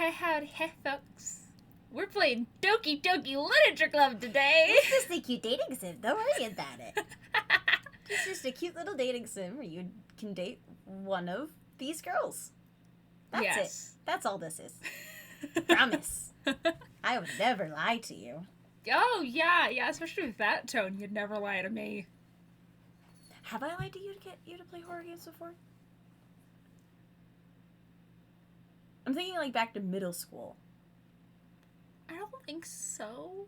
howdy, hey folks. We're playing Doki Doki Literature Club today. It's just a cute dating sim. Don't worry about it. It's just a cute little dating sim where you can date one of these girls. That's Yes. it. That's all this is. Promise. I would never lie to you. Oh, yeah, especially with that tone. You'd never lie to me. Have I lied to you to get you to play horror games before? I'm thinking like back to middle school. I don't think so.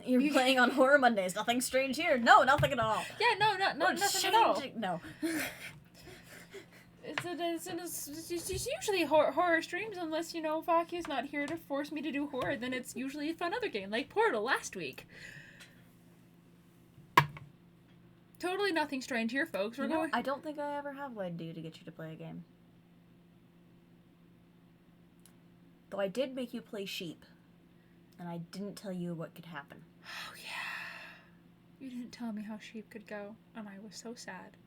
You're playing on Horror Mondays. Nothing strange here. No, nothing at all. Yeah, no, nothing at all. No. It's usually horror streams, unless, Vakia's not here to force me to do horror, then it's usually a fun other game, like Portal last week. Totally nothing strange here, folks. I don't think I ever have lied to you to get you to play a game. Though I did make you play Sheep, and I didn't tell you what could happen. Oh, yeah. You didn't tell me how Sheep could go, and I was so sad.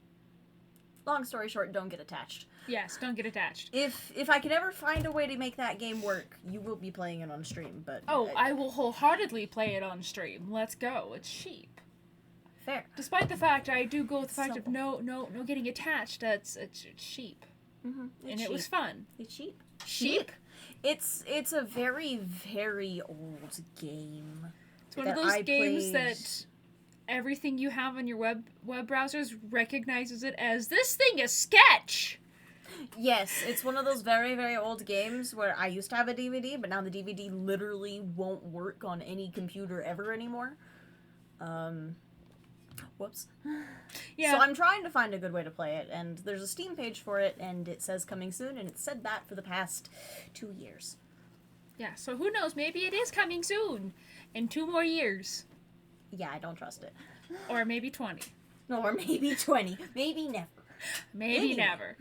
Long story short, don't get attached. Yes, don't get attached. If I can ever find a way to make that game work, you will be playing it on stream, but... Oh, I will wholeheartedly play it on stream. Let's go. It's Sheep. Fair. Despite the fact I do go with the fact of Simple. no getting attached, it's Sheep. Mm-hmm. And it was fun. It's Sheep. Sheep? It's a very, very old game. It's one of those games that everything you have on your web browsers recognizes it as, this thing is sketch! Yes, it's one of those very, very old games where I used to have a DVD, but now the DVD literally won't work on any computer ever anymore. Whoops. Yeah. So I'm trying to find a good way to play it, and there's a Steam page for it, and it says coming soon, and it's said that for the past 2 years. Yeah, so who knows, maybe it is coming soon. In 2 more years. Yeah, I don't trust it. Or maybe 20. No, or maybe 20. Maybe never. Maybe never.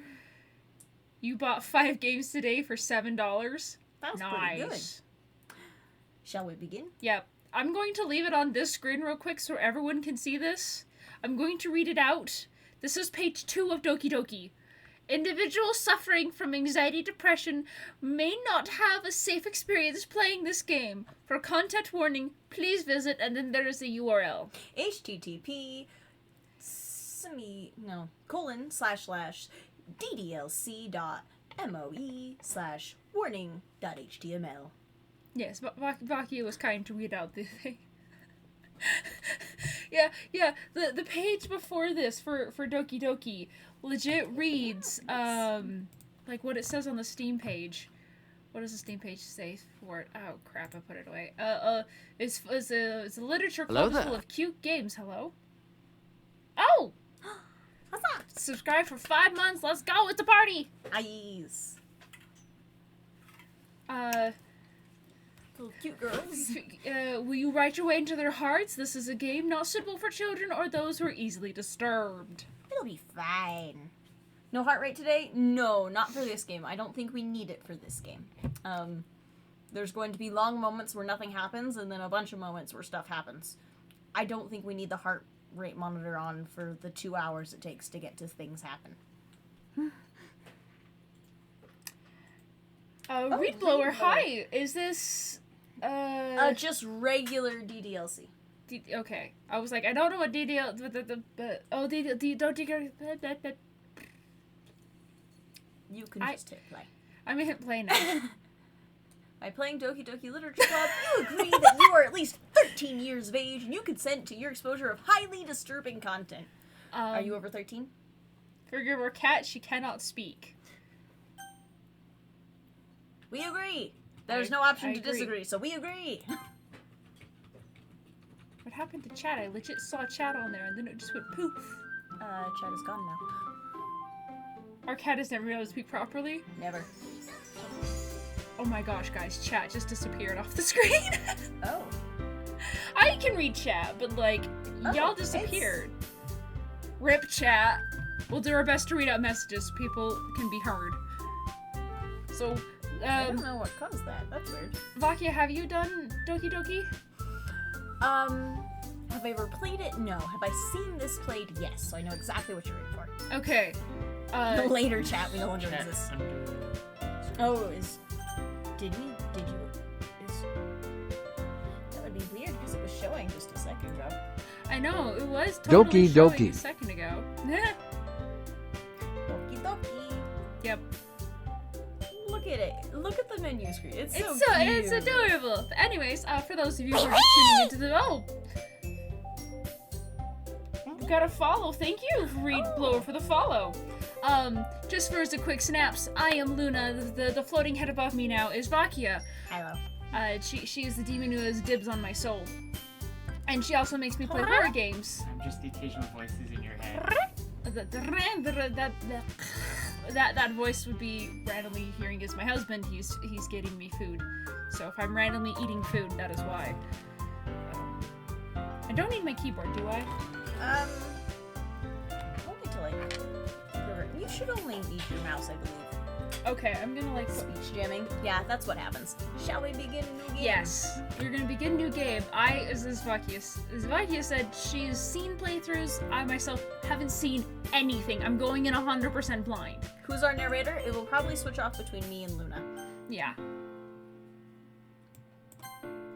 You bought 5 games today for $7? That was pretty good. Shall we begin? Yep. I'm going to leave it on this screen real quick so everyone can see this. I'm going to read it out. This is page 2 of Doki Doki. Individuals suffering from anxiety depression may not have a safe experience playing this game. For content warning, please visit, and then there is a URL. http://ddlc.moe/warning.html. Yes, Vakia was kind to read out the thing. yeah, the page before this for Doki Doki legit reads, like what it says on the Steam page. What does the Steam page say for it? Oh crap, I put it away. It's a literature club full of cute games. Hello? Oh! What's up? Subscribe for 5 months, let's go, it's a party! Nice. Little cute girls. Will you write your way into their hearts? This is a game not suitable for children or those who are easily disturbed. It'll be fine. No heart rate today? No, not for this game. I don't think we need it for this game. There's going to be long moments where nothing happens, and then a bunch of moments where stuff happens. I don't think we need the heart rate monitor on for the 2 hours it takes to get to things happen. Reed Blower, hi! Is this, just regular DDLC. okay. I was like, I don't know what DDL... You can just hit play. I'm gonna hit play now. By playing Doki Doki Literature Club, you agree that you are at least 13 years of age and you consent to your exposure of highly disturbing content. Are you over 13? For your cat, she cannot speak. We agree. There's no option I to agree. disagree, so we agree. What happened to chat? I legit saw chat on there and then it just went poof. Chat is gone now. Our cat has never been able to speak properly. Never. Oh my gosh, guys, chat just disappeared off the screen. Oh. I can read chat, but like, y'all disappeared. Rip chat. We'll do our best to read out messages so people can be heard. So, I don't know what caused that. That's weird. Vakia, have you done Doki Doki? Have I ever played it? No. Have I seen this played? Yes. So I know exactly what you're in for. Okay. The later chat, we no longer exist. Oh, did you, that would be weird because it was showing just a second ago. I know, it was totally Doki showing doki. a second ago. Okie dokie. Yep. Look at it. Look at the menu screen. It's so cute. It's adorable. But anyways, for those of you who are just tuning into the we got a follow. Thank you, Reed Blower, for the follow. Just for as a quick snaps, I am Luna. The floating head above me now is Vakia. Hello. She is the demon who has dibs on my soul, and she also makes me play horror games. I'm just the occasional voices in your head. That voice would be randomly hearing is my husband. He's getting me food. So if I'm randomly eating food, that is why. I don't need my keyboard, do I? Only to like. You should only need your mouse, I believe. Okay, I'm gonna like. Speech jamming. Yeah, that's what happens. Shall we begin a new game? Yes, we're gonna begin a new game. As Vakia said, she's seen playthroughs. I myself haven't seen anything. I'm going in 100% blind. Who's our narrator? It will probably switch off between me and Luna. Yeah.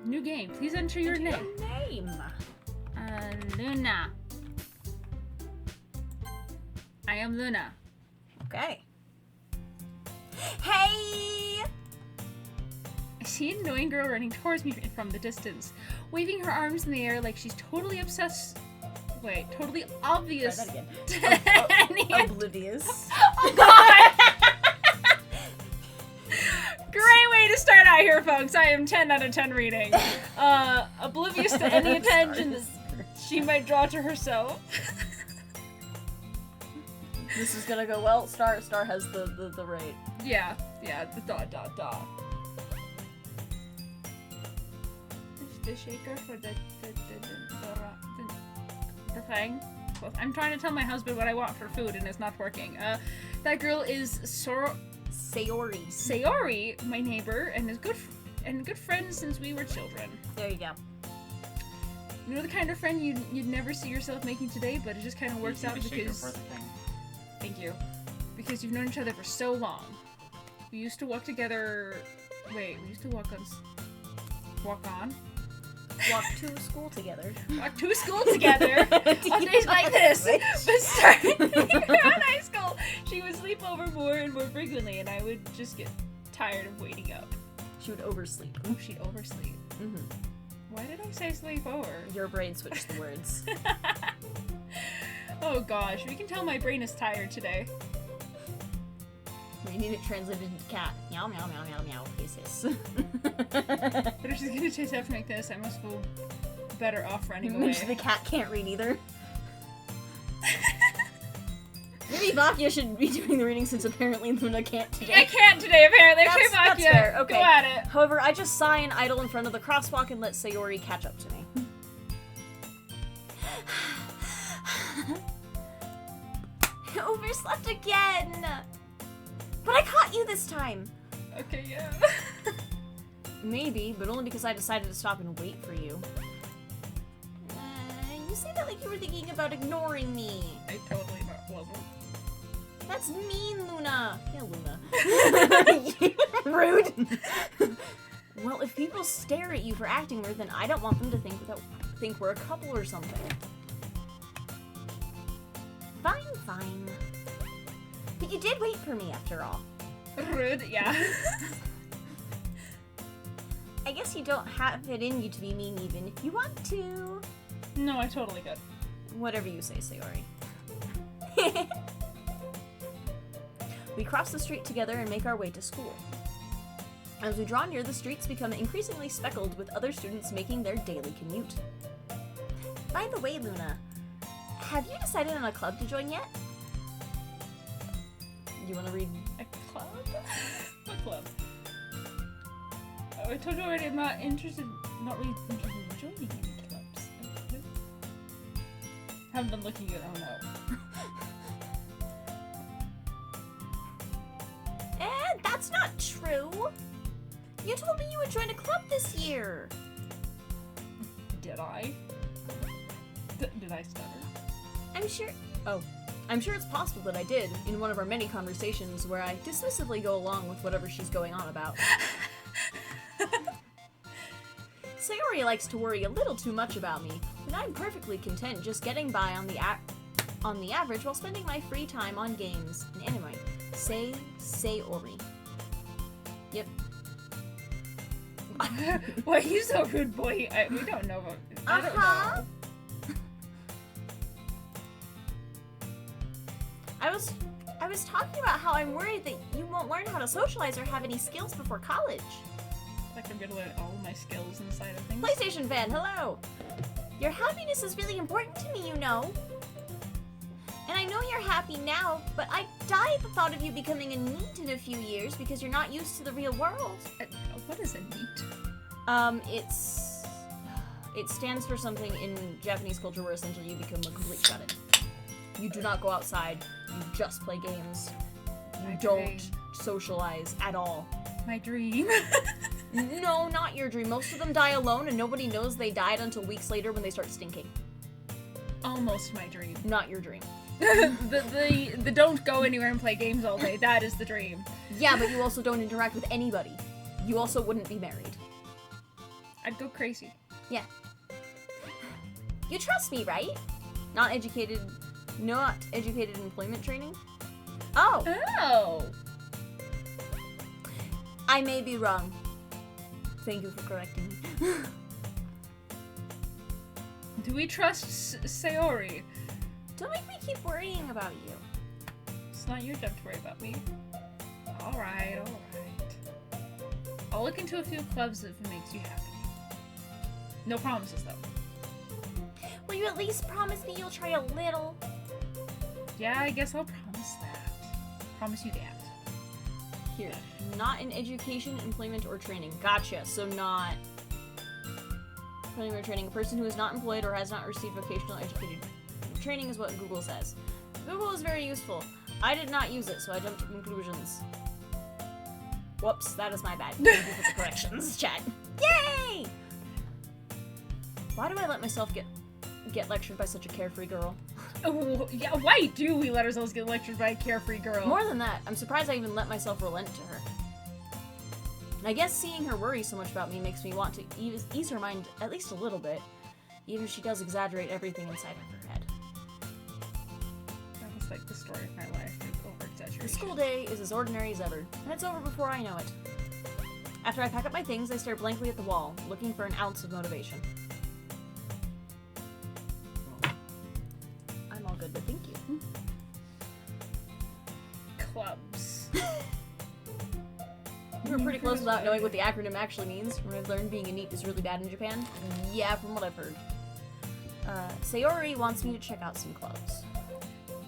New game. Please enter your name. Luna. I am Luna. Okay. Hey! I see an annoying girl running towards me from the distance, waving her arms in the air like she's totally obsessed. Wait, totally obvious. Try that again. to any- Oblivious. Oh god! Great way to start out here, folks. I am 10 out of 10 reading. Oblivious to any attention that she might draw to herself. This is gonna go well. Star has the rate. Yeah, the dot. The shaker for the thing. I'm trying to tell my husband what I want for food and it's not working. That girl is Sayori, my neighbor, and is good friend since we were children. There you go. You know the kind of friend you'd never see yourself making today, but it just kind of works out because. Thank you. Because you've known each other for so long. We used to walk together. Wait, we used to walk on. Walk to school together. Walk to school together on days like this. But starting around high school, she would sleep over more and more frequently, and I would just get tired of waiting up. She would oversleep. Oh, she'd oversleep. Mm-hmm. Why did I say sleep over? Your brain switched the words. Oh gosh, we can tell my brain is tired today. We need it translated into cat. Meow, meow, meow, meow, meow. Hiss, hiss. But if she's gonna chase after me like this, I must feel better off running away. The cat can't read either. Maybe Vakia should be doing the reading since apparently Luna can't today. I can't today, apparently. That's Vakia, fair. Okay. go at it. However, I just sign idle in front of the crosswalk and let Sayori catch up to me. Overslept again! But I caught you this time! Okay, yeah. Maybe, but only because I decided to stop and wait for you. You say that like you were thinking about ignoring me. I totally wasn't. That's mean, Luna. Yeah, Luna. Rude. Well, if people stare at you for acting weird, then I don't want them to think we're a couple or something. Fine. But you did wait for me after all. Rude, yeah. I guess you don't have it in you to be mean even if you want to. No, I totally could. Whatever you say, Sayori. We cross the street together and make our way to school. As we draw near, the streets become increasingly speckled with other students making their daily commute. By the way, Luna, have you decided on a club to join yet? You want to read? A club? What club? Oh, I told you already I'm not really interested in joining any clubs. Haven't been looking at That's not true. You told me you would join a club this year. Did I? Did I stutter? I'm sure. Oh, I'm sure it's possible that I did in one of our many conversations where I dismissively go along with whatever she's going on about. Sayori likes to worry a little too much about me, but I'm perfectly content just getting by on the average while spending my free time on games and anime. Sayori. Yep. Why are you so rude, boy? We don't know about. I don't know. I was talking about how I'm worried that you won't learn how to socialize or have any skills before college. Like I'm gonna learn all my skills inside of things. PlayStation fan, hello! Your happiness is really important to me, you know. And I know you're happy now, but I die at the thought of you becoming a NEET in a few years because you're not used to the real world. What is a NEET? It stands for something in Japanese culture where essentially you become a complete shut-in. You do not go outside, you just play games. You don't socialize at all. My dream. No, not your dream. Most of them die alone and nobody knows they died until weeks later when they start stinking. Almost my dream. Not your dream. the don't go anywhere and play games all day, that is the dream. Yeah, but you also don't interact with anybody. You also wouldn't be married. I'd go crazy. Yeah. You trust me, right? Not educated employment training? Oh! Oh! I may be wrong. Thank you for correcting me. Do we trust Sayori? Don't make me keep worrying about you. It's not your job to worry about me. Alright. I'll look into a few clubs if it makes you happy. No promises, though. Will you at least promise me you'll try a little? Yeah, I guess I'll promise that. Promise you that. Here. Not in education, employment, or training. Gotcha. So not employment or training. A person who is not employed or has not received vocational educated training is what Google says. Google is very useful. I did not use it, so I jumped to conclusions. Whoops, that is my bad. Thank you for the corrections, chat. Yay! Why do I let myself get lectured by such a carefree girl? Oh, yeah, why do we let ourselves get lectured by a carefree girl? More than that, I'm surprised I even let myself relent to her. I guess seeing her worry so much about me makes me want to ease her mind at least a little bit, even if she does exaggerate everything inside of her head. That was like the story of my life, over-exaggeration. The school day is as ordinary as ever, and it's over before I know it. After I pack up my things, I stare blankly at the wall, looking for an ounce of motivation. I'm all good, but thank you. Clubs. We were pretty close without knowing what the acronym actually means. When I've learned being a NEET is really bad in Japan. Yeah, from what I've heard. Sayori wants me to check out some clubs.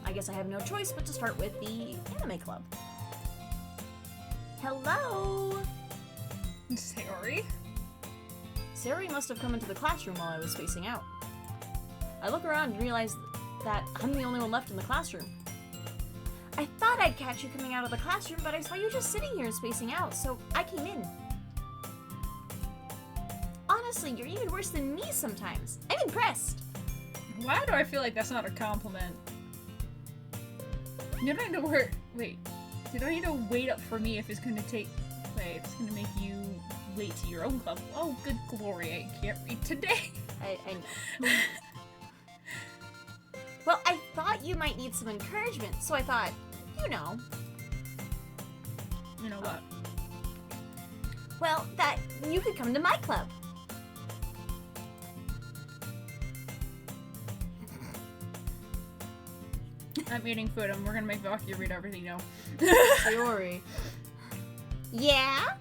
I guess I have no choice but to start with the anime club. Hello! Sayori? Sayori must have come into the classroom while I was spacing out. I look around and realize that I'm the only one left in the classroom. I thought I'd catch you coming out of the classroom, but I saw you just sitting here and spacing out, so I came in. Honestly, you're even worse than me sometimes. I'm impressed. Why do I feel like that's not a compliment? You don't need to work. Wait. You don't need to wait up for me if it's gonna take. Wait, it's gonna make you late to your own club. Oh, good glory! I can't read today. I know. Well, I thought you might need some encouragement, so I thought, you know. You know what? Well, that you could come to my club. I'm eating food and we're gonna make Valkyrie read everything now. Sayori. Yeah?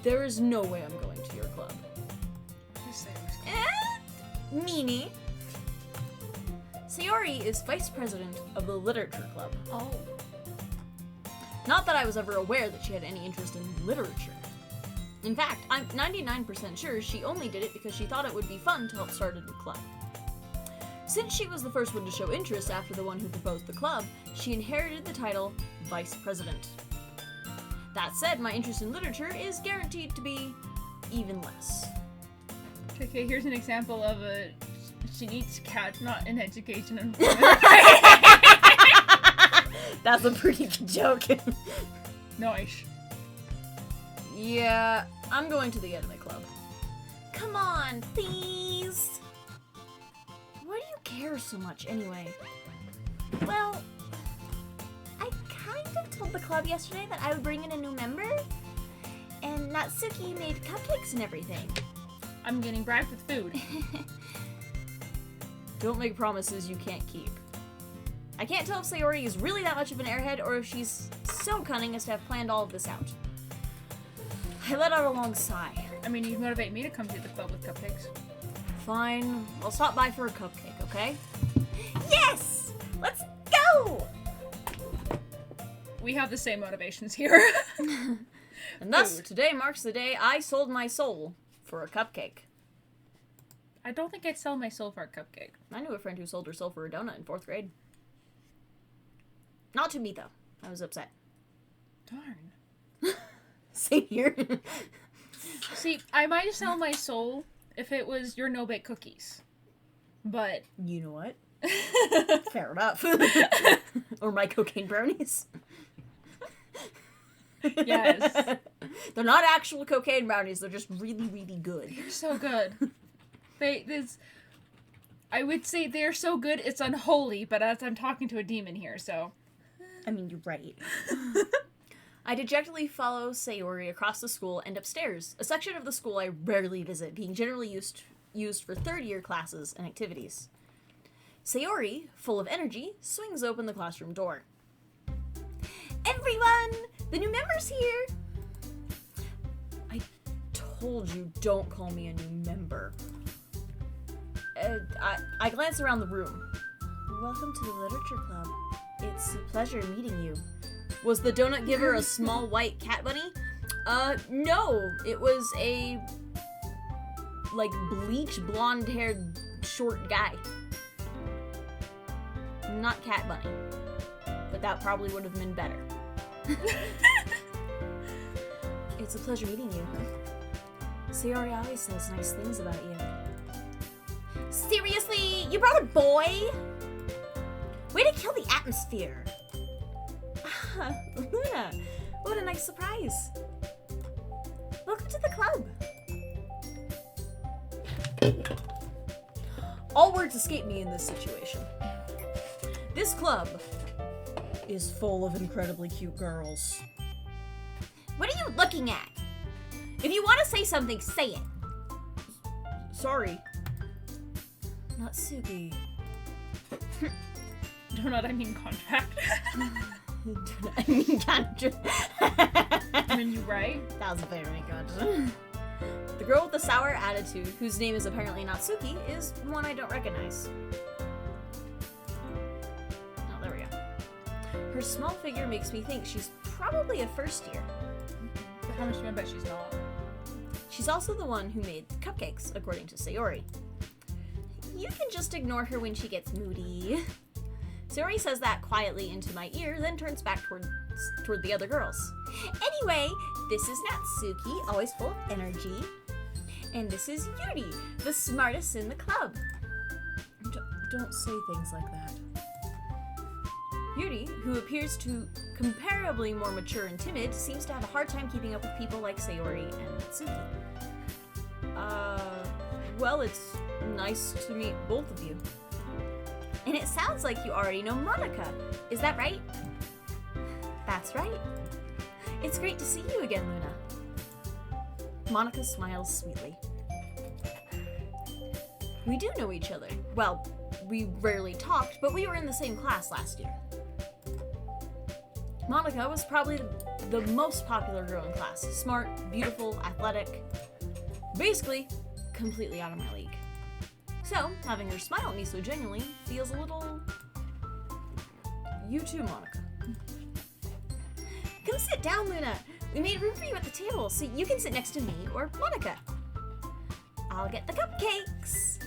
There is no way I'm going to your club. Meanie. Sayori is vice president of the literature club. Oh. Not that I was ever aware that she had any interest in literature. In fact, I'm 99% sure she only did it because she thought it would be fun to help start a new club. Since she was the first one to show interest after the one who proposed the club, she inherited the title Vice President. That said, my interest in literature is guaranteed to be even less. Okay, here's an example of She needs cat, not an education and That's a pretty good joke. Nice. Yeah, I'm going to the anime club. Come on, please. Why do you care so much anyway? Well, I kind of told the club yesterday that I would bring in a new member, and Natsuki made cupcakes and everything. I'm getting bribed with food. Don't make promises you can't keep. I can't tell if Sayori is really that much of an airhead or if she's so cunning as to have planned all of this out. I let out a long sigh. I mean, you motivate me to come to the club with cupcakes. Fine, I'll stop by for a cupcake, okay? Yes! Let's go! We have the same motivations here. And thus, Food. today marks the day I sold my soul for a cupcake. I don't think I'd sell my soul for a cupcake. I knew a friend who sold her soul for a donut in 4th grade. Not to me, though. I was upset. Darn. Same here. See, I might sell my soul if it was your no-bake cookies. But... You know what? Fair enough. Or my cocaine brownies. Yes. They're not actual cocaine brownies. They're just really, really good. They're so good. I would say they're so good it's unholy, but as I'm talking to a demon here, so... I mean, you're right. I dejectedly follow Sayori across the school and upstairs, a section of the school I rarely visit, being generally used for third-year classes and activities. Sayori, full of energy, swings open the classroom door. Everyone! The new member's here! I told you, don't call me a new member. I glance around the room. Welcome to the Literature Club. It's a pleasure meeting you. Was the donut giver a small white cat bunny? No. It was a, like, bleach blonde-haired short guy. Not Cat Bunny. But that probably would have been better. It's a pleasure meeting you. Sayori always says nice things about you. Seriously? You brought a boy? Way to kill the atmosphere. Luna, what a nice surprise. Welcome to the club. All words escape me in this situation. This club is full of incredibly cute girls. What are you looking at? If you want to say something, say it. Sorry. Natsuki. Donut, I mean contract. I mean, can't I mean, you right? That was very good. The girl with the sour attitude, whose name is apparently Natsuki, is one I don't recognize. Oh, there we go. Her small figure makes me think she's probably a first year. But how much do I bet she's not? She's also the one who made the cupcakes, according to Sayori. You can just ignore her when she gets moody. Sayori says that quietly into my ear, then turns back toward the other girls. Anyway, this is Natsuki, always full of energy. And this is Yuri, the smartest in the club. Don't say things like that. Yuri, who appears to comparably more mature and timid, seems to have a hard time keeping up with people like Sayori and Natsuki. Well, it's nice to meet both of you. And it sounds like you already know Monica. Is that right? That's right. It's great to see you again, Luna. Monica smiles sweetly. We do know each other. Well, we rarely talked, but we were in the same class last year. Monica was probably the most popular girl in class. Smart, beautiful, athletic. Basically, completely out of my league. So, having her smile at me so genuinely feels a little... You too, Monica. Come sit down, Luna. We made room for you at the table, so you can sit next to me or Monica. I'll get the cupcakes.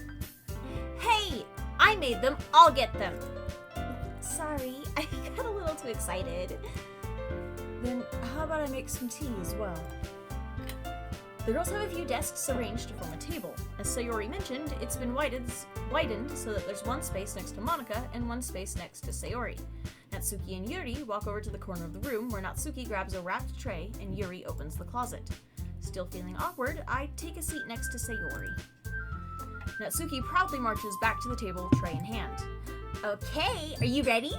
Hey, I made them. I'll get them. Sorry, I got a little too excited. Then how about I make some tea as well? The girls have a few desks arranged to form a table. As Sayori mentioned, it's been widened so that there's one space next to Monika and one space next to Sayori. Natsuki and Yuri walk over to the corner of the room where Natsuki grabs a wrapped tray and Yuri opens the closet. Still feeling awkward, I take a seat next to Sayori. Natsuki proudly marches back to the table, tray in hand. Okay, are you ready?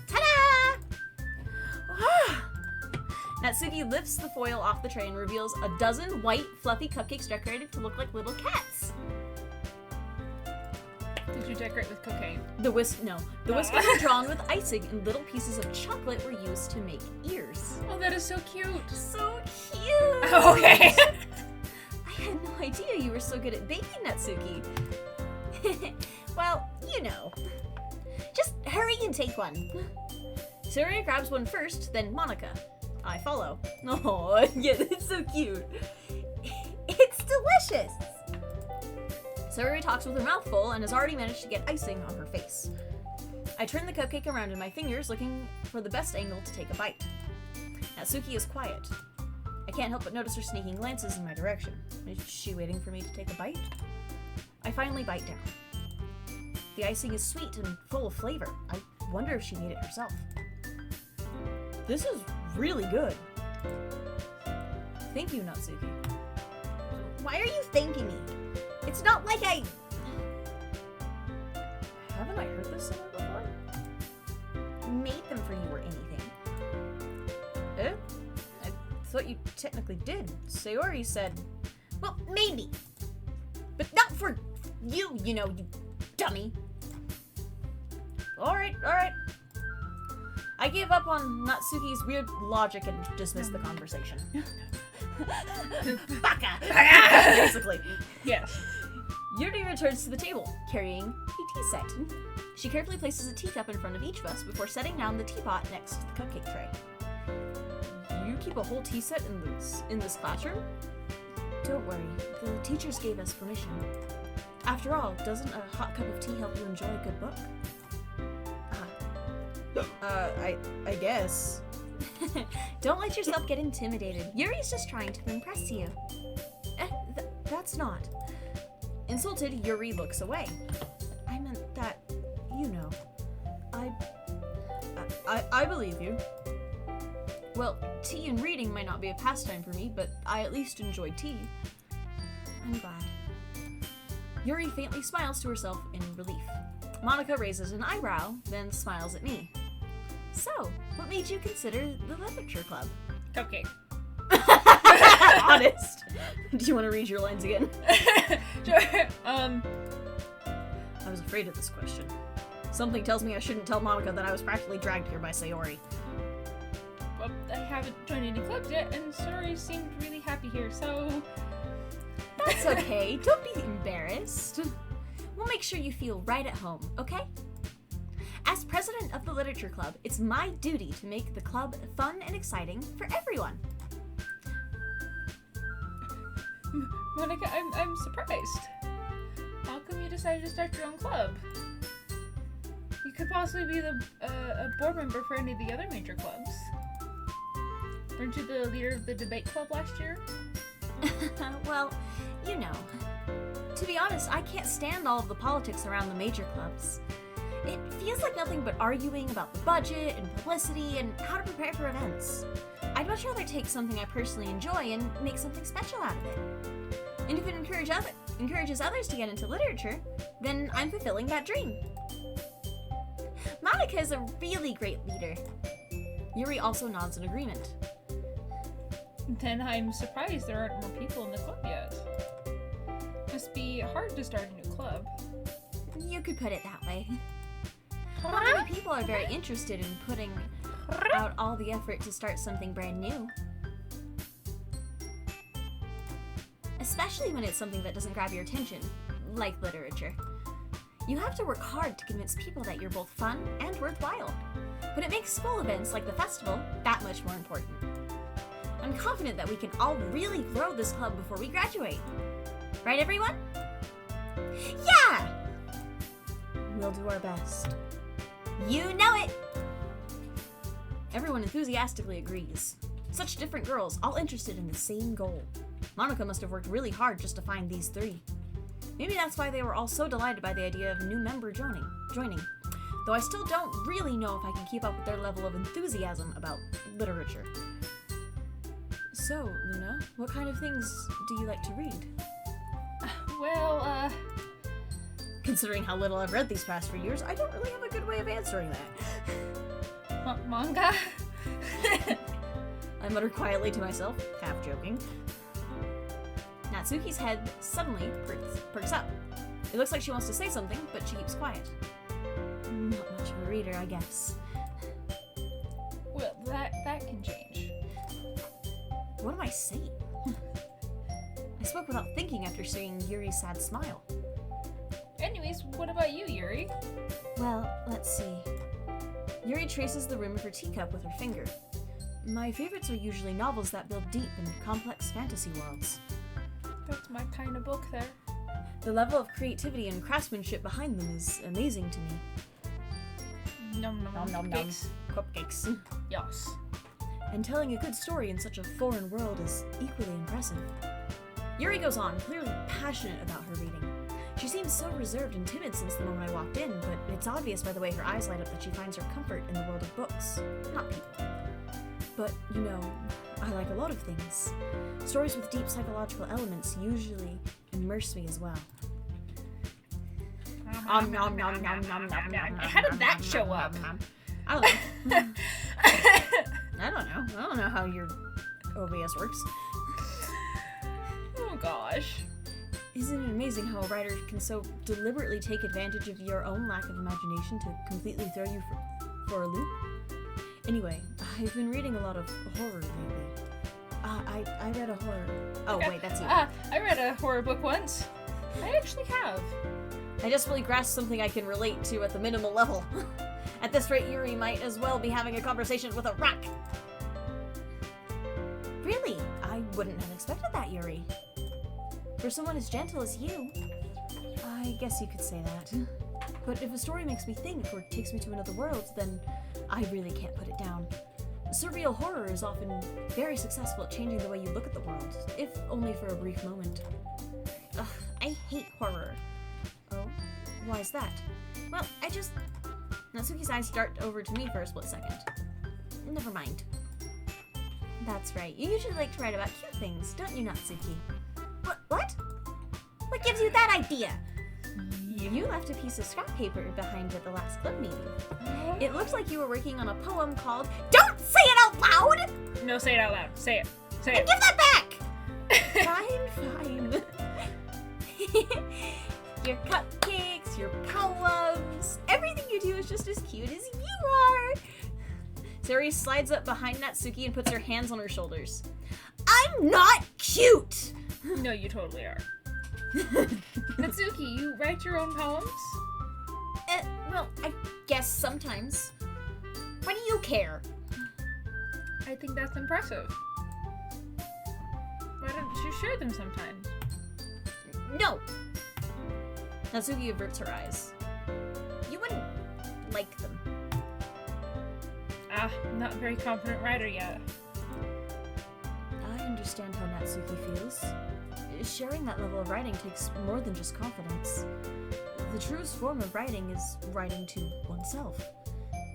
Ta-da! Natsuki lifts the foil off the tray and reveals a dozen white, fluffy cupcakes decorated to look like little cats. Did you decorate with cocaine? The whiskers were drawn with icing and little pieces of chocolate were used to make ears. Oh, that is so cute. So cute! Okay. I had no idea you were so good at baking, Natsuki. Well, you know. Just hurry and take one. Sayori grabs one first, then Monika. I follow. Oh, yeah, that's so cute. It's delicious. Sayori talks with her mouth full and has already managed to get icing on her face. I turn the cupcake around in my fingers, looking for the best angle to take a bite. Natsuki is quiet. I can't help but notice her sneaking glances in my direction. Is she waiting for me to take a bite? I finally bite down. The icing is sweet and full of flavor. I wonder if she made it herself. This is really good. Thank you, Natsuki. Why are you thanking me? It's not like I... Haven't I heard this somewhere before? made them for you or anything. Eh? I thought you technically did. Sayori said, Well, maybe. But not for you, you know, you dummy. alright. I gave up on Natsuki's weird logic and dismissed the conversation. Baka! Basically. Yes. Yuri returns to the table, carrying a tea set. She carefully places a teacup in front of each of us before setting down the teapot next to the cupcake tray. You keep a whole tea set in this classroom? Don't worry, the teachers gave us permission. After all, doesn't a hot cup of tea help you enjoy a good book? I guess. Don't let yourself get intimidated. Yuri's just trying to impress you. That's not. Insulted, Yuri looks away. I meant that, you know. I believe you. Well, tea and reading might not be a pastime for me, but I at least enjoy tea. I'm glad. Yuri faintly smiles to herself in relief. Monika raises an eyebrow, then smiles at me. So, what made you consider the literature club? Cupcake. Honest. Do you want to read your lines again? Sure. I was afraid of this question. Something tells me I shouldn't tell Monika that I was practically dragged here by Sayori. Well, I haven't joined any clubs yet, and Sayori seemed really happy here, so... That's okay. Don't be embarrassed. We'll make sure you feel right at home, okay? As president of the literature club, it's my duty to make the club fun and exciting for everyone. Monika, I'm surprised. How come you decided to start your own club? You could possibly be a board member for any of the other major clubs. Weren't you the leader of the debate club last year? Well, you know. To be honest, I can't stand all of the politics around the major clubs. It feels like nothing but arguing about the budget and publicity and how to prepare for events. I'd much rather take something I personally enjoy and make something special out of it. And if it encourages others to get into literature, then I'm fulfilling that dream. Monika is a really great leader. Yuri also nods in agreement. Then I'm surprised there aren't more people in the club yet. Must be hard to start a new club. You could put it that way. Not many people are very interested in putting out all the effort to start something brand new. Especially when it's something that doesn't grab your attention, like literature. You have to work hard to convince people that you're both fun and worthwhile. But it makes school events like the festival that much more important. I'm confident that we can all really grow this club before we graduate. Right, everyone? Yeah! We'll do our best. You know it! Everyone enthusiastically agrees. Such different girls, all interested in the same goal. Monica must have worked really hard just to find these 3. Maybe that's why they were all so delighted by the idea of a new member joining. Though I still don't really know if I can keep up with their level of enthusiasm about literature. So, Luna, what kind of things do you like to read? Well, Considering how little I've read these past few years, I don't really have a good way of answering that. Manga? I mutter quietly to myself, half joking. Natsuki's head suddenly perks up. It looks like she wants to say something, but she keeps quiet. Not much of a reader, I guess. Well, that can change. What am I saying? I spoke without thinking after seeing Yuri's sad smile. Anyways, what about you, Yuri? Well, let's see. Yuri traces the rim of her teacup with her finger. My favorites are usually novels that build deep and complex fantasy worlds. That's my kind of book there. The level of creativity and craftsmanship behind them is amazing to me. Nom nom nom. Cakes. Cupcakes. Yes. And telling a good story in such a foreign world is equally impressive. Yuri goes on, clearly passionate about her reading. She seems so reserved and timid since the moment I walked in, but it's obvious by the way her eyes light up that she finds her comfort in the world of books, not people. But, you know, I like a lot of things. Stories with deep psychological elements usually immerse me as well. How did that show up? I don't know. I don't know how your OBS works. Oh gosh. Isn't it amazing how a writer can so deliberately take advantage of your own lack of imagination to completely throw you for a loop? Anyway, I've been reading a lot of horror lately. I read a horror... Oh, wait, that's you. I read a horror book once. I actually have. I just really grasped something I can relate to at the minimal level. At this rate, Yuri might as well be having a conversation with a rock. Really? I wouldn't have expected that, Yuri. For someone as gentle as you, I guess you could say that. But if a story makes me think or takes me to another world, then I really can't put it down. Surreal horror is often very successful at changing the way you look at the world, if only for a brief moment. Ugh, I hate horror. Oh? Why is that? Well, Natsuki's eyes dart over to me for a split second. Never mind. That's right. You usually like to write about cute things, don't you, Natsuki? What? What gives you that idea? You left a piece of scrap paper behind at the last club meeting. It looks like you were working on a poem called Don't Say It Out Loud! No, say it out loud. Say it. Say And it. give that back! Fine. Your cupcakes, your poems, everything you do is just as cute as you are. Sari slides up behind Natsuki and puts her hands on her shoulders. I'm not cute! No, you totally are. Natsuki, you write your own poems? Well, I guess sometimes. Why do you care? I think that's impressive. Why don't you share them sometimes? No! Natsuki averts her eyes. You wouldn't like them. Not a very confident writer yet. I understand how Natsuki feels. Sharing that level of writing takes more than just confidence. The truest form of writing is writing to oneself.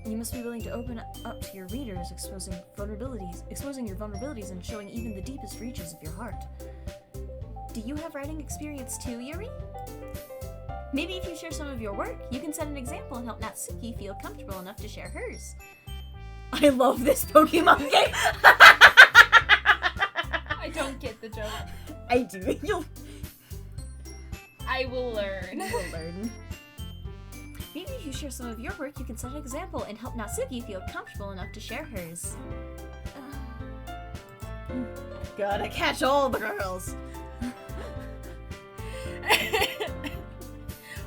You must be willing to open up to your readers, exposing your vulnerabilities and showing even the deepest reaches of your heart. Do you have writing experience too, Yuri? Maybe if you share some of your work, you can set an example and help Natsuki feel comfortable enough to share hers. I love this Pokemon game! I don't get the joke. I do. I will learn. You will learn. Maybe if you share some of your work, you can set an example and help Natsuki feel comfortable enough to share hers. Gotta catch all the girls.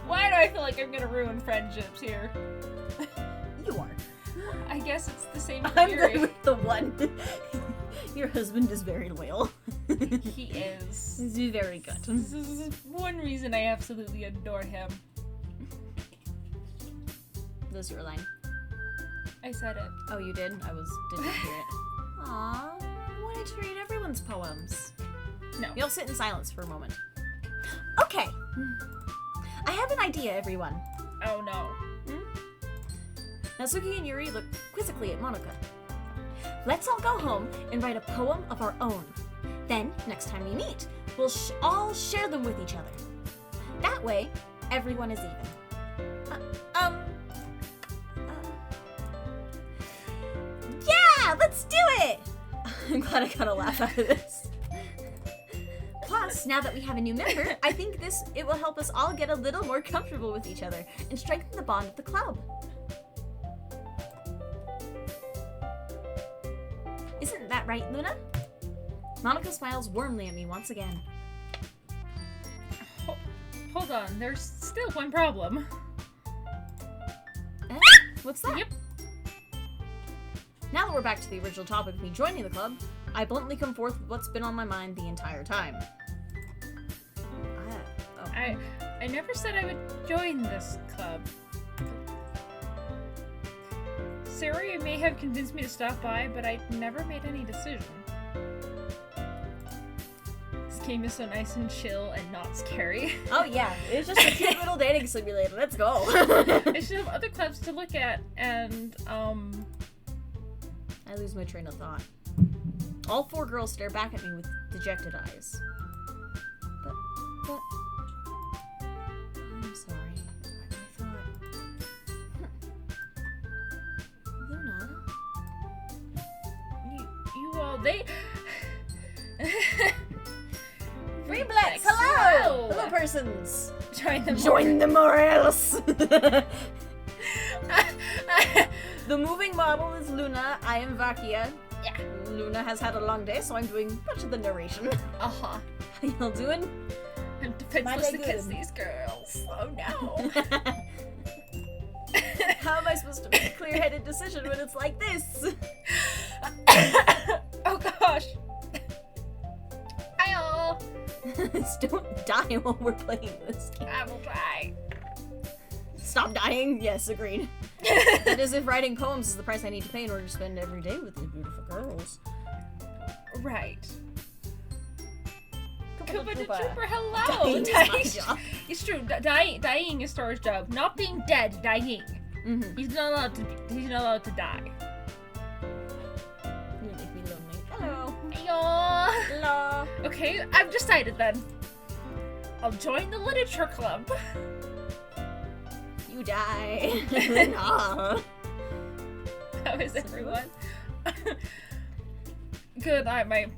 Why do I feel like I'm gonna ruin friendships here? You are. I guess it's the same with I'm Yuri. the one. Your husband is very loyal. He is. He's very good. This is one reason I absolutely adore him. This is your line. I said it. Oh, you did? Didn't hear it. Aww, I wanted to read everyone's poems. No. We all sit in silence for a moment. Okay. I have an idea, everyone. Oh no. Natsuki and Yuri look quizzically at Monica. Let's all go home and write a poem of our own. Then, next time we meet, we'll all share them with each other. That way, everyone is even. Yeah, let's do it! I'm glad I got a laugh out of this. Plus, now that we have a new member, I think it will help us all get a little more comfortable with each other and strengthen the bond of the club. Isn't that right, Luna? Monica smiles warmly at me once again. Hold on, there's still one problem. What's that? Yep. Now that we're back to the original topic of me joining the club, I bluntly come forth with what's been on my mind the entire time. I never said I would join this club. Sari may have convinced me to stop by, but I never made any decision. This game is so nice and chill and not scary. Oh yeah, it's just a cute little dating simulator. Let's go. I should have other clubs to look at, and I lose my train of thought. All four girls stare back at me with dejected eyes. But... I'm sorry. I thought... Luna? you all, they... Freeblex, hello! Hello! Hello, persons! Join them. Join them or else! The moving model is Luna. I am Vakia. Yeah. Luna has had a long day, so I'm doing much of the narration. Uh-huh. How y'all doing? I'm defenseless Mighty against good. these girls. Oh no. How am I supposed to make a clear-headed decision when it's like this? Oh gosh. Hi all. Just don't die while we're playing this game. I will try. Stop dying? Yes, agreed. That is if writing poems is the price I need to pay in order to spend every day with these beautiful girls. Right. Koopa Koopa the Troopa. Trooper, hello! Dying is my Dying- job. It's true. Dying is Star's job. Not being dead, dying. Mm-hmm. He's not allowed to die. You make me lonely. Hello. Aw. Hello. Okay, I've decided then. I'll join the literature club. You die. Nah. How is everyone? Good. My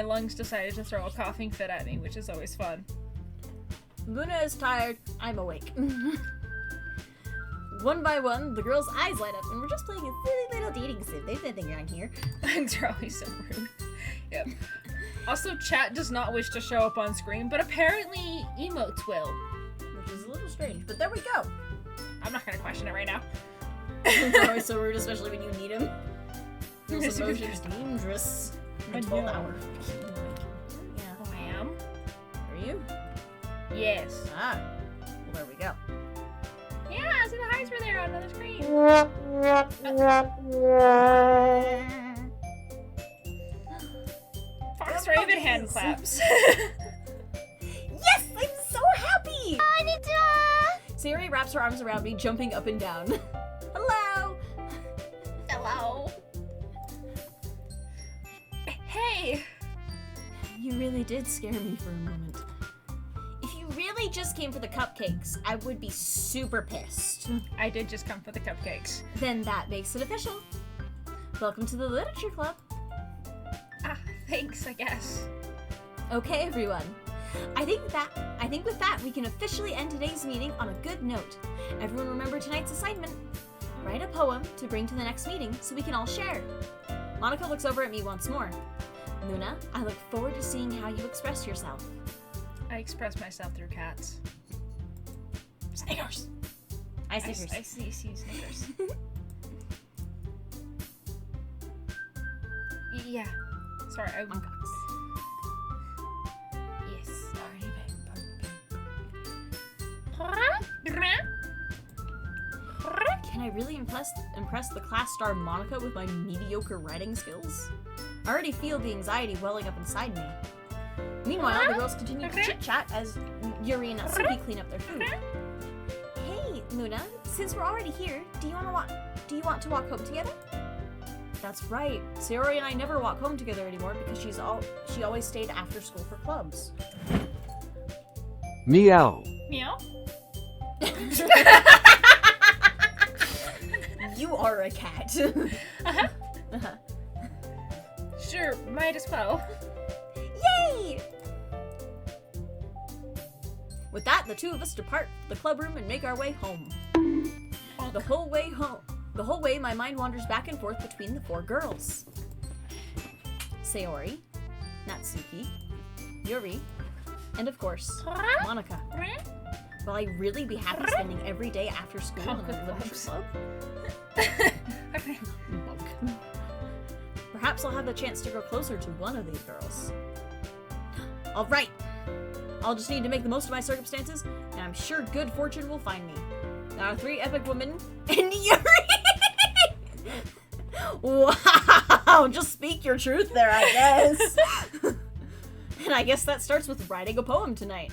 lungs decided to throw a coughing fit at me, which is always fun. Luna is tired. I'm awake. One by one, the girls' eyes light up, and we're just playing a silly little dating sim. There's nothing wrong here. They're always so rude. Yep. Also, chat does not wish to show up on screen, but apparently emotes will. Which is a little strange, but there we go. I'm not gonna question it right now. They're always so rude, especially when you need him. Those emotions dangerous. I 12 know. hour. Yeah. Oh, I am? Are you? Yes. Ah. Well, there we go. Yeah, see the eyes were there on another screen. Fox Raven hand claps. Yes! I'm so happy! Siri wraps her arms around me, jumping up and down. Hello! Hello. Hey. You really did scare me for a moment. If you really just came for the cupcakes, I would be super pissed. I did just come for the cupcakes. Then that makes it official. Welcome to the Literature Club. Ah, thanks, I guess. Okay, everyone. I think with that we can officially end today's meeting on a good note. Everyone remember tonight's assignment. Write a poem to bring to the next meeting so we can all share. Monica looks over at me once more. Luna, I look forward to seeing how you express yourself. I express myself through cats. Snickers. I I Snickers. see Snickers. Yeah. Sorry, I... Mongox. Yes. Can I really impress the class star Monica with my mediocre writing skills? I already feel the anxiety welling up inside me. Meanwhile, the girls continue to chit-chat as Yuri and Natsuki clean up their food. Hey, Luna, since we're already here, do you want to walk home together? That's right. Sayori and I never walk home together anymore because she always stayed after school for clubs. Meow. Meow. You are a cat. Sure, might as well. Yay! With that, the two of us depart the club room and make our way home. The whole way, my mind wanders back and forth between the four girls. Sayori, Natsuki, Yuri, and of course, Monika. Will I really be happy spending every day after school in a literature club? Bunk. Perhaps I'll have the chance to grow closer to one of these girls. Alright! I'll just need to make the most of my circumstances, and I'm sure good fortune will find me. There are 3 epic women, and Yuri! Wow! Just speak your truth there, I guess. And I guess that starts with writing a poem tonight.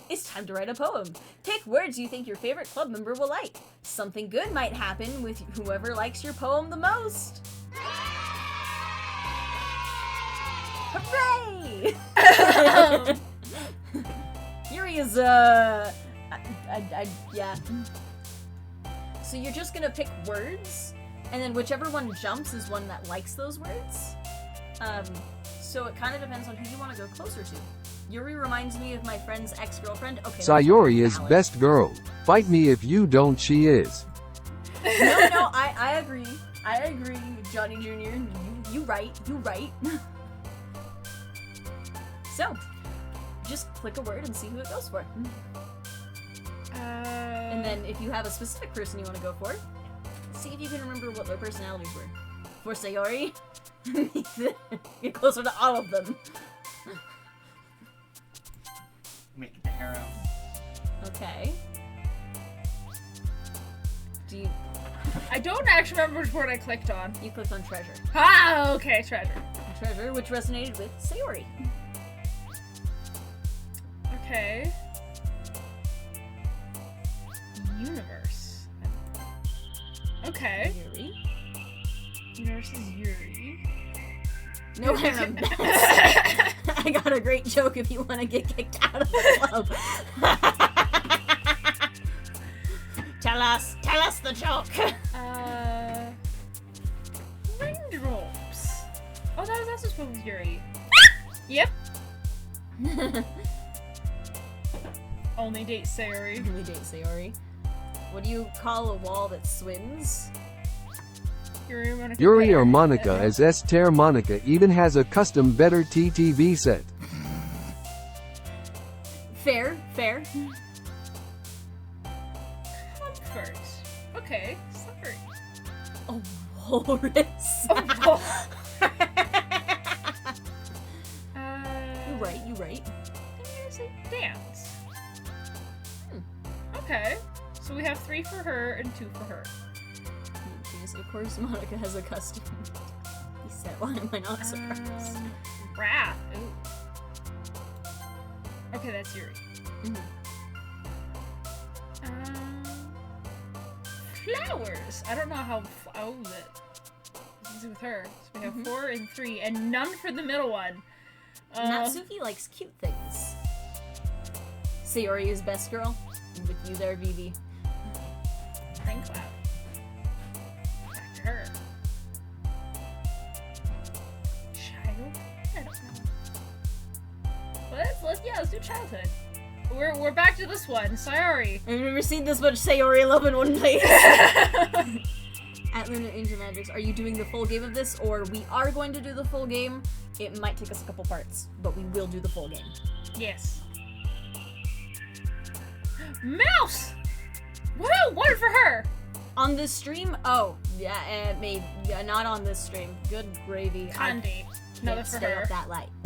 It's time to write a poem. Pick words you think your favorite club member will like. Something good might happen with whoever likes your poem the most. Hooray! Yuri is, yeah. So you're just gonna pick words, and then whichever one jumps is one that likes those words. So it kind of depends on who you want to go closer to. Yuri reminds me of my friend's ex-girlfriend. Okay. Sayori is valid. best girl. Fight me if you don't, she is. No, I agree. I agree, Johnny Jr. You right. So, just click a word and see who it goes for. And then if you have a specific person you want to go for, see if you can remember what their personalities were. For Sayori, get closer to all of them. Make it the arrow. Okay. Do you... I don't actually remember which word I clicked on. You clicked on treasure. Ah, okay, treasure. Treasure, which resonated with Sayori. Okay. Universe. Okay. Yuri. Universe is Yuri. No, I'm best. I got a great joke if you want to get kicked out of the club. Tell us the joke. Raindrops. Oh, that's supposed to be Yuri. Yep. Only date Sayori. Only date Sayori. What do you call a wall that swims? Yuri or Monika. Yuri or Monika, as Esther Monika even has a custom better TTV set. Fair. Comfort. Okay, sorry. A walrus. You're right. I'm gonna say dance. Okay, so we have 3 for her and 2 for her. Jeez, of course Monika has a custom. He said, why am I not surprised? Wrath. Ooh. Okay, that's Yuri. Flowers. I don't know how. Oh, this is with her. So we have 4 and 3, and none for the middle one. Natsuki likes cute things. Sayori is best girl. I'm with you there, Vivi. Rain cloud. Back to her. Child. I don't know. Let's do childhood. We're back to this one. Sayori. I've never seen this much Sayori love in one place. At Luna Angel Magics, are you doing the full game of this, or we are going to do the full game? It might take us a couple parts, but we will do the full game. Yes. Mouse! Woo! 1 for her! On this stream? Oh, yeah, maybe. Yeah, not on this stream. Good gravy. Candy. I Another can't for stay her. up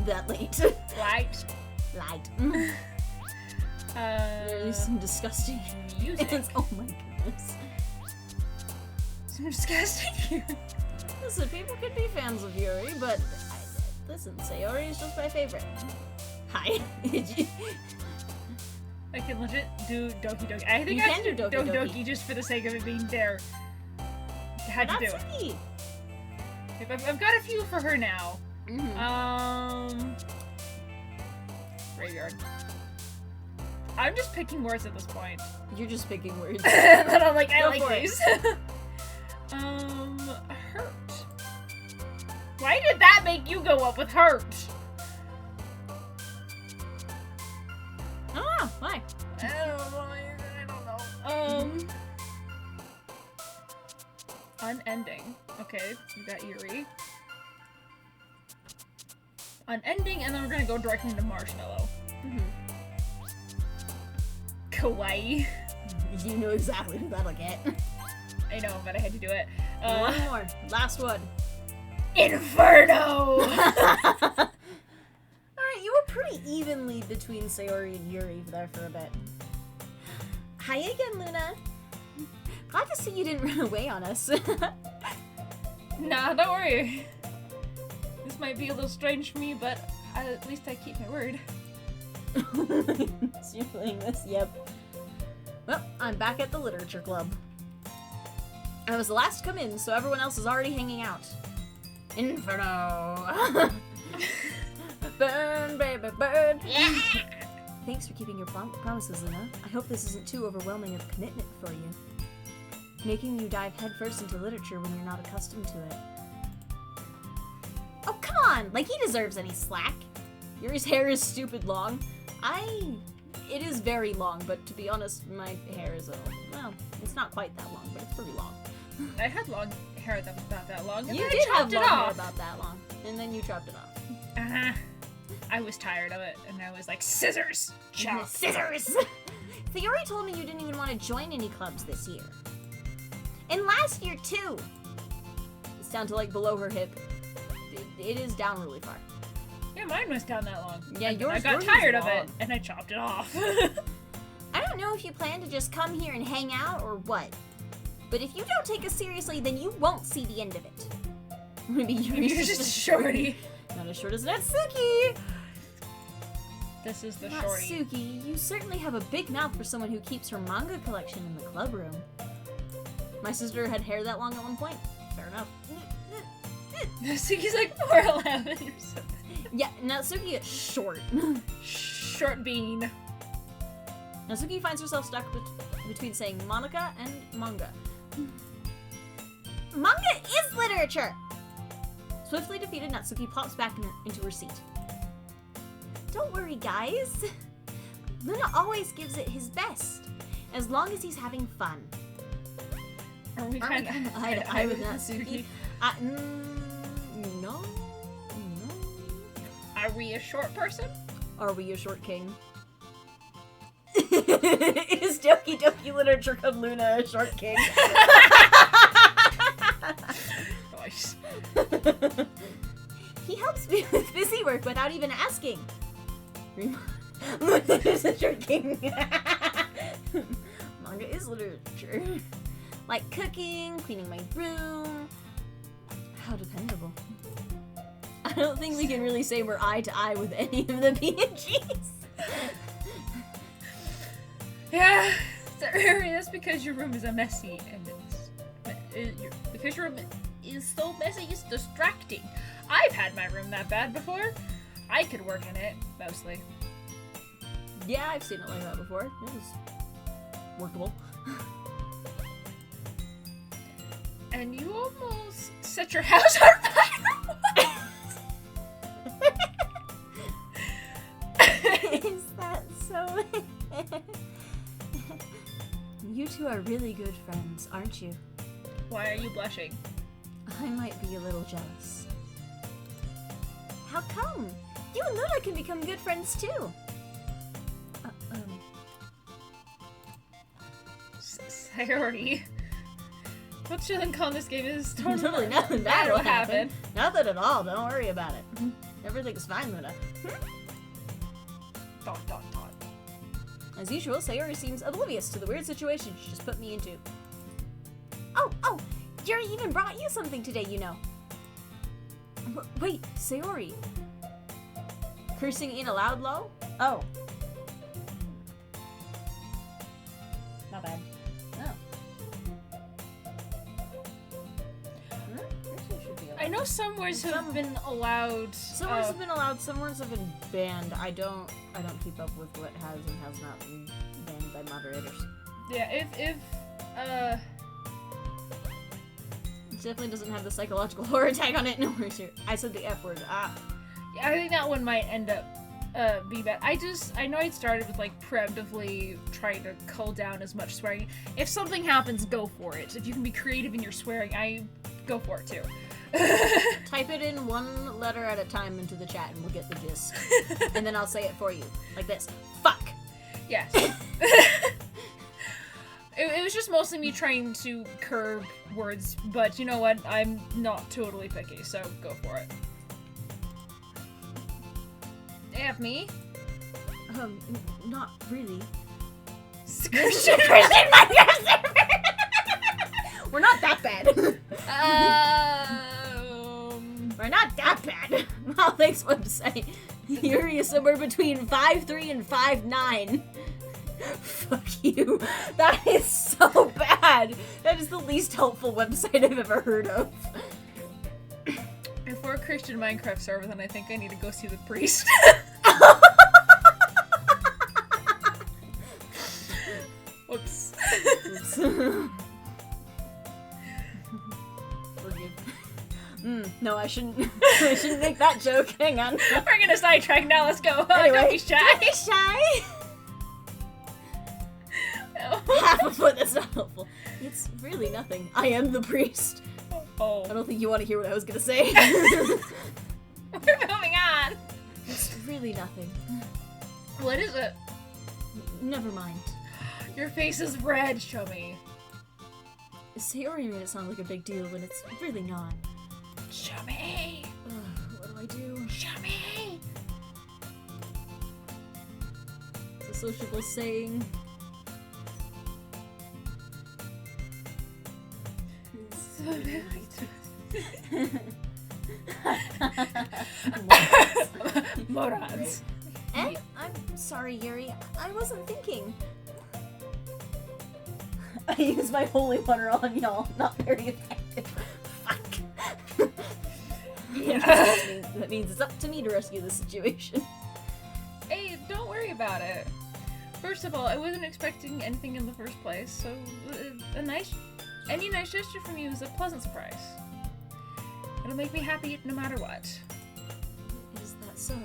that late. Light. Light. Uh, Some disgusting music. Oh my goodness. Some disgusting. Listen, people could be fans of Yuri, but Listen, Sayori is just my favorite. Hi. I can legit do Doki Doki. I think You I can should do do Doki Doki Doki. Doki just for the sake of it being there. Had to do it. Natsuki. Okay, I've got a few for her now. Mm-hmm. Graveyard. I'm just picking words at this point. You're just picking words. And then I'm like, I Go like for it. these. Hurt. Why did that make you go up with hurt? Oh, why? I don't know. Unending. Okay, we got Yuri. Unending, and then we're gonna go directly into Marshmallow. Kawaii. You know exactly who that'll get. I know, but I had to do it. One more. Last one. Inferno! Alright, you were pretty evenly between Sayori and Yuri there for a bit. Hi again, Luna. Glad to see you didn't run away on us. Nah, don't worry. This might be a little strange for me, but at least I keep my word. So you're playing this? Yep. Well, I'm back at the literature club. I was the last to come in, so everyone else is already hanging out. Inferno! Burn, baby, burn! Thanks for keeping your promises, Luna. I hope this isn't too overwhelming of a commitment for you. Making you dive headfirst into literature when you're not accustomed to it. Oh, come on! Like he deserves any slack. Yuri's hair is stupid long. It is very long, but to be honest, my hair is well, it's not quite that long, but it's pretty long. I had long hair that was about that long, and You then did I have chopped long it hair off. about that long, and then you chopped it off. Uh-huh. I was tired of it, and I was like, scissors! Chop. Scissors! Sayori told me you didn't even want to join any clubs this year. And last year, too! It's down to, like, below her hip. It is down really far. Yeah, mine was down that long. Yeah, And then I yours got was tired of long. it, and I chopped it off. I don't know if you plan to just come here and hang out or what. But if you don't take us seriously, then you won't see the end of it. Maybe You're just a shorty. Not as short as Natsuki! This is the shorty. Natsuki, you certainly have a big mouth for someone who keeps her manga collection in the club room. My sister had hair that long at one point. Fair enough. Natsuki's like 4'11" or something. Yeah, Natsuki is short. Short bean. Natsuki finds herself stuck between saying Monica and manga. Manga is literature! Swiftly defeated, Natsuki pops back into her seat. Don't worry, guys. Luna always gives it his best, as long as he's having fun. Are we Aren't we kind of eye to eye with Natsuki? No. Are we a short person? Are we a short king? Is Doki Doki Literature Club Luna a short king? Nice. He helps me with busy work without even asking. Luna is a short king. Manga is literature. Like cooking, cleaning my room. How dependable. I don't think we can really say we're eye to eye with any of the PNGs. Yeah, that's because your room is a messy and because your room is so messy, it's distracting. I've had my room that bad before. I could work in it mostly. Yeah, I've seen it like that before. It was workable. And you almost set your house on fire. Is that so? You two are really good friends, aren't you? Why are you blushing? I might be a little jealous. How come? You and Luna can become good friends too. Sayori. What Chillin' call this game is Totally nothing bad will happen. Nothing at all, don't worry about it. Everything's fine, Luna. Dot dot dot. As usual, Sayori seems oblivious to the weird situation she just put me into. Oh, Yuri even brought you something today, you know. Wait, Sayori. Cursing in a loud low? Oh. Not bad. Oh. Actually should be allowed. I know some words have been allowed. Some words have been allowed, some words have been banned. I don't keep up with what has and has not been banned by moderators. Yeah, if It definitely doesn't have the psychological horror tag on it. No worries here. I said the F word. Ah. yeah, I think that one might end up be bad. I know I'd started with like preemptively trying to cull down as much swearing. If something happens, go for it. If you can be creative in your swearing, I go for it too. Type it in one letter at a time into the chat and we'll get the gist. And then I'll say it for you. Like this. Fuck! Yes. It was just mostly me trying to curb words, but you know what? I'm not totally picky, so go for it. F me. Not really. Christian We're not that bad. We're not that bad. Well, thanks website. Yuri is somewhere between 5'3" and 5'9". Fuck you. That is so bad. That is the least helpful website I've ever heard of. If we're a Christian Minecraft server, then I think I need to go see the priest. Whoops. Forgive. No, I shouldn't. I shouldn't make that joke. Hang on. We're gonna sidetrack now. Let's go. Anyway. Don't be shy. Shy. No. Half a foot. That's not helpful. It's really nothing. I am the priest. Oh. I don't think you want to hear what I was gonna say. We're moving on. It's really nothing. What is it? Never mind. Your face is red. Show me. Sayori made it sound like a big deal when it's really not. Show me. What do I do? Show me. It's a sociable saying. Morons. Eh? I'm sorry, Yuri. I wasn't thinking. I use my holy water on y'all. Not very effective. Fuck. Yeah. That means it's up to me to rescue the situation. Hey, don't worry about it. First of all, I wasn't expecting anything in the first place, so any nice gesture from you is a pleasant surprise. It'll make me happy no matter what. Is that so?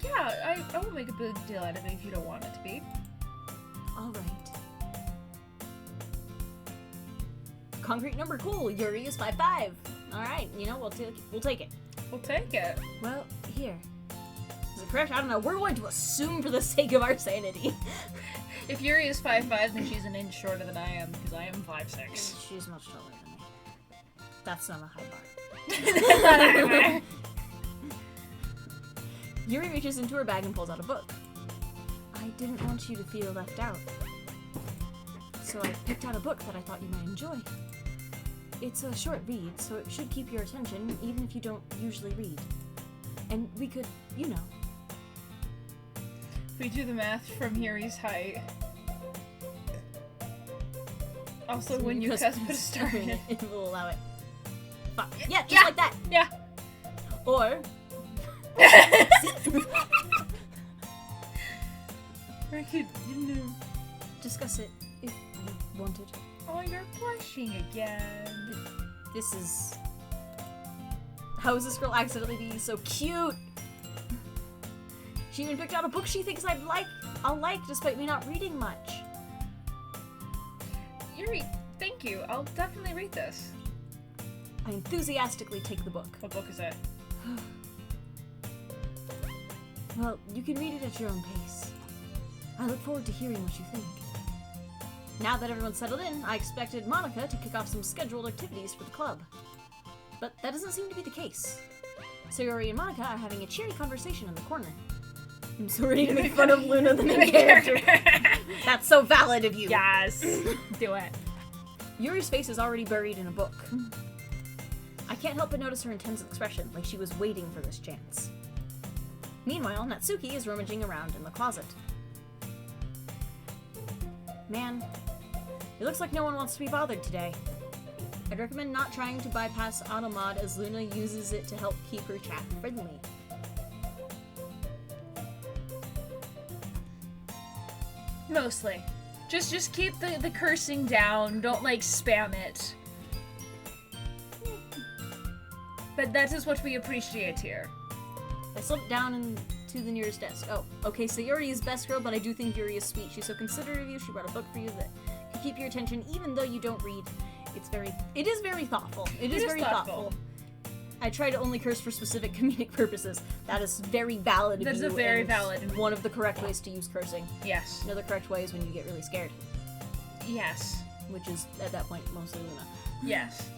Yeah, I won't make a big deal out of it if you don't want it to be. Alright. Concrete number cool. Yuri is 5'5". Alright, you know, we'll take it. We'll take it. Well, here. Is it correct? I don't know. We're going to assume for the sake of our sanity. If Yuri is 5'5", then she's an inch shorter than I am, because I am 5'6". She's much taller than me. That's not a high bar. Yuri reaches into her bag and pulls out a book. I didn't want you to feel left out. So I picked out a book that I thought you might enjoy. It's a short read, so it should keep your attention even if you don't usually read. And we could, you know. If we do the math from Yuri's height. Also, when you Because put a star in it. it will allow it. Fuck. Yeah, just Yeah. like that. Yeah. Or I could, you know. discuss it if you wanted. Oh, you're blushing again. This is... How is this girl accidentally being so cute? She even picked out a book she thinks I'll like despite me not reading much. Yuri, thank you. I'll definitely read this. I enthusiastically take the book. What book is it? Well, you can read it at your own pace. I look forward to hearing what you think. Now that everyone's settled in, I expected Monica to kick off some scheduled activities for the club. But that doesn't seem to be the case. Sayori and Monica are having a cheery conversation in the corner. I'm so ready to make fun of Luna the main character. That's so valid of you. Yes. Do it. Yuri's face is already buried in a book. I can't help but notice her intense expression, like she was waiting for this chance. Meanwhile, Natsuki is rummaging around in the closet. Man, it looks like no one wants to be bothered today. I'd recommend not trying to bypass AutoMod as Luna uses it to help keep her chat friendly. Mostly. Just keep the cursing down. Don't, like, spam it. But that is what we appreciate here. I slipped down into the nearest desk. Oh, okay, so Yuri is best girl, but I do think Yuri is sweet. She's so considerate of you. She brought a book for you that can keep your attention even though you don't read. It is very thoughtful. It is very thoughtful. I try to only curse for specific comedic purposes. That is very valid of you. That is a very and valid. one of the correct ways to use cursing. Yes. Another correct way is when you get really scared, Yes. which is, at that point, mostly Luna. Yes.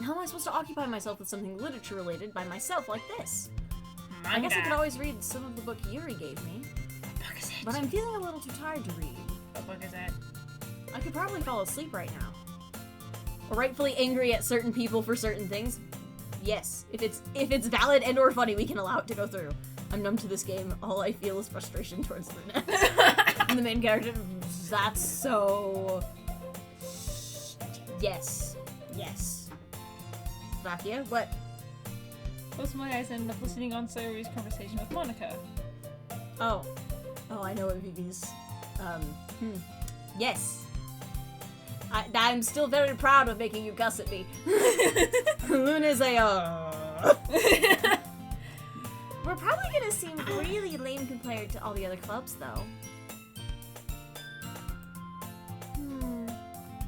How am I supposed to occupy myself with something literature-related by myself like this? Manga. I guess I could always read some of the book Yuri gave me, What book is it? but I'm feeling a little too tired to read. What book is it? I could probably fall asleep right now. Or rightfully angry at certain people for certain things. Yes, if it's valid and or funny, we can allow it to go through. I'm numb to this game. All I feel is frustration towards Luna. And the main character, that's so... Yes. Yes. Vakia, what? Close my eyes and end up listening on Sayori's conversation with Monica. Oh. Oh, I know what Vivi's... Yes. I'm still very proud of making you cuss at me. Luna's a, We're probably gonna seem really lame compared to all the other clubs, though.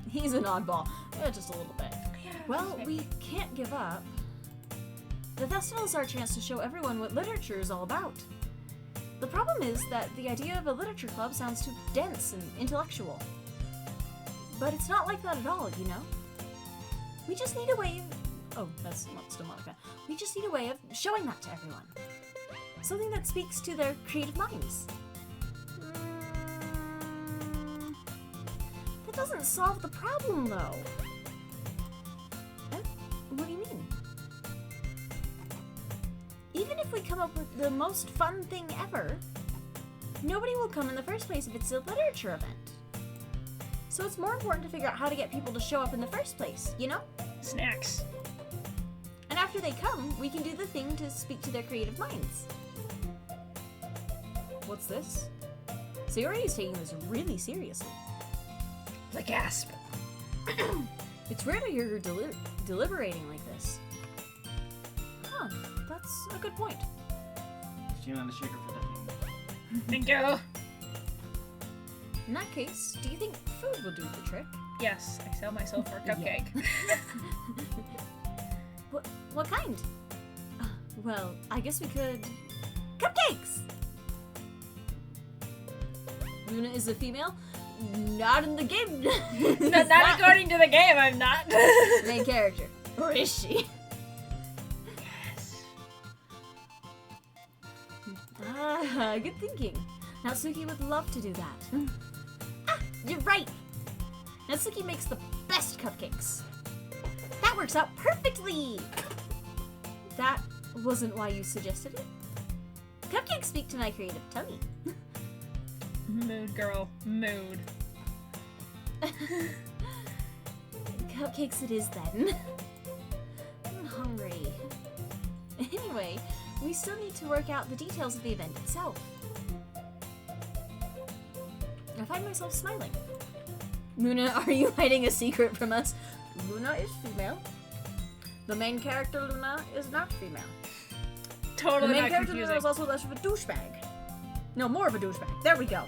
He's an oddball. Yeah, just a little bit. Well, we can't give up. The festival is our chance to show everyone what literature is all about. The problem is that the idea of a literature club sounds too dense and intellectual. But it's not like that at all, you know? We just need a way of... Oh, that's not still Monica. We just need a way of showing that to everyone. Something that speaks to their creative minds. That doesn't solve the problem, though. What do you mean? Even if we come up with the most fun thing ever, nobody will come in the first place if it's a literature event. So it's more important to figure out how to get people to show up in the first place, you know? Snacks. And after they come, we can do the thing to speak to their creative minds. What's this? Sayori is taking this really seriously. The gasp. It's rare to hear her deliberating like this. Huh, that's a good point. She on the shaker for that. Thank you. In that case, do you think food will do the trick? Yes, I sell myself for a cupcake. What kind? Well, I guess we could... Cupcakes! Luna is a female? Not in the game. not according to the game, I'm not. Main character. Or is she? Yes. Ah, good thinking. Natsuki would love to do that. You're right! Natsuki makes the best cupcakes. That works out perfectly! That wasn't why you suggested it? Cupcakes speak to my creative tummy. Mood, girl. Mood. Cupcakes it is then. I'm hungry. Anyway, we still need to work out the details of the event itself. I find myself smiling. Luna, are you hiding a secret from us? Luna is female. The main character, Luna, is not female. The Totally main not character, confusing. Luna, is also less of a douchebag. No, more of a douchebag. There we go.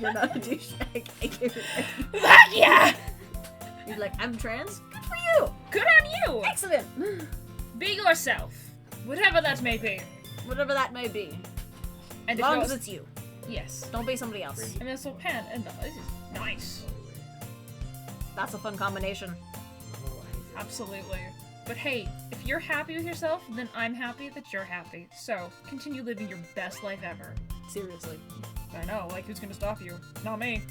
You're not a douchebag. I give it to you. Yeah! You're like, I'm trans? Good for you! Good on you! Excellent! Be yourself. Whatever that may be. Whatever that may be. And As if long you're- as it's you. Yes. Don't be somebody else. And it's so pan and this is nice. That's a fun combination. Absolutely. But hey, if you're happy with yourself, then I'm happy that you're happy. So, continue living your best life ever. Seriously. I know, like who's gonna stop you? Not me.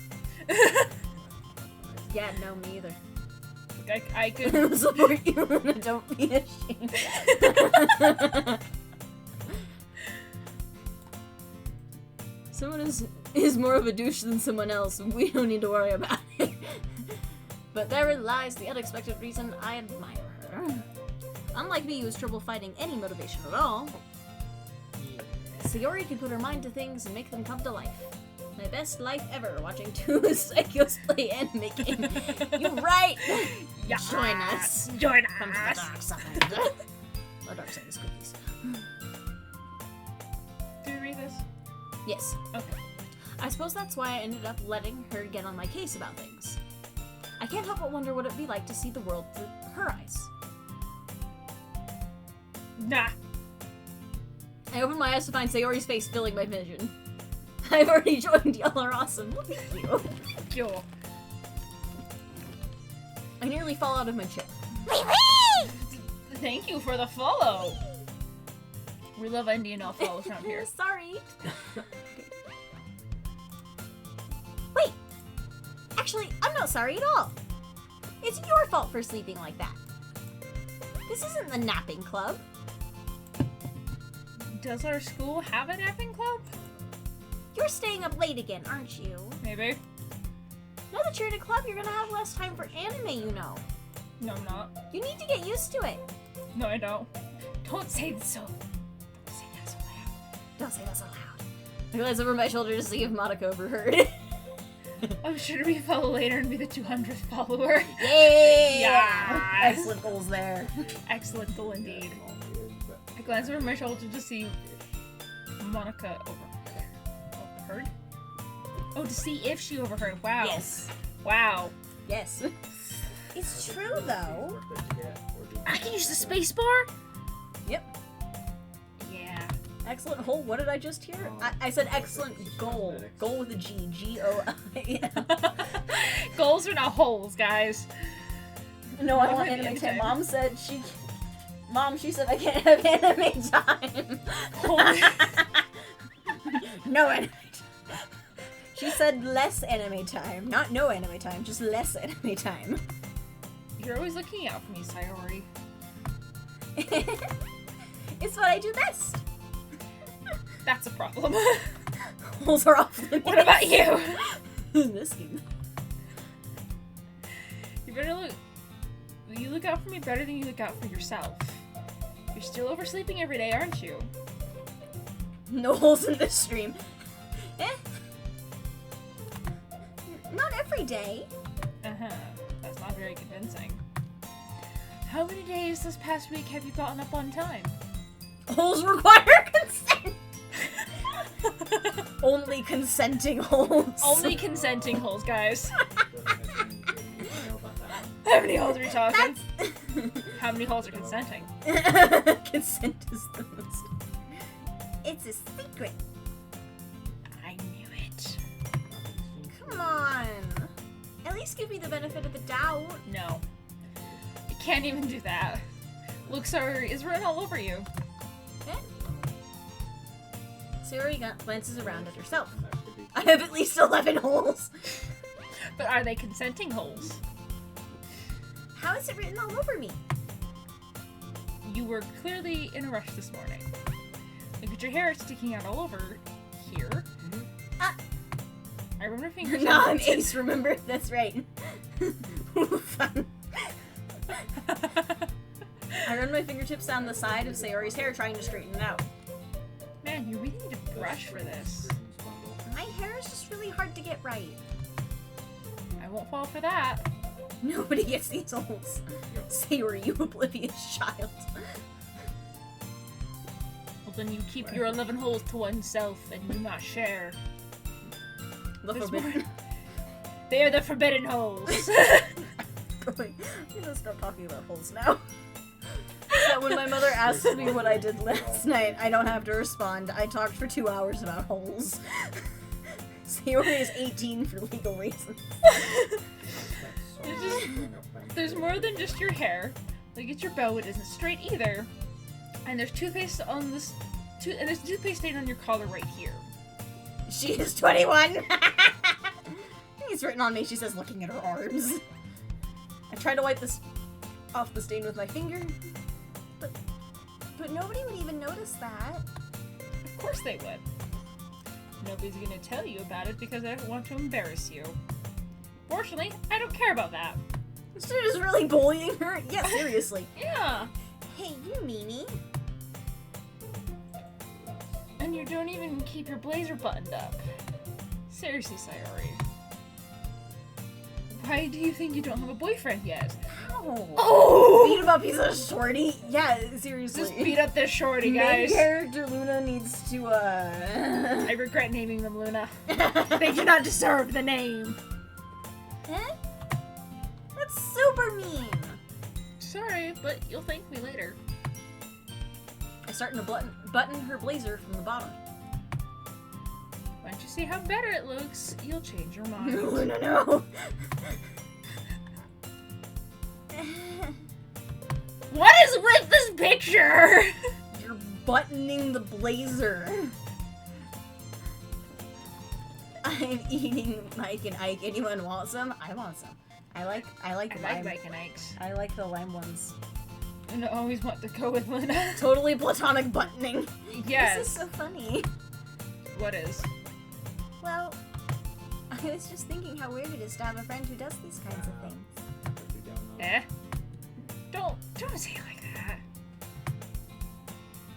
Yeah, no, me either. I could. Support you, Luna. Don't be ashamed. Someone is more of a douche than someone else. We don't need to worry about it. But therein lies the unexpected reason I admire her. Unlike me, who has trouble finding any motivation at all, Sayori can put her mind to things and make them come to life. My best life ever, watching two psychos play anime game. You're right! Yes. Join us. Join Come to the us. dark side. The dark side is cookies. Do you read this? Yes. Okay. I suppose that's why I ended up letting her get on my case about things. I can't help but wonder what it'd be like to see the world through her eyes. Nah. I opened my eyes to find Sayori's face filling my vision. I've already joined, y'all are awesome. Look at you. Yo. I nearly fall out of my chair. Thank you for the follow. We love Indian all follows around here. Sorry. Wait. Actually, I'm not sorry at all. It's your fault for sleeping like that. This isn't the napping club. Does our school have a napping club? You're staying up late again, aren't you? Maybe. Now that you're in a club, you're gonna have less time for anime, you know. No, I'm not. You need to get used to it. No, I don't. Don't say so. Don't say that so loud. Don't say that so loud. I glance over my shoulder to see if Monica overheard. I'm sure to be a fellow later and be the 200th follower. Yeah! Yes. Excellent goals there. Excellent goal indeed. I glance over my shoulder to see Monica overheard? Oh, to see if she overheard. Wow. Yes. Wow. Yes. It's true, though. I can use the space bar? Yep. Yeah. Excellent hole. What did I just hear? I said excellent goal. Goal with a G. G-O-I. Goals are not holes, guys. No, I want Anime anime time. time. Mom, she said I can't have anime time. No anime time. She said less anime time. Not no anime time, just less anime time. You're always looking out for me, Sayori. It's what I do best. That's a problem. Holes are off limits. What about you? This game. You better look. You look out for me better than you look out for yourself. You're still oversleeping every day, aren't you? No holes in this stream. Not every day. Uh-huh. That's not very convincing. How many days this past week have you gotten up on time? Holes require consent. Only consenting holes. Only consenting holes, guys. How many holes are we talking? How many holes are consenting? Consent is the most. It's a secret. I knew it. Come on. At least give me the benefit of the doubt. No. You can't even do that. Looks is written all over you. Sayori glances around at herself. I have at least 11 holes. But are they consenting holes? How is it written all over me? You were clearly in a rush this morning. Look at your hair, it's sticking out all over here. I run my fingers No, down. I'm ace, remember? That's right. Fun. I run my fingertips down the side of Sayori's hair, trying to straighten it out. Man, you really need a brush for this. My hair is just really hard to get right. I won't fall for that. Nobody gets these holes. Sayori, you oblivious child. Well, then you keep your 11 holes to oneself and do not share. The There's forbidden. more. They are the forbidden holes. I'm gonna stop talking about holes now. So when my mother asks me what I did last night, I don't have to respond. I talked for 2 hours about holes. Sayori is 18 for legal reasons. There's more than just your hair. Look at your bow; it isn't straight either. And there's toothpaste on this. And there's toothpaste stain on your collar right here. She is 21! It's written on me, she says, looking at her arms. I try to wipe this off the stain with my finger. But nobody would even notice that. Of course they would. Nobody's gonna tell you about it because I don't want to embarrass you. Fortunately, I don't care about that. This dude is really bullying her. Yeah, seriously. Yeah. Hey, you meanie. And you don't even keep your blazer buttoned up. Seriously, Sayori. Why do you think you don't have a boyfriend yet? Oh! Beat him up, he's a shorty. Yeah, seriously. Just beat up this shorty, Main guys. character Luna needs to, I regret naming them Luna. They do not deserve the name. Huh? That's super mean. Sorry, but you'll thank me later. I'm starting to button her blazer from the bottom. Once you see how better it looks, you'll change your mind. No. What is with this picture? You're buttoning the blazer. I'm eating Mike and Ike. Anyone want some? I want some. I like I lime. like Mike and Ike's. I like the lime ones. And I always want to go with Luna. Totally platonic buttoning. Yes. This is so funny. What is? Well, I was just thinking how weird it is to have a friend who does these kinds of things. Eh? Don't say it like that.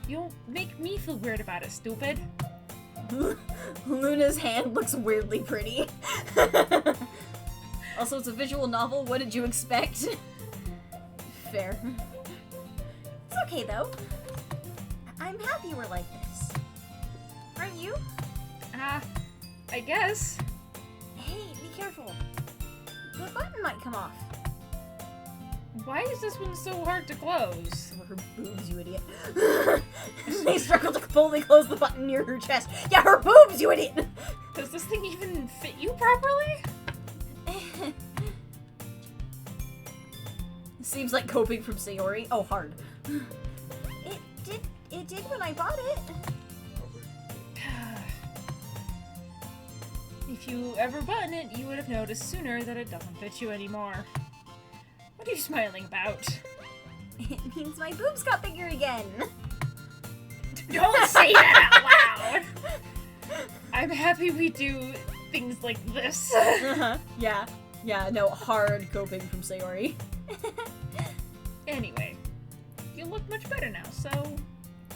You'll make me feel weird about it, stupid. Luna's hand looks weirdly pretty. Also, it's a visual novel. What did you expect? Fair. It's okay though. I'm happy we're like this. Aren't you? I guess. Hey, be careful. The button might come off. Why is this one so hard to close? Her boobs, you idiot. They struggle to fully close the button near her chest. Yeah, her boobs, you idiot! Does this thing even fit you properly? Seems like coping from Sayori. Oh, hard. It did when I bought it. If you ever button it, you would have noticed sooner that it doesn't fit you anymore. What are you smiling about? It means my boobs got bigger again. Don't say that out loud! I'm happy we do things like this. Yeah, no, hard coping from Sayori. Anyway, you look much better now, so...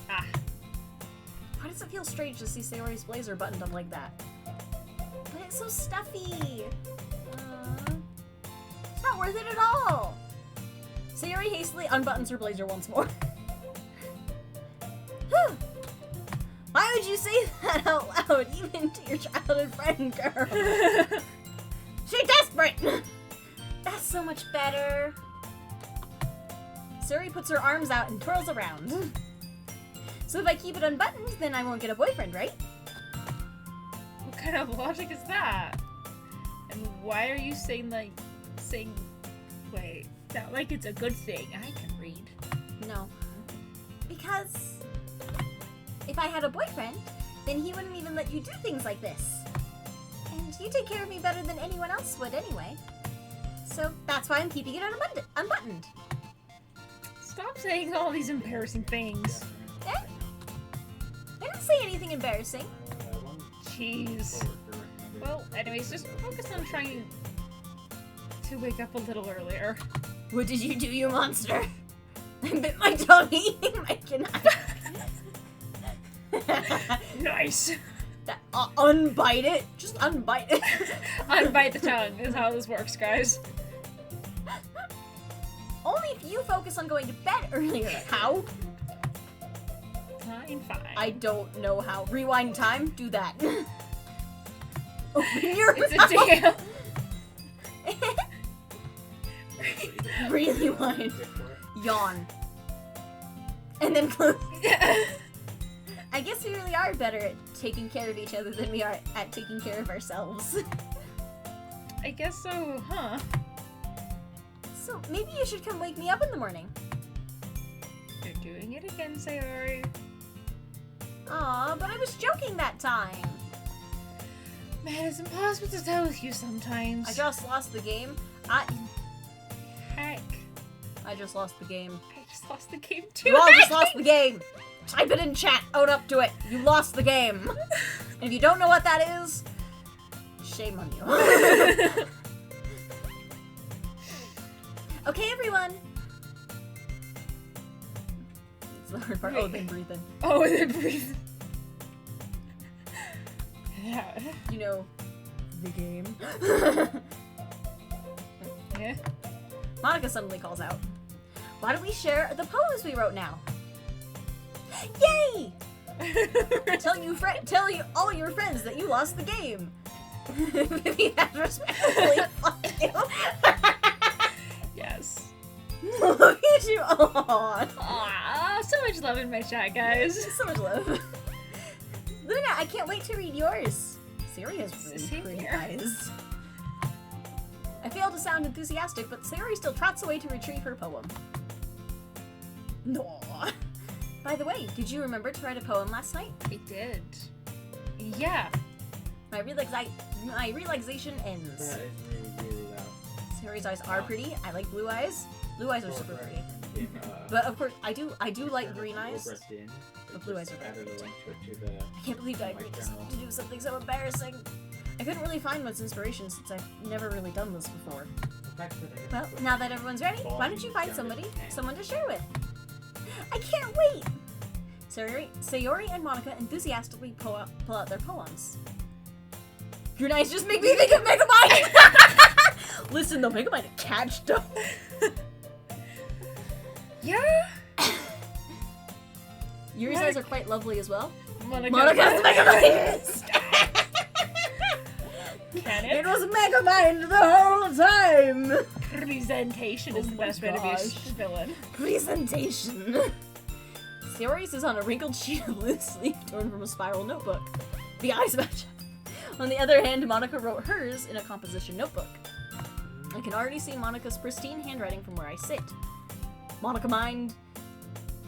Why does it feel strange to see Sayori's blazer buttoned up like that? But it's so stuffy. It's not worth it at all. Sayori hastily unbuttons her blazer once more. Why would you say that out loud, even to your childhood friend, girl? She's desperate! That's so much better. Sayori puts her arms out and twirls around. So if I keep it unbuttoned, then I won't get a boyfriend, right? What kind of logic is that? And why are you saying, wait, not like it's a good thing. I can read. No. Because if I had a boyfriend, then he wouldn't even let you do things like this. And you take care of me better than anyone else would anyway. So that's why I'm keeping it unbuttoned. Stop saying all these embarrassing things. Eh? I didn't say anything embarrassing. Jeez. Well, anyways, just focus on trying to wake up a little earlier. What did you do, you monster? I bit my tongue eating my knife. Nice! That, unbite it? Just unbite it. Unbite the tongue is how this works, guys. Only if you focus on going to bed earlier. How? Fine. I don't know how. Rewind time? Do that. Open your It's a mouth. damn. Really wide. Yawn. And then close. I guess we really are better at taking care of each other than we are at taking care of ourselves. I guess so, huh? So maybe you should come wake me up in the morning. You're doing it again, Sayori. Aw, but I was joking that time. Man, it's impossible to tell with you sometimes. I just lost the game. back. I just lost the game. I just lost the game too. You all just lost the game. Type it in chat. Own up to it. You lost the game. And if you don't know what that is, shame on you. Okay, everyone. It's the hard part. Oh, then breathe in. Oh, and then breathe. Yeah. You know, the game. Yeah. Monica suddenly calls out, "Why don't we share the poems we wrote now?" Yay! Tell you all your friends that you lost the game. Maybe that's respectfully. Fuck you. Yes. Look at you. Aww. Aw, so much love in my chat, guys. So much love. Luna, I can't wait to read yours. Siri has really Same pretty here. eyes. I fail to sound enthusiastic, but Sayori still trots away to retrieve her poem. No. By the way, did you remember to write a poem last night? I did. Yeah. My relaxation ends. That is really, really loud. Sayori's eyes are pretty. I like blue eyes. Blue eyes are super pretty. If, But of course, I do like green eyes. pressed in, But blue eyes are added better. a link to it to the I can't believe I agreed to do something so embarrassing. I couldn't really find much inspiration since I've never really done this before. Well, now that everyone's ready, why don't you find someone to share with? I can't wait! Sayori and Monica enthusiastically pull out their poems. Your eyes just make me think of Megamind! Listen, though, Megamind catch stuff. Yeah. Yuri's eyes are quite lovely as well. Monica. Monica's Megamind! Can It it? was Megamind the whole time! Presentation is Oh the my best way to be a gosh. villain. Presentation. Sayori's is on a wrinkled sheet of loose leaf torn from a spiral notebook. The eyes match. On the other hand, Monica wrote hers in a composition notebook. I can already see Monica's pristine handwriting from where I sit. Monica Mind.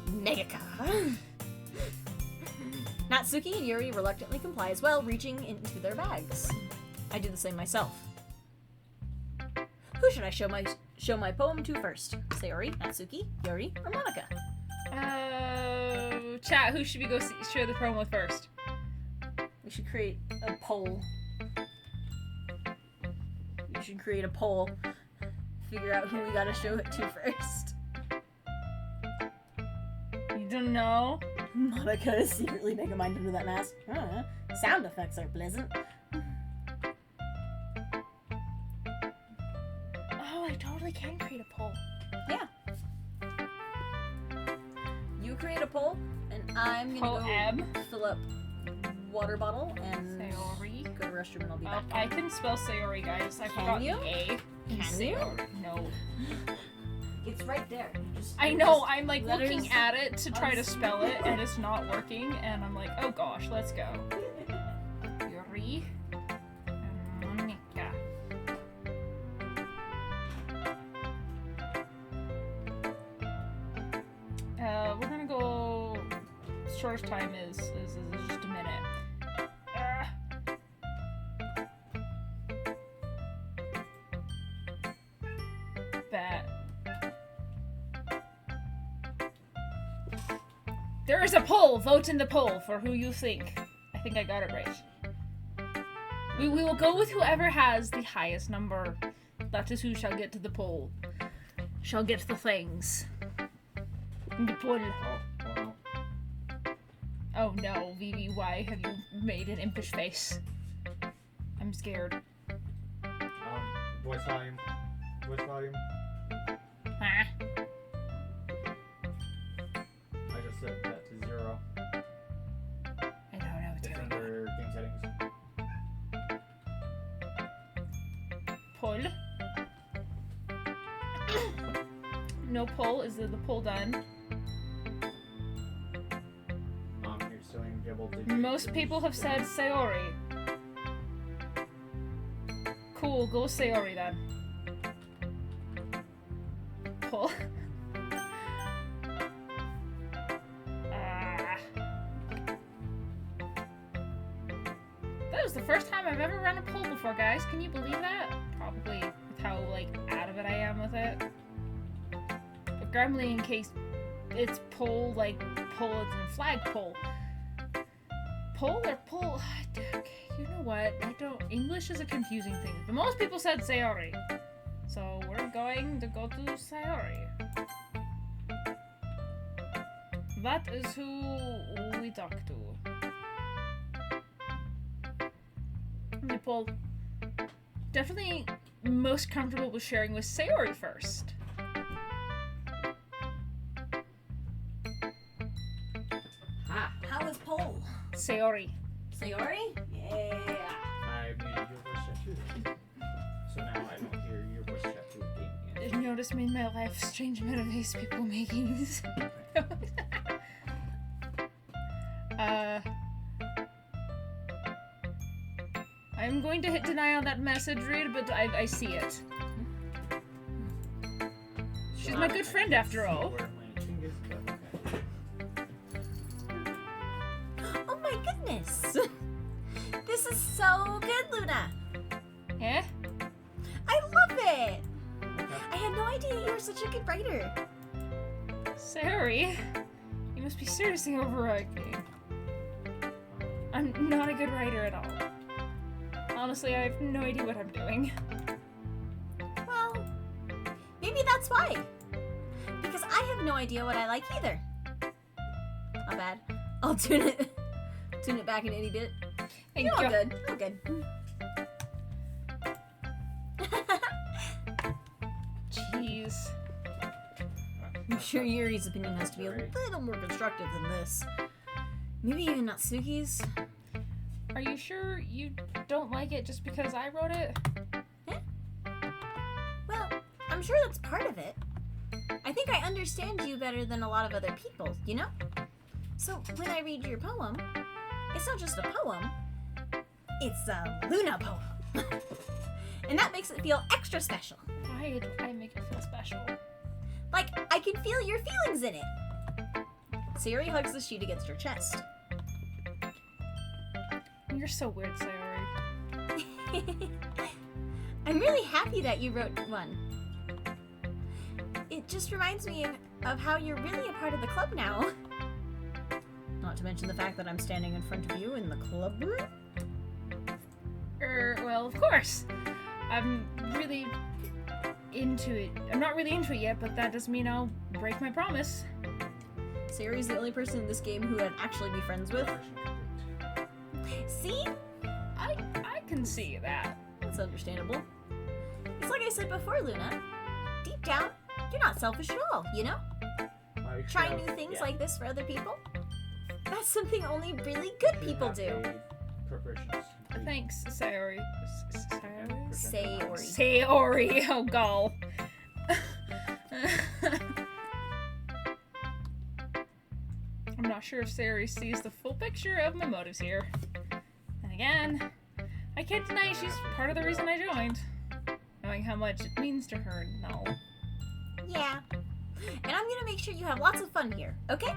Megaka. Natsuki and Yuri reluctantly comply as well, reaching into their bags. I do the same myself. Who should I show my poem to first? Sayori, Natsuki, Yuri, or Monica? Chat, who should we go share the promo with first? We should create a poll. We should create a poll. Figure out who we gotta show it to first. You don't know? Monica is secretly Megamind under that mask. Sound effects are pleasant. Oh, I totally can create a poll. Yeah. You create a poll, and I'm gonna Poem. go fill up water bottle and Sayori. go to the restroom, and I'll be Oh, back. I can spell Sayori, guys. I forgot you? the A. in Can you? Sayori. No. It's right there. I know, I'm like letters looking at it to try to on- spell it, and it's not working, and I'm like, oh gosh, let's go. Yuri. and Monica. We're gonna go. Shortest time is just a minute. Bet. There is a poll! Vote in the poll for who you think. I think I got it right. We will go with whoever has the highest number. That is who shall get to the poll. Shall get the things. The poll. Oh, no. Oh no, Vivi, why have you made an impish face? I'm scared. Voice volume. Voice volume. Ah. I just set that to 0. I don't know what's It's going on. under game settings. Poll. No poll. Is the poll done? You're still able to do Most people have said Sayori. Cool, go Sayori then. Poll. That was the first time I've ever run a poll before, guys. Can you believe that? Probably with how, like, out of it I am with it. Grammarly in case it's pole, like pole as in flagpole. Pole or pole? You know what? English is a confusing thing. But most people said Sayori. So we're going to go to Sayori. That is who we talk to. Paul, definitely most comfortable with sharing with Sayori first. Ha! How is Pole? Sayori. Sayori? Yeah. I muted your voice chat too. So now I don't hear your voice chat through the game again. Did you notice me in my life strange amount of these people making these? I'm going to hit deny on that message, Reed, but I see it. She's my good friend after all. Where my fingers go. Okay. Oh my goodness! This is so good, Luna! Eh? I love it! Okay. I had no idea you were such a good writer. Sayori, you must be seriously overacting. I'm not a good writer at all. Honestly, I have no idea what I'm doing. Well, maybe that's why. Because I have no idea what I like either. Not bad. I'll tune it back in any bit. Thank You're all you. good. All good. Jeez. I'm sure Yuri's opinion has to be a little more constructive than this. Maybe even Natsuki's. Are you sure you don't like it just because I wrote it? Well, I'm sure that's part of it. I think I understand you better than a lot of other people, you know? So when I read your poem, it's not just a poem, it's a Luna poem. And that makes it feel extra special. Why do I make it feel special? Like, I can feel your feelings in it. Sayori hugs the sheet against her chest. You're so weird, Sayori. I'm really happy that you wrote one. It just reminds me of how you're really a part of the club now. Not to mention the fact that I'm standing in front of you in the club room. Well, of course. I'm really into it. I'm not really into it yet, but that doesn't mean I'll break my promise. Sayori's the only person in this game who I'd actually be friends with. Version complete. See? I can see that. That's understandable. It's like I said before, Luna. Deep down, you're not selfish at all, you know? You should Trying have- new things yeah. like this for other people. That's something only really good You should people have do. a proportions. Thanks, Sayori. Sayori. Sayori. Oh, gall. I'm not sure if Sayori sees the full picture of my motives here. And again, I can't deny she's part of the reason I joined. Knowing how much it means to her and all. Yeah. And I'm gonna make sure you have lots of fun here, okay?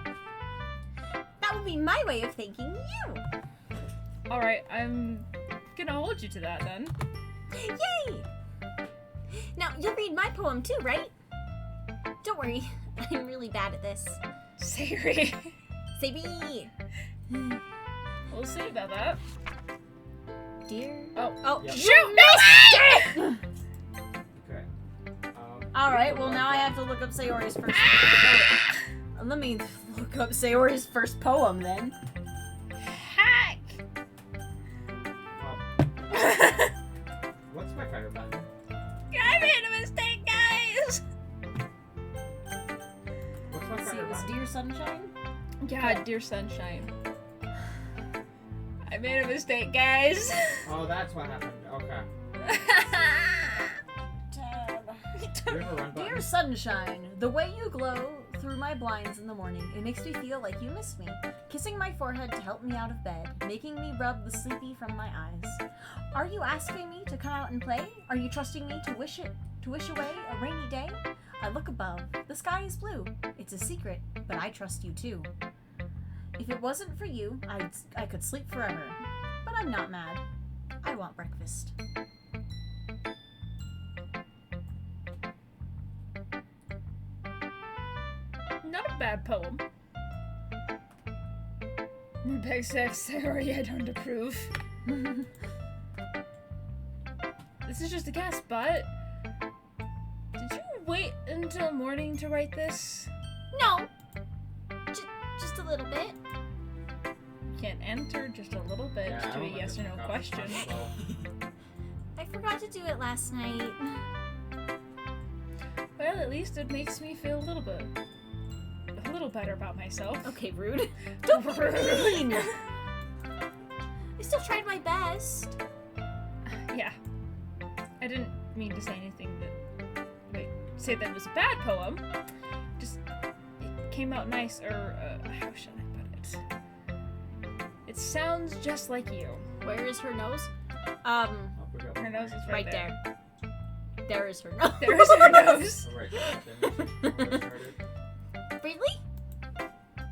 That would be my way of thanking you. Alright, I'm gonna hold you to that then. Yay! Now, you'll read my poem too, right? Don't worry, I'm really bad at this. Sayori. Say me! We'll see about that. Dear. Oh, Yep. shoot! No! Okay. Alright, well now I have to look up Sayori's first Let me look up Sayori's first poem then. Hack! What's my fire button? I made a mistake, guys! What's my Let's see, fire it was button? Dear Sunshine? God, dear sunshine. I made a mistake, guys. Oh, that's what happened. Okay. Do you have a run button? Dear Sunshine, the way you glow through my blinds in the morning, it makes me feel like you miss me. Kissing my forehead to help me out of bed, making me rub the sleepy from my eyes. Are you asking me to come out and play? Are you trusting me to wish away a rainy day? I look above. The sky is blue. It's a secret, but I trust you too. If it wasn't for you, I could sleep forever. But I'm not mad. I want breakfast. not a bad poem. Beg sex, sorry, I don't approve. This is just a guess, but did you wait until morning to write this? No. Just a little bit. Can't enter just a little bit Yeah, I to a don't yes or no like question. this well. I forgot to do it last night. Well, at least it makes me feel a little better about myself. Okay, rude. Don't Mean. I still tried my best. Yeah. I didn't mean to say anything say that it was a bad poem. Just, it came out nice, or, how should I put it? It sounds just like you. Where is her nose? Oh, we got Her one nose is Right right there. There is her nose. There's her nose. Oh, right there. Started. Really?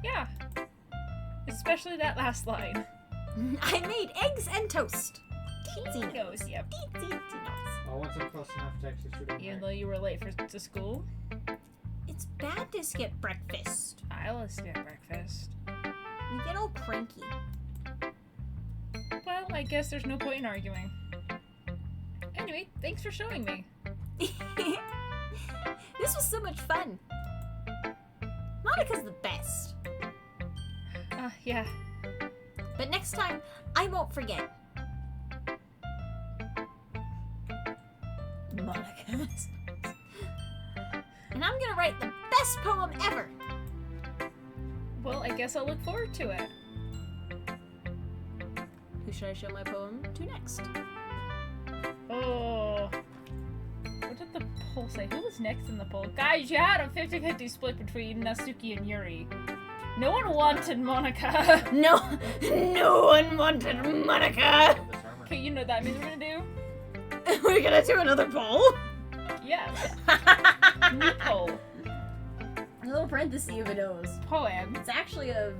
Yeah. Especially that last line. I made eggs and toast. Teensy nose. Nose, yep. Teensy nose. Oh, once I'm close enough to actually shoot him. Even though you were late to school, It's bad to skip breakfast. I'll skip breakfast. You get all cranky. Well, I guess there's no point in arguing. Anyway, thanks for showing me. This was so much fun. Monica's the best. Yeah. But next time, I won't forget. Monica. And I'm gonna write the best poem ever. Well, I guess I'll look forward to it. Who should I show my poem to next? Oh. What did the poll say? Who was next in the poll? Guys, you had a 50-50 split between Natsuki and Yuri. No one wanted Monica. No one wanted Monica. This armor. Okay, you know what that means we're gonna do? We're gonna do another poll. Yes. New poll. A little parenthesis of a nose. Poem. It's actually a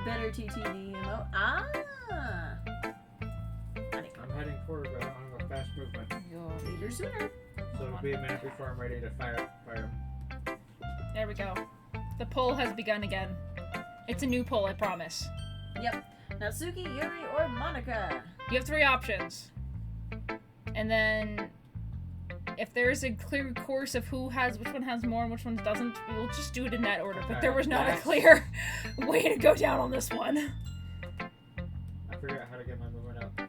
better TTD emo. Ah. I'm heading forward, but I don't have a fast movement. You'll leave her sooner. So it'll be a minute before I'm ready to fire him. There we go. The poll has begun again. It's a new poll, I promise. Yep. Natsuki, Yuri, or Monica. You have 3 options. And then if there is a clear course of which one has more and which one doesn't, we'll just do it in that order. But there was not a Yes. clear way to go down on this one. I figured out how to get my movement up.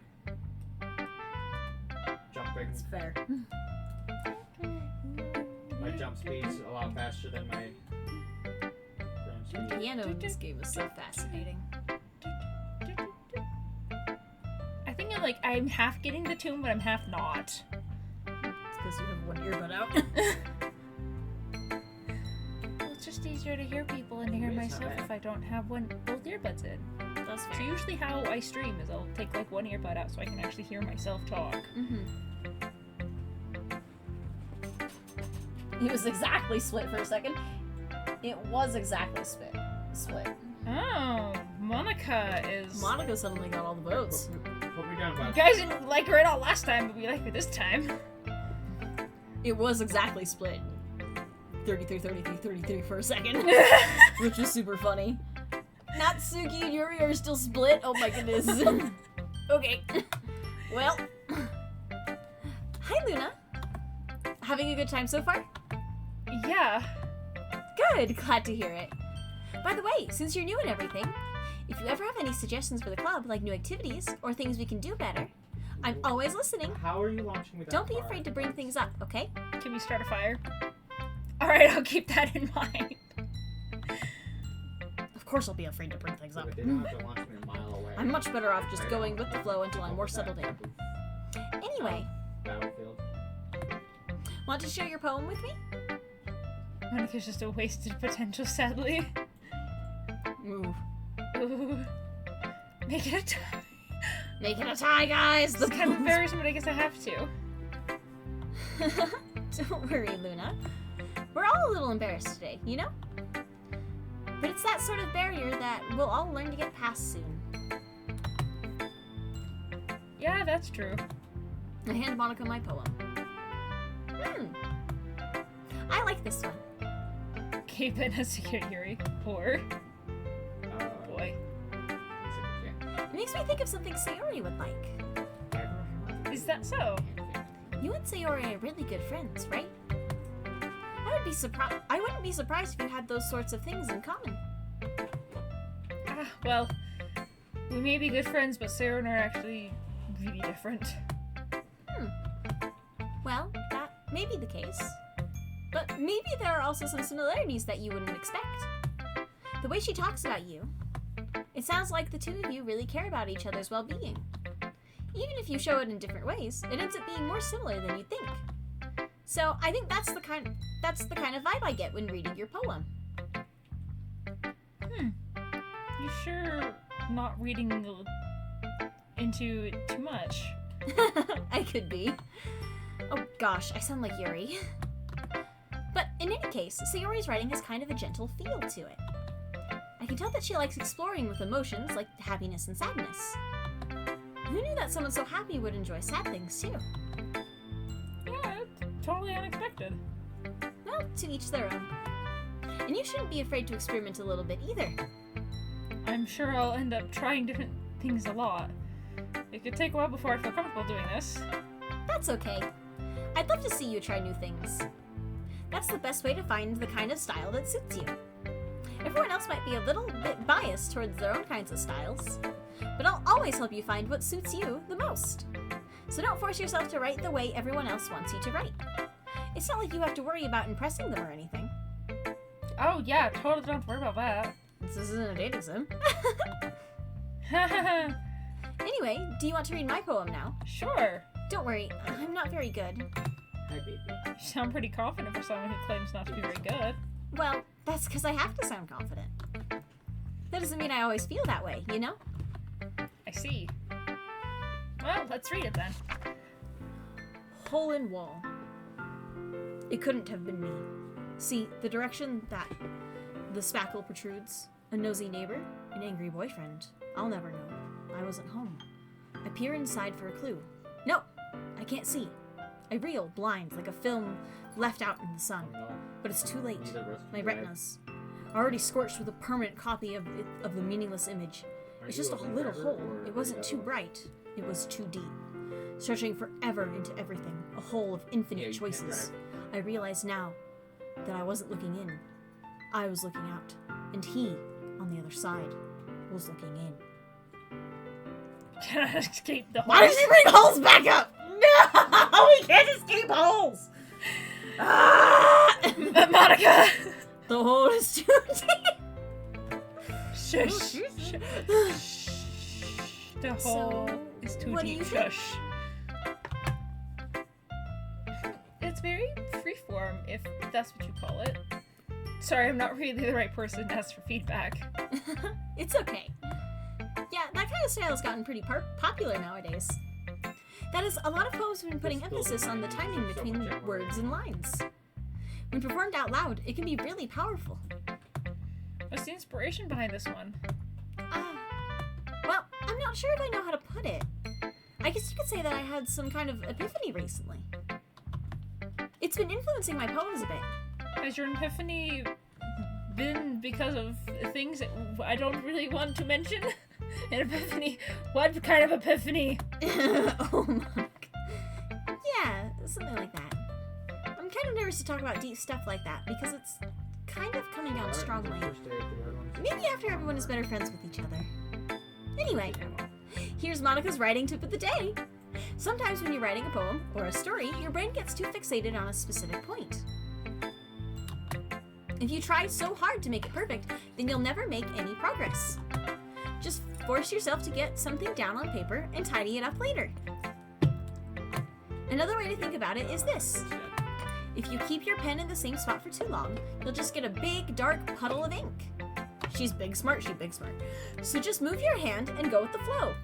Jumping. It's fair. My jump speed's a lot faster than my ground The speed. piano in this game is so fascinating. I think I'm half getting the tune, but I'm half not. It's because you have one earbud out. Well, it's just easier to hear people and to hear Maybe it's not myself bad. if I don't have both earbuds in. That's So fair. usually how I stream is I'll take one earbud out so I can actually hear myself talk. It was exactly split for a second. It was exactly split. Oh, Monica is... Monica suddenly got all the votes. Put me down, You bud. guys didn't like her at all last time, but we like her this time. It was exactly split. 33 for a second. Which was super funny. Natsuki and Yuri are still split. Oh my goodness. Okay. Well. Hi, Luna. Having a good time so far? Yeah. Good, glad to hear it. By the way, since you're new and everything, if you ever have any suggestions for the club, like new activities or things we can do better, I'm always listening. How are you launching me that Don't be far? afraid to bring things up, okay? Can we start a fire? Alright, I'll keep that in mind. Of course I'll be afraid to bring things up. But they don't have to launch me a mile away. I'm much better off just going with the flow until I'm more settled in. Anyway, Battlefield. want to share your poem with me? Monica's just a wasted potential, sadly. Move. Ooh. Make it a tie. Make it a tie, guys! It's kind of embarrassing, but I guess I have to. Don't worry, Luna. We're all a little embarrassed today, you know? But it's that sort of barrier that we'll all learn to get past soon. Yeah, that's true. I hand Monica my poem. I like this one. cave in as Yuri. Or, boy. It makes me think of something Sayori would like. Is that so? You and Sayori are really good friends, right? I wouldn't be surprised if you had those sorts of things in common. Well, we may be good friends, but Sarah and I are actually really different. Well, that may be the case. But maybe there are also some similarities that you wouldn't expect. The way she talks about you, it sounds like the two of you really care about each other's well-being. Even if you show it in different ways, it ends up being more similar than you think. So I think that's the kind of vibe I get when reading your poem. You sure not reading into it too much? I could be. Oh gosh, I sound like Yuri. But in any case, Sayori's writing has kind of a gentle feel to it. I can tell that she likes exploring with emotions like happiness and sadness. Who knew that someone so happy would enjoy sad things too? Yeah, totally unexpected. Well, to each their own. And you shouldn't be afraid to experiment a little bit either. I'm sure I'll end up trying different things a lot. It could take a while before I feel comfortable doing this. That's okay. I'd love to see you try new things. That's the best way to find the kind of style that suits you. Everyone else might be a little bit biased towards their own kinds of styles, but I'll always help you find what suits you the most. So don't force yourself to write the way everyone else wants you to write. It's not like you have to worry about impressing them or anything. Oh yeah, totally don't have to worry about that. This isn't a dating sim. Hahaha. Anyway, do you want to read my poem now? Sure. Don't worry, I'm not very good. Hi, baby. You sound pretty confident for someone who claims not to be very good. Well, that's because I have to sound confident. That doesn't mean I always feel that way, you know? I see. Well, let's read it then. Hole in wall. It couldn't have been me. See, the direction that the spackle protrudes, a nosy neighbor, an angry boyfriend. I'll never know. I wasn't home. I peer inside for a clue. No, I can't see. I reel, blind, like a film left out in the sun. Oh, no. But it's too late. Need a rescue My drive. retinas, already scorched with a permanent copy of the meaningless image. Are It's you just a a little driver, hole. or It are wasn't you too a- bright. It was too deep. Stretching forever into everything. A hole of infinite Yeah, you can't choices. drive. I realize now that I wasn't looking in. I was looking out. And he, on the other side, was looking in. Cannot escape the Why did you bring holes back up? No, we can't escape holes. Ah! Monica! The hole is too deep. Shush. The So, hole is too what do deep. you think? Shush. It's very freeform, if that's what you call it. Sorry, I'm not really the right person to ask for feedback. It's okay. Yeah, that kind of style has gotten pretty popular nowadays. That is, a lot of poems have been putting emphasis on the timing between words and lines. When performed out loud, it can be really powerful. What's the inspiration behind this one? Well, I'm not sure if I know how to put it. I guess you could say that I had some kind of epiphany recently. It's been influencing my poems a bit. Has your epiphany been because of things that I don't really want to mention? An epiphany? What kind of epiphany? Oh my. Yeah, something like that. I'm kind of nervous to talk about deep stuff like that because it's kind of coming out strongly. Maybe after everyone is better friends with each other. Anyway, here's Monica's writing tip of the day. Sometimes when you're writing a poem or a story, your brain gets too fixated on a specific point. If you try so hard to make it perfect, then you'll never make any progress. Just force yourself to get something down on paper and tidy it up later. Another way to think about it is this. If you keep your pen in the same spot for too long, you'll just get a big, dark puddle of ink. She's big smart, she big smart. So just move your hand and go with the flow.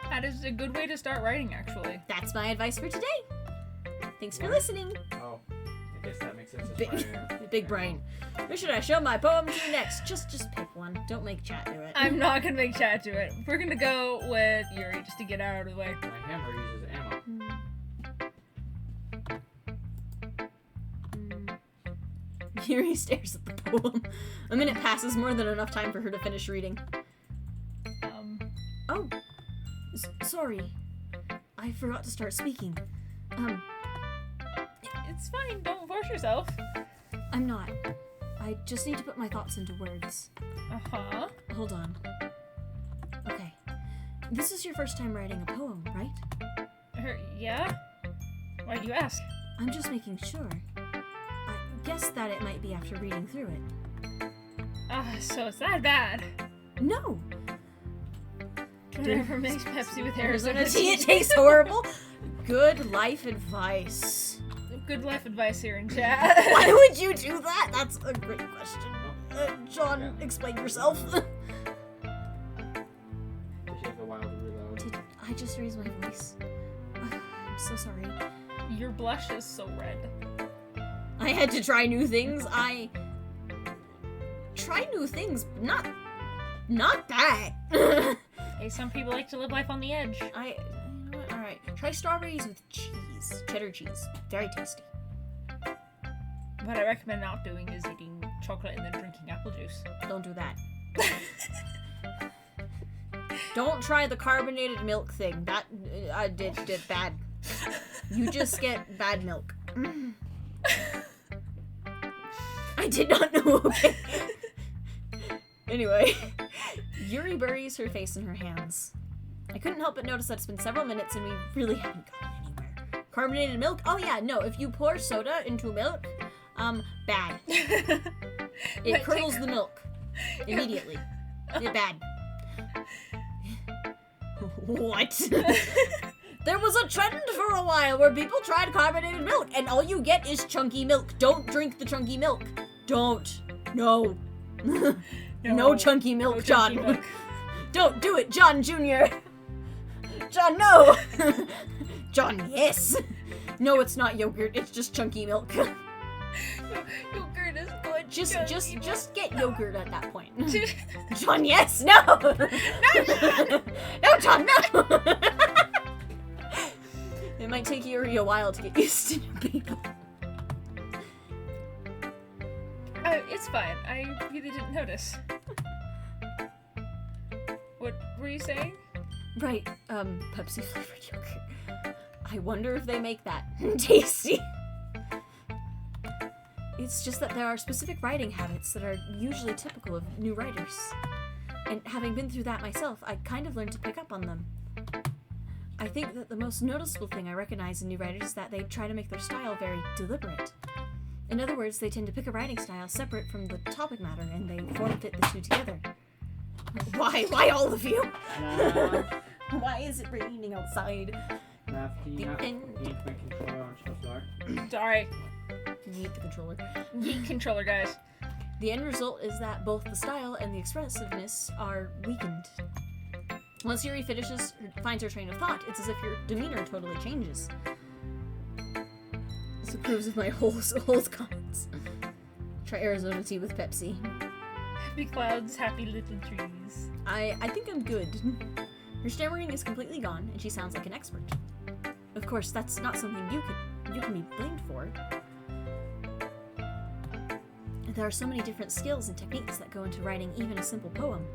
That is a good way to start writing, actually. That's my advice for today. Thanks for listening. Oh, I guess that makes sense. Big brain. Who should I show my poem to next? Just pick one. Don't make chat do it. I'm not gonna make chat to it. We're gonna go with Yuri just to get out of the way. My hammer uses ammo. Yuri stares at the poem. A minute passes, more than enough time for her to finish reading. Oh, sorry. I forgot to start speaking. It's fine. Don't force yourself. I'm not. I just need to put my thoughts into words. Uh-huh. Hold on. Okay. This is your first time writing a poem, right? Yeah? Why do you ask? I'm just making sure. I guess that it might be after reading through it. So it's that bad. No! Whatever makes Pepsi with Arizona tea, it tastes horrible. Good life advice. Good life advice here in chat. Why would you do that? That's a great question. John, explain yourself. Does she have a while to reload? Did I just raise my voice? I'm so sorry. Your blush is so red. I had to try new things. I try new things, but not that. Hey, some people like to live life on the edge. You know what? All right. Try strawberries with cheese, cheddar cheese. Very tasty. What I recommend not doing is eating chocolate and then drinking apple juice. Don't do that. Don't try the carbonated milk thing. That I did bad. You just get bad milk. I did not know. Okay. Anyway, Yuri buries her face in her hands. I couldn't help but notice that it's been several minutes and we really haven't gotten anywhere. Carbonated milk? Oh yeah, no. If you pour soda into milk, bad. It curdles the milk immediately. Bad. What? There was a trend for a while where people tried carbonated milk, and all you get is chunky milk. Don't drink the chunky milk. Don't. No. No chunky milk, No John. chunky milk. Don't do it, John Jr. John, no. John, yes. No, it's not yogurt. It's just chunky milk. Yogurt is good. Just get yogurt at that point. John, yes. No. No, John, no. It might take Yuri a while to get used to new people. It's fine. I really didn't notice. What were you saying? Right, Pepsi flavored yogurt. I wonder if they make that tasty. It's just that there are specific writing habits that are usually typical of new writers. And having been through that myself, I kind of learned to pick up on them. I think that the most noticeable thing I recognize in new writers is that they try to make their style very deliberate. In other words, they tend to pick a writing style separate from the topic matter, and they form-fit the two together. Why? Why all of you? Why is it raining outside? Yeet my controller, I'm so sorry. Sorry. Yeet the controller. Yeet controller, guys. The end result is that both the style and the expressiveness are weakened. Once Yuri finds her train of thought, it's as if your demeanor totally changes. This approves of my whole comments. Try Arizona tea with Pepsi. Happy clouds, happy little trees. I think I'm good. Her stammering is completely gone, and she sounds like an expert. Of course, that's not something you can be blamed for. There are so many different skills and techniques that go into writing even a simple poem.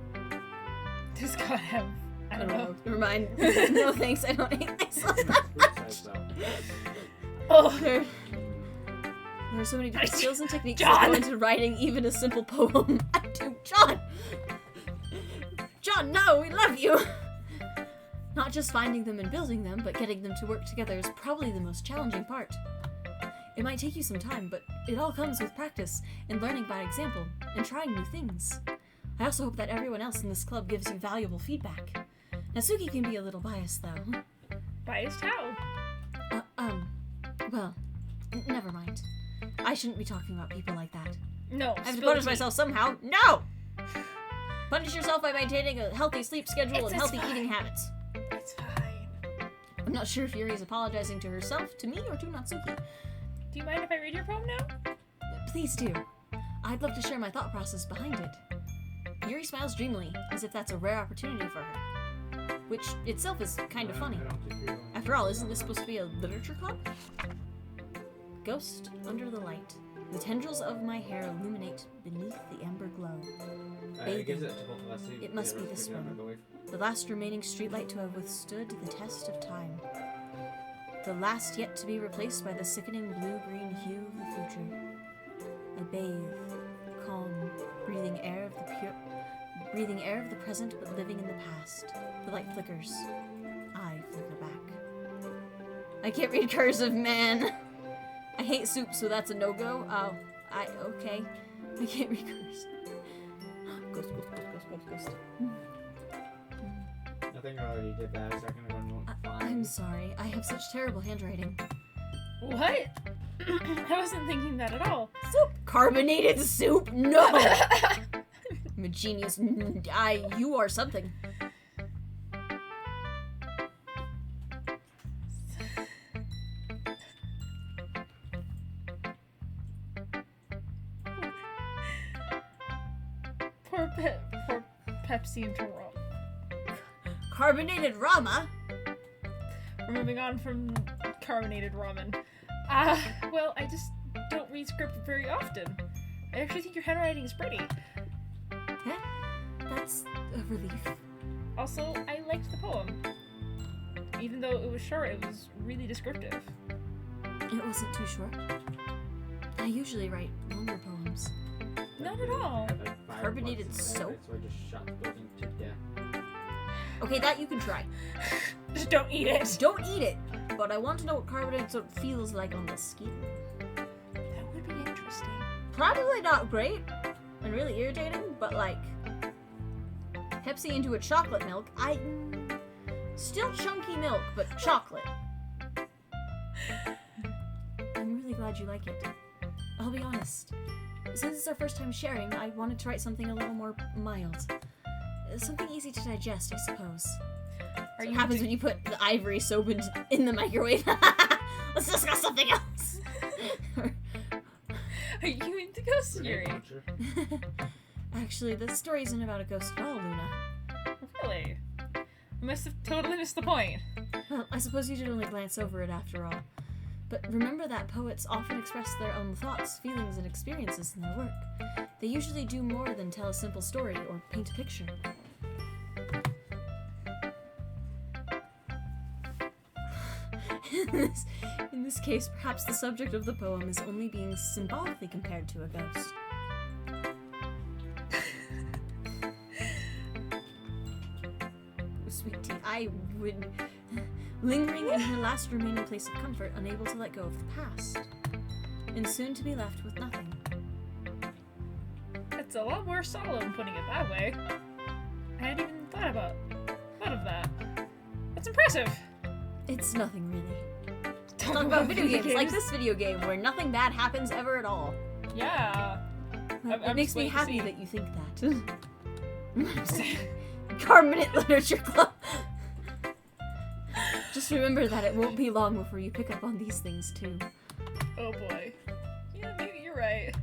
This gotta have. I don't know. Never mind. No thanks, I don't hate myself. Oh. There are so many different skills and techniques John! that go into writing even a simple poem. I do, John! John, no, we love you! Not just finding them and building them, but getting them to work together is probably the most challenging part. It might take you some time, but it all comes with practice and learning by example and trying new things. I also hope that everyone else in this club gives you valuable feedback. Natsuki can be a little biased, though. Biased how? Well, never mind. I shouldn't be talking about people like that. No. I have to spill punish the tea. myself somehow. No! Punish yourself by maintaining a healthy sleep schedule and It's healthy fine. eating habits. It's fine. I'm not sure if Yuri is apologizing to herself, to me, or to Natsuki. Do you mind if I read your poem now? Please do. I'd love to share my thought process behind it. Yuri smiles dreamily, as if that's a rare opportunity for her. Which itself is kind of funny. After all, isn't this supposed to be a literature club? Ghost under the light. The tendrils of my hair illuminate beneath the amber glow. It gives it to both of us. So It must be this one. The last remaining streetlight to have withstood the test of time. The last yet to be replaced by the sickening blue-green hue of the future. I bathe, calm, breathing air of the present but living in the past. The light flickers. I flicker back. I can't read cursive, man. I hate soup, so that's a no-go. Oh, okay. I can't read cursive. Ghost. I think I already did that a second ago. No, I'm sorry. I have such terrible handwriting. What? I wasn't thinking that at all. Soup! Carbonated soup? No! I'm a genius. You are something. Poor Pepsi and Jerome. Carbonated Rama? We're moving on from carbonated ramen. Well, I just don't read script very often. I actually think your handwriting is pretty. Yeah, that's a relief. Also, I liked the poem. Even though it was short, it was really descriptive. It wasn't too short. I usually write longer poems. Not at all. I had, like, 5 Carbonated bucks in there, soap? So I just shot the building to death. Okay, that you can try. Just don't eat it. Don't eat it, but I want to know what carbonated soap feels like on the skin. That would be interesting. Probably not great and really irritating, but like Pepsi into a chocolate milk. Still chunky milk, but chocolate. I'm really glad you like it. I'll be honest. Since it's our first time sharing, I wanted to write something a little more mild. Something easy to digest, I suppose. Are What you happens when you put the ivory soap in the microwave? Let's discuss something else. Are you into ghost Grenade theory? launcher. Actually, the story isn't about a ghost at all, Luna. Really? I must have totally missed the point. Well, I suppose you did only glance over it after all. But remember that poets often express their own thoughts, feelings, and experiences in their work. They usually do more than tell a simple story or paint a picture. In this case, perhaps the subject of the poem is only being symbolically compared to a ghost. Sweet tea, I would... Lingering in her last remaining place of comfort, unable to let go of the past. And soon to be left with nothing. It's a lot more solemn putting it that way. I hadn't even thought of that. That's impressive. It's nothing really. Talk Talk about video games like this video game where nothing bad happens ever at all. Yeah. It I'm makes me just happy waiting that you think that. Carbonate Literature Club. Just remember that it won't be long before you pick up on these things too. Oh boy. Yeah, maybe you're right.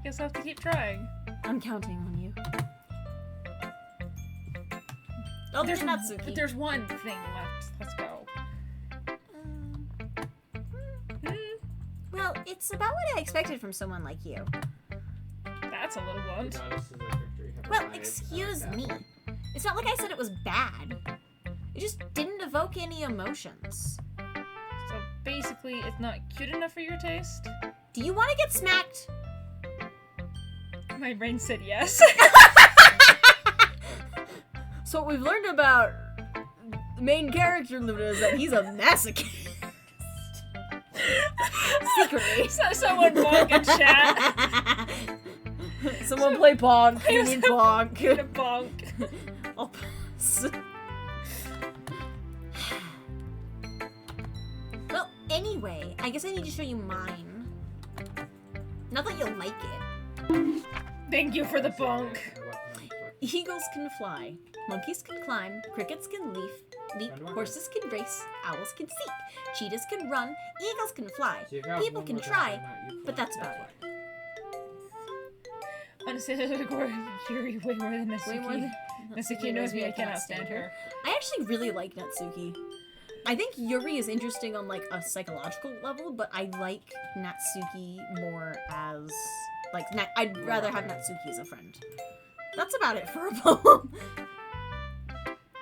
Guess I'll have to keep trying. I'm counting on you. Oh, there's Natsuki. There's one thing left. Let's go. Well, it's about what I expected from someone like you. That's a little blunt. Goddess is a victory. Have Well, arrived. excuse I like me. that. It's not like I said it was bad. It just didn't evoke any emotions. So basically, it's not cute enough for your taste? Do you want to get smacked? My brain said yes. So what we've learned about the main character, Luna, is that he's a masochist. Secretly. Someone bonk in chat. Someone play Pong. You need Get a Pong. bonk. I'll pass. Well, anyway, I guess I need to show you mine. Not that you'll like it. Thank you for the That's it, bonk. Eagles can fly, monkeys can climb, crickets can leap, horses can race, owls can seek, cheetahs can run, eagles can fly. So you've got People one can more try, time that you but play. that's about it. Honestly, Yuri way more than Natsuki. Way more than Natsuki knows me, I cannot stand her. I actually really like Natsuki. I think Yuri is interesting on like a psychological level, but I like Natsuki more as like I'd rather have Natsuki as a friend. That's about it for a poem.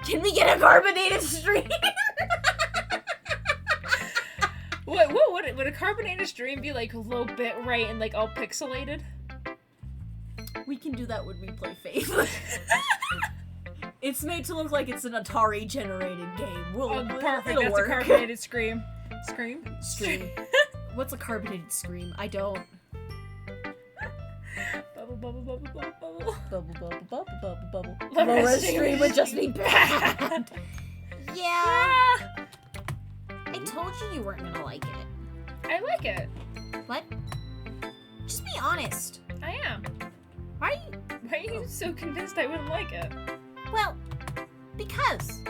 Can we get a carbonated stream? Would a carbonated stream be like low bit rate and like all pixelated? We can do that when we play Faith. It's made to look like it's an Atari generated game. Perfect. It'll That's work. a carbonated scream. Stream. What's a carbonated scream? I don't. Bubble, bubble, bubble, bubble, bubble. Bubble, bubble, bubble, bubble, bubble. Laura's Laura's stream stream would just be bad. Yeah. Ah, I told you weren't gonna like it. I like it. What? Just be honest. I am. Why are you? Why are you so convinced I wouldn't like it? Well, because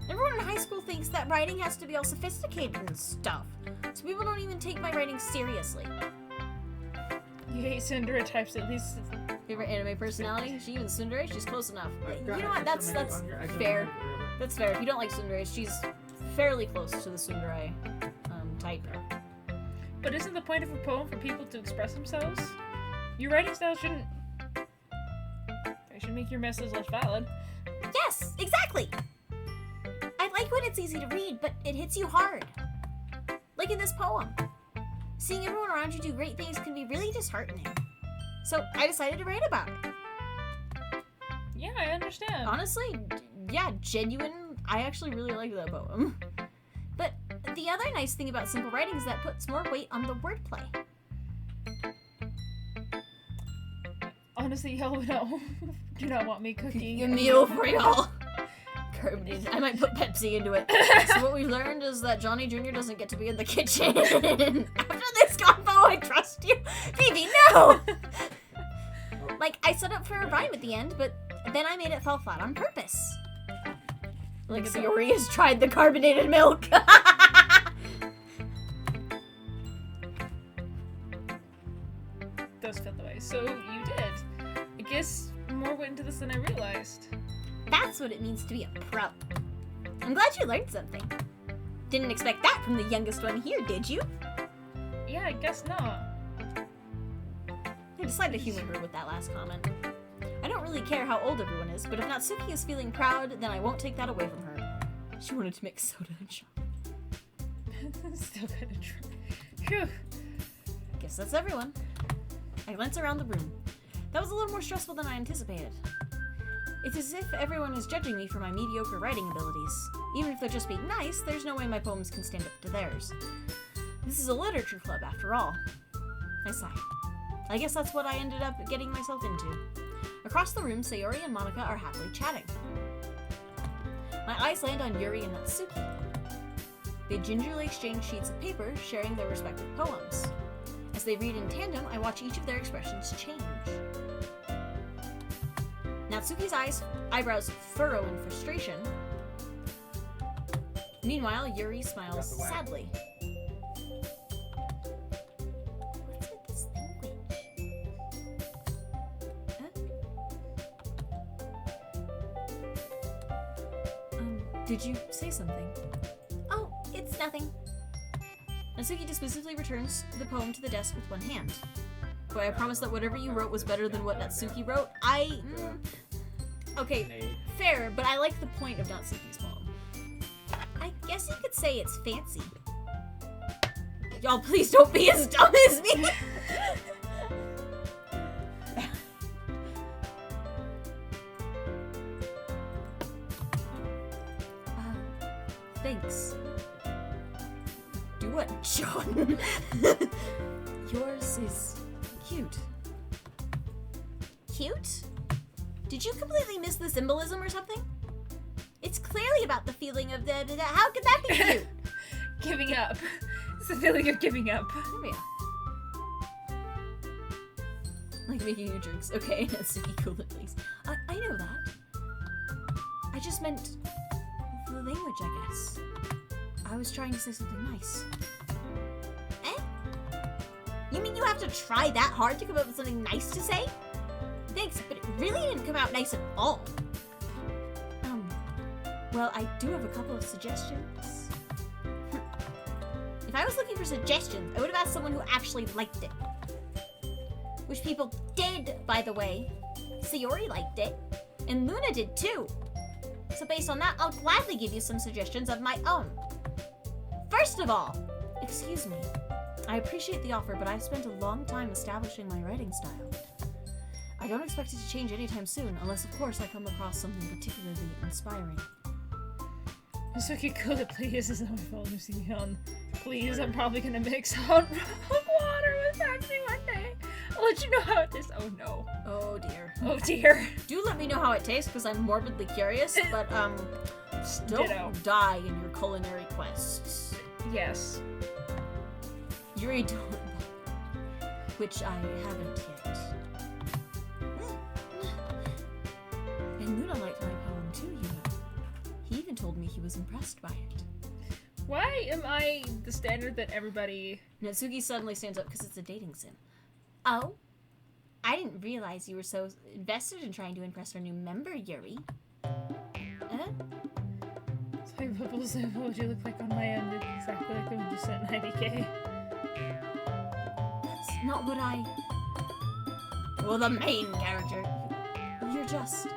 everyone in high school thinks that writing has to be all sophisticated and stuff. So people don't even take my writing seriously. You hate Cinderella types at least. Favorite anime personality? She even Tsundere? She's close enough. I've You got know what? That's so many longer. I don't fair. know where- That's fair. If you don't like Tsundere, she's fairly close to the Tsundere type. But isn't the point of a poem for people to express themselves? Your writing style shouldn't. It should make your message less valid. Yes, exactly. I like when it's easy to read, but it hits you hard. Like in this poem. Seeing everyone around you do great things can be really disheartening. So I decided to write about it. Yeah, I understand. Honestly, yeah, genuine. I actually really like that poem. But the other nice thing about simple writing is that it puts more weight on the wordplay. Honestly, y'all do not want me cooking. A meal for y'all. Carbonated. I might put Pepsi into it. So what we learned is that Johnny Jr. doesn't get to be in the kitchen. After this combo, I trust you. Phoebe, no! Like, I set up for a rhyme at the end, but then I made it fall flat on purpose. Like Sayori has tried the carbonated milk. Does fit the way. So you did. I guess more went into this than I realized. That's what it means to be a pro. I'm glad you learned something. Didn't expect that from the youngest one here, did you? Yeah, I guess not. I decided to humor her with that last comment. I don't really care how old everyone is, but if Natsuki is feeling proud, then I won't take that away from her. She wanted to mix soda and shop. Still kind of true. Phew. Guess that's everyone. I glance around the room. That was a little more stressful than I anticipated. It's as if everyone is judging me for my mediocre writing abilities. Even if they're just being nice, there's no way my poems can stand up to theirs. This is a literature club, after all. I sigh. I guess that's what I ended up getting myself into. Across the room, Sayori and Monika are happily chatting. My eyes land on Yuri and Natsuki. They gingerly exchange sheets of paper, sharing their respective poems. As they read in tandem, I watch each of their expressions change. Natsuki's eyebrows furrow in frustration. Meanwhile, Yuri smiles sadly. What's with this language? Did you say something? Oh, it's nothing. Natsuki dismissively returns the poem to the desk with one hand. Boy, I promise that whatever you wrote was better than what Natsuki wrote. Okay, Nate. fair, but I like the point of Natsuki's poem. I guess you could say it's fancy. Y'all, please don't be as dumb as me! Thanks. Do what, John? Yours is cute. Cute? Did you completely miss the symbolism or something? It's clearly about the feeling of the how could that be cute? Giving up. It's the feeling of giving up. There we are. Like making you drinks. Okay, Natsuki, cool it, please. I know that. I just meant the language, I guess. I was trying to say something nice. Eh? You mean you have to try that hard to come up with something nice to say? Thanks, but it really didn't come out nice at all. Well, I do have a couple of suggestions. I was looking for suggestions, I would have asked someone who actually liked it. Which people did, by the way. Sayori liked it, and Luna did too. So based on that, I'll gladly give you some suggestions of my own. First of all, excuse me. I appreciate the offer, but I've spent a long time establishing my writing style. I don't expect it to change anytime soon, unless of course I come across something particularly inspiring. Misuki, could it please? Is on my phone, Lucian. Please, I'm probably gonna mix hot water with Pepsi one day. I'll let you know how it tastes. Oh no. Oh dear. Oh dear. Do let me know how it tastes, because I'm morbidly curious, but don't Ditto. die in your culinary quests. Yes. Yuri don't, which I haven't yet. And Luna liked my poem too, you know. He even told me he was impressed by it. Why am I the standard that everybody... Natsuki suddenly stands up because it's a dating sim. Oh? I didn't realize you were so invested in trying to impress our new member, Yuri. Sorry, Bubbles, what you look like on my end? It's exactly like the one you sent 90k. That's not what I... Well, the main character. You're just...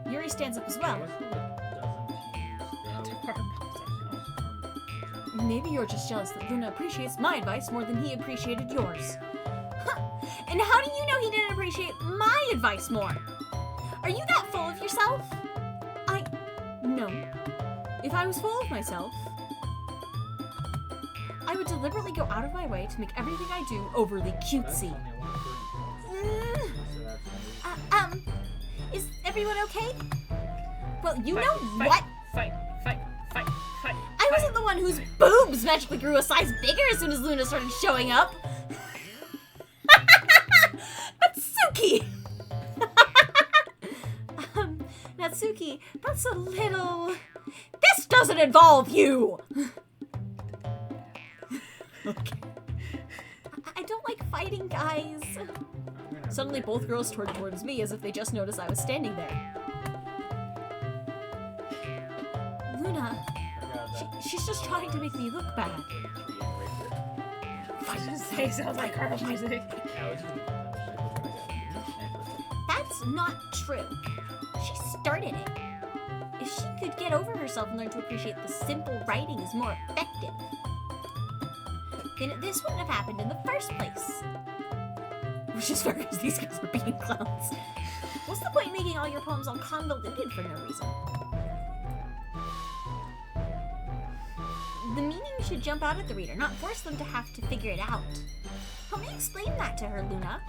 Yuri stands up as well. Maybe you're just jealous that Luna appreciates my advice more than he appreciated yours. And how do you know he didn't appreciate my advice more? Are you that full of yourself? No. If I was full of myself, I would deliberately go out of my way to make everything I do overly cutesy. Is everyone okay? Well, you Fight, know fight, what? Fight. I wasn't the one whose boobs magically grew a size bigger as soon as Luna started showing up. Natsuki! Natsuki, that's a little... This doesn't involve you! Okay. I don't like fighting, guys. Suddenly both girls turned towards me as if they just noticed I was standing there. Luna, She's just trying to make me look bad. Say sounds like carnival music. that's not true. She started it. If she could get over herself and learn to appreciate the simple writing is more effective, then this wouldn't have happened in the first place. Which is fair because these guys are being clowns. What's the point in making all your poems all convoluted for no reason? The meaning should jump out at the reader, not force them to have to figure it out. Help me explain that to her, Luna.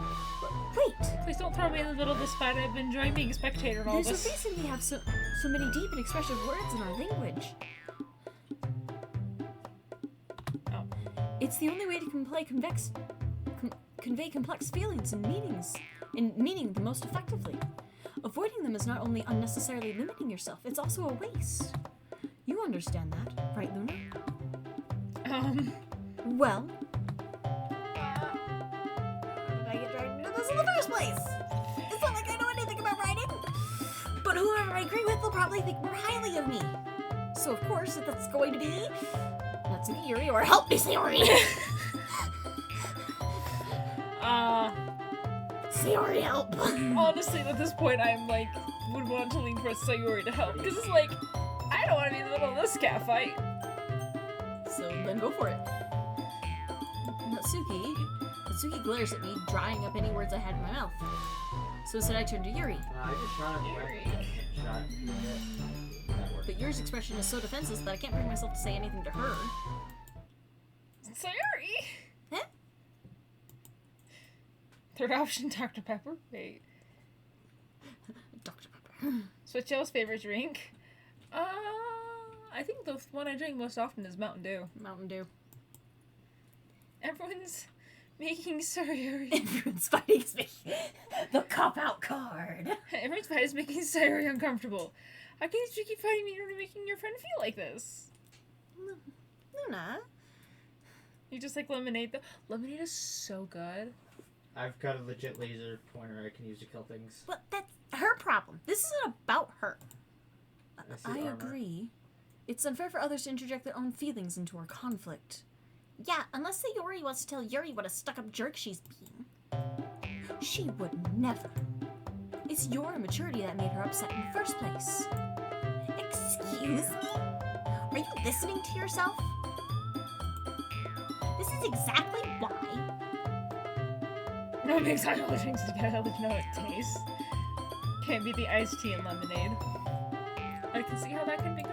Wait, Please don't throw me in the middle of this fight. I've been enjoying being a spectator of all There's this. a reason we have so many deep and expressive words in our language. Oh. It's the only way to convey complex feelings and meaning the most effectively. Avoiding them is not only unnecessarily limiting yourself, it's also a waste. You understand that, right, Luna? Well, how did I get dragged into this in the first place? It's not like I know anything about writing. But whoever I agree with will probably think more highly of me. so of course that's going to be Natsuki Yuri or Help me, Sayori! Sayori, help! Honestly, at this point, I'm like, would want to lean towards Sayori to help. Because it's like, I don't want to be in the middle of this cat fight. So then go for it. Natsuki glares at me, drying up any words I had in my mouth. So instead I turn to Yuri. I just shot him. Shot. That worked. But Yuri's expression is so defenseless that I can't bring myself to say anything to her. Sayori! Huh? Third option, Dr. Pepper. Wait. Dr. Pepper. Switch y'all's favorite drink? I think the one I drink most often is Mountain Dew. Mountain Dew. Everyone's making Sayori. Everyone's fighting me. The cop-out card. Everyone's fight is making Sayori uncomfortable. How can you keep fighting me and making your friend feel like this? Luna? You just like lemonade though. Lemonade is so good. I've got a legit laser pointer I can use to kill things. But that's her problem. This isn't about her. That's the I armor. agree. It's unfair for others to interject their own feelings into our conflict. Yeah, unless Sayori wants to tell Yuri what a stuck-up jerk she's being. She would never. It's your immaturity that made her upset in the first place. Excuse me? Are you listening to yourself? This is exactly why. No mix all the drinks together with no it tastes. Can't be the iced tea and lemonade. I can see how that can be good.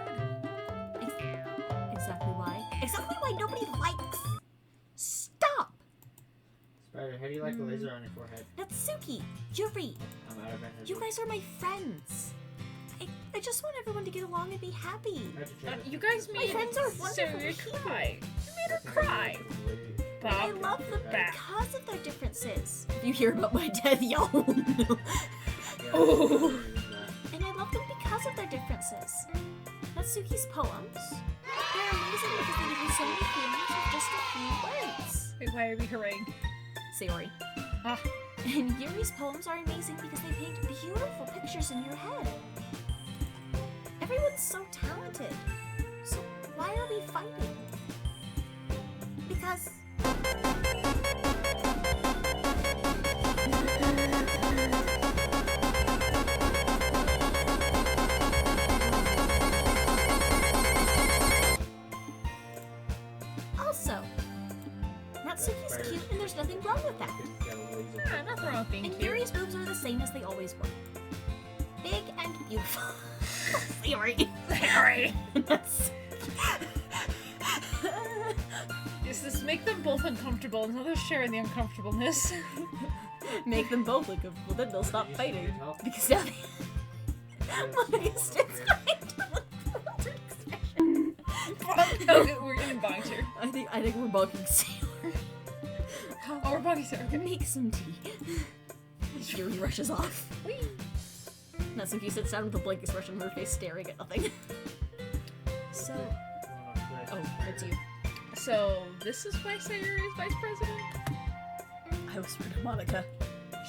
Exactly why. Exactly why nobody likes. Stop! Spider, how do you like the laser on your forehead? Natsuki, Yuri, I'm out of energy. you guys are my friends. I just want everyone to get along and be happy. How'd you try You guys My made friends are wonderful Sarah people. cry. You made her cry. I Bob, love them back. because of their differences. If you hear about my death, yo. Oh. And I love them because of their differences. Natsuki's poems, they're amazing because they give you so many feelings with just a few words. Wait, why are we hurrying? Sayori. Ah. And Yuri's poems are amazing because they paint beautiful pictures in your head. Everyone's so talented. So why are we fighting? Because... Also, Natsuki's cute and there's nothing wrong with that. Ah, nothing wrong with being And cute. Yuri's boobs are the same as they always were. Big and beautiful. Sayori. Harry! That's- Does this make them both uncomfortable? And now they're sharing the uncomfortableness. Make them both uncomfortable, then they'll stop fighting. Because now they... Monica stands behind him with a bewildered expression. Okay, we're getting bonked here. I think we're bugging Sailor. Oh, we're bonked here. Okay. Make some tea. Yuri rushes off. Whee! Natsuki sits down with a blank expression on her face, staring at nothing. So, Oh, it's you. So, this is why Sayuri is vice president? I whispered to Monica.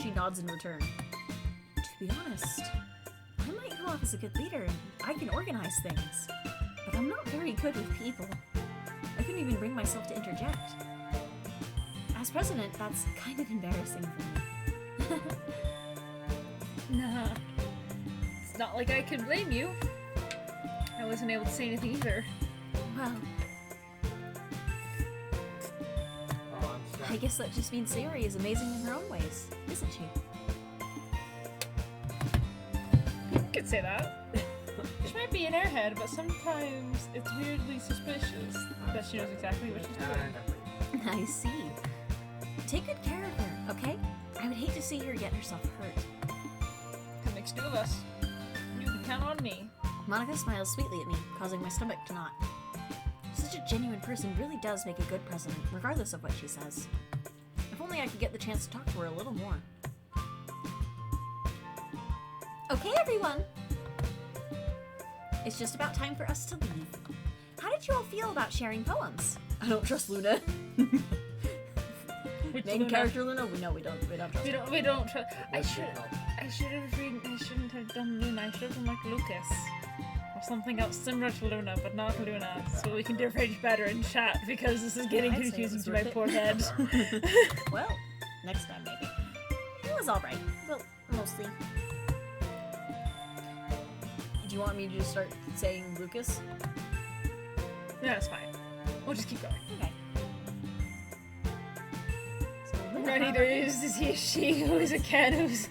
She nods in return. to be honest, I might come off as a good leader and I can organize things. But I'm not very good with people. I couldn't even bring myself to interject. As president, that's kind of embarrassing for me. Nah. It's not like I can blame you. I wasn't able to say anything either. Well, I guess that just means Sayori is amazing in her own ways, isn't she? You could say that. She might be an airhead, but sometimes it's weirdly suspicious that she knows exactly what she's doing. I see. Take good care of her, okay? I would hate to see her get herself hurt. That makes two of us. You can count on me. Monica smiles sweetly at me, causing my stomach to knot. Such a genuine person really does make a good president, regardless of what she says. If only I could get the chance to talk to her a little more. Okay, everyone! It's just about time for us to leave. How did you all feel about sharing poems? I don't trust Luna. Which Main Luna? character Luna? We don't trust her. We don't trust. I shouldn't have done Luna. I should have done like Lucas. Or something else similar to Luna, but not Luna. So we can differentiate better in chat because this is getting I'd say it confusing was to my worth poor head. Well, next time maybe. It was alright. Well, mostly. Do you want me to just start saying Lucas? Yeah, it's fine. We'll just keep going. Okay. So, Right, either is he a she, who is a Ken, who's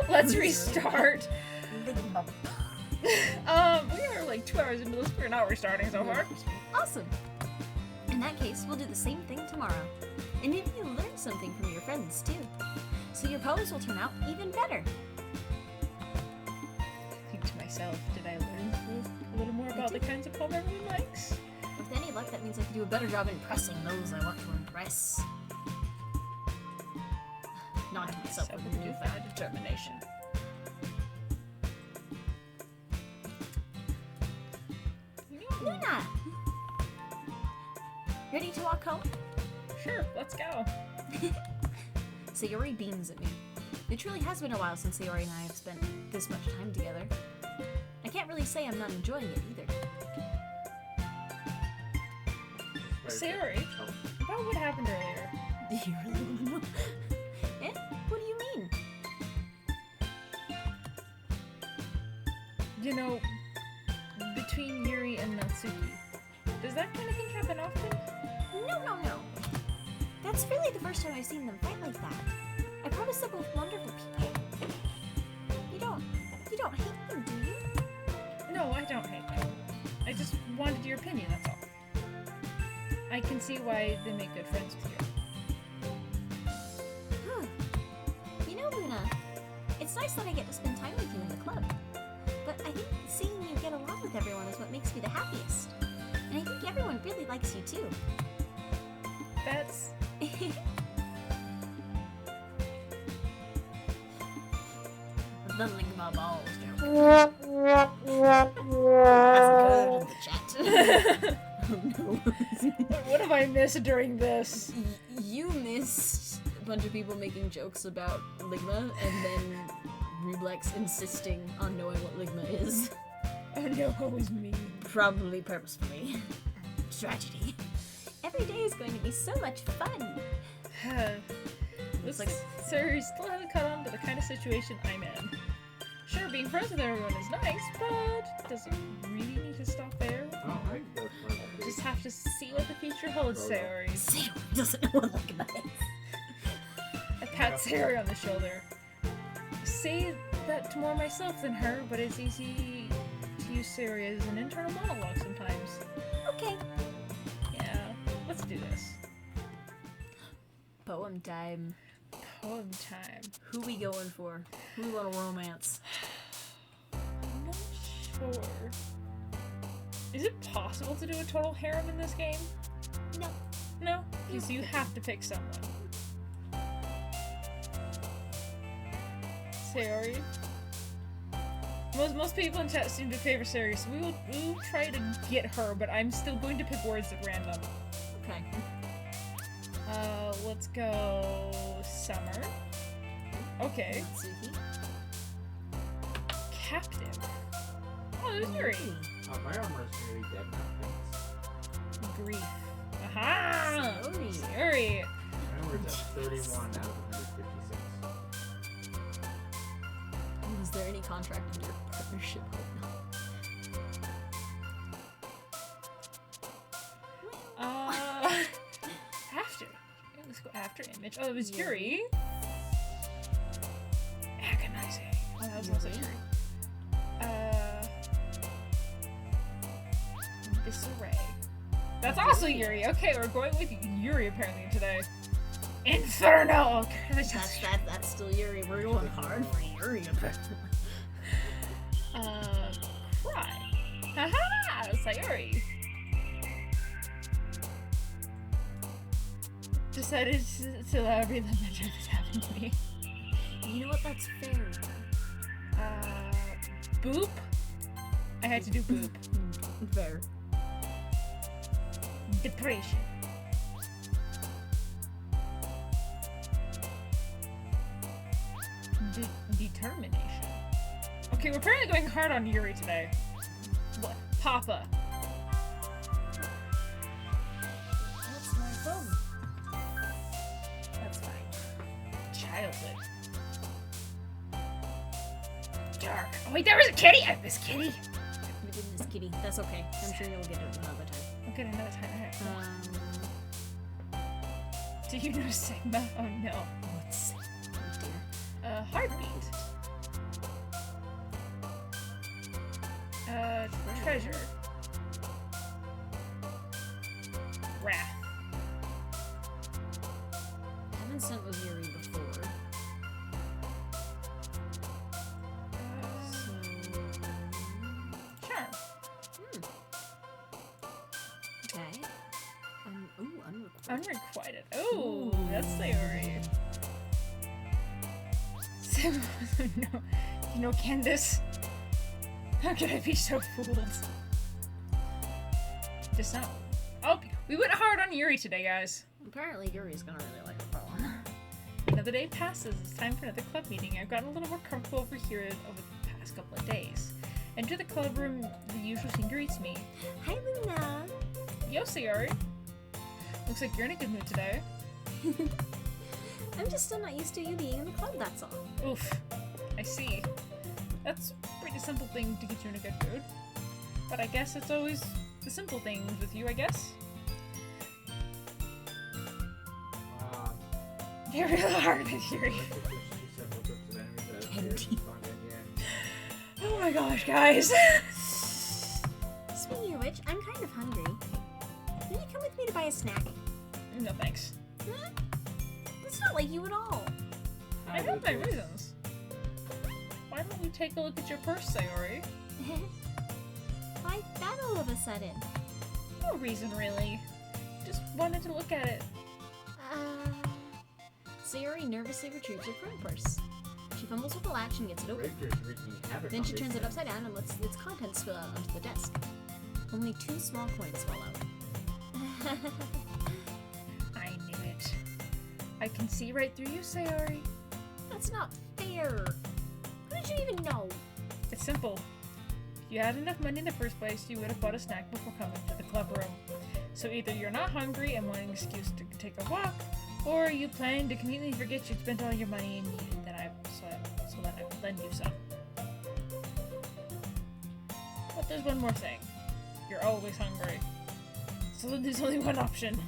Let's restart. We are like 2 hours into this. We're not restarting so far. Awesome! In that case, we'll do the same thing tomorrow. And maybe you'll learn something from your friends, too. So your poems will turn out even better. I think to myself, did I learn a little more about the kinds of poem everyone likes? With any luck, that means I can do a better job impressing those I want to impress. Not to myself with a newfound determination. Luna! Ready to walk home? Sure, let's go. Sayori beams at me. It truly has been a while since Sayori and I have spent this much time together. I can't really say I'm not enjoying it either. Sayori, Oh, about what happened earlier. Do you really want to know? Eh? What do you mean? You know, between Yuri and Natsuki, does that kind of thing happen often? No. That's really the first time I've seen them fight like that. I promise they're both wonderful people. You don't hate them, do you? No, I don't hate them. I just wanted your opinion, that's all. I can see why they make good friends with you. Huh. You know, Luna, it's nice that I get to spend time with you in the club. But I think seeing you get along with everyone is what makes me the happiest. And I think everyone really likes you too. That's... The Ligma balls joke. That's good in the chat. Oh no. What have I missed during this? You missed a bunch of people making jokes about Ligma and then Rublex insisting on knowing what Ligma is. I know it was me. Probably purposefully. Tragedy. Every day is going to be so much fun. Looks like Sayori still hasn't caught on to the kind of situation I'm in. Sure, being friends with everyone is nice, but does it really need to stop there? oh, I can go for that. Just have to see what the future holds, Sayori. Sayori doesn't know what Ligma is. I pat Sayori on the shoulder. I say that to more myself than her, but it's easy to use Sayori as an internal monologue sometimes. Okay. Yeah, let's do this. Poem time. Poem time. Who we going for? Who we want to romance? I'm not sure. Is it possible to do a total harem in this game? No. No, because you have to pick someone. Sayori. Most people in chat seem to favor Sayori, so we will try to get her, but I'm still going to pick words at random. Okay. Let's go Summer. Okay. Natsuki. Captive. Oh, there's Yuri. My armor is nearly dead now. Grief. Aha! Sayori. Yuri. My armor is at 31 out of 156. Was there any contract in your partnership? After. Yeah, let's go after image. Oh, it was Yuri. Agonizing. Oh, that was also Yuri. Disarray. That's also Yuri. Okay, we're going with Yuri apparently today. Inferno! Okay, That's still Yuri. We're going hard for Yuri. Cry. Haha! Sayori! Decided to every limit that's happened to me. You know what? That's fair. Boop? I had to do boop. Fair. Depression. Determination. Okay, we're apparently going hard on Yuri today. What? Papa. That's my phone. That's fine. Childhood. Dark. Oh wait, there was a kitty! I miss kitty! We did this kitty. That's okay. I'm sure you'll get it another time. I'll get another time. Do you know Sigma? Oh no. What's oh dear. Heartbeat. Treasure. Wrath. I haven't sent with Yuri before. So... Charm. Okay. Ooh, unrequited. Unrequited. Oh, that's Sayori. No. You know Candace? How could I be so fooled? Just not. Oh, we went hard on Yuri today, guys. Apparently Yuri's gonna really like the poem. Another day passes. It's time for another club meeting. I've gotten a little more comfortable over here over the past couple of days. Enter the club room. The usual scene greets me. Hi, Luna. Yo, Sayori. Looks like you're in a good mood today. I'm just still not used to you being in the club, that's all. Oof. I see. That's a pretty simple thing to get you in a good mood. But I guess it's always the simple things with you, I guess. You're really hard to hear. Oh my gosh, guys. Speaking of which, I'm kind of hungry. Will you come with me to buy a snack? No thanks. Huh? That's not like you at all. I have my reasons. Why don't we take a look at your purse, Sayori? Why that all of a sudden? No reason, really. Just wanted to look at it. Sayori nervously retrieves her phone purse. She fumbles with the latch and gets it open. Then she turns it upside down and lets its contents spill out onto the desk. Only 2 small coins fall out. I knew it. I can see right through you, Sayori. That's not fair. How did you even know? It's simple. If you had enough money in the first place, you would have bought a snack before coming to the club room. So either you're not hungry and want an excuse to take a walk, or you plan to completely forget you'd spent all your money and needed that so that I would lend you some. But there's one more thing. You're always hungry. So there's only one option.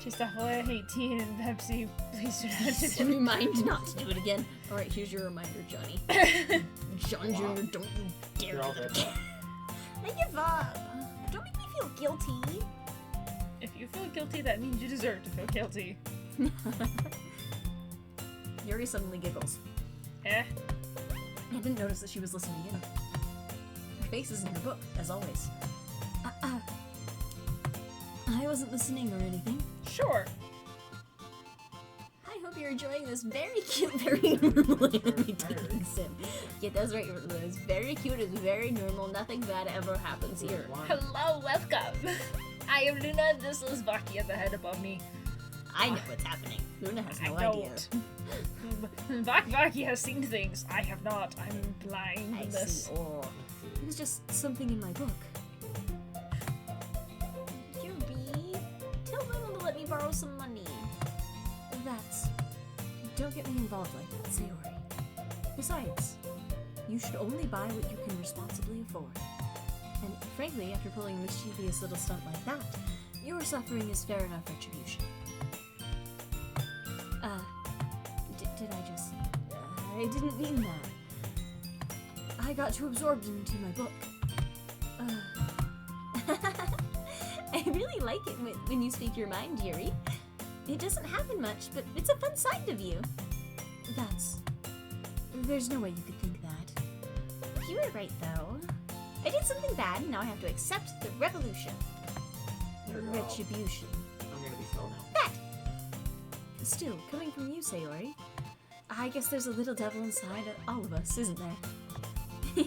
Chistafale, 18, and Pepsi, please do not Just remind not to do it again. Alright, here's your reminder, Johnny. John Jr., don't you dare You're all do it dead. again. I give up. Don't make me feel guilty. If you feel guilty, that means you deserve to feel guilty. Yuri suddenly giggles. Eh? I didn't notice that she was listening in. Her face is in her book, as always. I wasn't listening or anything. Sure. I hope you're enjoying this very cute, very normal anime taking sim. Yeah, that's right, it's very cute, it's very normal, nothing bad ever happens here. Hello, welcome. I am Luna, this is Baki at the head above me. I know what's happening. Luna has no I idea. don't. Baki has seen things. I have not. I'm blind I in this. see. Oh, it was just something in my book. Yuri, tell Luna to let me borrow some money. That's... Don't get me involved like that, Sayori. Besides, you should only buy what you can responsibly afford. And frankly, after pulling a mischievous little stunt like that, your suffering is fair enough retribution. Did I just... I didn't mean that. I got too absorbed into my book. I really like it when you speak your mind, Yuri. It doesn't happen much, but it's a fun side of you. There's no way you could think that. You were right, though. I did something bad, and now I have to accept the revolution. Retribution. I'm gonna be slow now. That! Still, coming from you, Sayori, I guess there's a little devil inside all of us, isn't there?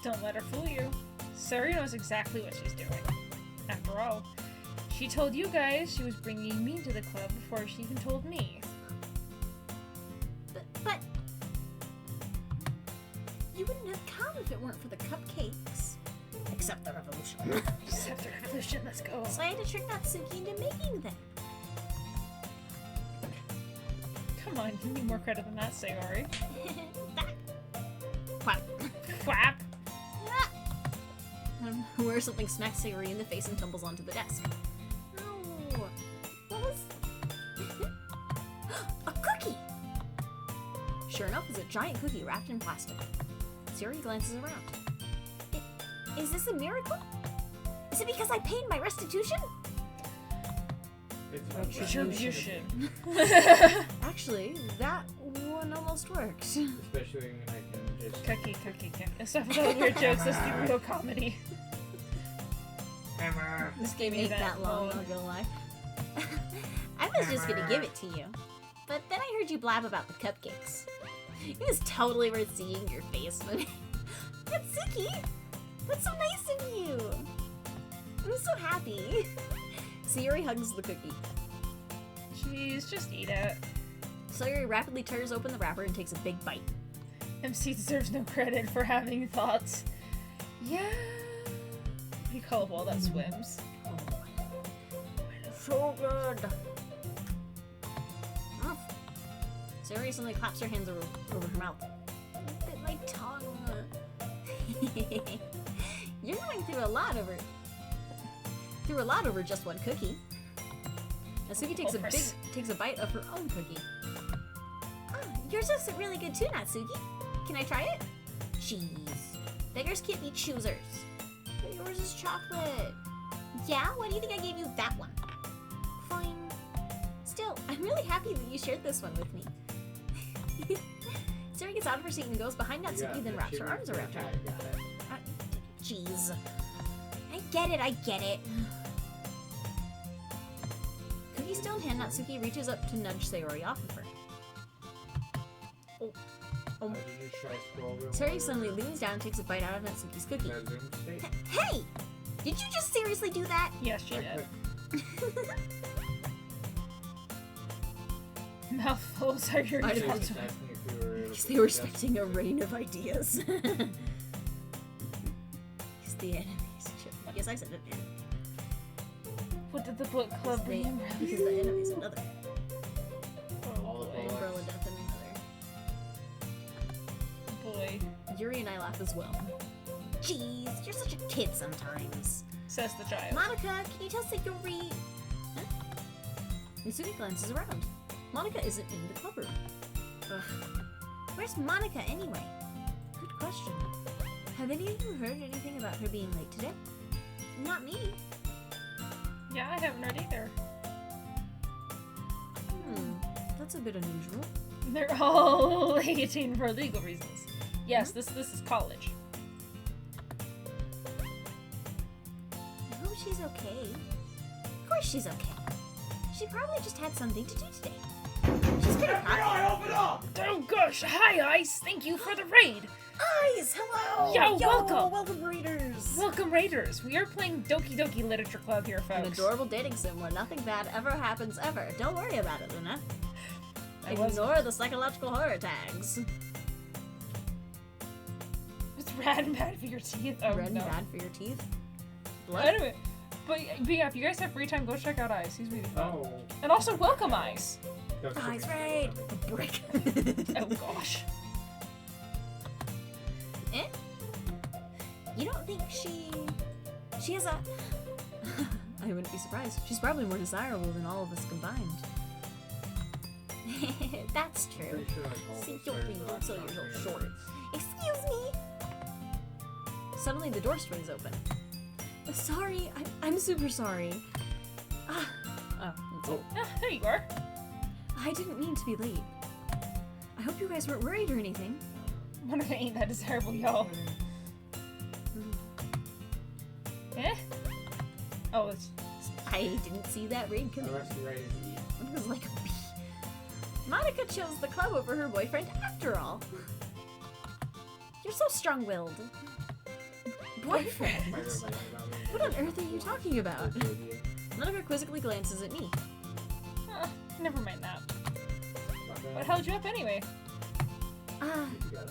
Don't let her fool you. Sari knows exactly what she's doing. After all, she told you guys she was bringing me to the club before she even told me. But you wouldn't have come if it weren't for the cupcakes. Except the revolution. Except the revolution, let's go. So I had to trick Natsuki into making them. Come on, give me more credit than that, Sayori. Quack. Quap! Where something smacks Sayori in the face and tumbles onto the desk. No. What was... a cookie! Sure enough, it's a giant cookie wrapped in plastic. Sayori glances around. Is this a miracle? Is it because I paid my restitution? It's Retribution. Actually, that one almost worked. Especially when I can just. Cookie. Stop with all the weird jokes, let's do real comedy. Hammer. This game me ain't that that long, phone. not gonna lie. I was just gonna give it to you. But then I heard you blab about the cupcakes. It was totally worth seeing your face when... Natsuki! That's so nice of you! I'm so happy. Sayori hugs the cookie. Jeez, just eat it. Sayori rapidly tears open the wrapper and takes a big bite. MC deserves no credit for having thoughts. Yeah. do you call a ball that swims? So good. Mm. Sarah recently claps her hands over her mouth. Bit my tongue. You're going through a lot over just one cookie. Natsuki takes a bite of her own cookie. Oh, yours looks really good too, Natsuki. Can I try it? Jeez. Beggars can't be choosers. But yours is chocolate. Yeah? Why do you think I gave you that one? Fine. Still, I'm really happy that you shared this one with me. Sarah gets out of her seat and goes behind Natsuki, then wraps her arms around her. Jeez. I get it. Cookie still in hand, Natsuki reaches up to nudge Sayori off of her. Did you try scroll real Sayori quick? suddenly leans down and takes a bite out of Natsuki's cookie. That Zoom state? Hey! Did you just seriously do that? Yes, she did. Mouthfuls are your I She don't was judgment. asking if you were able Because to they were adjust- expecting a rain of ideas. Because the enemies. Yes, I said it. What did the book club They- bring? Because the enemies another. All the boy. Umbrella death and Boy. another. Yuri and I laugh as well. Jeez, you're such a kid sometimes. Says the child. Monica, can you tell Sayori? Natsuki glances around. Monica isn't in the club room. Ugh, Where's Monica anyway? good question. Have any of you heard anything about her being late today? Not me. Yeah, I haven't heard either. That's a bit unusual. They're all 18 for legal reasons. Yes, this is college. I hope she's okay. Of course she's okay. She probably just had something to do today. She's pretty happy. Open up! Oh gosh, hi Ice! Thank you for the raid! Eyes, hello! Yo, welcome! Welcome, readers! Welcome Raiders! We are playing Doki Doki Literature Club here, An folks. adorable dating sim where nothing bad ever happens ever. Don't worry about it, Luna. I was- Ignore the psychological horror tags. It's rad and bad for your teeth. Oh Red no. and bad for your teeth. Blood. Anyway, but yeah, if you guys have free time, go check out Ice. He's really fun. Oh. And also welcome Ice. That's Eyes okay. raid. A brick. Oh gosh. Eh? You don't think she has a... I wouldn't be surprised. She's probably more desirable than all of us combined. That's true. Pretty sure I called See, this don't very be last so time you're we short. had Excuse me. Suddenly the door swings open. Sorry, I'm super sorry. Oh, that's it. Ah, there you are. I didn't mean to be late. I hope you guys weren't worried or anything. Monica ain't that desirable, y'all. Eh? Oh, it's I didn't see that raid The coming. rest of the right is E. It was like a bee. Monica chose the club over her boyfriend after all. You're so strong-willed. Boyfriend? By the way, about me. What on earth are you talking about? Okay, dude. Monica quizzically glances at me. never mind that. About that. What held you up anyway? Ah, You got it.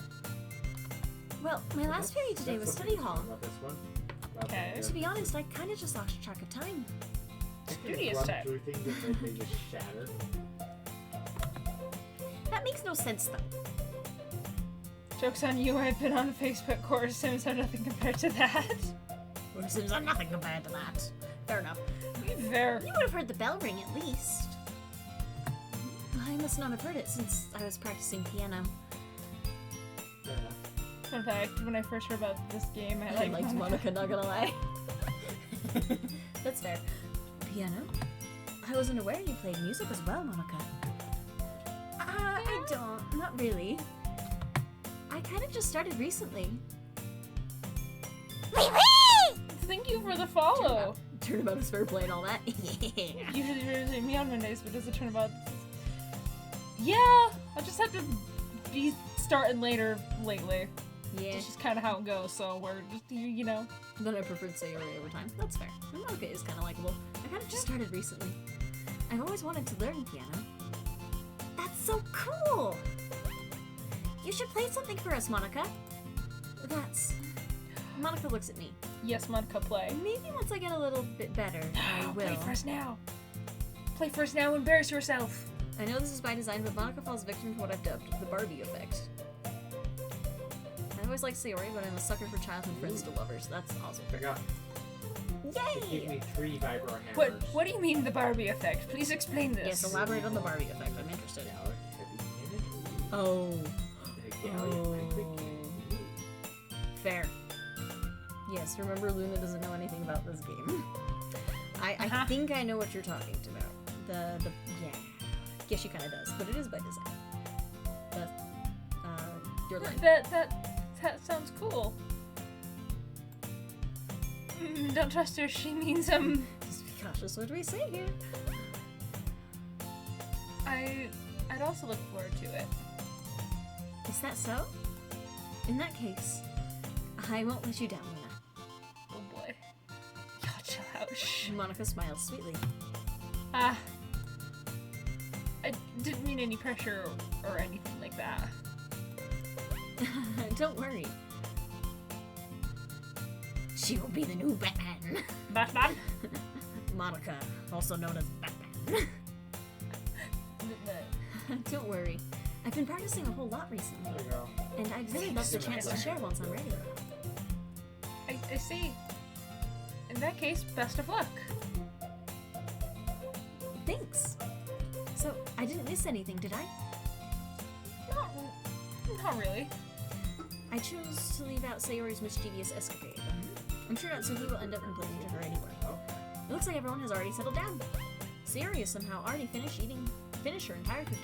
Well, my last period today was That's study something hall. About this one. About Okay. the- To be honest, I kind of just lost track of time. Studious Run type. through things and they just shatter. that makes no sense though. Joke's on you, I've been on a Facebook course, Sims have nothing compared to that. Or Sims are nothing compared to that. Fair enough. Fair. You would have heard the bell ring at least. I must not have heard it since I was practicing piano. Fair enough. Fun fact, when I first heard about this game, I I liked liked Monica, not gonna lie. That's fair. Piano? I wasn't aware you played music as well, Monica. I don't. Not really. I kind of just started recently. Thank you for the follow. Turnabout is fair play and all that. Usually me on Mondays, but does it turn about? Yeah, I just have to be starting later lately. Yeah. It's just kind of how it goes. So we're just you know. Then I preferred Sayori over time. That's fair. And Monica is kind of likable. I kind of just started recently. I've always wanted to learn piano. That's so cool. You should play something for us, Monica. That's... Monica looks at me. Yes, Monica, play. Maybe once I get a little bit better, I will. Play first now. Play first now. Embarrass yourself. I know this is by design, but Monica falls victim to what I've dubbed the Barbie effect. I always liked Sayori, but I'm a sucker for childhood friends to lovers. That's awesome. I got. They gave Yay! me 3 vibro hammers. What do you mean the Barbie effect? Please explain this. Yes, elaborate on the Barbie effect. I'm interested. Gallic heavy cannon. Oh. The Gallic quick cannon. Fair. Yes, remember Luna doesn't know anything about this game. I think I know what you're talking about. The yeah. Yes, she kind of does, but it is by design. Your line. That sounds cool. Don't trust her. She means Just be cautious what we say here. I'd also look forward to it. Is that so? In that case, I won't let you down, Luna. Oh boy. Y'all chill out. Shh. Monica smiles sweetly. I didn't mean any pressure or anything like that. Don't worry. She will be the new Batman. Batman? Monica, also known as Batman. Don't worry. I've been practicing a whole lot recently, There you go. and I'd really love the chance to share once I'm ready. I see. In that case, best of luck. Thanks. So, I didn't miss anything, did I? Not really. I chose to leave out Sayori's mischievous escapade. I'm sure Natsuki will end up complaining to her anyway. Okay. It looks like everyone has already settled down. Sayori has somehow already finished her entire cookie.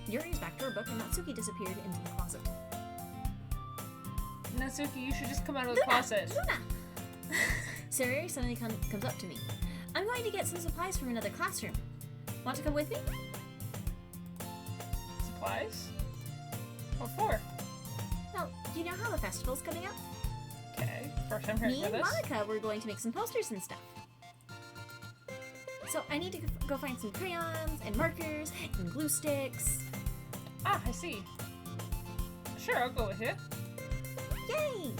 Yuri is back to her book, and Natsuki disappeared into the closet. Natsuki, you should just come out of the closet. Luna! Sayori suddenly comes up to me. I'm going to get some supplies from another classroom. Want to come with me? Supplies? What for? Well, do you know how the festival's coming up? Okay, first time hearing Me of and this. Monica were going to make some posters and stuff. So I need to go find some crayons and markers and glue sticks. Ah, I see. Sure, I'll go with you. Yay!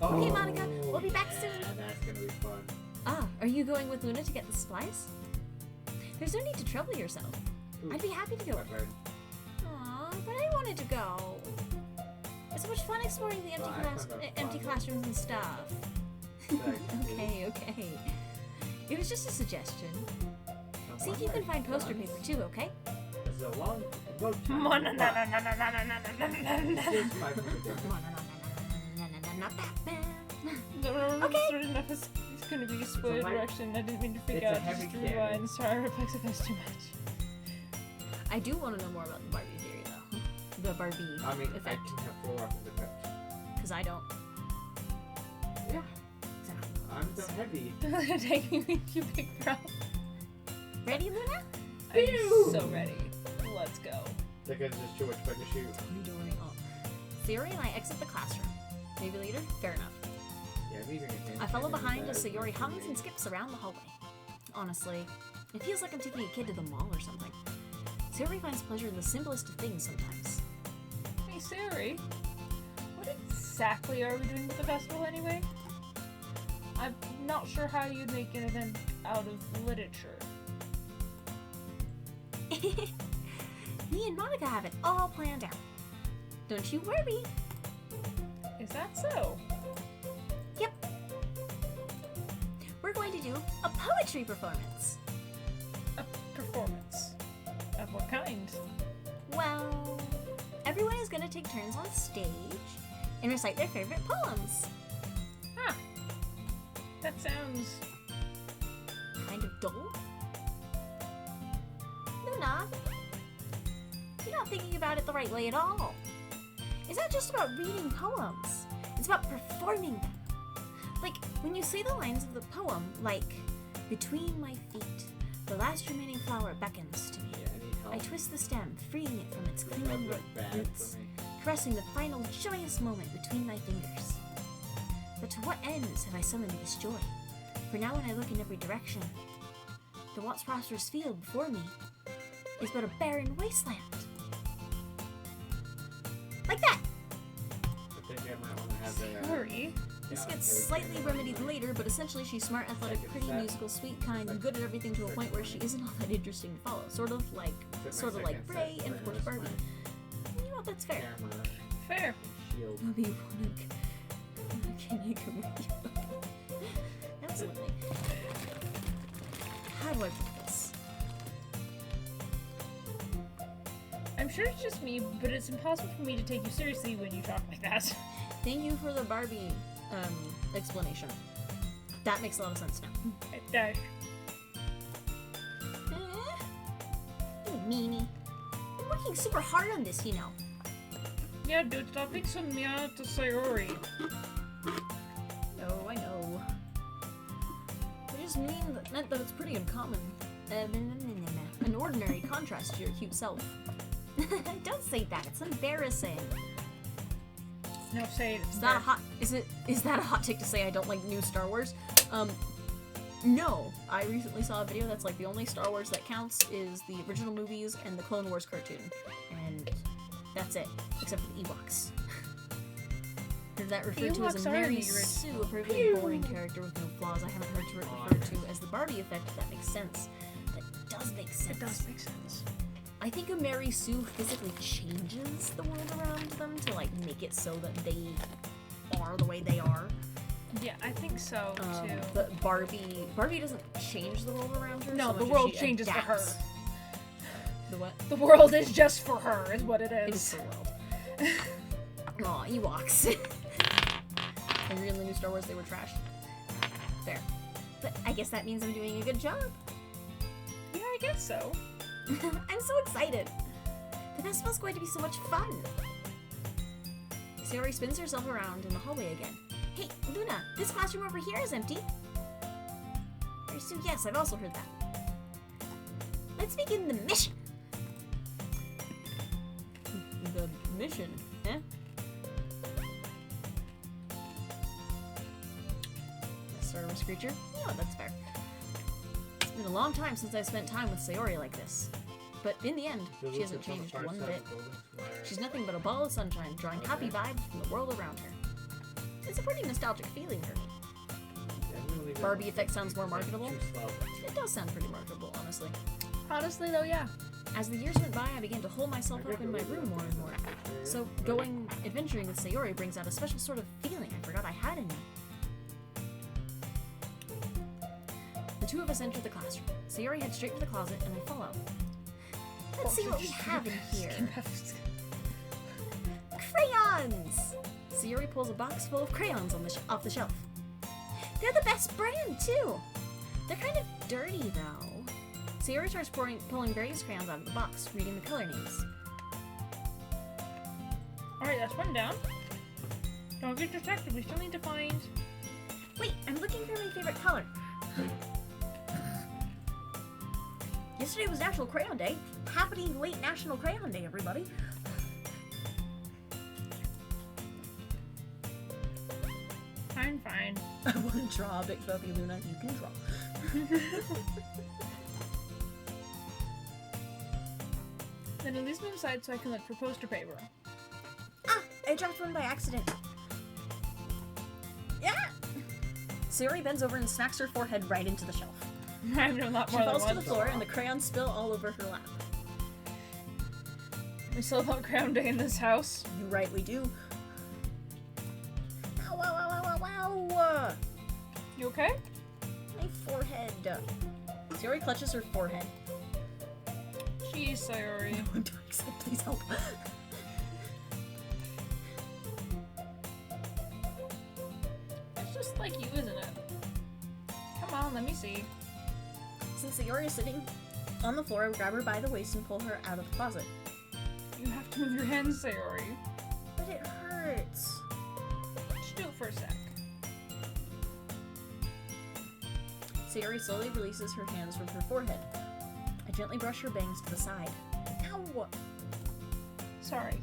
Oh, Okay, Monica, we'll be back soon. Yeah, that's gonna be fun. Ah, are you going with Luna to get the supplies? There's no need to trouble yourself. Ooh, I'd be happy to go. my bad. Aw, but I wanted to go. It's so much fun exploring the Well, I found out empty fun. classrooms and stuff. Exactly. Okay. It was just a suggestion. Come See on, if you can my find poster friends. paper too, okay? This is a long road trip. No, no, no, but no, no, no, no, no, no, no, no, no. here's my prediction. Not Batman. Okay. It's gonna be a spoiler It's a light- direction. I didn't mean to freak it's a out. heavy Just cannon. rewind. Sorry, Rebecca, that's too much. I do want to know more about the Barbie theory, though. The Barbie I mean, I effect, can have 4 weapons equipped. because I don't. Yeah. I'm so heavy. Taking me to big bro. Ready, Luna? I'm so ready. Let's go. Because there's too much fun to shoot. Doing all. Sayori and I exit the classroom. Maybe later? Fair enough. Yeah, I'm using a hand I follow cannon behind as that is Sayori hums great. and skips around the hallway. Honestly, it feels like I'm taking a kid to the mall or something. Sayori finds pleasure in the simplest of things sometimes. Hey, Siri. What exactly are we doing with the festival anyway? I'm not sure how you'd make an event out of literature. Me and Monica have it all planned out. Don't you worry. Is that so? Yep. We're going to do a poetry performance. A performance. Of what kind? Well, everyone is going to take turns on stage and recite their favorite poems. Huh. That sounds... Kind of dull. Luna, you're not thinking about it the right way at all. It's not just about reading poems. It's about performing them. Like, when you say the lines of the poem, like, between my feet, the last remaining flower beckons to me. Yeah, I need help. I twist the stem, freeing it from its This clinging does look bad roots, for me. caressing the final joyous moment between my fingers. But to what ends have I summoned this joy? For now when I look in every direction, the once prosperous field before me is but a barren wasteland. Like that! I think I might want to have a Sorry. This gets slightly remedied later, but essentially she's smart, athletic, pretty, musical, sweet, kind, and good at everything to a point where she isn't all that interesting to follow. Sort of like Bray, and of course Barbie. You know what? That's fair. Fair. Shield. Obi-Wan, can I come with you? Absolutely. How do I put this? I'm sure it's just me, but it's impossible for me to take you seriously when you talk like that. Thank you for the Barbie explanation. That makes a lot of sense now. Dash. You meanie. I'm working super hard on this, you know. Yeah, dude, stop being so meow to Sayori. Oh, I know. I just meant that it's pretty uncommon. An ordinary contrast to your cute self. Don't say that. It's embarrassing. No, say it. Is that a hot take to say I don't like new Star Wars? No. I recently saw a video that's like the only Star Wars that counts is the original movies and the Clone Wars cartoon. And that's it. Except for the Ewoks. Heard that referred to as Ewoks a are Mary the Sue, a perfectly boring character with no flaws. I haven't heard it referred to as the Barbie effect, if that makes sense. That does make sense. It does make sense. I think a Mary Sue physically changes the world around them to like make it so that they are the way they are. Yeah, I think so too. But Barbie doesn't change the world around her. No, so the much as world she changes for her. adapts. The what? The world is just for her, is what it It is is. the world. Aw, Ewoks. And in the new Star Wars, they were trash. Fair. But I guess that means I'm doing a good job. Yeah, I guess so. I'm so excited. The festival's going to be so much fun. Sayori spins herself around in the hallway again. Hey, Luna, this classroom over here is empty. So yes, I've also heard that. Let's begin the mission. The mission, eh? Star Wars creature? Yeah, that's fair. It's been a long time since I've spent time with Sayori like this. But in the end, she hasn't changed one bit. She's nothing but a ball of sunshine, drawing happy vibes from the world around her. It's a pretty nostalgic feeling for me. Barbie effect sounds more marketable. It does sound pretty marketable, honestly. Honestly, though, yeah. As the years went by, I began to hole myself up in my room more and more. So going adventuring with Sayori brings out a special sort of feeling I forgot I had in me. The two of us enter the classroom. Sayori heads straight to the closet, and I follow. Let's see what we have in here. Crayons! Sayori pulls a box full of crayons on off the shelf. They're the best brand, too. They're kind of dirty, though. Sayori starts pulling various crayons out of the box, reading the color names. Alright, that's one down. Don't get distracted, we still need to find... Wait, I'm looking for my favorite color. Yesterday was National Crayon Day. Happy late National Crayon Day, everybody. I'm fine. I want to draw a big puppy, Luna. You can draw. Then at least move aside so I can look for poster paper. Ah! I dropped one by accident. Yeah! Sayori bends over and smacks her forehead right into the shelf. I've done a lot She more than falls to the once. floor and the crayons spill all over her lap. We still have Crown Day in this house. You rightly do. Ow, ow, ow, ow, ow, ow! You okay? My forehead. Sayori clutches her forehead. Jeez, Sayori. I'm dying, so please help. It's just like you, isn't it? Come on, let me see. Since Sayori is sitting on the floor, I grab her by the waist and pull her out of the closet. You have to move your hands, Sayori. But it hurts. Just do it for a sec. Sayori slowly releases her hands from her forehead. I gently brush her bangs to the side. Ow! Sorry.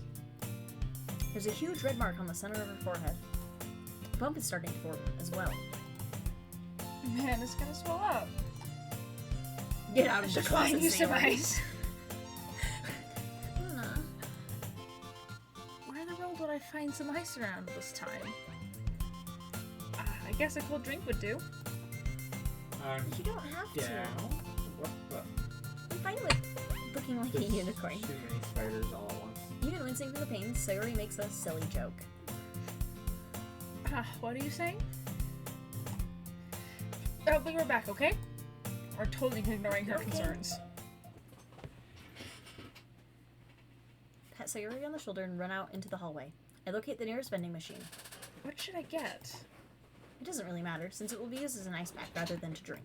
There's a huge red mark on the center of her forehead. A bump is starting to form as well. Man, it's gonna swell up. Get out of the Just find closet, you some Sayori. ice. Luna. Where in the world would I find some ice around this time? guess a cold drink would do. You don't have to. Down. What the? I'm fine with looking like a There's unicorn. Too many spiders all at once. Even wincing from the pain, Sayori makes a silly joke. What are you saying? I'll bring her back, okay? We're totally ignoring her Okay. concerns. Pat Sayori on the shoulder and run out into the hallway. I locate the nearest vending machine. What should I get? It doesn't really matter, since it will be used as an ice pack rather than to drink.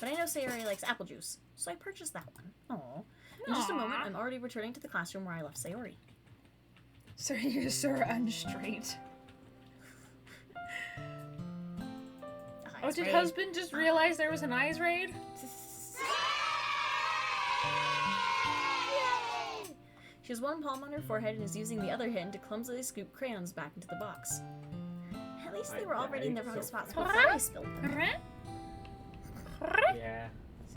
But I know Sayori likes apple juice, so I purchased that one. Aww. In just a moment, Aw. I'm already returning to the classroom where I left Sayori. Sir, you're so unstraight. Oh, Eyes did raid. husband just realize there was an eyes raid? Yay! She has one palm on her forehead and is using the other hand to clumsily scoop crayons back into the box. At least they were already in their wrong spots before I spilled them. Yeah.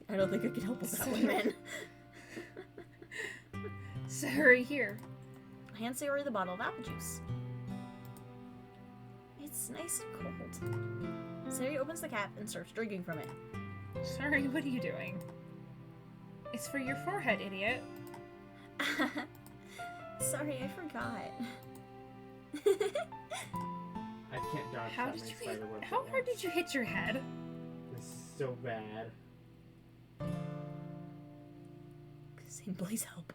I don't think I could help with that one, man. Sorry, here. I hand Sayori the bottle of apple juice. It's nice and cold. Sayori opens the cap and starts drinking from it. Sorry, what are you doing? It's for your forehead, idiot. Sorry, I forgot. I can't dodge How that did many you hit? spider webs How at hard once. did you hit your head? This is so bad. Same please help.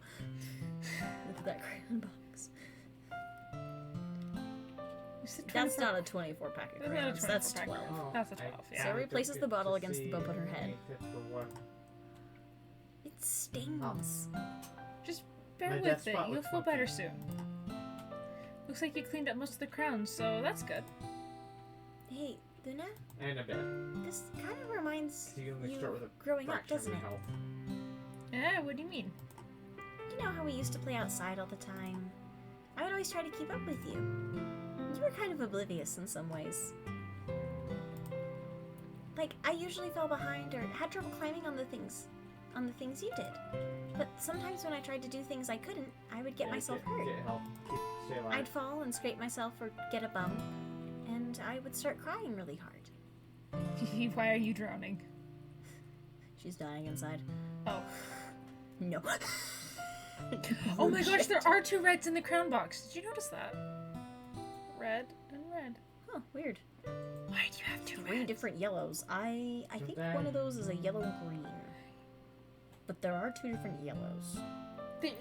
Look at that crayon box. You said That's 24 not a 24 pack of That's not a crayons. 24 That's pack. 12. Oh, That's a 12, yeah. Sarah I replaces don't the get bottle to against the see bump on her head. except for one. It stings. Just bear My with death it. spot You'll looks feel funky. better soon. Looks like you cleaned up most of the crowns, so that's good. Hey, Luna, And a bit. this kind of reminds So you can you start with of a growing up, fraction of doesn't your it? health. Yeah, what do you mean? You know how we used to play outside all the time? I would always try to keep up with you. You were kind of oblivious in some ways. Like, I usually fell behind or had trouble climbing on the things you did. But sometimes when I tried to do things I couldn't, I would get Yeah, myself get, hurt. Get help. Stay alive. I'd fall and scrape myself or get a bump, and I would start crying really hard. Why are you drowning? She's dying inside. Oh. No. Oh my gosh, there are 2 reds in the crown box. Did you notice that? Red and red. Huh, weird. Why do you have 2 Three reds? different yellows. I Don't think they? one of those is a yellow green. But there are 2 different yellows.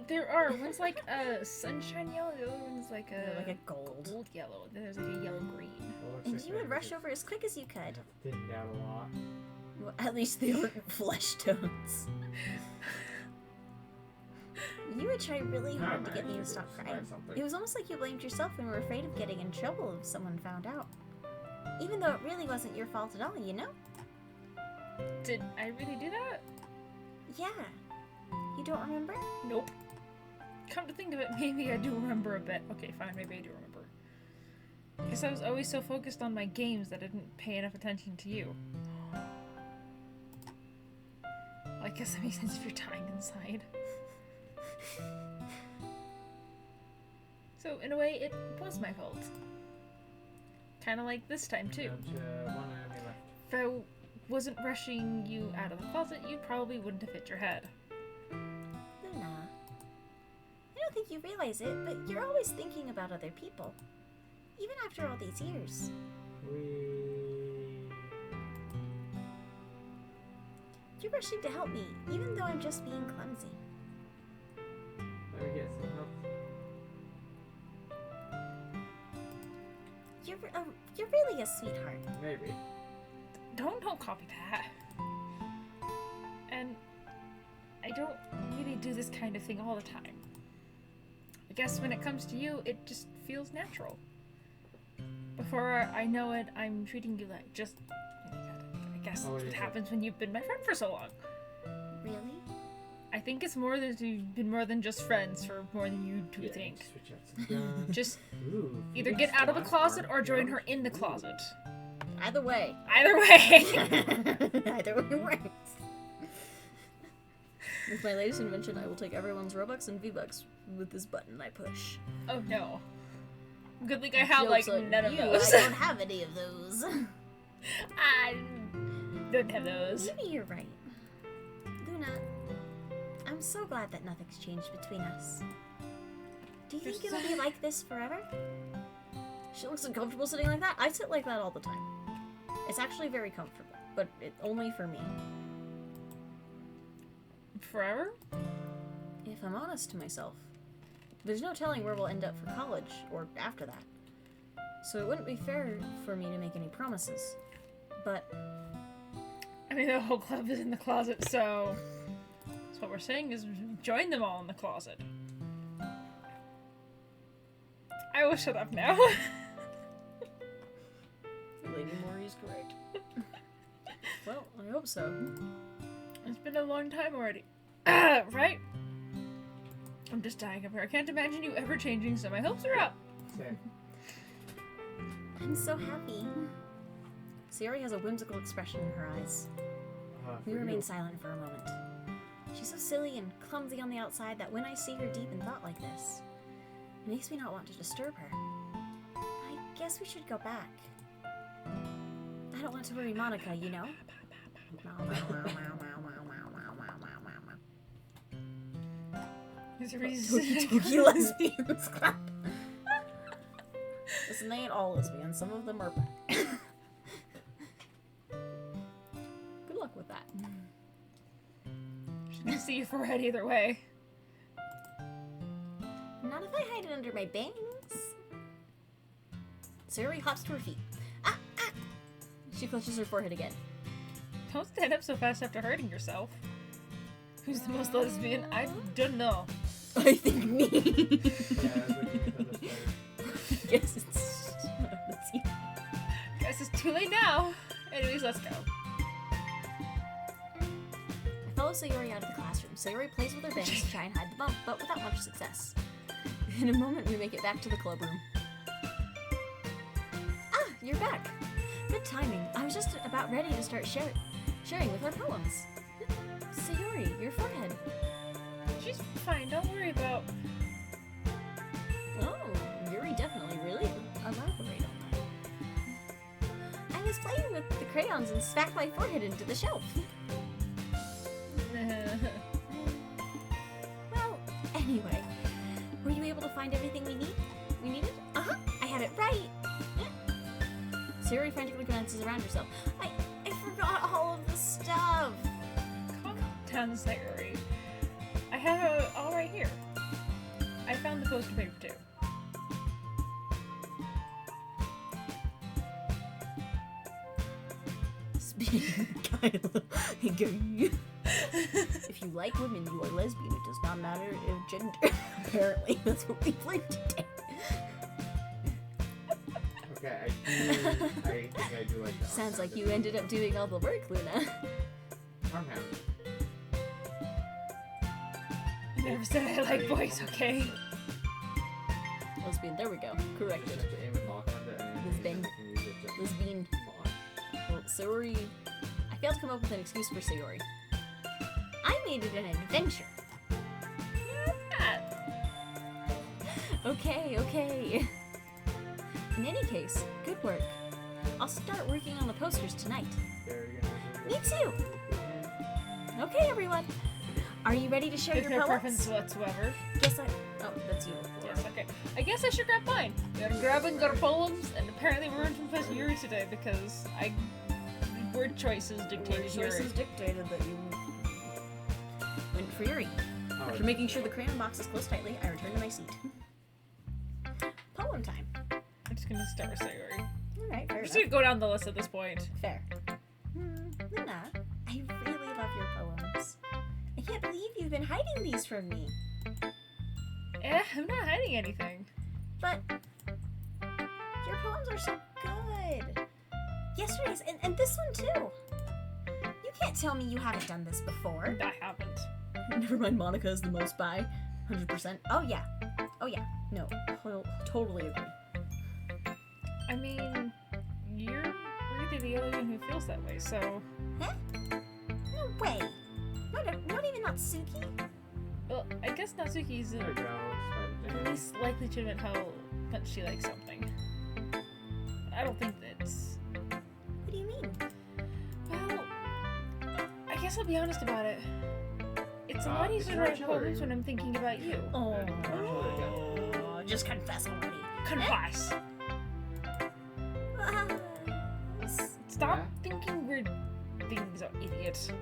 There are. One's like a sunshine yellow, the other one's like They're a like a gold. gold yellow. Then there's like a yellow green. Well, looks And like you would they rush just over as quick as you could. have thinned out a lot. Well, at least they aren't flesh tones. You would try really hard to get me to stop crying. It was almost like you blamed yourself and were afraid of getting in trouble if someone found out. Even though it really wasn't your fault at all, you know? Did I really do that? Yeah. You don't remember? Nope. Come to think of it, maybe I do remember a bit. Okay, fine, maybe I do remember. Because I was always so focused on my games that I didn't pay enough attention to you. Well, I guess that makes sense if you're dying inside. So, in a way, it was my fault. Kind of like this time, too. Down to one enemy left. If I wasn't rushing you out of the closet, you probably wouldn't have hit your head. Luna. I don't think you realize it, but you're always thinking about other people. Even after all these years. You're rushing to help me, even though I'm just being clumsy. Let me get some help. You're really a sweetheart. Maybe. Don't copy that. And I don't really do this kind of thing all the time. I guess when it comes to you, it just feels natural. Before I know it, I'm treating you like just... I guess Oh, it yeah. happens when you've been my friend for so long. Really? I think it's more than you've been more than just friends for more than you two Yeah, think. Switch out some guns. Just Ooh, either Phoenix get out of the Squad closet or armed join her guards. in the Ooh. closet. Either way. Either way. Either way works. With my latest invention, I will take everyone's Robux and V-Bucks with this button I push. Oh no. Good thing I have like Joke's on none of you, those. I don't have any of those. I don't have those. Maybe you're right. Luna, I'm so glad that nothing's changed between us. Do you think it'll be like this forever? She looks uncomfortable sitting like that. I sit like that all the time. It's actually very comfortable, but only for me. Forever? If I'm honest to myself. There's no telling where we'll end up for college or after that. So it wouldn't be fair for me to make any promises. But I mean, the whole club is in the closet, so what we're saying is join them all in the closet. I will shut up now. Lady Mori is correct. Well, I hope so. It's been a long time already. Right? I'm just dying of her. I can't imagine you ever changing, so my hopes are up. Same. I'm so happy. Sayori has a whimsical expression in her eyes. We For remain you. silent for a moment. She's so silly and clumsy on the outside that when I see her deep in thought like this, it makes me not want to disturb her. I guess we should go back. I don't want to worry Monica, you know? There's a reason. Toki lesbians. Listen, they ain't all lesbians. Some of them are bi. Good luck with that. She can see your forehead either way. Not if I hide it under my bangs. Sayori hops to her feet. Ah, ah! She clutches her forehead again. Don't stand up so fast after hurting yourself. Who's the most lesbian? I don't know. I think me. Yeah, I was looking at this later. Yes, it's. Let's see. Guess it's too late now. Anyways, let's go. I follow Sayori out of the classroom. Sayori plays with her bangs to try and hide the bump, but without much success. In a moment, we make it back to the club room. Ah, you're back. Good timing. I was just about ready to start sharing with our poems. Sayori, your forehead. She's fine. Don't worry about. Oh, Yuri definitely really elaborate on that. I was playing with the crayons and smacked my forehead into the shelf. Well, Anyway, were you able to find everything we needed? uh-huh, I had it right. Sayori frantically glances around herself. I forgot all of the stuff. Calm down, Sayori. I have it all right here. I found the poster paper too. Kyla. If you like women, you are lesbian. It does not matter if gender. Apparently, that's what we learned today. Okay, I think I do like that. Sounds like you ended up doing all the work, Luna. Farmhouse. I never said I like boys, okay? Lesbian, there we go. Just Corrected. have to aim and lock onto it, and Lesbian. I can use it to Lesbian. launch. Well, Sayori. I failed to come up with an excuse for Sayori. I made it an adventure. Okay. In any case, good work. I'll start working on the posters tonight. Very good. Me too. Okay, everyone. Are you ready to share There's your no poems? preference whatsoever. Yes, Oh, that's you. Yes, okay. I guess I should grab mine. We are grabbing our poems, and apparently we're in Professor Yuri today because word choices dictated Yuri. Choices dictated that you went for Yuri. Oh, After making sure the crayon box is closed tightly, I return to my seat. Poem time. I'm just gonna start with Sayori. Alright, fair We're just enough. gonna go down the list at this point. Fair. Luna, I really love your poems. I can't believe you've been hiding these from me. I'm not hiding anything. But your poems are so good. Yesterday's and this one too. You can't tell me you haven't done this before. I haven't. Never mind, Monica is the most bi. 100%. Oh yeah. No, totally agree. I mean, you're really the only one who feels that way, so. Huh? No way. Not even Natsuki. Well, I guess Natsuki's There we go. at Spider-Man. least likely to admit how much she likes something. I don't think that's. What do you mean? guess I'll be honest about it. It's a lot easier to write poems when I'm thinking about you. Oh, just confess already. Confess. Stop thinking weird things, idiot.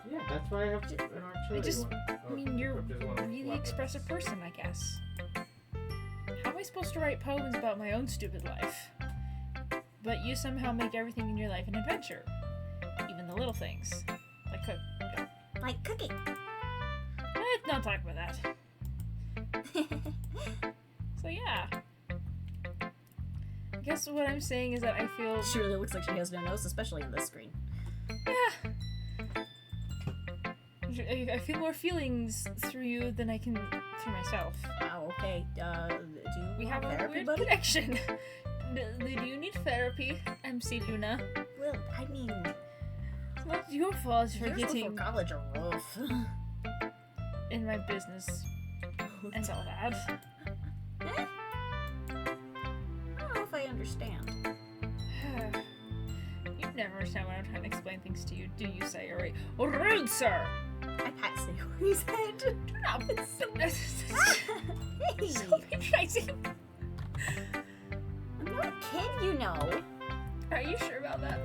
Yeah, that's why I have an artillery one. I mean, you're There's one a with really weapons. expressive person, I guess. How am I supposed to write poems about my own stupid life? But you somehow make everything in your life an adventure. Even the little things. Like cook. Like cooking. Let's not talk about that. So yeah. I guess what I'm saying is that I feel... She really looks like she has no nose, especially in this screen. Yeah. I feel more feelings through you than I can through myself. Oh, okay. Do We have a therapy, weird buddy? connection. Do you need therapy, MC Luna? Well, I mean, It's not your fault for Years before getting college are rough. in my business and all that. I don't know if I understand. You never understand when I'm trying to explain things to you, do you, Sayori? Rude, sir! I pat Sayori's head. Do not be so hey, so patronizing. I'm not a kid, you know. Are you sure about that?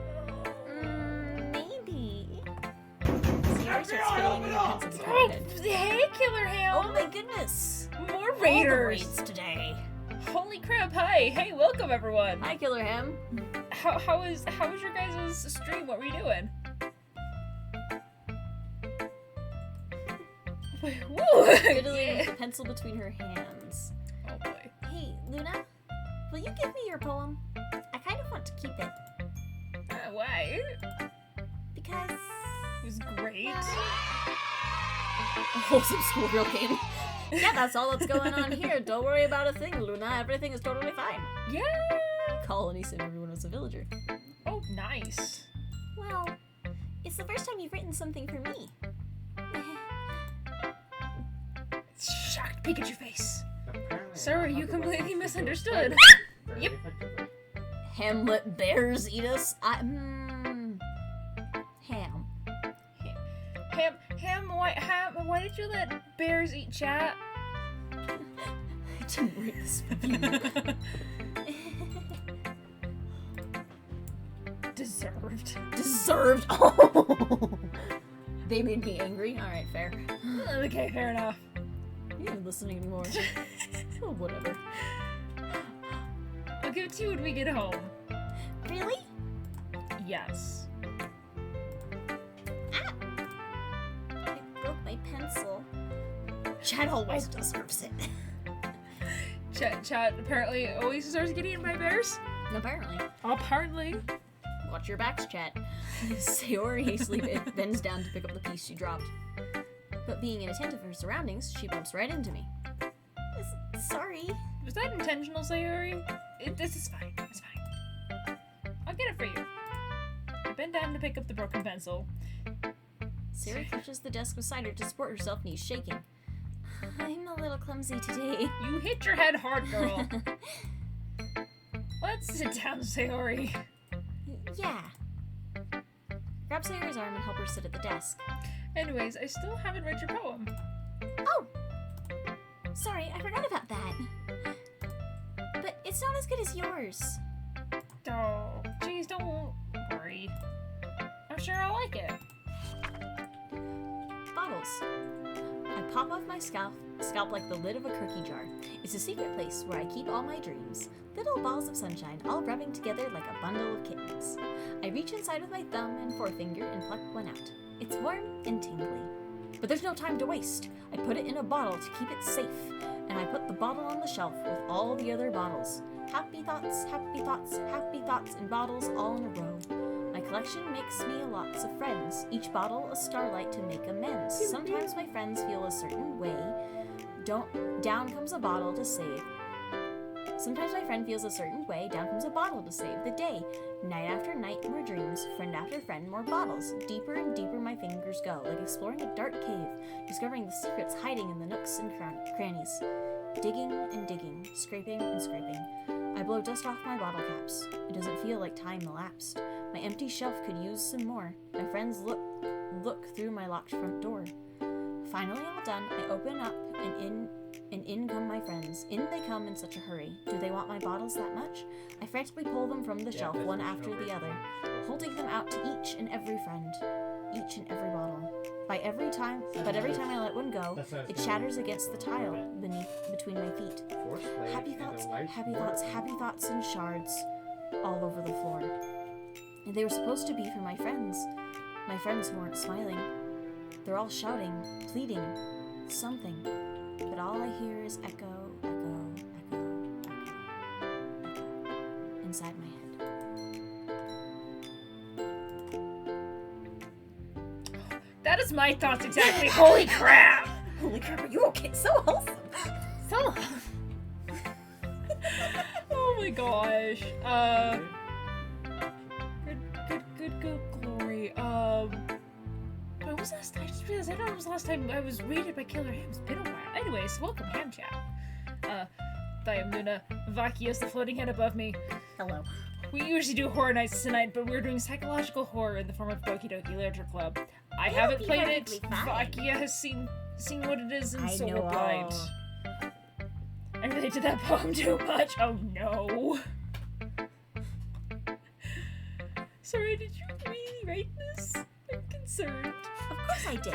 Maybe. Sierra starts fiddling with her pencil Oh, head. hey, Killer Ham! Oh my goodness! More All the raiders! raids today. Holy crap! Hi, hey, welcome everyone. Hi, Killer Ham. How was your guys' stream? What were you doing? Woo! Fiddling with Yeah. the pencil between her hands. Oh boy. Hey, Luna, will you give me your poem? I kind of want to keep it. Why? Because... It was great. A wholesome schoolgirl game. Yeah, that's all that's going on here. Don't worry about a thing, Luna. Everything is totally fine. Yeah. Colony said everyone was a villager. Oh, nice. Well, it's the first time you've written something for me. Shocked Pikachu face. Apparently, Sir, I you have the completely weapons to misunderstood. fight very Yep. effectively. Hamlet bears eat us. Ham. Why did you let bears eat chat? I didn't write this for you. Deserved. Deserved. Oh. They made me angry. All right, fair. Okay, fair enough. You ain't listening anymore. Oh, whatever. I'll give it to you when we get home. Really? Yes. I broke my pencil. Chad always deserves it. Chat apparently always starts getting eaten by bears. Apparently. Apparently. Watch your backs, Chad. Sayori hastily bends down to pick up the piece she dropped. But being inattentive to her surroundings, she bumps right into me. Sorry. Was that intentional, Sayori? This is fine. It's fine. I'll get it for you. I bend down to pick up the broken pencil. Sayori pushes the desk beside her to support herself, knees shaking. I'm a little clumsy today. You hit your head hard, girl. Let's sit down, Sayori. Yeah. Grab Sayori's arm and help her sit at the desk. Anyways, I still haven't read your poem. Oh! Sorry, I forgot about that. But it's not as good as yours. Oh, jeez, don't worry. I'm sure I'll like it. Bottles. I pop off my scalp like the lid of a cookie jar. It's a secret place where I keep all my dreams. Little balls of sunshine, all rubbing together like a bundle of kittens. I reach inside with my thumb and forefinger and pluck one out. It's warm and tingly. But there's no time to waste. I put it in a bottle to keep it safe, and I put the bottle on the shelf with all the other bottles. Happy thoughts, happy thoughts, happy thoughts in bottles all in a row. My collection makes me lots of friends, each bottle a starlight to make amends. Sometimes my friends feel a certain way. Down comes a bottle to save. Sometimes my friend feels a certain way, down comes a bottle to save the day. Night after night, more dreams, friend after friend, more bottles. Deeper and deeper my fingers go, like exploring a dark cave, discovering the secrets hiding in the nooks and crannies. Digging and digging, scraping and scraping. I blow dust off my bottle caps. It doesn't feel like time elapsed. My empty shelf could use some more. My friends look through my locked front door. Finally all done, I open up and in come my friends. In they come in such a hurry. Do they want my bottles that much? I frantically pull them from the shelf, one after the other, holding them out to each and every friend, each and every bottle. But every time I let one go, it shatters against the tile between my feet. Happy thoughts, happy thoughts, happy thoughts in shards all over the floor. And they were supposed to be for my friends who aren't smiling. They're all shouting, pleading, something. But all I hear is echo, echo, echo, echo, echo inside my head. That is my thoughts exactly. Holy crap! Holy crap, are you okay? So wholesome. So. Oh my gosh. Good glory. When was last time? I just realized I don't know when was the last time I was raided by Killer Ham. It's been a while. Anyways, welcome, Ham Chat. I am Luna. Vaki is the floating head above me. Hello. We usually do horror nights tonight, but we're doing psychological horror in the form of Doki Doki Literature Club. I haven't played it. Vakia has seen what it is, and so we're blind. I relate to that poem too much. Oh no. Sorry, did you really write this? I'm concerned. Of course I did.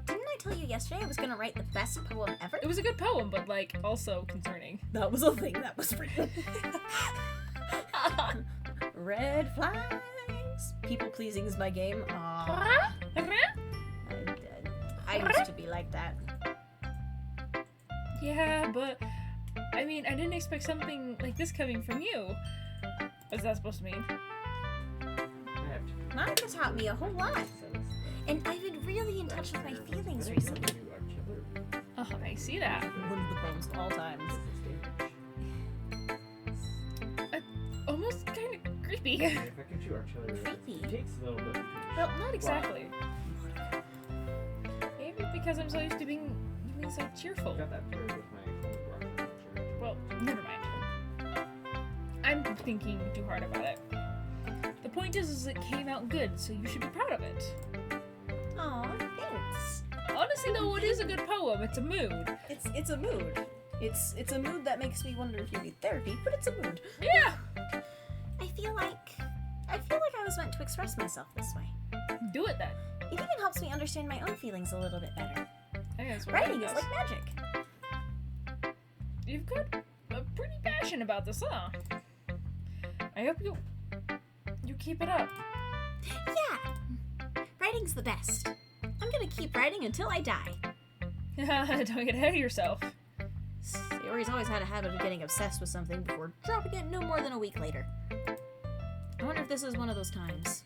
Didn't I tell you yesterday I was gonna write the best poem ever? It was a good poem, but like also concerning. That was a thing that was written. Red flags. People pleasing is my game. Aww. I used to be like that. Yeah, but I mean, I didn't expect something like this coming from you. What's that supposed to mean? Monica taught me a whole lot. And I've been really in touch with my feelings recently. Oh, I see that. One of the poems of all times. Almost kind of creepy. Creepy. Well, not exactly. Maybe because I'm so used to being so cheerful. Well, never mind. I'm thinking too hard about it. The point is it came out good, so you should be proud of it. Aw, thanks. Honestly, though, it is a good poem. It's a mood. It's a mood. It's a mood that makes me wonder if you need therapy, but it's a mood. Yeah. I feel like I was meant to express myself this way. Do it then. It even helps me understand my own feelings a little bit better. I guess Writing is like magic. You've got a pretty passion about this, huh? I hope you keep it up. Yeah. Writing's the best. I'm gonna keep writing until I die. Don't get ahead of yourself. Sayori's always had a habit of getting obsessed with something before dropping it no more than a week later. I wonder if this is one of those times.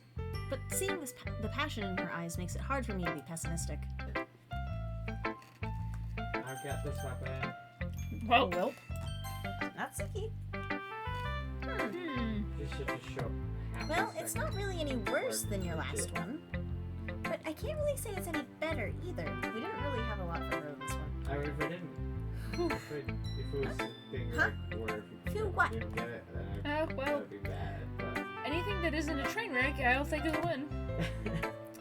But seeing the passion in her eyes makes it hard for me to be pessimistic. I've got this weapon. Well, Well, not Suki. This should just show half a Well, it's not second. really any worse than your last one. But I can't really say it's any better either. We didn't really have a lot for her in this one. I mean, if I didn't, if it was a thing Huh? like where if you Who, what? didn't get it, then well, that would be bad. But anything that isn't a train wreck, I'll take as a win.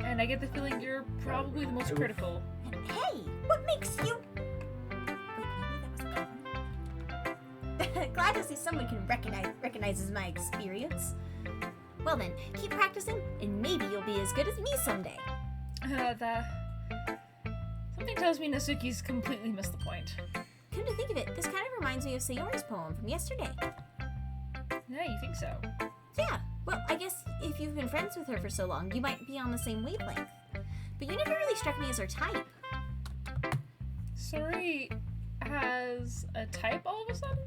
And I get the feeling you're probably the most critical. And hey, what makes you... Wait, maybe that was a comment. Glad to see someone can recognizes my experience. Well then, keep practicing, and maybe you'll be as good as me someday. Something tells me Nasuki's completely missed the point. Come to think of it, this kind of reminds me of Sayori's poem from yesterday. Yeah, you think so? Yeah, well, I guess if you've been friends with her for so long, you might be on the same wavelength. But you never really struck me as her type. Sori has a type all of a sudden?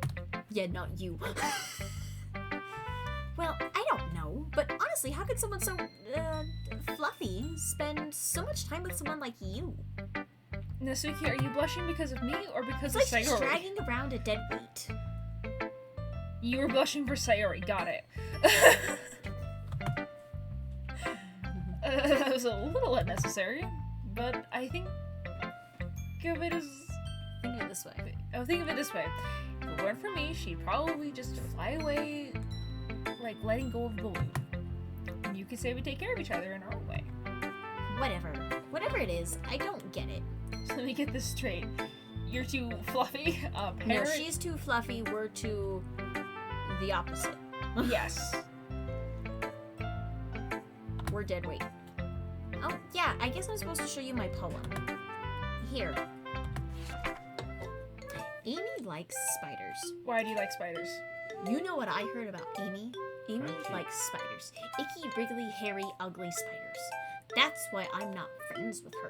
Yeah, not you. Well, I don't know, but honestly, how could someone so, fluffy spend so much time with someone like you? Nasuki, are you blushing because of me or because It's of like she's Sayori? dragging around a dead weight. You were blushing for Sayori, got it. That was a little unnecessary, but I think of it as... Think of it this way. Oh, think of it this way. If it weren't for me, she'd probably just fly away, like letting go of the balloon. you could say we take care of each other in our own way. Whatever. Whatever it is, I don't get it. So let me get this straight. You're too fluffy. No, Parrot? she's too fluffy, we're too the opposite. Yes. We're dead weight. Oh, yeah, I guess I'm supposed to show you my poem. Here. Amy likes spiders. Why do you like spiders? You know what I heard about Amy? Amy Crunchy. likes spiders. Icky, wriggly, hairy, ugly spiders. That's why I'm not friends with her.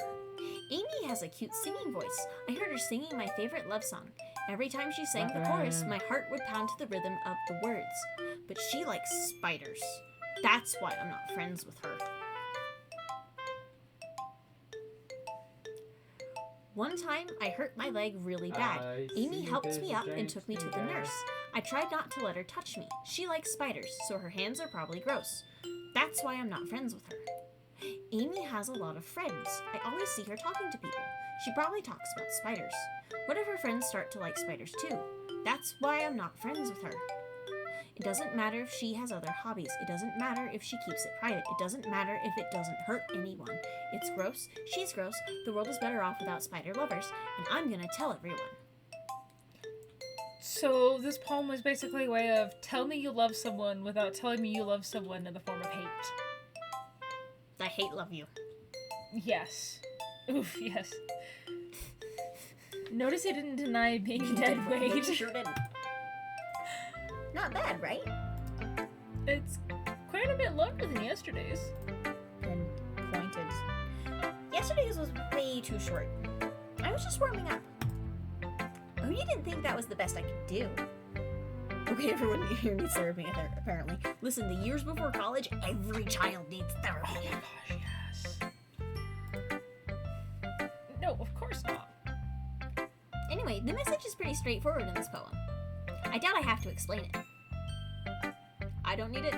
Amy has a cute singing voice. I heard her singing my favorite love song. Every time she sang the chorus, my heart would pound to the rhythm of the words. But she likes spiders. That's why I'm not friends with her. One time, I hurt my leg really bad. I Amy see helped there's me a up and giant took me to the spider. nurse. I tried not to let her touch me. She likes spiders, so her hands are probably gross. That's why I'm not friends with her. Amy has a lot of friends. I always see her talking to people. She probably talks about spiders. What if her friends start to like spiders too? That's why I'm not friends with her. It doesn't matter if she has other hobbies. It doesn't matter if she keeps it private. It doesn't matter if it doesn't hurt anyone. It's gross. She's gross. The world is better off without spider lovers. And I'm gonna tell everyone. So this poem was basically a way of tell me you love someone without telling me you love someone in the form of hate. I hate love you. Yes. Oof, yes. Notice he didn't deny being dead weight. Sure didn't. Not bad, right? It's quite a bit longer than yesterday's. And pointed. Yesterday's was way too short. I was just warming up. Oh, you didn't think that was the best I could do? Okay, everyone here needs therapy, apparently. Listen, the years before college, every child needs therapy. Oh my gosh, yes. No, of course not. Anyway, the message is pretty straightforward in this poem. I doubt I have to explain it. I don't need it.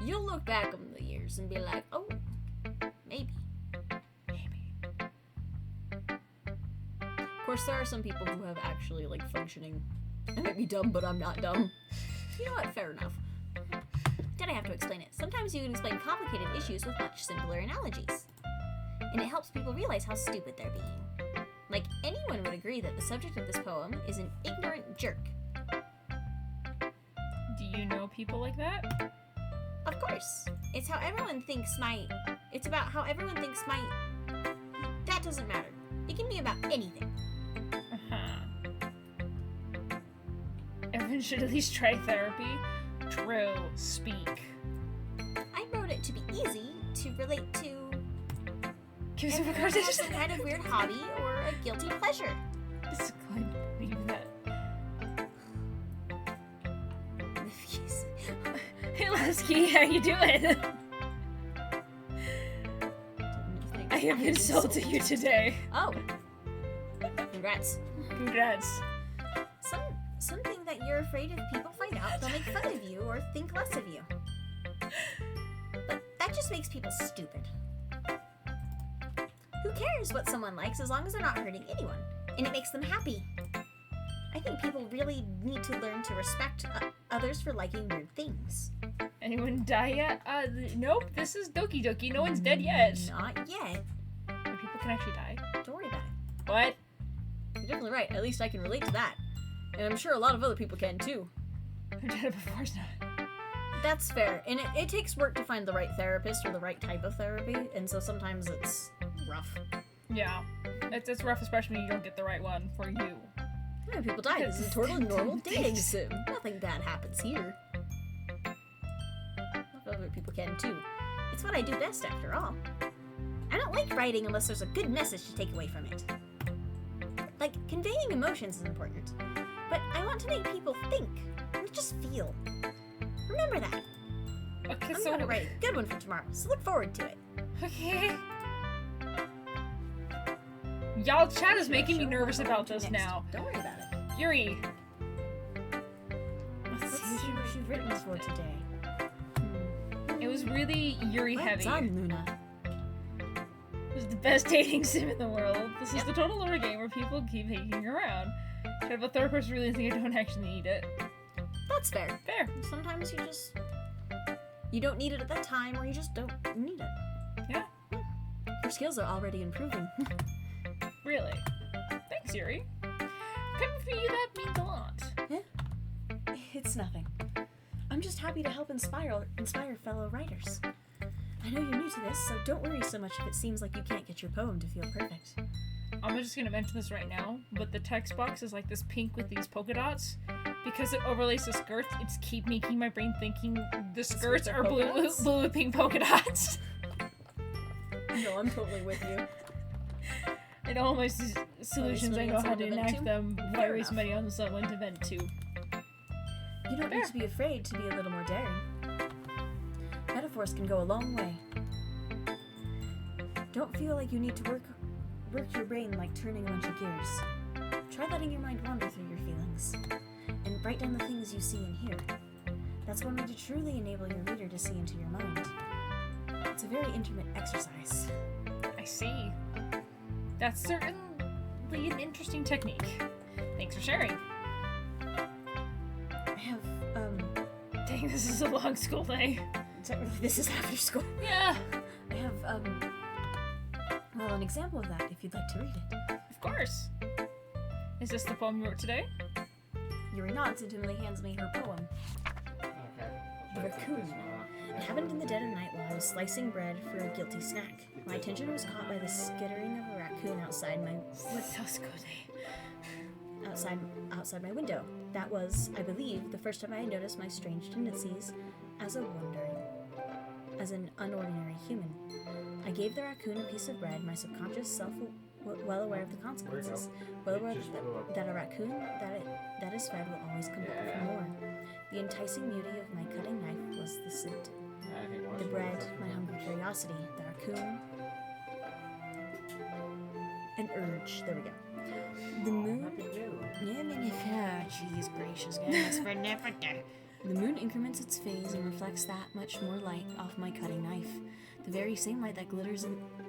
You'll look back on the years and be like, oh, maybe. Maybe. Of course, there are some people who have actually, like, functioning. I might be dumb, but I'm not dumb. You know what? Fair enough. Did I have to explain it? Sometimes you can explain complicated issues with much simpler analogies. And it helps people realize how stupid they're being. Like, anyone would agree that the subject of this poem is an ignorant jerk. Do you know people like that? Of course. It's how everyone thinks my... It's about how everyone thinks my... That doesn't matter. It can be about anything. Uh-huh. Everyone should at least try therapy. True. Speak. I wrote it to be easy to relate to Give us a everyone regard has some kind of weird hobby or a guilty pleasure. Just couldn't believe that. Hey Lasky, how you doing? I have insulted you today. Oh. Congrats. Congrats. Something that you're afraid if people find out, they'll make fun of you or think less of you. But that just makes people stupid. Who cares what someone likes as long as they're not hurting anyone? And it makes them happy. I think people really need to learn to respect others for liking weird things. Anyone die yet? Nope. This is Doki Doki. No one's dead yet. Not yet. And people can actually die. Don't worry about it. What? You're definitely right. At least I can relate to that. And I'm sure a lot of other people can too. I've done it before, it's not. That's fair. And it takes work to find the right therapist or the right type of therapy. And so sometimes it's rough. Yeah. It's rough, especially when you don't get the right one for you. Yeah, people die. This is a totally normal dating sim. Nothing bad happens here. Other people can too. It's what I do best after all. I don't like writing unless there's a good message to take away from it. Like, conveying emotions is important. But I want to make people think, not just feel. Remember that. Okay, I'm so going to write a good one for tomorrow, so look forward to it. Okay. Y'all, chat is making me nervous about this Next. now. Don't worry about it. Yuri. Let's see what you've written for today. It was really Yuri Well heavy. done, Luna. This is the best dating sim in the world. This is the total lore game where people keep hanging around. Should have a third person really think I don't actually need it. That's fair. Fair. Sometimes You don't need it at that time, or you just don't need it. Yeah. Your skills are already improving. Really? Thanks, Yuri. Coming from you, that means a lot. It's nothing. I'm just happy to help inspire fellow writers. I know you're new to this, so don't worry so much if it seems like you can't get your poem to feel perfect. I'm just gonna mention this right now, but the text box is like this pink with these polka dots. Because it overlays the skirts, it's keep making my brain thinking the skirts are polka blue dots? with pink polka dots. No, I'm totally with you. And all my solutions, I know how to someone to vent enact to? them. Why Fair waste enough. money on someone to vent to? You don't Fair. need to be afraid to be a little more daring. Metaphors can go a long way. Don't feel like you need to work your brain like turning a bunch of gears. Try letting your mind wander through your feelings, and write down the things you see and hear. That's one way to truly enable your reader to see into your mind. It's a very intimate exercise. I see. That's certainly an interesting technique. Thanks for sharing. I have, Dang, this is a long school day. technically this is after school. Yeah, I have, well, an example of that if you'd like to read it. of course. Is this the poem you wrote today? Yuri nods and timidly hands me her poem. Okay. The raccoon. It happened in the dead of night while I was slicing bread for a guilty snack. My attention was caught by the skittering of a raccoon outside my outside my window. That was, I believe, the first time I had noticed my strange tendencies as an unordinary human. I gave the raccoon a piece of bread, my subconscious self well aware of the consequences, well aware that a raccoon that is fed will always come back for more. The enticing beauty of my cutting knife was the scent. The bread, my hungry curiosity, the raccoon, an urge. There we go. The moon. Jeez gracious, guys. The moon increments its phase and reflects that much more light off my cutting knife. The very same light that glitters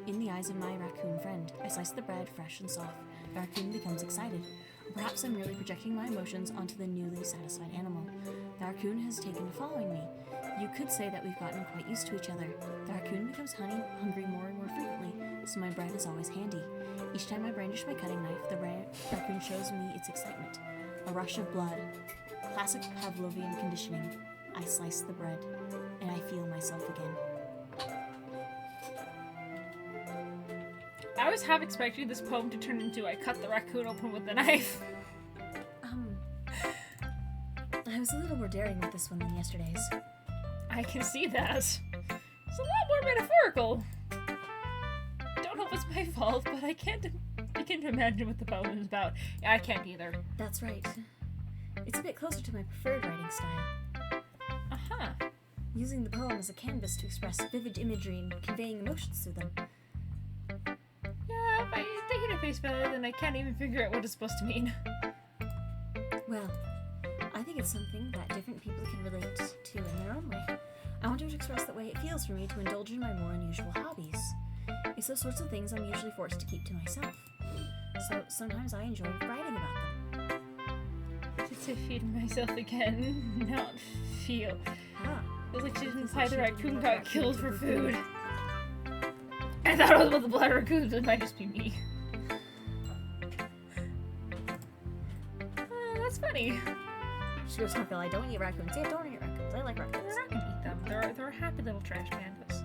in the eyes of my raccoon friend. I slice the bread fresh and soft. The raccoon becomes excited. Perhaps I'm really projecting my emotions onto the newly satisfied animal. The raccoon has taken to following me. You could say that we've gotten quite used to each other. The raccoon becomes hungry more and more frequently, so my bread is always handy. Each time I brandish my cutting knife, the raccoon shows me its excitement. A rush of blood. Classic Pavlovian conditioning. I slice the bread, and I feel myself again. I was half expecting this poem to turn into I cut the raccoon open with a knife. I was a little more daring with this one than yesterday's. I can see that. It's a lot more metaphorical. Don't know if it's my fault, but I can't begin to imagine what the poem is about. I can't either. That's right. It's a bit closer to my preferred writing style. Uh-huh. Using the poem as a canvas to express vivid imagery and conveying emotions through them. Yeah, if I take it at face value, then I can't even figure out what it's supposed to mean. Well, I think it's something that different people can relate to in their own way. I want to express the way it feels for me to indulge in my more unusual hobbies. It's those sorts of things I'm usually forced to keep to myself. So sometimes I enjoy writing about them. To feed myself again, not feel. Ah, Feels like she didn't imply the raccoon got killed for food. I thought it was about the blood raccoons, it might just be me. That's funny. she goes, Phil, I don't eat raccoons. Yeah, I don't eat raccoons. I like raccoons. We're not gonna eat them. They're happy little trash pandas.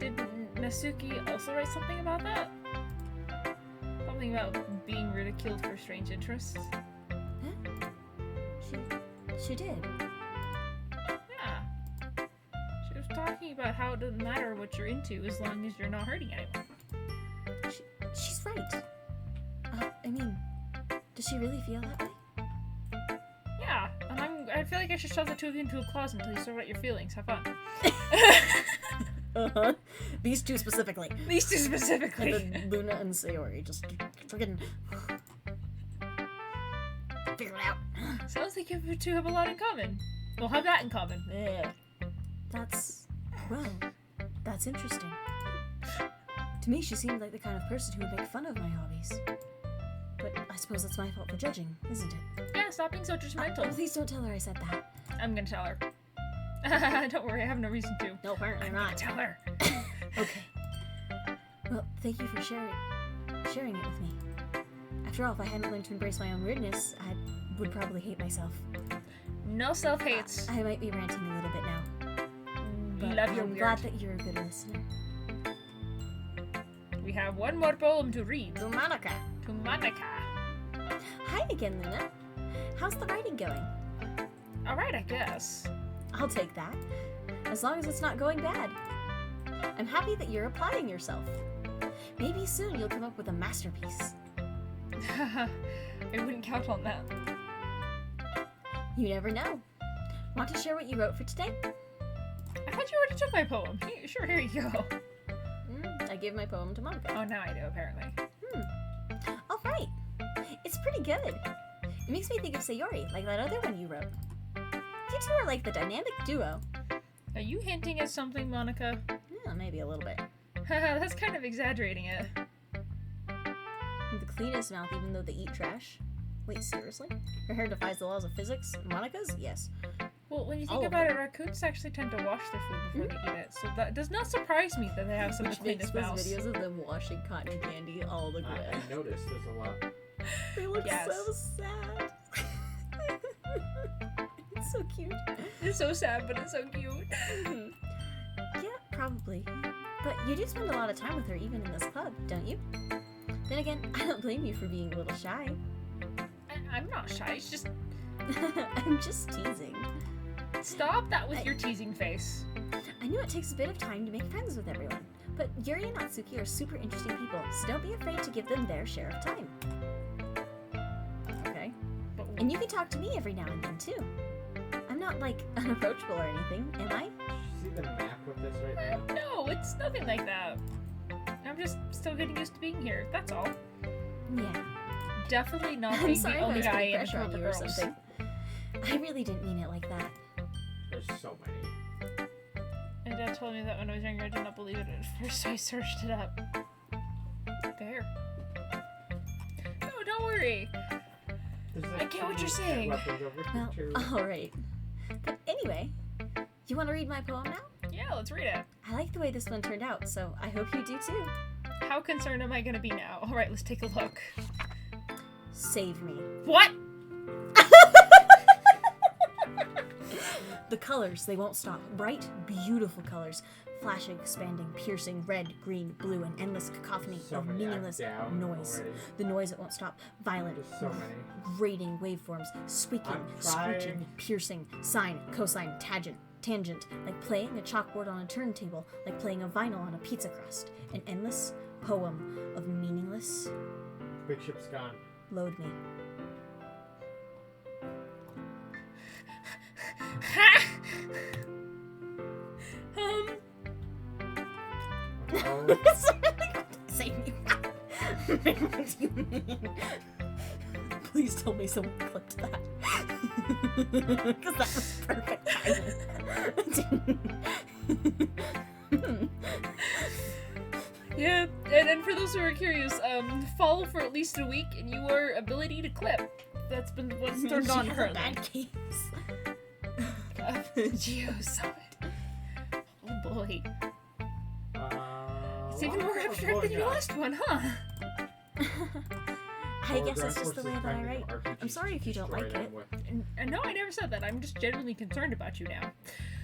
Did Nasuki also write something about that? Something about being ridiculed for strange interests? She did. Yeah. She was talking about how it doesn't matter what you're into as long as you're not hurting anyone. She's right. I mean, does she really feel that way? Yeah, and I feel like I should shove the two of you into a closet until you sort out your feelings. Have fun. Uh-huh. These two specifically. These two specifically. And then Luna and Sayori just freaking figure it out. Sounds like you two have a lot in common. We'll have that in common. Yeah. That's interesting. To me, she seemed like the kind of person who would make fun of my hobbies. But I suppose that's my fault for judging, isn't it? Yeah, stop being so judgmental. Please don't tell her I said that. I'm gonna tell her. Don't worry, I have no reason to. No, apparently I'm gonna not. tell her. Okay. Well, thank you for sharing it with me. After all, if I hadn't learned to embrace my own weirdness, I would probably hate myself. No self-hates. I might be ranting a little bit now. But Love your I'm weird. glad that you're a good listener. We have one more poem to read. To Monica. To Monica. Hi again, Luna. How's the writing going? Alright, I guess. I'll take that. As long as it's not going bad. I'm happy that you're applying yourself. Maybe soon you'll come up with a masterpiece. I wouldn't count on that. You never know. Want to share what you wrote for today? I thought you already took my poem. Sure, here you go. I gave my poem to Monica. Oh, now I do, apparently. All right. It's pretty good. It makes me think of Sayori, like that other one you wrote. You two are like the dynamic duo. Are you hinting at something, Monica? Yeah, maybe a little bit. That's kind of exaggerating it. The cleanest mouth, even though they eat trash. Wait, seriously? Her hair defies the laws of physics? Monica's? Yes. Well, when you All think of about them. it, raccoons actually tend to wash their food before they eat it, so that does not surprise me that they have some of Which the makes cleanest those mouths. videos of them washing cotton candy all the I way. noticed there's a lot. They look Yes. so sad. It's so cute. It's so sad, but it's so cute. Yeah, probably. But you do spend a lot of time with her even in this club, don't you? Then again, I don't blame you for being a little shy. I'm not shy, it's just I'm just teasing. stop that with your teasing face. I knew it takes a bit of time to make friends with everyone, but Yuri and Natsuki are super interesting people, so don't be afraid to give them their share of time. Okay. But And you can talk to me every now and then, too. I'm not, like, unapproachable or anything, am I? See the map of this right now? no, it's nothing like that. I'm just still getting used to being here, that's all. Yeah. Definitely not I'm being sorry the if I only was guy putting in a pressure on group of you or girls. something. I really didn't mean it like that. There's so many. My dad told me that when I was younger, I did not believe it at first, so I searched it up. Fair. No, don't worry. There's I get what you're saying. weapons over Well, here, too. alright. But anyway, you want to read my poem now? Yeah, let's read it. I like the way this one turned out, so I hope you do too. How concerned am I gonna be now? Alright, let's take a look. Save me. What? The colors, they won't stop. Bright, beautiful colors. Flashing, expanding, piercing, red, green, blue, an endless cacophony So of many. I'm meaningless down noise. already. The noise that won't stop. Violent, There's so many. grating waveforms, squeaking, I'm trying. screeching, piercing, sine, cosine, tangent, like playing a chalkboard on a turntable, like playing a vinyl on a pizza crust. An endless poem of meaningless. Big ship's gone. Load me. Oh, Save me. What do you mean? Please tell me someone clipped that. Because that was perfect timing. Yeah, and for those who are curious, follow for at least a week and your ability to clip. That's been what's turned on She has a currently. bad case. Geo saw it. Oh boy. It's even well, more I'm abstract than going your down. last one, huh? I guess it's just the way that I write. I'm sorry if you don't like it. And no, I never said that. I'm just genuinely concerned about you now.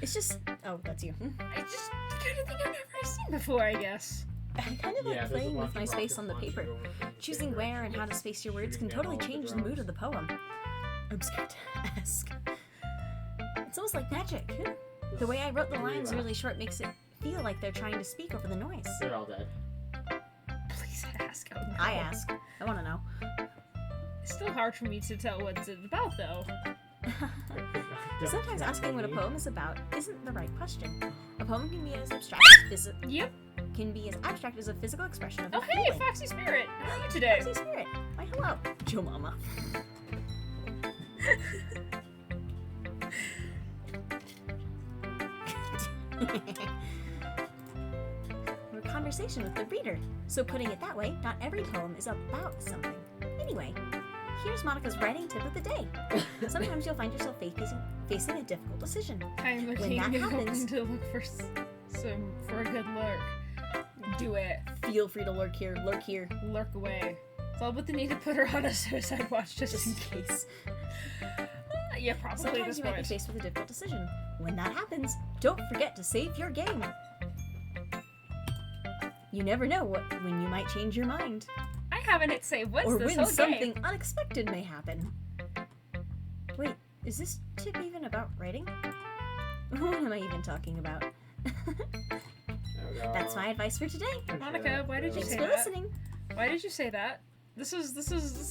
It's just. Oh, that's you. It's just the kind of thing I've never seen before, I guess. I kind of like playing with my space on the paper. Choosing where and how to space your words can totally change the mood of the poem. I'm scared to ask. It's almost like magic. The way I wrote the lines really short makes it feel like they're trying to speak over the noise. They're all dead. Please ask. Oh, no. I ask. I want to know. It's still hard for me to tell what it's about, though. Sometimes asking what a poem is about isn't the right question. A poem can be as abstract as Yep. a physical expression of Oh, a hey, feeling. Foxy Spirit. How are you today? Foxy Spirit. Why, hello, Joe Mama. We're a conversation with the reader. So putting it that way, not every poem is about something. Anyway, here's Monica's writing tip of the day. Sometimes you'll find yourself facing a difficult decision. I'm looking that and happens- hoping to look for for a good lurk. Do it. Feel free to lurk here. Lurk here. Lurk away. It's all but the need to put her on a suicide watch just in Just in case. Yeah, probably at Sometimes this you might be point. faced with a difficult decision. When that happens, don't forget to save your game. You never know when you might change your mind. I haven't hit save once Or this when whole something game. unexpected may happen. Wait, is this tip even about writing? What am I even talking about? That's my advice for today. Monica, why did you Thanks say for that? listening. Why did you say that? This is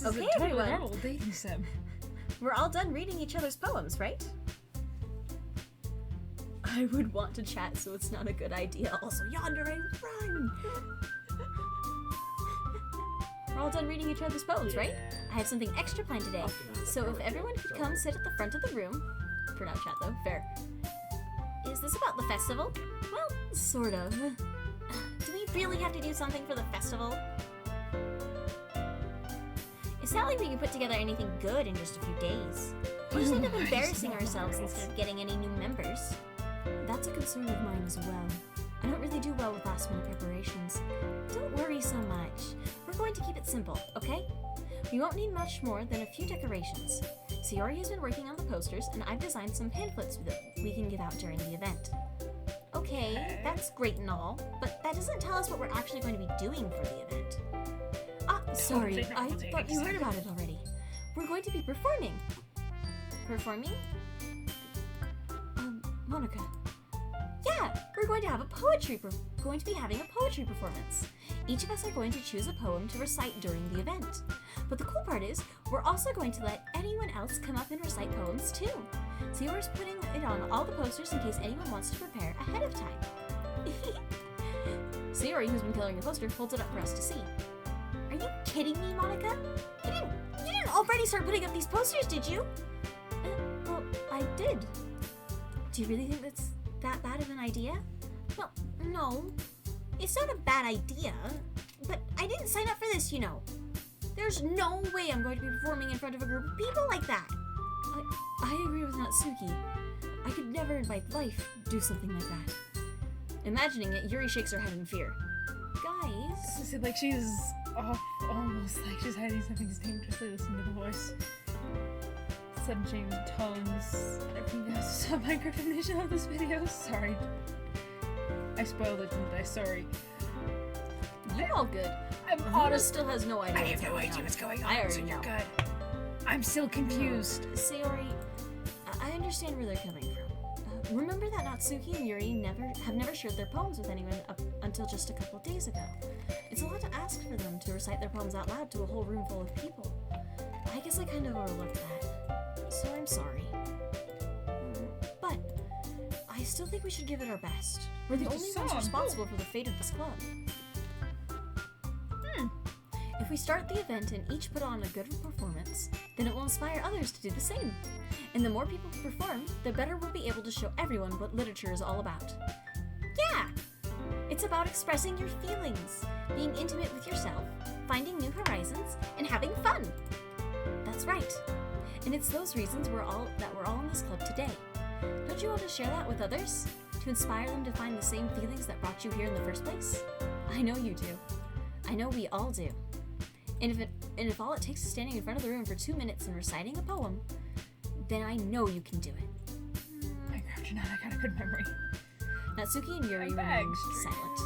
Okay, a totally everyone. normal dating sim. We're all done reading each other's poems, right? I would want to chat, so it's not a good idea. Also, Yandere, run! We're all done reading each other's poems, right? I have something extra planned today. So if everyone could come sit at the front of the room, For now, chat though. Fair. is this about the festival? Well, sort of. Do we really have to do something for the festival? It's not like we can put together anything good in just a few days. We'll just end up embarrassing ourselves instead of getting any new members. That's a concern of mine as well. I don't really do well with last minute preparations. Don't worry so much. We're going to keep it simple, okay? We won't need much more than a few decorations. Sayori has been working on the posters, and I've designed some pamphlets that we can give out during the event. Okay, that's great and all, but that doesn't tell us what we're actually going to be doing for the event. Ah, Sorry, Totally I normal dating thought you sim. heard about it already. we're going to be performing. Performing? Monica. Yeah, we're going to have going to be having a poetry performance. Each of us are going to choose a poem to recite during the event. But the cool part is, we're also going to let anyone else come up and recite poems too. Sayori's putting it on all the posters in case anyone wants to prepare ahead of time. Sayori, who's been coloring the poster, holds it up for us to see. Are you kidding me, Monica? You didn't already start putting up these posters, did you? Well, I did. Do you really think that's that bad of an idea? Well, no. It's not a bad idea, but I didn't sign up for this, you know. There's no way I'm going to be performing in front of a group of people like that. I agree with Natsuki. I could never in my life do something like that. Imagining it, Yuri shakes her head in fear. Guys, Is it like she's off, almost like she's hiding something dangerously? Listen to the voice. Sudden change in tones. Everything else. Stop my definition of this video. Sorry. I spoiled it, didn't I? Sorry. You're all good. I'm Luna honest. still has no idea. I have no going idea on. what's going on. I already so you're know. good. I'm still confused. Sayori, I understand where they're coming from. remember that Natsuki and Yuri have never shared their poems with anyone up until just a couple days ago. It's a lot to ask for them to recite their poems out loud to a whole room full of people. I guess I kind of overlooked that, so I'm sorry. But I still think we should give it our best. We're the It's a only song. ones responsible for the fate of this club. If we start the event and each put on a good performance, then it will inspire others to do the same. And the more people who perform, the better we'll be able to show everyone what literature is all about. Yeah! It's about expressing your feelings, being intimate with yourself, finding new horizons, and having fun. That's right. And it's those reasons we're all in this club today. Don't you want to share that with others? To inspire them to find the same feelings that brought you here in the first place? I know you do. I know we all do. And if all it takes is standing in front of the room for 2 minutes and reciting a poem, then I know you can do it. My God, you're not. I got a good memory. Natsuki and Yuri I'm remain back. silent.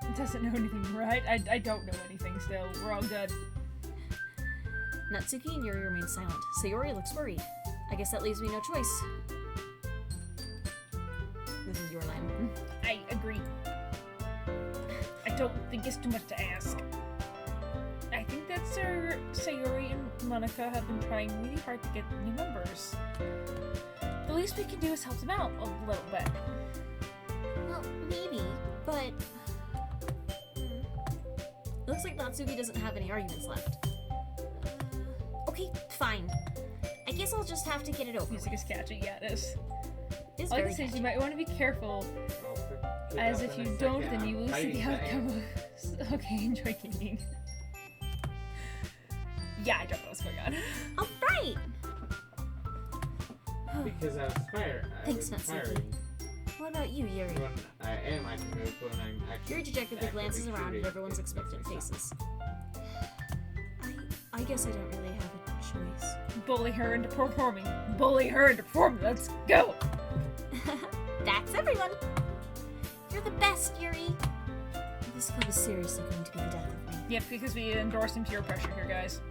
It doesn't know anything, right? I don't know anything still. We're all good. Natsuki and Yuri remain silent. Sayori looks worried. I guess that leaves me no choice. This is your line. I agree. I don't think it's too much to ask. I think that Sayori and Monica have been trying really hard to get new members. The least we can do is help them out a little bit. Well, maybe, but... Looks like Natsuki doesn't have any arguments left. Okay, fine. I guess I'll just have to get it over Music with. is catchy, yeah, it is. It's All I very can say is catchy. you might want to be careful, as if you don't, then you will see the outcome of... Okay, enjoy gaming. Yeah, I don't know what's going on. All right. Because I was Thanks, not so firing. What about you, Yuri? When I am, I can move when I'm actually. Yuri dejectedly glances around at shooting. everyone's expectant faces. I guess I don't really have a choice. Bully her into performing. Bully her into performing. Let's go. That's everyone. You're the best, Yuri. This club is seriously going to be the death of me. Yep, because we endorse him peer pressure here, guys.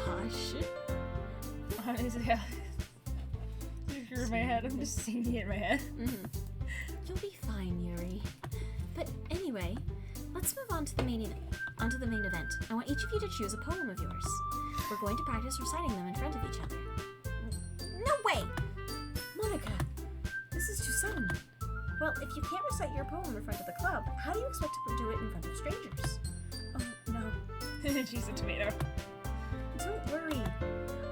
Gosh. Honestly, yeah. You're in my head. I'm just singing it in my head. You'll be fine, Yuri. But anyway, let's move on to the main event. I want each of you to choose a poem of yours. We're going to practice reciting them in front of each other. No way! Monica, this is too sudden. Well, if you can't recite your poem in front of the club, how do you expect to do it in front of strangers? Oh, no. She's a tomato. Don't worry.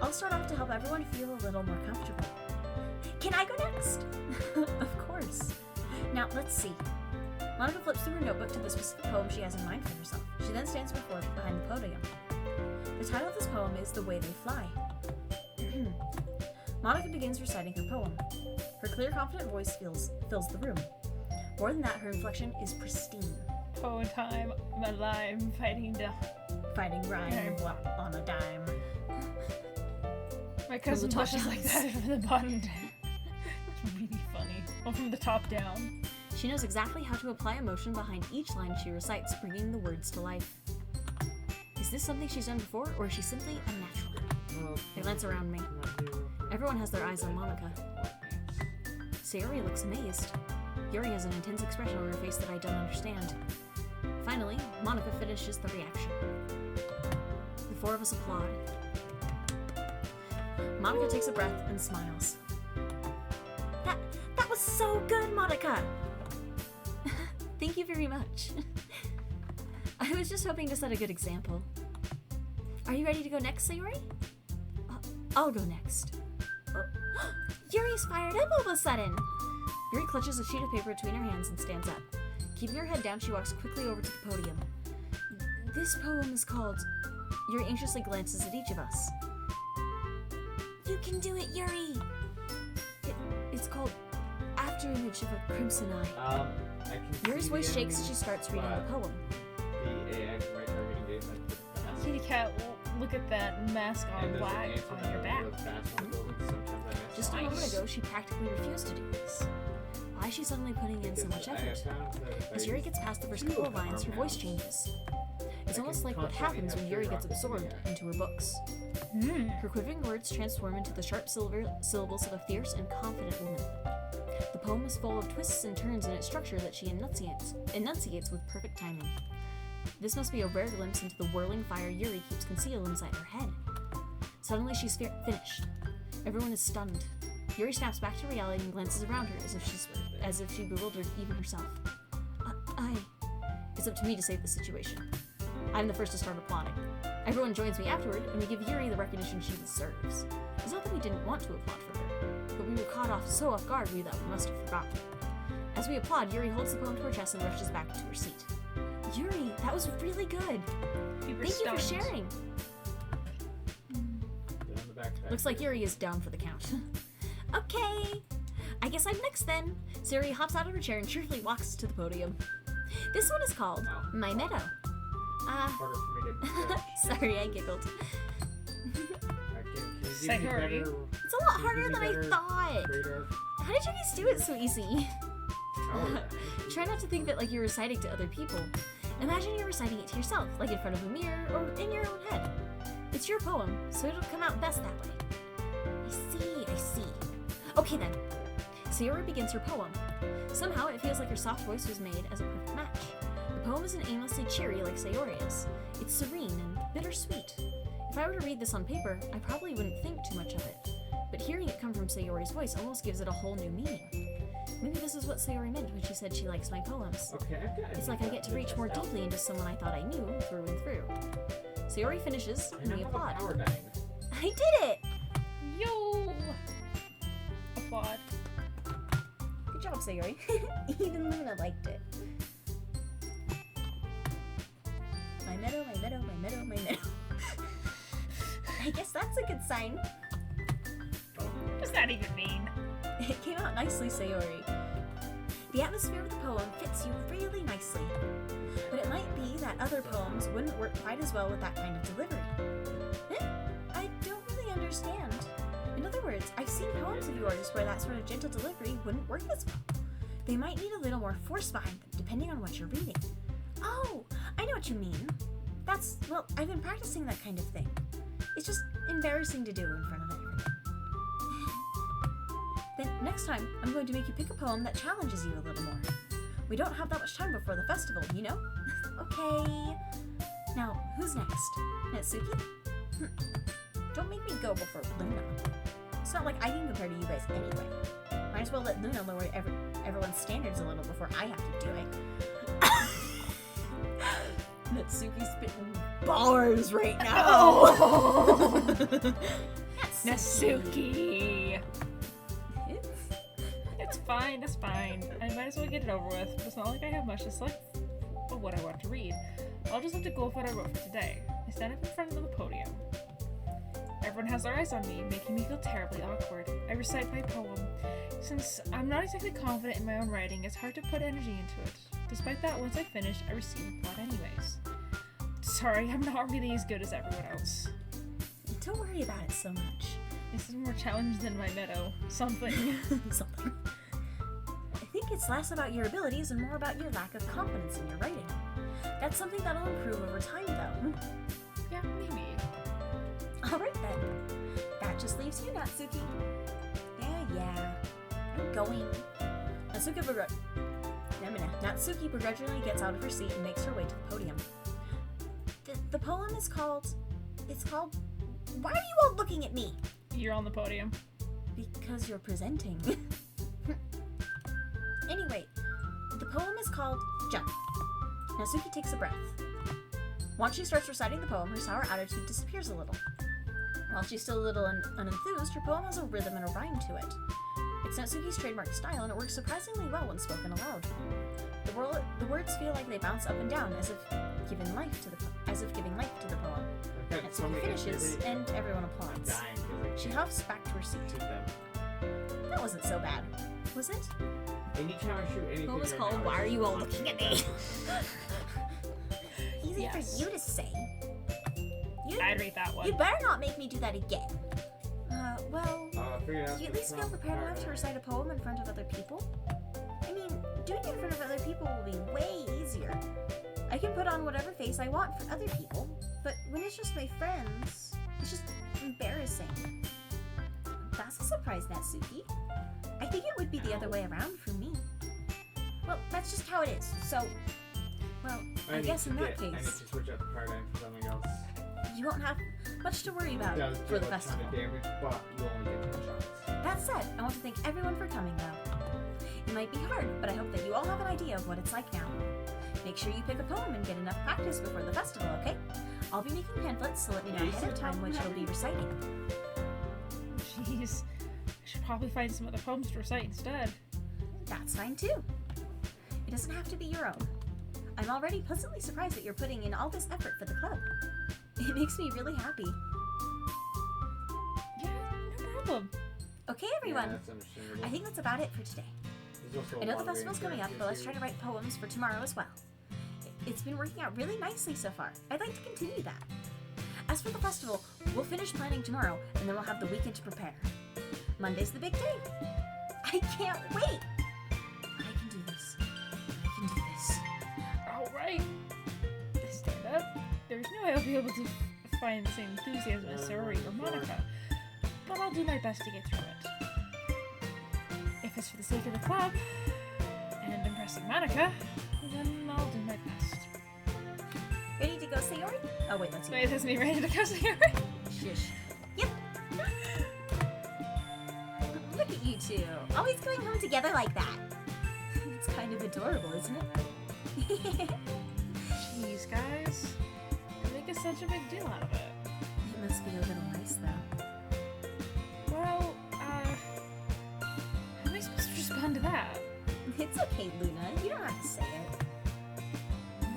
I'll start off to help everyone feel a little more comfortable. Can I go next? Of course. Now, let's see. Monica flips through her notebook to the specific poem she has in mind for herself. She then stands behind the podium. The title of this poem is The Way They Fly. Monica begins reciting her poem. Her clear, confident voice fills the room. More than that, her inflection is pristine. Poem time. My lime fighting Fighting rhyme on a dime. My cousin top blushes like down. that from the bottom down. It's really funny. Well, from the top down. She knows exactly how to apply emotion behind each line she recites, bringing the words to life. Is this something she's done before, or is she simply a natural? Well, I glance around me. Everyone has their eyes on Monica. Sayori looks amazed. Yuri has an intense expression on her face that I don't understand. Finally, Monica finishes the reaction. The four of us applaud. Monica takes a breath and smiles. That was so good, Monica! Thank you very much. I was just hoping to set a good example. Are you ready to go next, Sayori? I'll go next. Yuri's fired up all of a sudden! Yuri clutches a sheet of paper between her hands and stands up. Keeping her head down, she walks quickly over to the podium. This poem is called... Yuri anxiously glances at each of us. You can do it, Yuri! It's called Afterimage of a Crimson Eye. I can Yuri's see voice in shakes as she starts reading the poem. The AI can write targeting data like the fast. Kitty cat, look at that mask on And does it black answer on your back. real fast on Google? Sometimes I miss Just a it. moment ago, she practically refused to do this. Why is she suddenly putting in so much Because I have effort? found that if I As Yuri use gets past the first two couple of of lines, her our voice mouse, changes. It's I almost can like what constantly happens when have Yuri two gets rockets in the absorbed air. into her books. Mm. Her quivering words transform into the sharp syllables of a fierce and confident woman. The poem is full of twists and turns in its structure that she enunciates with perfect timing. This must be a rare glimpse into the whirling fire Yuri keeps concealed inside her head. Suddenly she's finished. Everyone is stunned. Yuri snaps back to reality and glances around her as if she bewildered even herself. It's up to me to save the situation. I'm the first to start applauding. Everyone joins me afterward, and we give Yuri the recognition she deserves. It's not that we didn't want to applaud for her, but we were caught so off guard that we must have forgotten. As we applaud, Yuri holds the poem to her chest and rushes back to her seat. Yuri, that was really good. You were Thank you for stunned. sharing. Down the backpack. Looks like Yuri is down for the count. Okay! I guess I'm next then. Sayori hops out of her chair and cheerfully walks to the podium. This one is called Wow. My Meadow. Harder for me to judge. Sorry, I giggled. Can you give me Sayori. better It's a lot Can you harder give than me I better thought. radar? How did you guys do it so easy? Oh, Try not to think of it like you're reciting to other people. Imagine you're reciting it to yourself, like in front of a mirror or in your own head. It's your poem, so it'll come out best that way. I see. Okay then. Sayori begins her poem. Somehow it feels like her soft voice was made as a perfect match. The poem isn't aimlessly cheery like Sayori is. It's serene and bittersweet. If I were to read this on paper, I probably wouldn't think too much of it. But hearing it come from Sayori's voice almost gives it a whole new meaning. Maybe this is what Sayori meant when she said she likes my poems. okay, I've got It's like I get to reach more deeply into someone I thought I knew through and through. Sayori finishes, and we applaud. Power dying. I did it! Yo! Applaud. Good job, Sayori. Even Luna liked it. My meadow, my meadow, my meadow, my meadow. I guess that's a good sign. What does that even mean? It came out nicely, Sayori. The atmosphere of the poem fits you really nicely. But it might be that other poems wouldn't work quite as well with that kind of delivery. I don't really understand. In other words, I've seen poems of yours where that sort of gentle delivery wouldn't work as well. They might need a little more force behind them, depending on what you're reading. Oh, I know what you mean. Well, I've been practicing that kind of thing. It's just embarrassing to do in front of everyone. Then next time, I'm going to make you pick a poem that challenges you a little more. We don't have that much time before the festival, you know? Okay. Now, who's next? Natsuki? Don't make me go before Luna. It's not like I can compare to you guys anyway. Might as well let Luna lower everyone's standards a little before I have to do it. Natsuki's spitting bars right now. Natsuki. It's fine, it's fine. I might as well get it over with. It's not like I have much to select of what I want to read. I'll just have to go with what I wrote for today. I stand up in front of the podium. Everyone has their eyes on me, making me feel terribly awkward. I recite my poem. Since I'm not exactly confident in my own writing, it's hard to put energy into it. Despite that, once I finish, I receive a plot anyways. Sorry, I'm not really as good as everyone else. Don't worry about it so much. This is more challenged than my meadow. Something. Something. I think it's less about your abilities and more about your lack of confidence in your writing. That's something that'll improve over time, though. Yeah, maybe. Alright then. That just leaves you, Natsuki. Yeah. I'm going. Natsuki begrudgingly gets out of her seat and makes her way to the podium. The poem is called... Why are you all looking at me? You're on the podium. Because you're presenting. Anyway, the poem is called Jump. Natsuki takes a breath. Once she starts reciting the poem, her sour attitude disappears a little. While she's still a little unenthused, her poem has a rhythm and a rhyme to it. It's Natsuki's trademark style, and it works surprisingly well when spoken aloud. The words feel like they bounce up and down, as if giving life to the poem. Natsuki finishes, and everyone applauds. She huffs back to her seat. That wasn't so bad, was it? Anytime I shoot anything. What was right called now, Why Are it's You All just Looking at Me? Easy Yes. for you to say. I'd rate that one. You better not make me do that again. Well, figure it out do you at least feel prepared enough to recite a poem in front of other people? I mean, doing it in front of other people will be way easier. I can put on whatever face I want for other people, but when it's just my friends, it's just embarrassing. That's a surprise, Natsuki. I think it would be the other way around for me. Well, that's just how it is, so... Well, I guess in that I need to case, switch up the paradigm for something else. you won't have much to worry about Does for the do a ton festival. of damage, but you only get 10 shots. That said, I want to thank everyone for coming, though. It might be hard, but I hope that you all have an idea of what it's like now. Make sure you pick a poem and get enough practice before the festival, okay? I'll be making pamphlets, so let me know ahead of time which you'll be reciting. Jeez. I should probably find some other poems to recite instead. That's fine, too. It doesn't have to be your own. I'm already pleasantly surprised that you're putting in all this effort for the club. It makes me really happy. Yeah, no problem. Okay, everyone. Yeah, that's understandable. I think that's about it for today. There's also I a know lot the of festival's coming up, interactive but let's try to too. write poems for tomorrow as well. It's been working out really nicely so far. I'd like to continue that. As for the festival, we'll finish planning tomorrow, and then we'll have the weekend to prepare. Monday's the big day. I can't wait! I can do this. I can do this. Alright. Stand up. There's no way I'll be able to find the same enthusiasm as Sayori or Monica, but I'll do my best to get through it. If it's for the sake of the club and impressing Monica, then I'll do my best. Ready to go, Sayori? Oh, wait, let's see. Wait, isn't he ready to go, Sayori? Shush. Yep. Look at you two. Always going home together like that. It's kind of adorable, isn't it? Jeez, guys. You're making such a big deal out of it. It must be a little nice, though. Well, how am I supposed to respond to that? It's okay, Luna. You don't have to say it.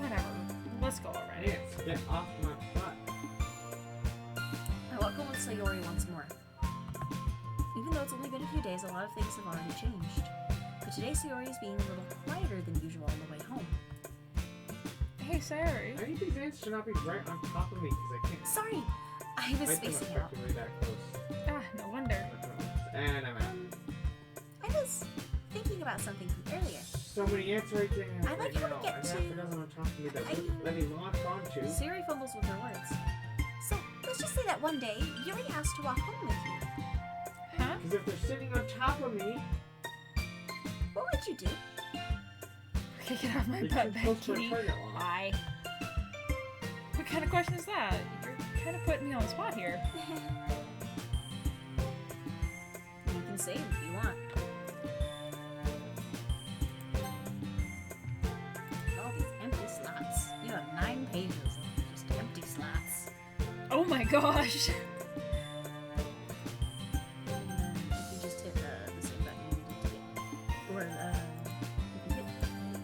Whatever. Let's go already. Yes, get off my butt. What can Sayori once more. Even though it's only been a few days, a lot of things have already changed. But today Sayori is being a little quieter than usual on the way home. Hey, Sayori. I need these ants to not be right on top of me because I can't. Sorry, I was I spacing don't out. expect to be that close. Ah, no wonder. And I'm out. I was thinking about something from earlier. So many ants right there. I like how we get and to- half a dozen on top of me that I- wouldn't let me lock onto. Sayori fumbles with her words. So, let's just say that one day, Yuri asked to walk home with you. Huh? Because if they're sitting on top of me, What would you do? Okay, get off my they're butt, too bed, close to kitty. a target line. Why? What kind of question is that? You're kind of putting me on the spot here. You can save if you want. All these empty slots. You have 9 pages of just empty slots. Oh my gosh. And then if you just hit the same button you did to get, or if you hit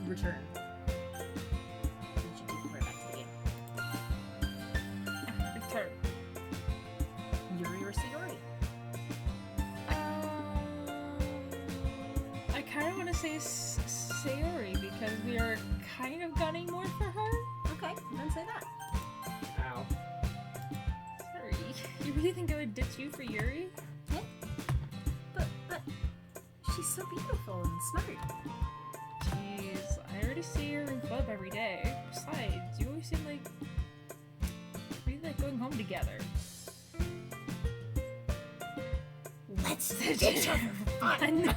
return, it should take you right back to the game. Return. Yuri or Sayori? I kind of want to say Sayori because we are kind of gunning more for her. Okay, then say that. Ow. Sorry. You really think I would ditch you for Yuri? But she's so beautiful and smart. Jeez, I already see her in club every day. Besides, you always seem like we like going home together. Let's ditch her for fun.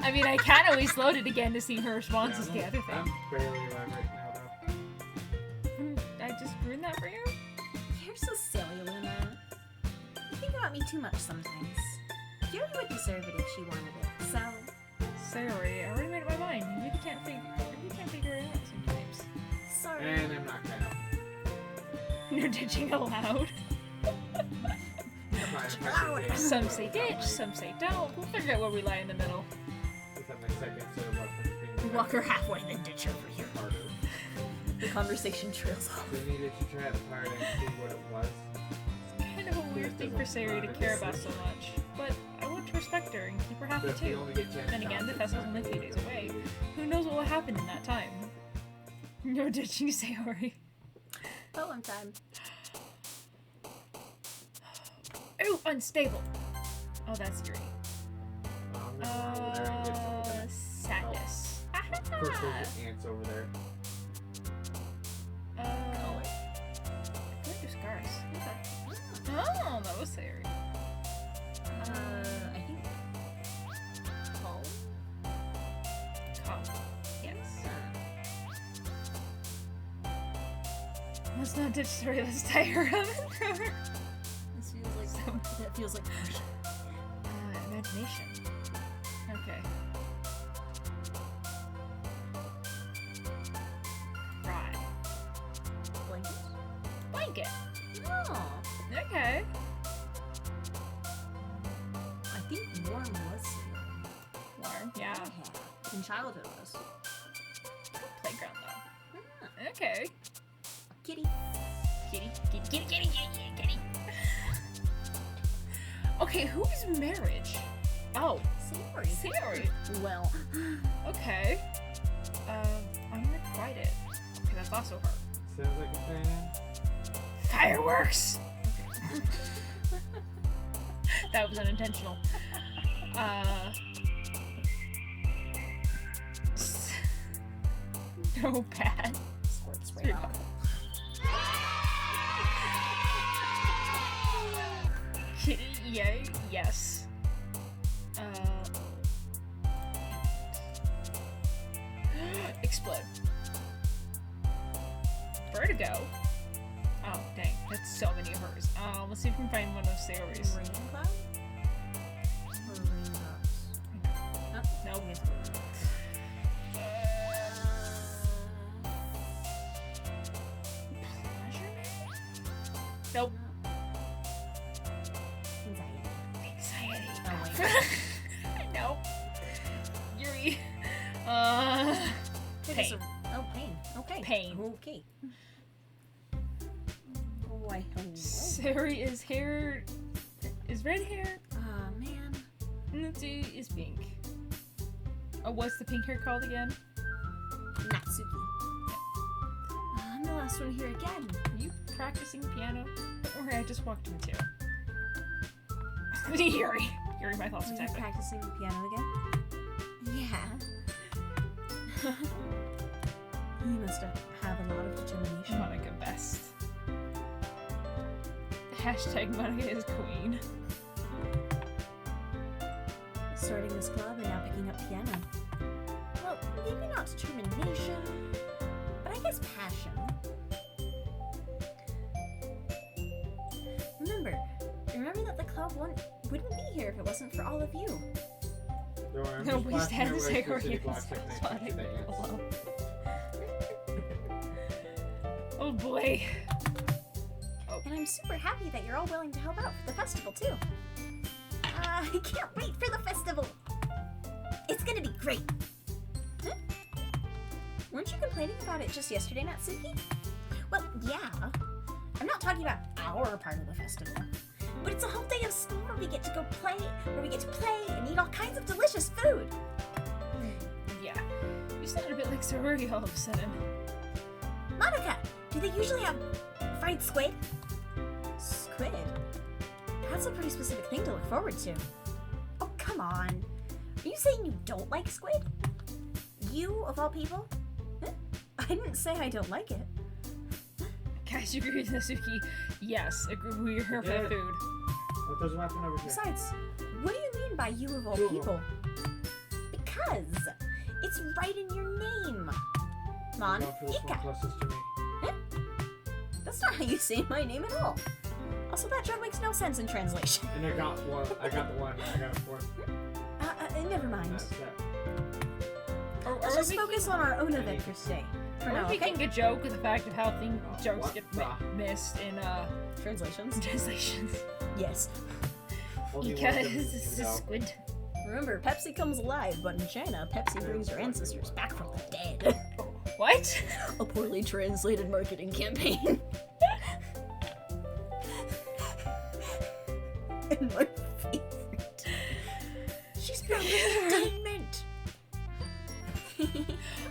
I mean, I can always load it again to see her responses to the other I'm thing. barely alive right now, though. I just ruined that for you? You're so silly, Luna. You think about me too much sometimes. Yuri would deserve it if she wanted it. So, Sayori, I already made up my mind. You really can't figure it out sometimes. sorry. And I'm knocked out. No ditching allowed. Some say ditch, some say don't. We'll figure out where we lie in the middle. Is that my second set of weapons being Walk her halfway, then ditch her for here. harder? The conversation trails off. We needed to try the part and see what it was. Kind of a weird thing for Sayori to care about so much. But I want to respect her and keep her happy But if we too. only get 10 Then again, shots, the it's festival's not only a few gonna days be away. good. Who knows what will happen in that time? No ditching Sayori. Poem time. Oh, unstable. Oh, that's Yuri. I'm gonna run over there and get some of that. Sadness. First, there's the ants over there. I feel like there's scars. Oh, that was Sayori. I think. Call? Cop. Yes. Let's not ditch Sayori, let's tie her up and throw her. This feels like. That feels like. Imagination. Okay. Cry. Blanket? Blanket. Oh. Okay. I think warm was Sayori. Warm. Yeah. In childhood was. Playground though. Ah. Okay. Kitty. Kitty. Kitty. Kitty. Kitty. Kitty. Kitty. Okay, who's marriage? Oh, Sayori. Sayori. Well. Okay. I'm gonna quiet it. Okay, that's also her. Sounds like a plan. Fireworks! That was unintentional. No bad. Sports right now. Yeah, yes. Explode. Vertigo. Oh, dang. That's so many of hers. Let's see if we can find one of Sayori's. Rain cloud? Or raindrops? Nope. Nope. Anxiety. Anxiety. Oh, wait. Nope. Yuri. It is Pain. Oh, pain. Okay. Pain. Okay. why? Oh, Sayori is red hair. oh man. Natsu is pink. Oh, what's the pink hair called again? Natsuki. I'm the last one here again. Are you practicing piano? Don't worry, I just walked in too. Yuri, my thoughts Are you exactly. practicing the piano again? Yeah. You must have a lot of determination. Monica best. Hashtag Monica is queen. Starting this club and now picking up piano. Well, maybe not determination, but I guess passion. Remember that the club wouldn't be here if it wasn't for all of you. Don't worry, I'm No, just we blasting stand my the way through Sayori city is blocks like next spotting to the ants. below. Oh boy. And I'm super happy that you're all willing to help out for the festival, too. I can't wait for the festival. It's gonna be great. Huh? Weren't you complaining about it just yesterday, Natsuki? Well, yeah. I'm not talking about our part of the festival. But it's a whole day of school where we get to play and eat all kinds of delicious food. Yeah. You sound a bit like Sayori all of a sudden. Monica, do they usually have fried squid? Squid? That's a pretty specific thing to look forward to. Oh, come on. Are you saying you don't like squid? You, of all people? I didn't say I don't like it. Guys, you agree with Natsuki? Yes, agree with her Yeah. food. What there's a weapon over here? Besides, what do you mean by you of all Two of 'em. people? Because it's right in your name. I'm going for this one Monica. closest to me. That's not how you say my name at all. Also, that joke makes no sense in translation. And I got one. I got the one. I got a fourth. Never mind. That's it. Let's just focus on our own adventure today. For Are now, we okay? making a joke with the fact of how jokes what get the- missed in Translations? translations? Yes. Only one Because of them this is is no. squid. Remember, Pepsi comes alive, but in China, Pepsi brings your ancestors back from the dead. What? A poorly translated marketing campaign. And my favorite. She's probably entertainment.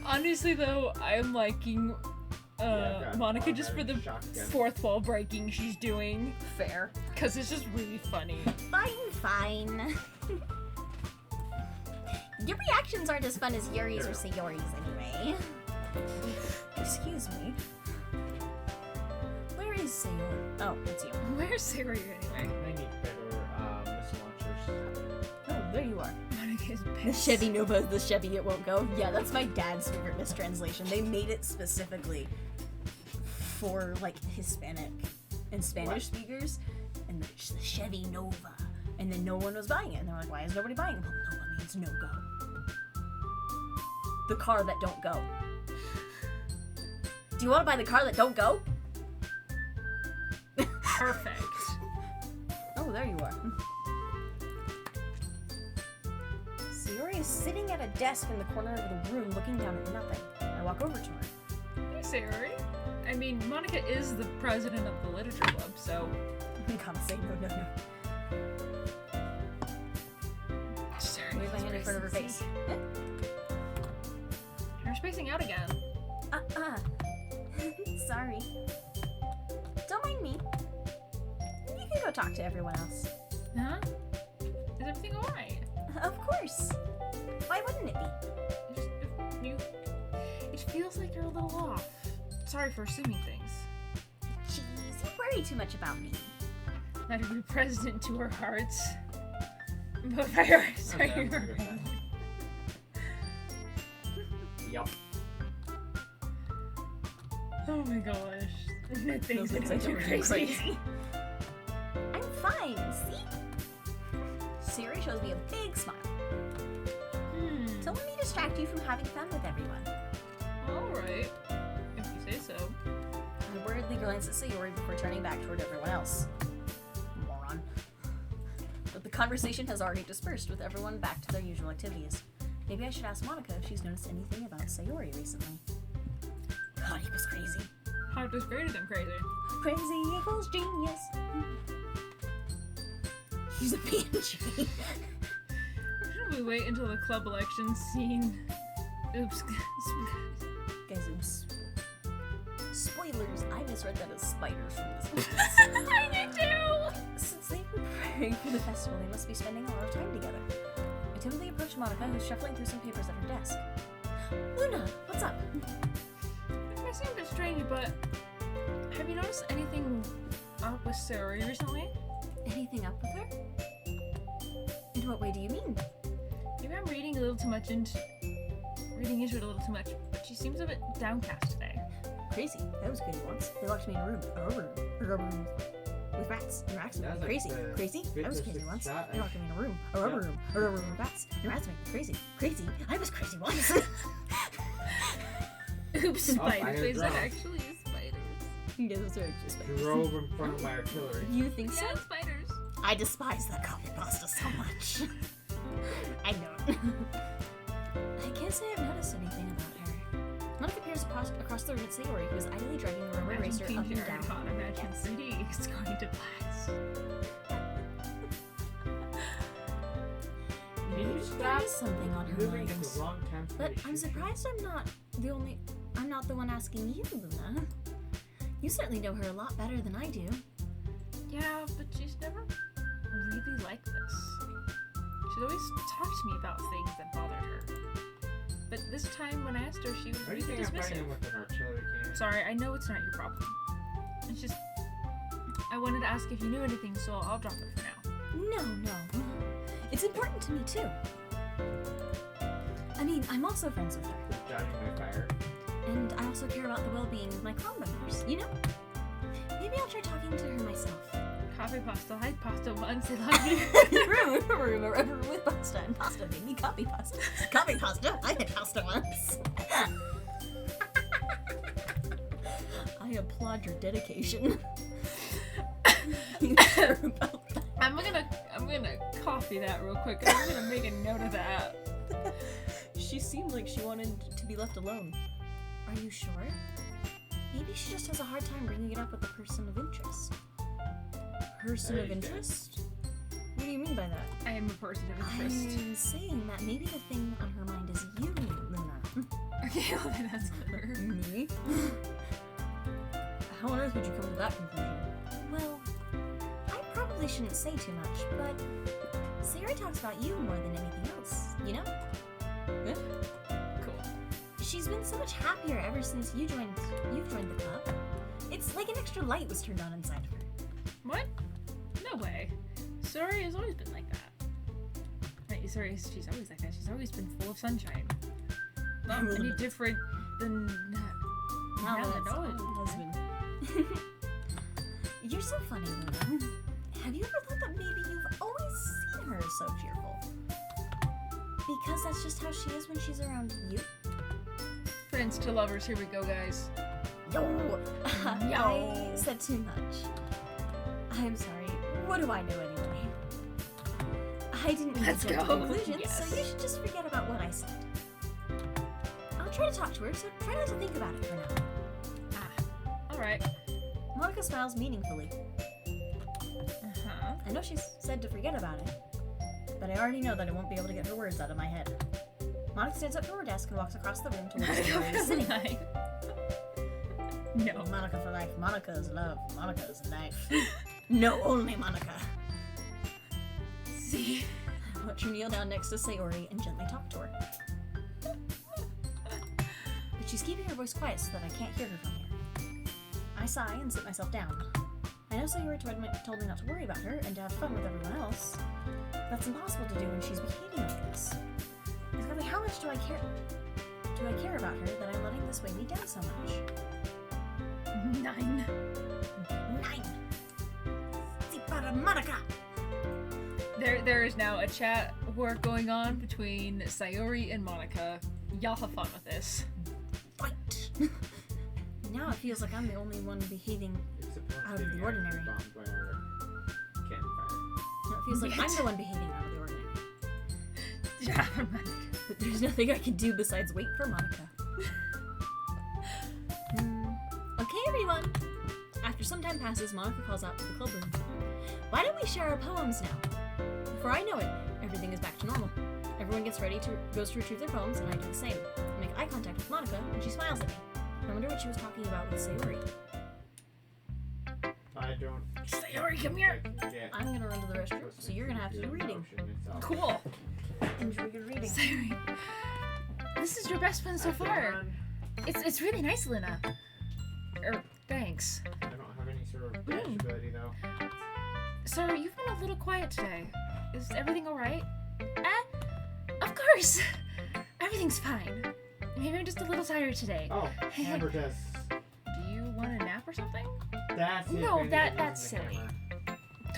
Honestly, though, I'm liking Yeah, I've got Monica just for the shotgun. fourth wall breaking she's doing, Fair. because it's just really funny. Fine. Your reactions aren't as fun as Yuri's or Sayori's anyway. Excuse me. Where is Sayori? Oh, it's you. Where's Sayori anyway? I need better missile launchers. Oh, there you are. Monica's The pissed. Chevy Nova, the Chevy It Won't Go. Yeah, that's my dad's favorite mistranslation. They made it specifically for, like, Hispanic and Spanish speakers. And it's the Chevy Nova. And then no one was buying it. And they're like, why is nobody buying it? Well, Nova means no go. The car that don't go. Do you want to buy the car that don't go? Perfect. Oh, there you are. Sayori is sitting at a desk in the corner of the room looking down at nothing. I walk over to her. Hey, Sayori. I mean, Monica is the president of the literature club, so. I gotta say no. Sorry. Wave my hand in front of her face. You're spacing out again. Sorry. Don't mind me. You can go talk to everyone else. Huh? Is everything alright? Of course. Why wouldn't it be? It feels like you're a little off. Sorry for assuming things. Jeez, you worry too much about me. Not to be president to our hearts. But by our sorry, Okay, I'm your good with head. Yup. Oh my gosh. Things Those are things I too don't do crazy. I'm fine, see? Siri shows me a big smile. Don't let me distract you from having fun with everyone. Alright. If you say so. I worriedly glance at Sayori before turning back toward everyone else. Moron. But the conversation has already dispersed with everyone back to their usual activities. Maybe I should ask Monica if she's noticed anything about Sayori recently. God, he was crazy. Hot is greater than crazy. Crazy equals genius. He's a PNG. Should we wait until the club election scene? Oops. Guys, oops. Spoilers, I misread that as spiders from this movie. I did too! Since they've been preparing for the festival, they must be spending a lot of time together. I timidly approach Monica, who's shuffling through some papers at her desk. Luna, what's up? It may seem a bit strange, but have you noticed anything up with Sayori recently? Anything up with her? In what way do you mean? Maybe I'm reading into it a little too much, but she seems a bit downcast today. Crazy. That was crazy once. They locked me in a room. With rats. And rats made me crazy. Crazy. That was crazy once. They locked me in a room. A rubber room with rats. And rats made me crazy. Crazy. I was crazy once. Oops, spiders. I Is that dropped. actually spiders? Yeah, those are actually spiders. Drove in front of my artillery. You think so? Yeah, spiders. I despise that copy pasta so much. I don't. I can't say I've noticed anything about her. Monica peers across the room at Sayori, who is idly dragging the rumor racer up and down. Imagine 3D. It's going to blast. Can you There stop is something on her moving mind. in the wrong tempo? But I'm surprised I'm not the one asking you, Luna. You certainly know her a lot better than I do. Yeah, but she's never really like this. She's always talked to me about things that bothered her. But this time when I asked her, she was Why do you really think I'm dismissive. fighting with an artillery cannon? Sorry, I know it's not your problem. It's just, I wanted to ask if you knew anything, so I'll drop it for now. No. It's important to me too. I mean, I'm also friends with her. Judging my fire. And I also care about the well-being of my clan members, you know? Maybe I'll try talking to her myself. Copy pasta, I had pasta once, I love you. Room with pasta, and pasta made me copy pasta. Copy pasta? I had pasta once. I applaud your dedication. You care about that. I'm gonna copy that real quick. I'm gonna make a note of that. She seemed like she wanted to be left alone. Are you sure? Maybe she just has a hard time bringing it up with the person of interest. Person of interest? What do you mean by that? I am a person of interest. I'm saying that maybe the thing on her mind is you, Luna. Okay, well then that's clever. Me? How on earth would you come to that conclusion? Well, I probably shouldn't say too much, but Sayori talks about you more than anything else, you know? Cool. She's been so much happier ever since you've joined the club. It's like an extra light was turned on inside of her. What? No way. Sayori has always been like that. Right, Sayori, she's always like that. She's always been full of sunshine. Not any different than Now that that's always. husband. You're so funny, Luna. Have you ever thought that maybe you've always seen her so cheerful? Because that's just how she is when she's around you? Friends to lovers, here we go, guys. Yo! I said too much. I'm sorry. What do I know anyway? I didn't mean Let's to jump go. to conclusions, Yes. so you should just forget about what I said. I'll try to talk to her, so try not to think about it for now. Alright. Monica smiles meaningfully. Uh-huh. I know she's said to forget about it, but I already know that I won't be able to get her words out of my head. Monica stands up from her desk and walks across the room to where Sayori is sitting. No. Monica for life. Monica is love. Monica is life. No, only Monica. See? Watch her kneel down next to Sayori and gently talk to her. But she's keeping her voice quiet so that I can't hear her from here. I sigh and sit myself down. I know Sayori told me not to worry about her and to have fun with everyone else. That's impossible to do when she's behaving like this. Exactly how much do I care about her that I'm letting this weigh me down so much? 9. 9! Para Monica! There is now a chat war going on between Sayori and Monica. Y'all have fun with this. Fight! Now it feels like I'm the only one behaving. It's supposed Out to of be the ordinary. bombed by our campfire. Now it feels like I'm Yes. the one behaving out of the ordinary. Yeah, But there's nothing I can do besides wait for Monica. Okay, everyone. everyone! After some time passes, Monica calls out to the club room. Why don't we share our poems now? Before I know it, everything is back to normal. Everyone gets ready goes to retrieve their poems, and I do the same. I make eye contact with Monica, and she smiles at me. I wonder what she was talking about with Sayori. I don't. Sayori, come here. Yeah. I'm gonna run to the restroom, so you're gonna have to do reading. Cool. Enjoy your reading. Sayori, this is your best one so far. It's really nice, Luna. Thanks. I don't have any sort of dash ability though. Sorry, you've been a little quiet today. Is everything alright? Of course! Everything's fine. Maybe I'm just a little tired today. Oh, Amber does. Do you want a nap or something? That's it. No, Maybe that's using the silly. camera.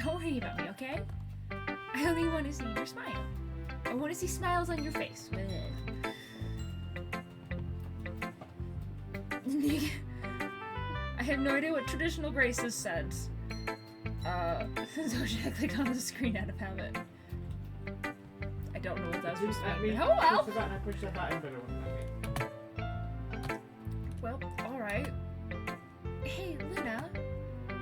Don't worry about me, okay? I only want to see your smile. I want to see smiles on your face. I have no idea what traditional graces said. So should I click on the screen out of habit? I don't know what that's supposed to mean. Oh well! I pushed that button, but it wouldn't let me. Well, alright. Hey, Luna.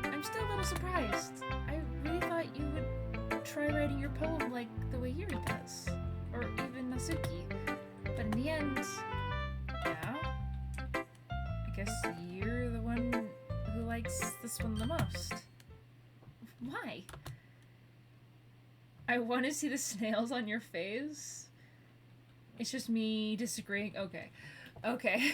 I'm still a little surprised. I really thought you would try writing your poem like the way Yuri does. Or even Natsuki. But in the end, yeah. I guess you're the one who likes this one the most. Why? I want to see the snails on your face. It's just me disagreeing. Okay. Okay.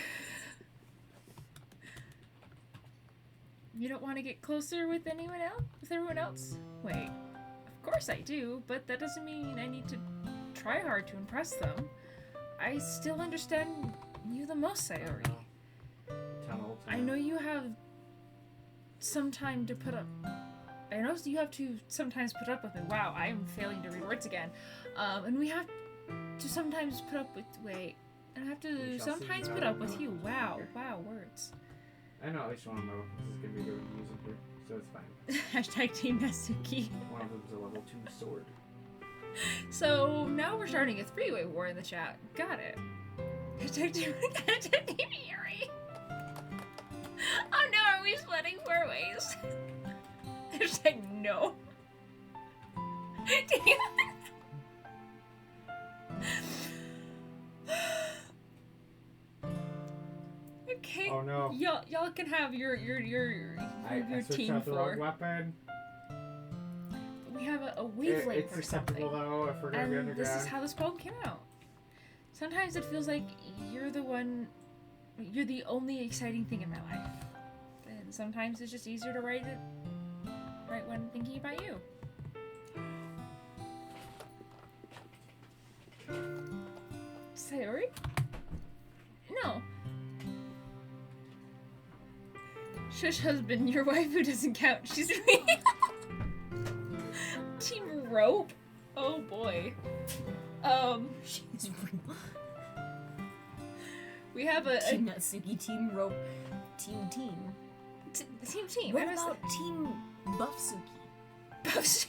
You don't want to get closer with anyone else? With everyone else? Wait. Of course I do, but that doesn't mean I need to try hard to impress them. I still understand you the most, Sayori. I know you have some time to put up. I know you have to sometimes put up with me. Wow, I am failing to read words again. And we have to sometimes put up with. Wait. And I have to sometimes put up with you. Wow, words. I know at least one of them is gonna be good to use here, so it's fine. Hashtag Team Natsuki. One of them's a level 2 sword. So now we're starting a three-way war in the chat. Got it. Hashtag Team Yuri. Oh no, are we splitting 4 ways? Hashtag no. Okay. Oh no. Y'all can have your I switched team out the wrong 4. weapon. We have a wavelength It's or something. acceptable though if we're gonna be And underground. this is how this poem came out. Sometimes it feels like you're the only exciting thing in my life. And sometimes it's just easier to write when thinking about you. Sayori? No. Shush husband, your wife who doesn't count. She's real. Team Rope? Oh boy. She's real. We have a Team Natsuki, Team Rope, Team. team. What I was about Team Buffsuki? like,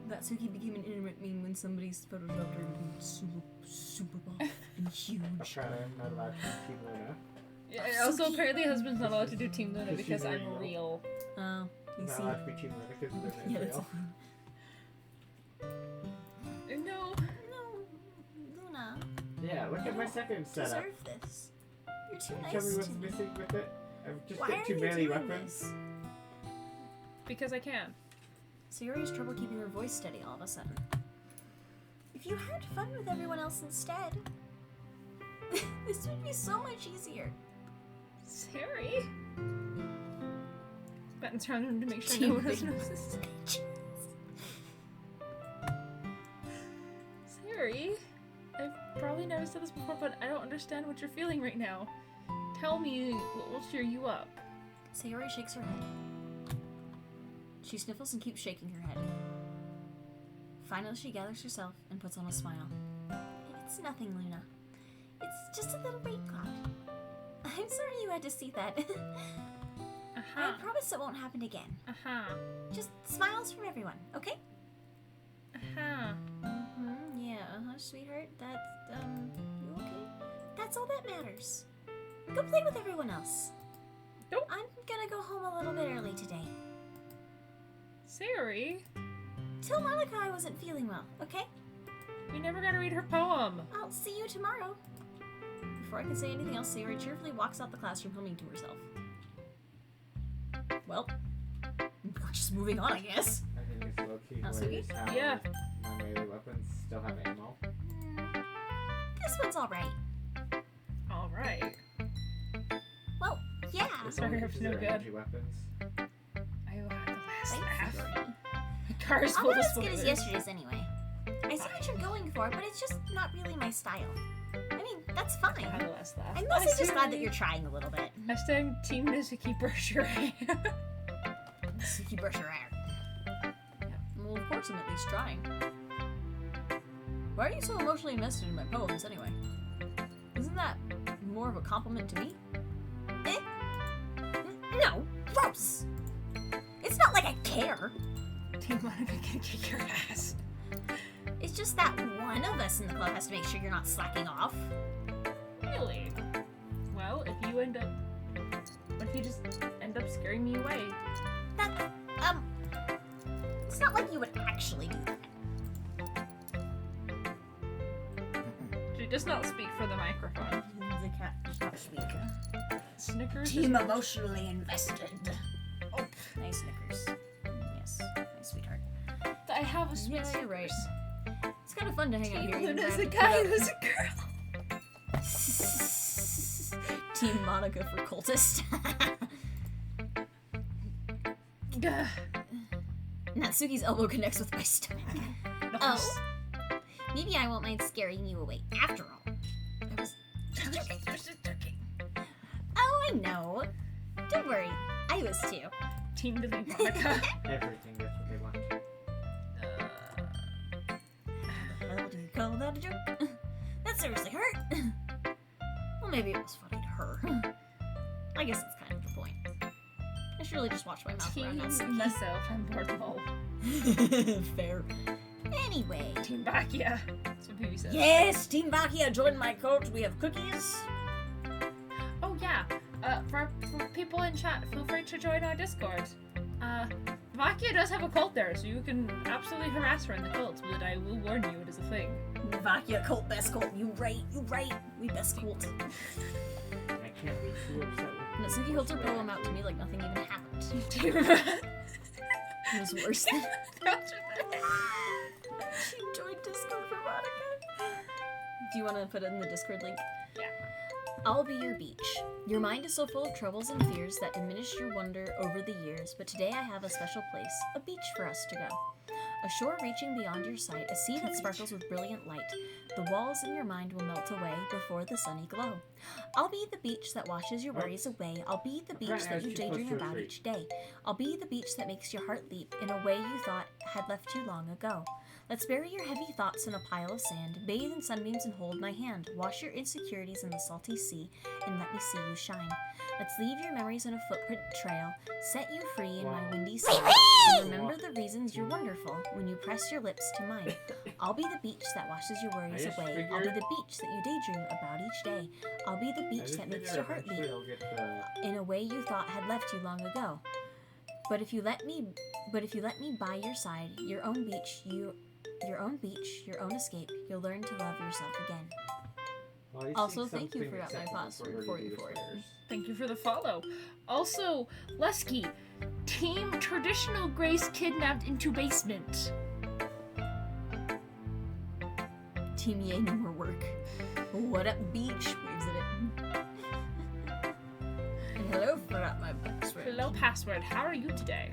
That Suki became an internet meme when somebody's photoshopped her to be super buff and huge. Apparently I'm not allowed to use Team Luna. Yeah, also, apparently, husband's not allowed to do Team Luna Because because she's I'm real. real. Oh, I'm you not see. allowed to be Team Luna because Luna is Yeah, that's real. No. No, Luna, Yeah, look at my second you setup. deserve this. You're too Can you nice tell me to what's me. missing with it? I've just Why got are 2 you melee doing weapons. this? Because I can. Sayori has trouble keeping her voice steady all of a sudden. If you had fun with everyone else instead, this would be so much easier. Sari? Buttons around him to make sure no one else knows. Sari? I've probably never said this before, but I don't understand what you're feeling right now. Tell me what will cheer you up. Sayori shakes her head. She sniffles and keeps shaking her head. Finally, she gathers herself and puts on a smile. It's nothing, Luna. It's just a little rain cloud. I'm sorry you had to see that. I promise it won't happen again. Just smiles from everyone, okay? Yeah, sweetheart. That's, you okay? That's all that matters. Go play with everyone else. Nope. I'm gonna go home a little bit early today. Sayori, Tell Monica I wasn't feeling well, okay? we never got to read her poem. I'll see you tomorrow. Before I can say anything else, Sayori cheerfully walks out the classroom humming to herself. Well, we're just moving on, I guess. I think it's low-key Natsuki? hilarious how Yeah. my melee weapons still have ammo. This one's alright. All right. Well, yeah. As Sorry, long as it's these no are good. energy weapons. I will have the last Thanks, laugh. Sayori. The car is I'm full not of as good as spoilers. yesterday's anyway. I see what you're going for, but it's just not really my style. I mean, that's fine. I had the last laugh. I'm mostly Bye, just glad that Sayori. you're trying a little bit. Hashtag Team Nizuki Berkshire. Suki brush her hair. Well, of course I'm at least trying. Why are you so emotionally invested in my poems anyway? Isn't that more of a compliment to me? No, gross. It's not like I care. Team Monica can kick your ass. It's just that one of us in the club has to make sure you're not slacking off. Really? Well, if you end up... What if you just end up scaring me away? That, it's not like you would actually do that. She does not speak for the microphone. The cat does not speak. Snickers Team is... emotionally invested. Oh, Nice Snickers. Yes, my sweetheart. I have a sweet Yeah, you're right. Snickers. It's kind of fun to hang out Team here. You Luna's have a to put guy up- who's a girl. Team Monica for cultist. Gah. Natsuki's elbow connects with my stomach. Nice. Maybe I won't mind scaring you away after all. I was Oh, I know. Don't worry, I was too. Team Delete Monica. Everything gets what they want. How do you call that a joke? That seriously hurt. Well, maybe it was funny to her. I guess that's kind of the point. I should really just watch my mouth Team around Natsuki. myself and Portable. Fair. Anyway, Team Bakia. That's what Phoebe says. Yes, Team Bakia, join my cult. We have cookies. Oh yeah. For people in chat, feel free to join our Discord. Bakia does have a cult there, so you can absolutely harass her in the cult, but I will warn you, it is a thing. Bakia cult, best cult. You right. We best cult. I can't be too upset with Natsuki holds her poem out to me like nothing even happened. Team It was worse than... She joined Discord for Monica. Do you want to put it in the Discord link? Yeah. I'll be your beach. Your mind is so full of troubles and fears that diminish your wonder over the years, but today I have a special place, a beach for us to go. A shore reaching beyond your sight, a sea that sparkles with brilliant light. The walls in your mind will melt away before the sunny glow. I'll be the beach that washes your worries away. I'll be the beach that you daydream about each day. I'll be the beach that makes your heart leap in a way you thought had left you long ago. Let's bury your heavy thoughts in a pile of sand, bathe in sunbeams and hold my hand. Wash your insecurities in the salty sea, and let me see you shine. Let's leave your memories in a footprint trail, set you free in my windy sky, and remember the reasons you're wonderful when you press your lips to mine. I'll be the beach that washes your worries I just away. I'll be figured- the beach that you daydream about each day. I'll be the I beach just that makes figured your heart eventually leap I'll get the in a way you thought had left you long ago. But if you let me by your side, your own beach, your own escape, you'll learn to love yourself again. Well, you Also, seek thank you something for that, my acceptable password her to before do you this forwarded. first. Thank you for the follow. Also, Lesky, Team Traditional Grace kidnapped into basement. Team Yay, no more work. What up, beach? Waves at it. And hello, forgot my password. Hello, password. How are you today?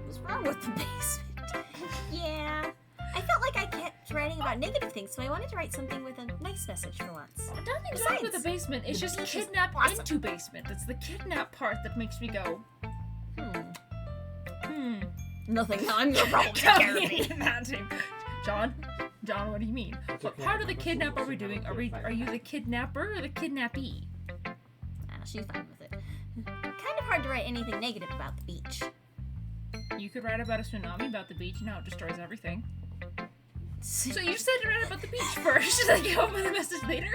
What's wrong with the basement? yeah. I felt like I kept writing about negative things, so I wanted to write something with a nice message for once. Nothing's wrong with the Besides, basement. It's the just beach is kidnapped awesome. into basement. It's the kidnap part that makes me go, Nothing. Now I'm your problem. Take Come care of me. in that team. John, what do you mean? It's What okay, part of the I'm a kidnap are we solution, doing? I'm okay, Are you fine. the kidnapper or the kidnappee? She's fine with it. Kind of hard to write anything negative about the beach. You could write about a tsunami about the beach and how it destroys everything. So So you said to write about the beach first, then come up with a message later?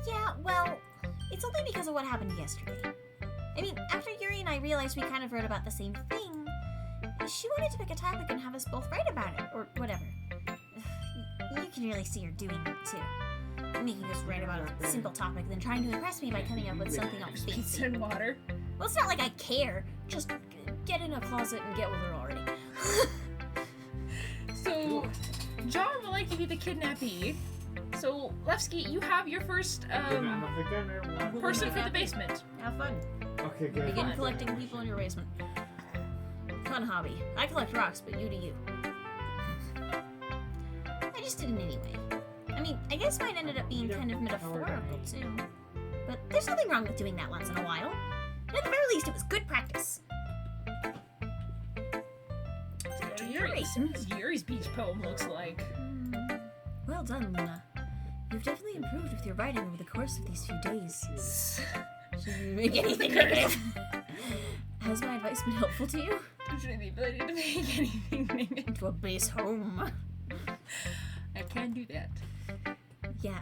Yeah, well, it's only because of what happened yesterday. I mean, after Yuri and I realized we kind of wrote about the same thing, she wanted to pick a topic and have us both write about it, or whatever. You can really see her doing it too. Making us write about a simple topic, then trying to impress me by coming up with something else Pizza fancy. and water. Well, it's not like I care. Just get in a closet and get with her already. So, John would like to be the kidnappee. So, Levski, you have your first person for the basement. Have fun. Okay, good. Begin collecting people in your basement. Fun hobby. I collect rocks, but you do you. I just did it anyway. I mean, I guess mine ended up being kind of metaphorical too. But there's nothing wrong with doing that once in a while. And at the very least, it was good practice. Yuri's beach poem looks like. Well done, Luna. You've definitely improved with your writing over the course of these few days. Should you make anything negative? Has my advice been helpful to you? Gives me the ability to make anything negative. Into a base home. I can do that. Yeah.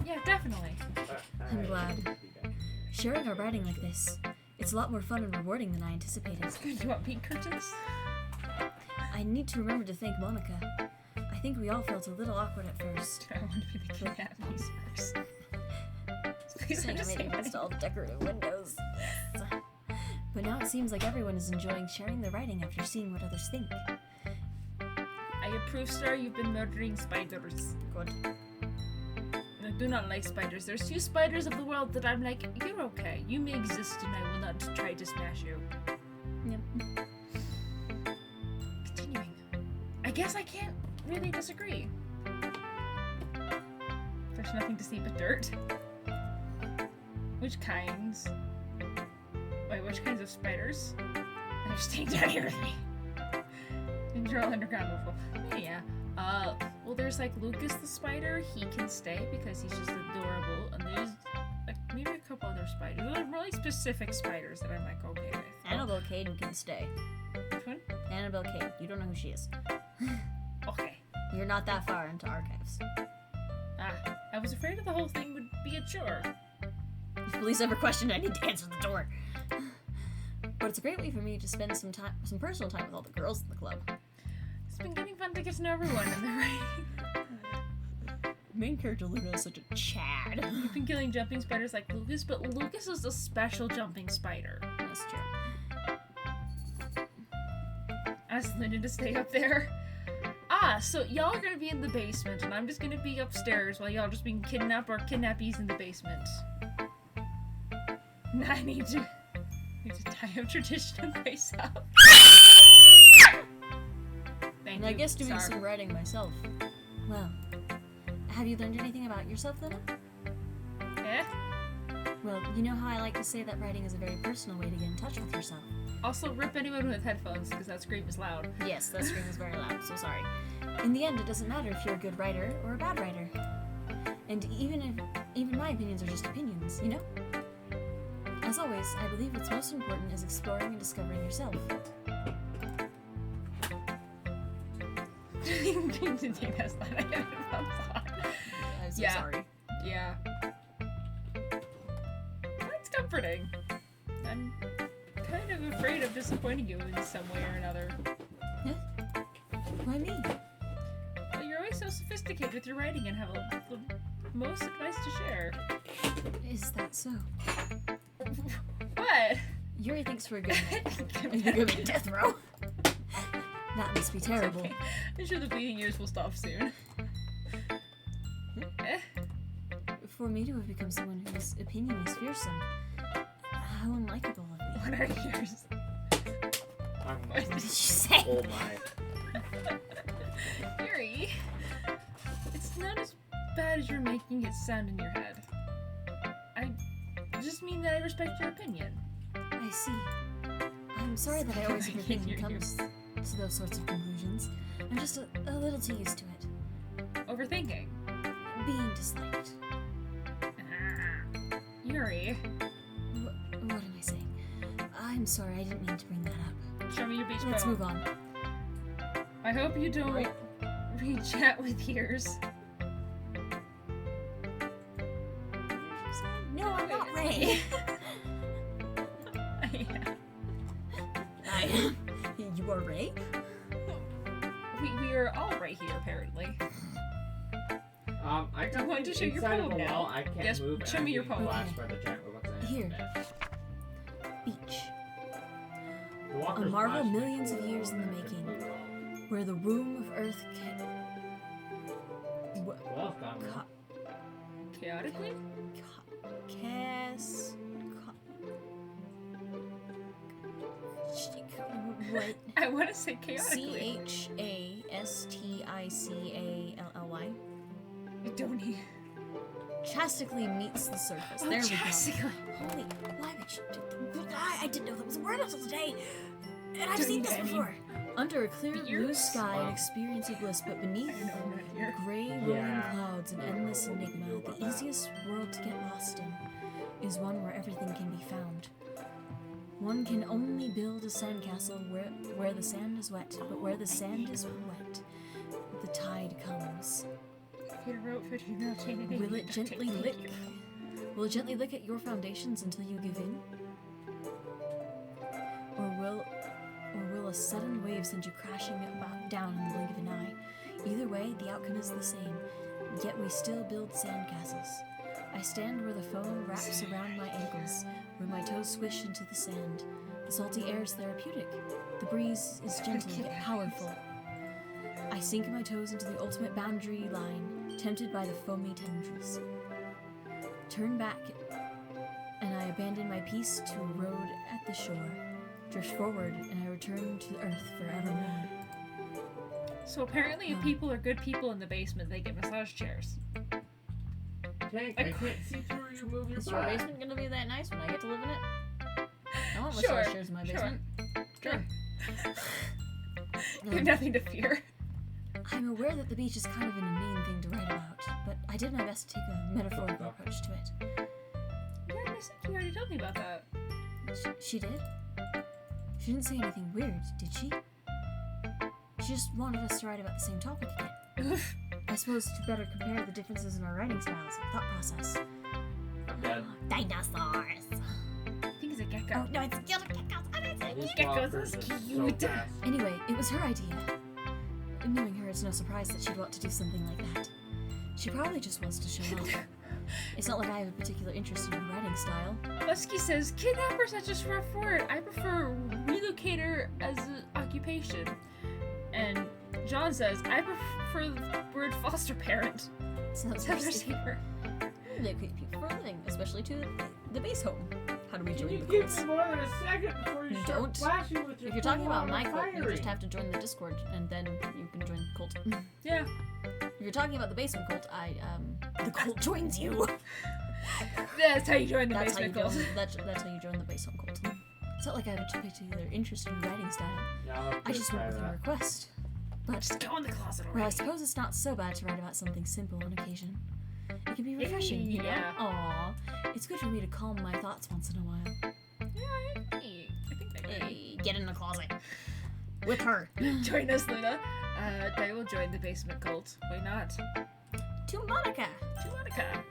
Yeah, definitely. I'm glad. Sharing our writing like this, it's a lot more fun and rewarding than I anticipated. You want pink curtains? I need to remember to thank Monica. I think we all felt a little awkward at first. I want to be the kidnappees first. Please Saying I made him install decorative windows. Yes. But now it seems like everyone is enjoying sharing their writing after seeing what others think. I approve, sir. You've been murdering spiders. Good. I do not like spiders. There's few spiders of the world that I'm like, you're okay. You may exist and I will not try to smash you. Yep. Continuing. I guess I can't really disagree. There's nothing to see but dirt. Which kinds? Wait, which kinds of spiders? They're staying down here with me. And you're all underground before. Yeah. Well, there's like Lucas the spider. He can stay because he's just adorable. And there's like maybe a couple other spiders. There's like really specific spiders that I'm like okay with. Annabelle Cade can stay. Which one? Annabelle Cade. You don't know who she is. Okay. You're not that far into archives. I was afraid that the whole thing would be a chore. If police ever question, I need to answer the door. But it's a great way for me to spend some personal time with all the girls in the club. It's been getting fun to get to know everyone in the writing. Main character Luna is such a Chad. You've been killing jumping spiders like Lucas, but Lucas is a special jumping spider. That's true. Ask Linda to stay up there. So y'all are gonna be in the basement, and I'm just gonna be upstairs while y'all just being kidnapped or kidnappees in the basement. And I need to tie up tradition and brace up. Thank And you. I guess doing Sorry. some writing myself. Well, have you learned anything about yourself, Luna? Eh? Well, you know how I like to say that writing is a very personal way to get in touch with yourself. Also, rip anyone with headphones, because that scream is loud. Yes, that scream is very loud, so sorry. In the end, it doesn't matter if you're a good writer or a bad writer. And even my opinions are just opinions, you know? As always, I believe what's most important is exploring and discovering yourself. Didn't take that slide. I got it from thought. I'm so Yeah. sorry. Yeah. That's comforting. I'm kind of afraid of disappointing you in some way or another. Why me? Well, you're always so sophisticated with your writing and have the most advice to share. Is that so? What? Yuri thinks we're good. You're gonna be death row. That must be terrible. Okay. I'm sure the bleeding ears will stop soon. Eh? For me to have become someone whose opinion is fearsome, how unlikable of me. What are yours? I'm What did you say? Oh my. Yuri, it's not as bad as you're making it sound in your head. I just mean that I respect your opinion. I see. I'm sorry that I always overthink and comes to those sorts of conclusions. I'm just a little too used to it. Overthinking. Being disliked. Yuri, What am I saying? I'm sorry, I didn't mean to bring that up. show me your beach Let's ball. move on. I hope you don't Right. read chat with ears. What did you say? Hey. Yeah. You are Ray? We are all right here, apparently. I Do you want to show your inside of poem a now? wall, I can't Yes, move. show and me I'm your getting poem. flashed by the giant robots I have Here. in bed. Beach. The walkers marvel flash me millions of full years in the and I making. couldn't move at all. Where the womb of Earth can... Well, it's gone wrong. Chaotically? What? I want to say chaotically. Chastically. Donnie. Chastically meets the surface. Oh, There we chastically. go. Holy, why would you do that? I didn't know that was a word until today. And I've seen this Danny. before. Under a clear blue Beers? sky Wow. and experiencing bliss, but beneath I know I'm not here. gray rolling Yeah. clouds and I don't endless know what we can enigma, do about the that. easiest world to get lost in is one where everything can be found. One can only build a sandcastle where the sand is wet, but where the sand is wet, the tide comes. Peter wrote for email chain and Will it duct gently tape. lick? Will it gently lick at your foundations until you give in? Or will a sudden wave send you crashing down in the blink of an eye? Either way, the outcome is the same. Yet we still build sandcastles. I stand where the foam wraps around my ankles, where my toes squish into the sand. The salty air is therapeutic. The breeze is gentle yet powerful. I sink my toes into the ultimate boundary line, tempted by the foamy tendrils. Turn back, and I abandon my peace to a road at the shore. Drift forward, and I return to Earth forevermore. So apparently, if people are good people in the basement, they get massage chairs. Tank, I can't see through you. Move your Is your butt. basement gonna be that nice when I get to live in it? I want Sure, massage chairs in my sure. basement. Sure. You have nothing to fear. I'm aware that the beach is kind of an inane thing to write about, but I did my best to take a metaphorical approach to it. Yeah, I think you already told me about that. She did? She didn't say anything weird, did she? She just wanted us to write about the same topic again. Oof. I suppose to better compare the differences in our writing styles and thought process. I'm dead. Dinosaurs! I think it's a gecko. Oh, no, it's geckos. These Geckos walkers are are so cute. fast. Anyway, it was her idea. Knowing her, it's no surprise that she'd want to do something like that. She probably just wants to show off. It's not like I have a particular interest in her writing style. Muskie says, kidnapper's such a rough word. I prefer relocator as an occupation. And John says, I prefer the word foster parent. Sounds Sounds risky. safer. Locate people for a living, especially to the base home. How do we Can join you the give cult? me more than a second before you start Don't. flashing with your If you're talking full about on my cult, you firing? just have to join the Discord, and then you can join the cult. Yeah. If you're talking about the basement cult, the cult joins you. That's how you join the That's how you basement join. cult. That's how you join the base home cult. It's not like I have a particular interest in her writing style. Yeah, I'll have I to just try went with her that. request. But, Just go in the closet well, I already. suppose it's not so bad to write about something simple on occasion. It can be refreshing, you know? Yeah. Aw, it's good for me to calm my thoughts once in a while. Yeah, I agree. I think they agree. Hey, get in the closet. With her. Join us, Luna. They will join the basement cult. Why not? To Monica. To Monica.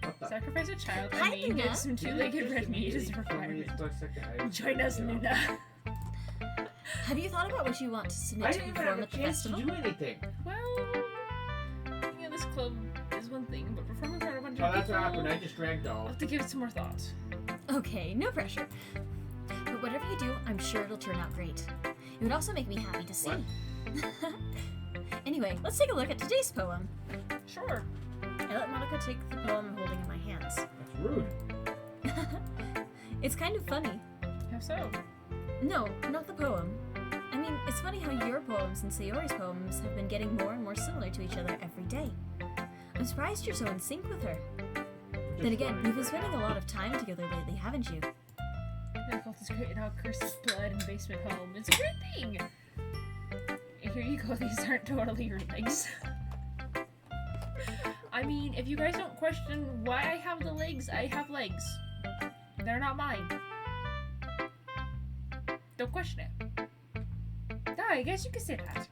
What the? Sacrifice a child Hi, and me Luna. get some two-legged Just red meat is a immediately tell me requirement. it's like second item. Join us, Yeah. Luna. Have you thought about what you want to I submit to didn't even have perform a at the chance to festival? do anything. Well, yeah, this club is one thing, but performing for a bunch Oh, of that's people, what happened. I just dragged I'll all. have to give it some more thought. Okay, no pressure. But whatever you do, I'm sure it'll turn out great. It would also make me happy to see. What? Anyway, let's take a look at today's poem. Sure. I let Monica take the poem I'm holding in my hands. That's rude. It's kind of funny. How so? No, not the poem. I mean, it's funny how your poems and Sayori's poems have been getting more and more similar to each other every day. I'm surprised you're so in sync with her. Just Then again, funny you've been right spending now. a lot of time together lately, haven't you? Your cult is creating all cursed blood in basement home. It's a great thing. And here you go. These aren't totally your legs. I mean, if you guys don't question why I have the legs, I have legs. They're not mine. Don't question it. No, I guess you could say that.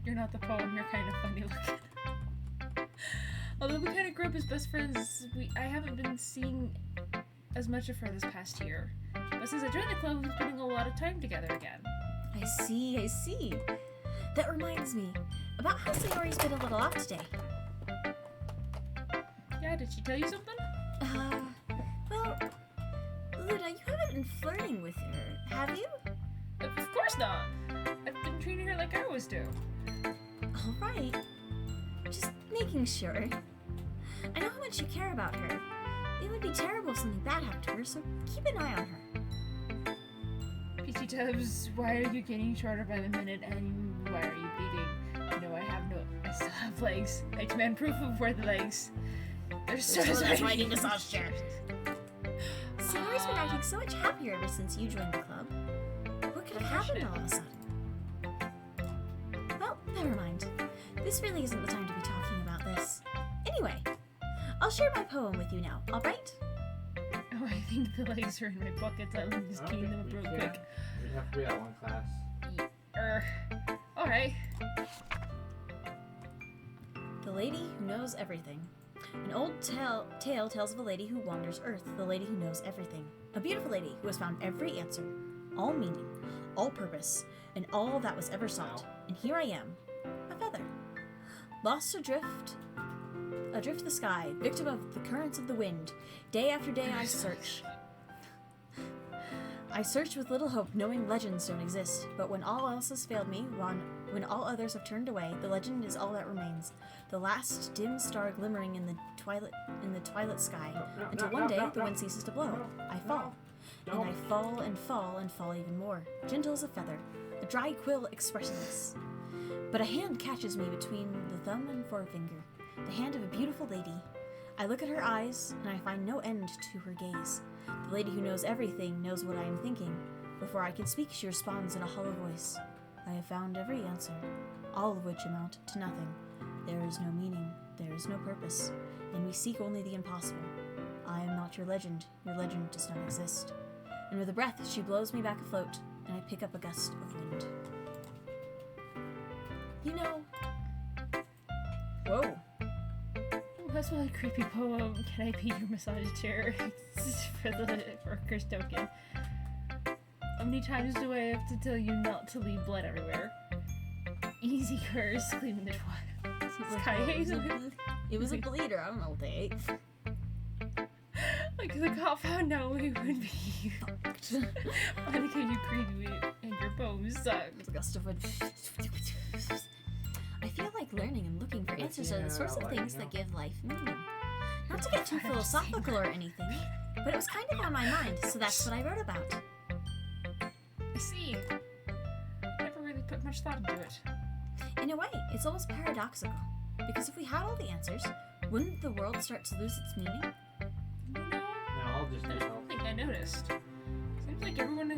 You're not the poem. You're kind of funny looking. Although we kind of grew up as best friends, I haven't been seeing as much of her this past year. But since I joined the club, we've been spending a lot of time together again. I see. That reminds me about how Sayori's been a little off today. Yeah, did she tell you something? Well, Luda, you haven't been flirting with her, have you? Of course not. I've been treating her like I always do. All right. Just making sure. I know how much you care about her. It would be terrible if something bad happened to her, so keep an eye on her. Peachy Tubbs, why are you getting shorter by the minute, and why are you bleeding? No, I still have legs. I demand proof of where the legs. They're so riding massage chair. Sayori's been acting so much happier ever since you joined the club. What could have happened all of a sudden? Well, never mind. This really isn't the time to be talking about this. Anyway, I'll share my poem with you now, alright? Oh, I think the legs are in my buckets. I'm just I don't getting think them up we real can. quick. We'd have to be at one class. Alright. The Lady Who Knows Everything. An old tale tells of a lady who wanders Earth, the lady who knows everything. A beautiful lady who has found every answer, all meaning, all purpose, and all that was ever sought. And here I am, a feather. Lost adrift the sky, victim of the currents of the wind. Day after day I search. I search with little hope, knowing legends don't exist. But when all else has failed me, when all others have turned away, the legend is all that remains. The last dim star glimmering in the twilight sky, until one day the wind ceases to blow. I fall. And I fall and fall and fall even more, gentle as a feather, a dry quill expressionless. But a hand catches me between the thumb and forefinger, the hand of a beautiful lady. I look at her eyes, and I find no end to her gaze. The lady who knows everything knows what I am thinking. Before I can speak, she responds in a hollow voice. I have found every answer, all of which amount to nothing. There is no meaning, there is no purpose, and we seek only the impossible. I am not your legend does not exist. And with a breath, she blows me back afloat, and I pick up a gust of wind. You know... Whoa. That's a really creepy poem. Can I be your massage chair? For the workers token. How many times do I have to tell you not to leave blood everywhere? Easy curse, cleaning the twilight. Sky hazel. It was a bleeder. I don't know what they ate. Like the cop found out we would be you. Monica, you creepy and your poems suck. There's a gust of wind. I feel like learning and looking for answers are the sorts of things that give life meaning. Not to get too philosophical or anything, but it was kind of on my mind, so that's what I wrote about. I see. Never really put much thought into it. In a way, it's almost paradoxical, because if we had all the answers, wouldn't the world start to lose its meaning? No, No, I'll just I do don't help. think I noticed. Seems like everyone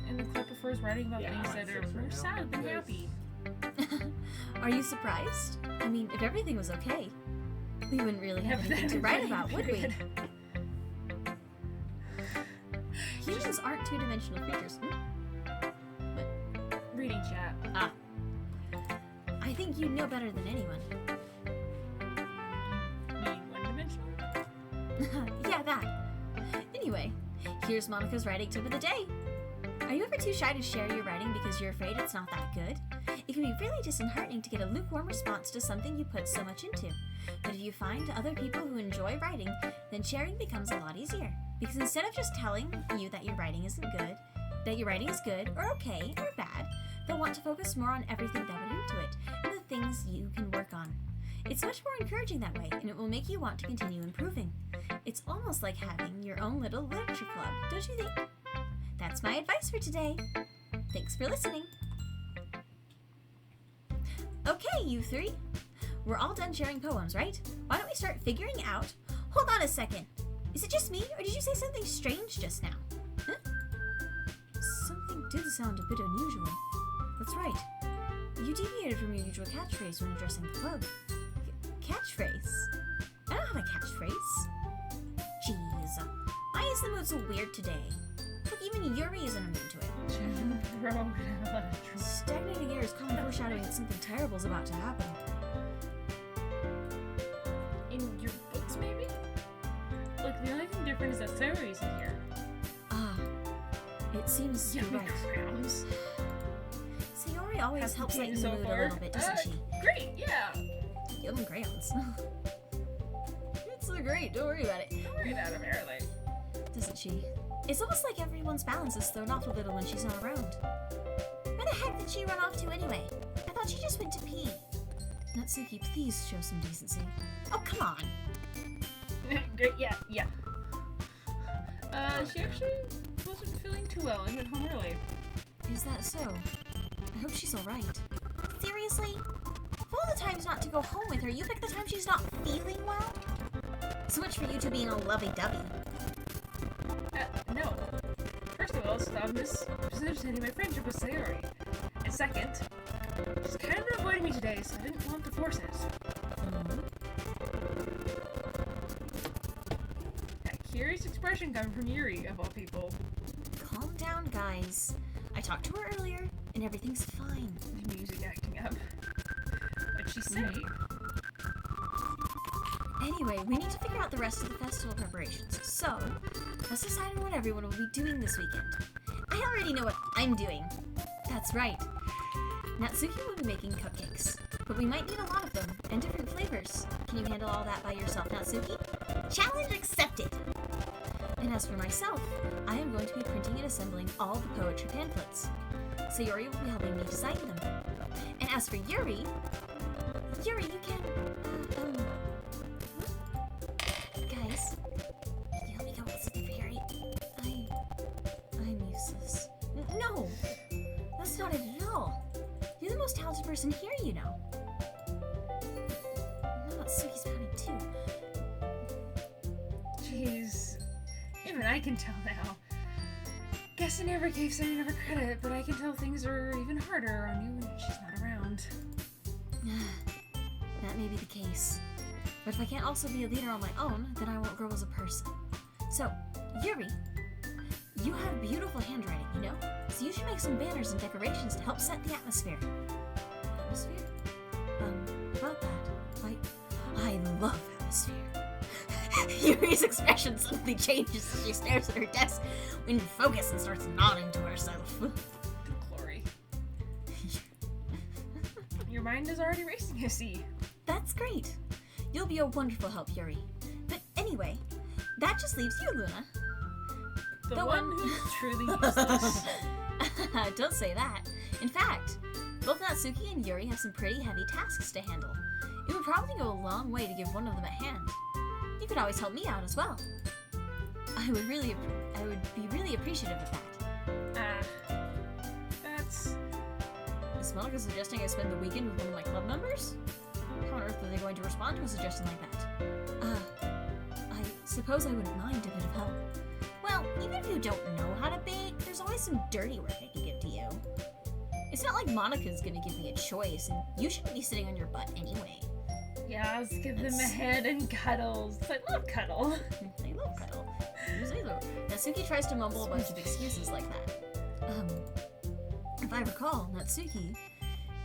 in the club prefers writing about Yeah, things I'm that at are 6 more right now sad than because- happy. Are you surprised? I mean, if everything was okay, we wouldn't really have anything to write about, would we? Humans aren't two-dimensional creatures. Reading chat. I think you know better than anyone. Mean one-dimensional? Yeah, that. Anyway, here's Monica's writing tip of the day. Are you ever too shy to share your writing because you're afraid it's not that good? It can be really disheartening to get a lukewarm response to something you put so much into. But if you find other people who enjoy writing, then sharing becomes a lot easier. Because instead of just telling you that your writing isn't good, that your writing is good or okay or bad, they'll want to focus more on everything that went into it and the things you can work on. It's much more encouraging that way, and it will make you want to continue improving. It's almost like having your own little literature club, don't you think? That's my advice for today. Thanks for listening. Okay, you three. We're all done sharing poems, right? Why don't we start figuring out... Hold on a second. Is it just me, or did you say something strange just now? Huh? Something did sound a bit unusual. That's right. You deviated from your usual catchphrase when addressing the club. Catchphrase? I don't have a catchphrase. Jeez. Why is the mood so weird today? Look, even Yuri isn't immune to it. We're all gonna have a lot of trouble. Stagnating air is common foreshadowing that something terrible is about to happen. In different is that Sayori's in here. Ah, it seems you're Yummy right. crowns. Sayori always Has helps the lighten tea the so mood far? a little bit, doesn't she? Great, yeah. Yum crayons. It's so great. Don't worry about it. Don't worry about it, apparently. Doesn't she? It's almost like everyone's balance is thrown off a little when she's not around. Where the heck did she run off to anyway? I thought she just went to pee. Natsuki, please show some decency. Oh, come on. Great, yeah. She actually wasn't feeling too well and went home early. Is that so? I hope she's alright. Seriously? Of all the times not to go home with her, you pick the time she's not feeling well? So much for you two being a lovey-dovey. No. First of all, I'm misunderstanding my friendship with Sayori. And second, she's kind of avoiding me today, so I didn't want to force it. That curious expression coming from Yuri, of all people. Calm down, guys. I talked to her earlier, and everything's fine. The music acting up. What'd she say? Anyway, we need to figure out the rest of the festival preparations. So, let's decide on what everyone will be doing this weekend. I already know what I'm doing. That's right. Natsuki will be making cupcakes, but we might need a lot of them, and different flavors. Can you handle all that by yourself, Natsuki? Challenge accepted! And as for myself, I am going to be printing and assembling all the poetry pamphlets. Sayori will be helping me design them. And as for Yuri, you can, guys, can you help me come up with something for Yuri? I'm useless. No! That's not it at all. You're the most talented person here, you know. No, Natsuki's pouting too. Jeez. Even I can tell now. Guess I never gave Sayori credit, but I can tell things are even harder on you when she's not around. That may be the case. But if I can't also be a leader on my own, then I won't grow as a person. So, Yuri, you have beautiful handwriting, you know? So you should make some banners and decorations to help set the atmosphere. Atmosphere? About that. I love atmosphere. Yuri's expression suddenly changes as she stares at her desk in focus and starts nodding to herself. Glory. Your mind is already racing, I see. That's great. You'll be a wonderful help, Yuri. But anyway, that just leaves you, Luna. The one who's truly useless. Don't say that. In fact, both Natsuki and Yuri have some pretty heavy tasks to handle. It would probably go a long way to give one of them a hand. You could always help me out as well. I would be really appreciative of that. That's... Is Monica suggesting I spend the weekend with one of my club members? How on earth are they going to respond to a suggestion like that? I suppose I wouldn't mind a bit of help. Well, even if you don't know how to bake, there's always some dirty work I can give to you. It's not like Monica's gonna give me a choice, and you shouldn't be sitting on your butt anyway. Yeah, let's give them a That's- head and cuddles. I love cuddle. I love cuddle. Natsuki tries to mumble a bunch of excuses like that. If I recall, Natsuki,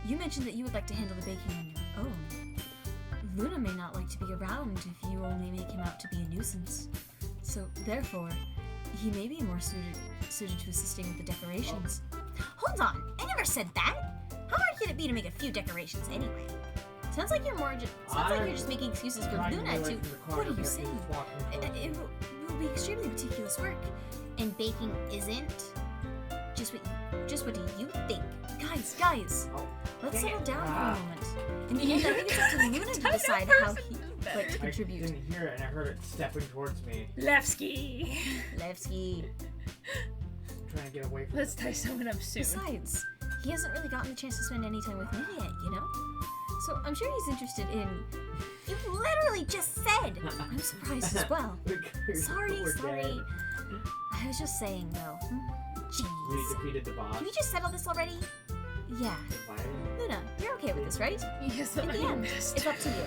you mentioned that you would like to handle the baking on your own. Luna may not like to be around if you only make him out to be a nuisance. So, therefore, he may be more suited to assisting with the decorations. Hold on, I never said that. How hard can it be to make a few decorations anyway? Sounds like you're just making excuses for Luna to. What are you saying? It will be extremely meticulous work. And baking isn't. Just what do you think? Guys, let's settle down for a moment. In the end, I think it's up to Luna to decide how he'd like to I contribute. didn't hear it, and I heard it stepping towards me, Levski. Levski. trying to get away from Let's tie someone up soon. Besides, he hasn't really gotten the chance to spend any time with me yet, you know? So I'm sure he's interested in... You literally just said. I'm surprised as well. Sorry. We're dead. I was just saying, though. We Jeez. defeated the boss. Can we just settle this already? Yeah. Goodbye. Luna, you're okay with this, right? Yes, In the end, it's up to you.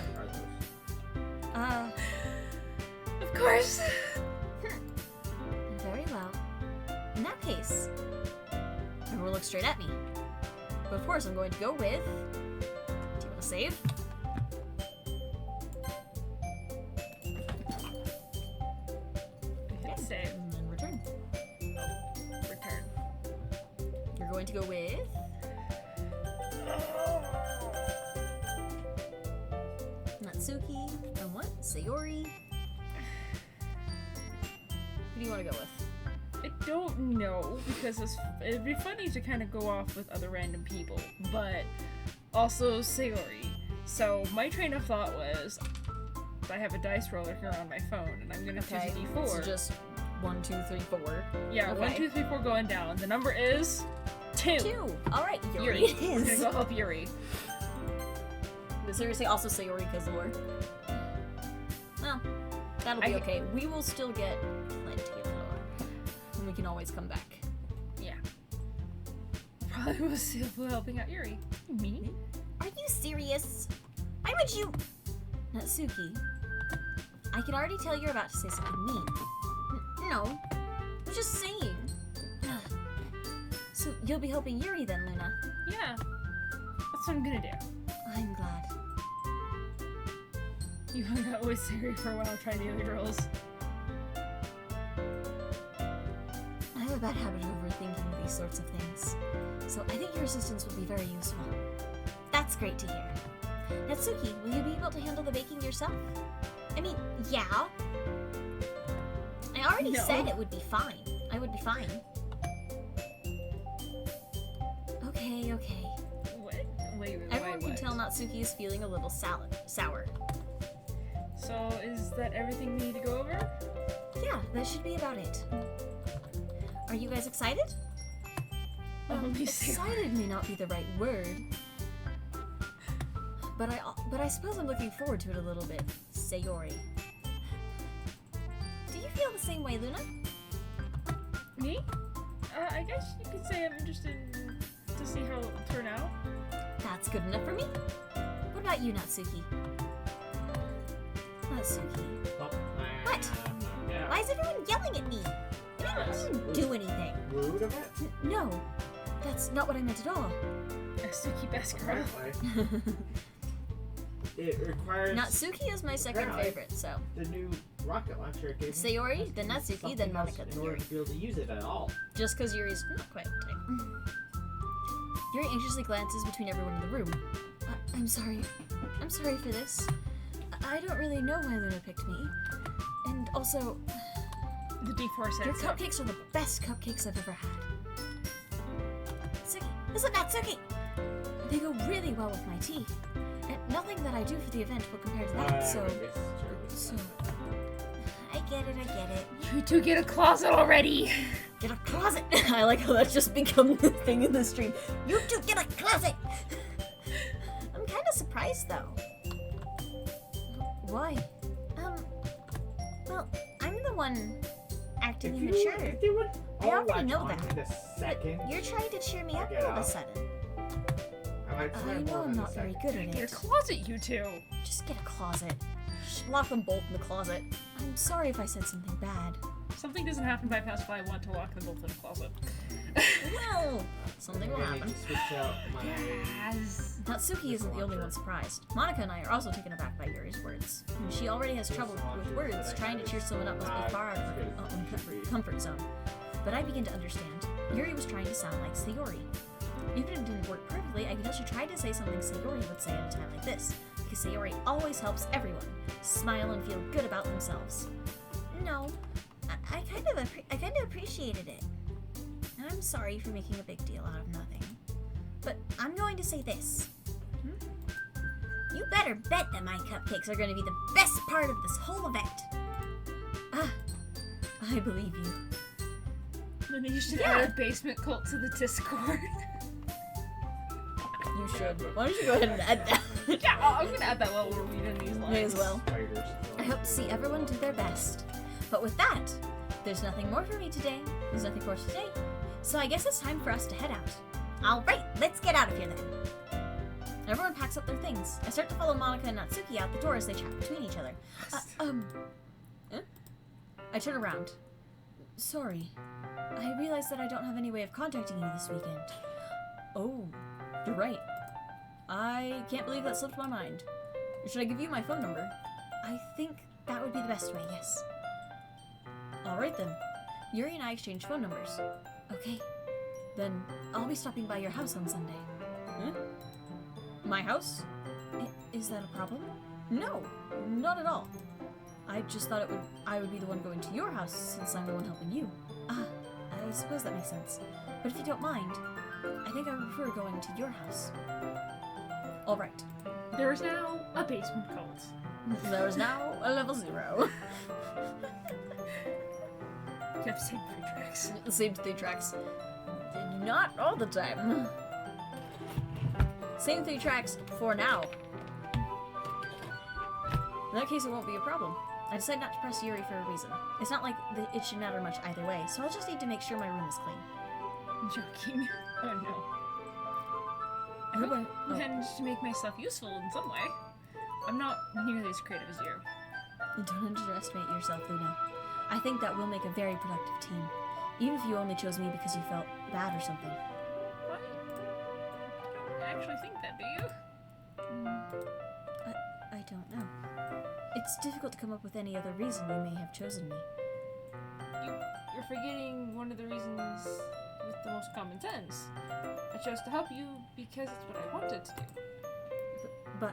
Arthos. Of course. Very well. In that case, everyone look straight at me. But of course, I'm going to go with... Do you want to save? going to go with... Natsuki. And what? Sayori. Who do you want to go with? I don't know, because it'd be funny to kind of go off with other random people, but also Sayori. So my train of thought was, I have a dice roller here on my phone, and I'm gonna choose a D4. So just 1, 2, 3, 4. Yeah, okay. 1, 2, 3, 4 going down. The number is 2. 2. All right, Yuri. Yuri. It We're gonna is. go help Yuri. But seriously, also Sayori Kazor. Well, that'll be okay. We will still get plenty of lore. And we can always come back. Yeah. Probably was still helping out Yuri. Me? Are you serious? Why would you? Natsuki, I can already tell you're about to say something mean. No. I'm just saying. So you'll be helping Yuri then, Luna? Yeah. That's what I'm gonna do. I'm glad. You hung out with Sayori for a while trying the other girls. I have a bad habit of overthinking these sorts of things. So I think your assistance will be very useful. That's great to hear. Natsuki, will you be able to handle the baking yourself? I mean, yeah. I already No. said it would be fine. I would be fine. Okay, okay. What? Wait, Everyone can what? tell Natsuki is feeling a little sour. So, is that everything we need to go over? Yeah, that should be about it. Are you guys excited? Only Sayori. Excited may not be the right word. But I suppose I'm looking forward to it a little bit. Sayori. Do you feel the same way, Luna? Me? I guess you could say I'm interested to see how it'll turn out. That's good enough for me. What about you, Natsuki? Natsuki. Oh, What? yeah. Why is everyone yelling at me? I didn't do anything. Rude of it? No, that's not what I meant at all. Suki Beskara. Apparently. It requires Natsuki is my second Apparently. favorite, so. the new rocket launcher it gave me. Sayori, then Natsuki, Something then else Monica, in then order Yuri. to be able to use it at all. Just because Yuri's not quite type. Yuri anxiously glances between everyone in the room. I'm sorry. I'm sorry for this. I don't really know why Luna picked me. And also, The D4 said your so. cupcakes are the best cupcakes I've ever had. Natsuki. Listen, Natsuki. They go really well with my tea. And nothing that I do for the event will compare to that, so... So... I get it, I get it. You two get a closet already! Get a closet! I like how that's just become the thing in the stream. You two get a closet! I'm kind of surprised, though. Why? Well, I'm the one acting If immature. they would I all already latch know on that. me the second You're trying to cheer me up Get all of a out. sudden. I might I slam know over I'm the not very second. good at Get a it. closet, you two! Just get a closet. Lock them both in the closet. I'm sorry if I said something bad. Something doesn't happen by past if I want to lock them both in a closet. Well, something will Maybe I need happen. to switch out my... Yes. Natsuki isn't the only one surprised. Monica and I are also taken aback by Yuri's words. And she already has trouble with words. Trying to cheer someone up must be far out of her own comfort zone. But I begin to understand. Yuri was trying to sound like Sayori. Even if it didn't work perfectly, I can tell she tried to say something Sayori would say at a time like this. Because Sayori always helps everyone smile and feel good about themselves. No, I kind of appreciated it. And I'm sorry for making a big deal out of nothing. But I'm going to say this. You better bet that my cupcakes are going to be the best part of this whole event. I believe you. Then you should Yeah. add a basement cult to the Discord. You should. Why don't you go ahead and add that? Yeah, I'm gonna add that while we're reading these lines. May as well. Spiders. I hope to see everyone do their best. But with that, there's nothing more for me today. There's nothing for us today. So I guess it's time for us to head out. All right, let's get out of here then. Everyone packs up their things. I start to follow Monica and Natsuki out the door as they chat between each other. I turn around. Sorry. I realized that I don't have any way of contacting you this weekend. Oh, you're right. I can't believe that slipped my mind. Should I give you my phone number? I think that would be the best way, yes. Alright then. Yuri and I exchange phone numbers. Okay. Then I'll be stopping by your house on Sunday. Huh? My house? Is that a problem? No, not at all. I just thought I would be the one going to your house since I'm the one helping you. Ah, I suppose that makes sense. But if you don't mind, I think I would prefer going to your house. All right. There is now a basement cult. There is now a level 0. You have to say 3 tracks. The same 3 tracks. Not all the time. Same 3 tracks for now. In that case, it won't be a problem. I decided not to press Yuri for a reason. It's not like it should matter much either way, so I'll just need to make sure my room is clean. I'm joking. Oh no. I hope I managed to make myself useful in some way. I'm not nearly as creative as you. Don't underestimate yourself, Luna. I think that we'll make a very productive team. Even if you only chose me because you felt bad or something. What? You don't actually think that, do you? I don't know. It's difficult to come up with any other reason you may have chosen me. You're forgetting one of the reasons with the most common sense. I chose to help you because it's what I wanted to do. But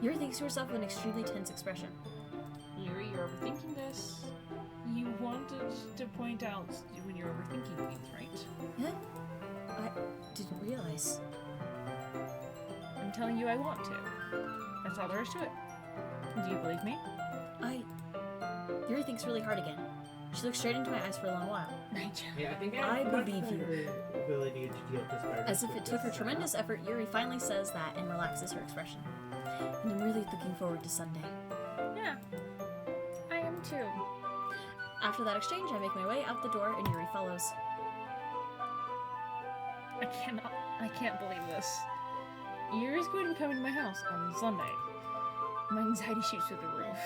Yuri thinks to herself with an extremely tense expression. Yuri, you're overthinking this. You wanted to point out when you're overthinking things, right? Huh? I didn't realize. I'm telling you I want to. That's all there is to it. Do you believe me? Yuri thinks really hard again. She looks straight into my eyes for a long while. Right. Yeah, I think I much believe you. better ability to deal with this virus As if with it took her this, tremendous effort, Yuri finally says that and relaxes her expression. And I'm really looking forward to Sunday. Yeah. I am too. After that exchange, I make my way out the door and Yuri follows. I can't believe this. Yuri's going to be coming to my house on Sunday. My anxiety shoots through the roof.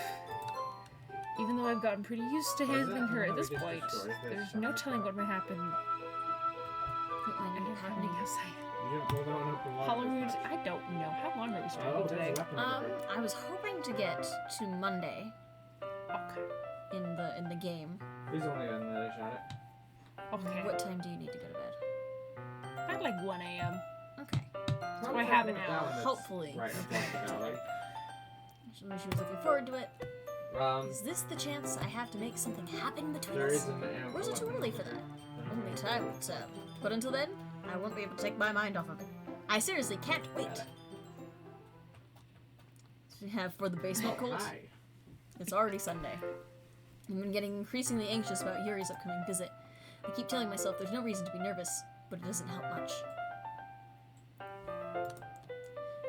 Even though I've gotten pretty used to handling her at this point, there's no telling what might happen. What might end up Happening happening. outside. You didn't pull that one up a lot. Hollowrood, I don't know. How long are we starting Oh, today? there's a weapon over there. I was hoping to get to Monday Okay. in the game. He's only on the other shot. Okay. What time do you need to go to bed? At like 1 a.m. Okay. So I have an hour. Hopefully. Right, I'm blocking out, right? She was looking forward to it. Um, Is this the chance I have to make something happen between there us? is an Or is it too early for that? Only time will tell. But until then, I won't be able to take my mind off of it. I seriously can't wait. So we have for the basement cult. Hi. It's already Sunday. I've been getting increasingly anxious about Yuri's upcoming visit. I keep telling myself there's no reason to be nervous, but it doesn't help much.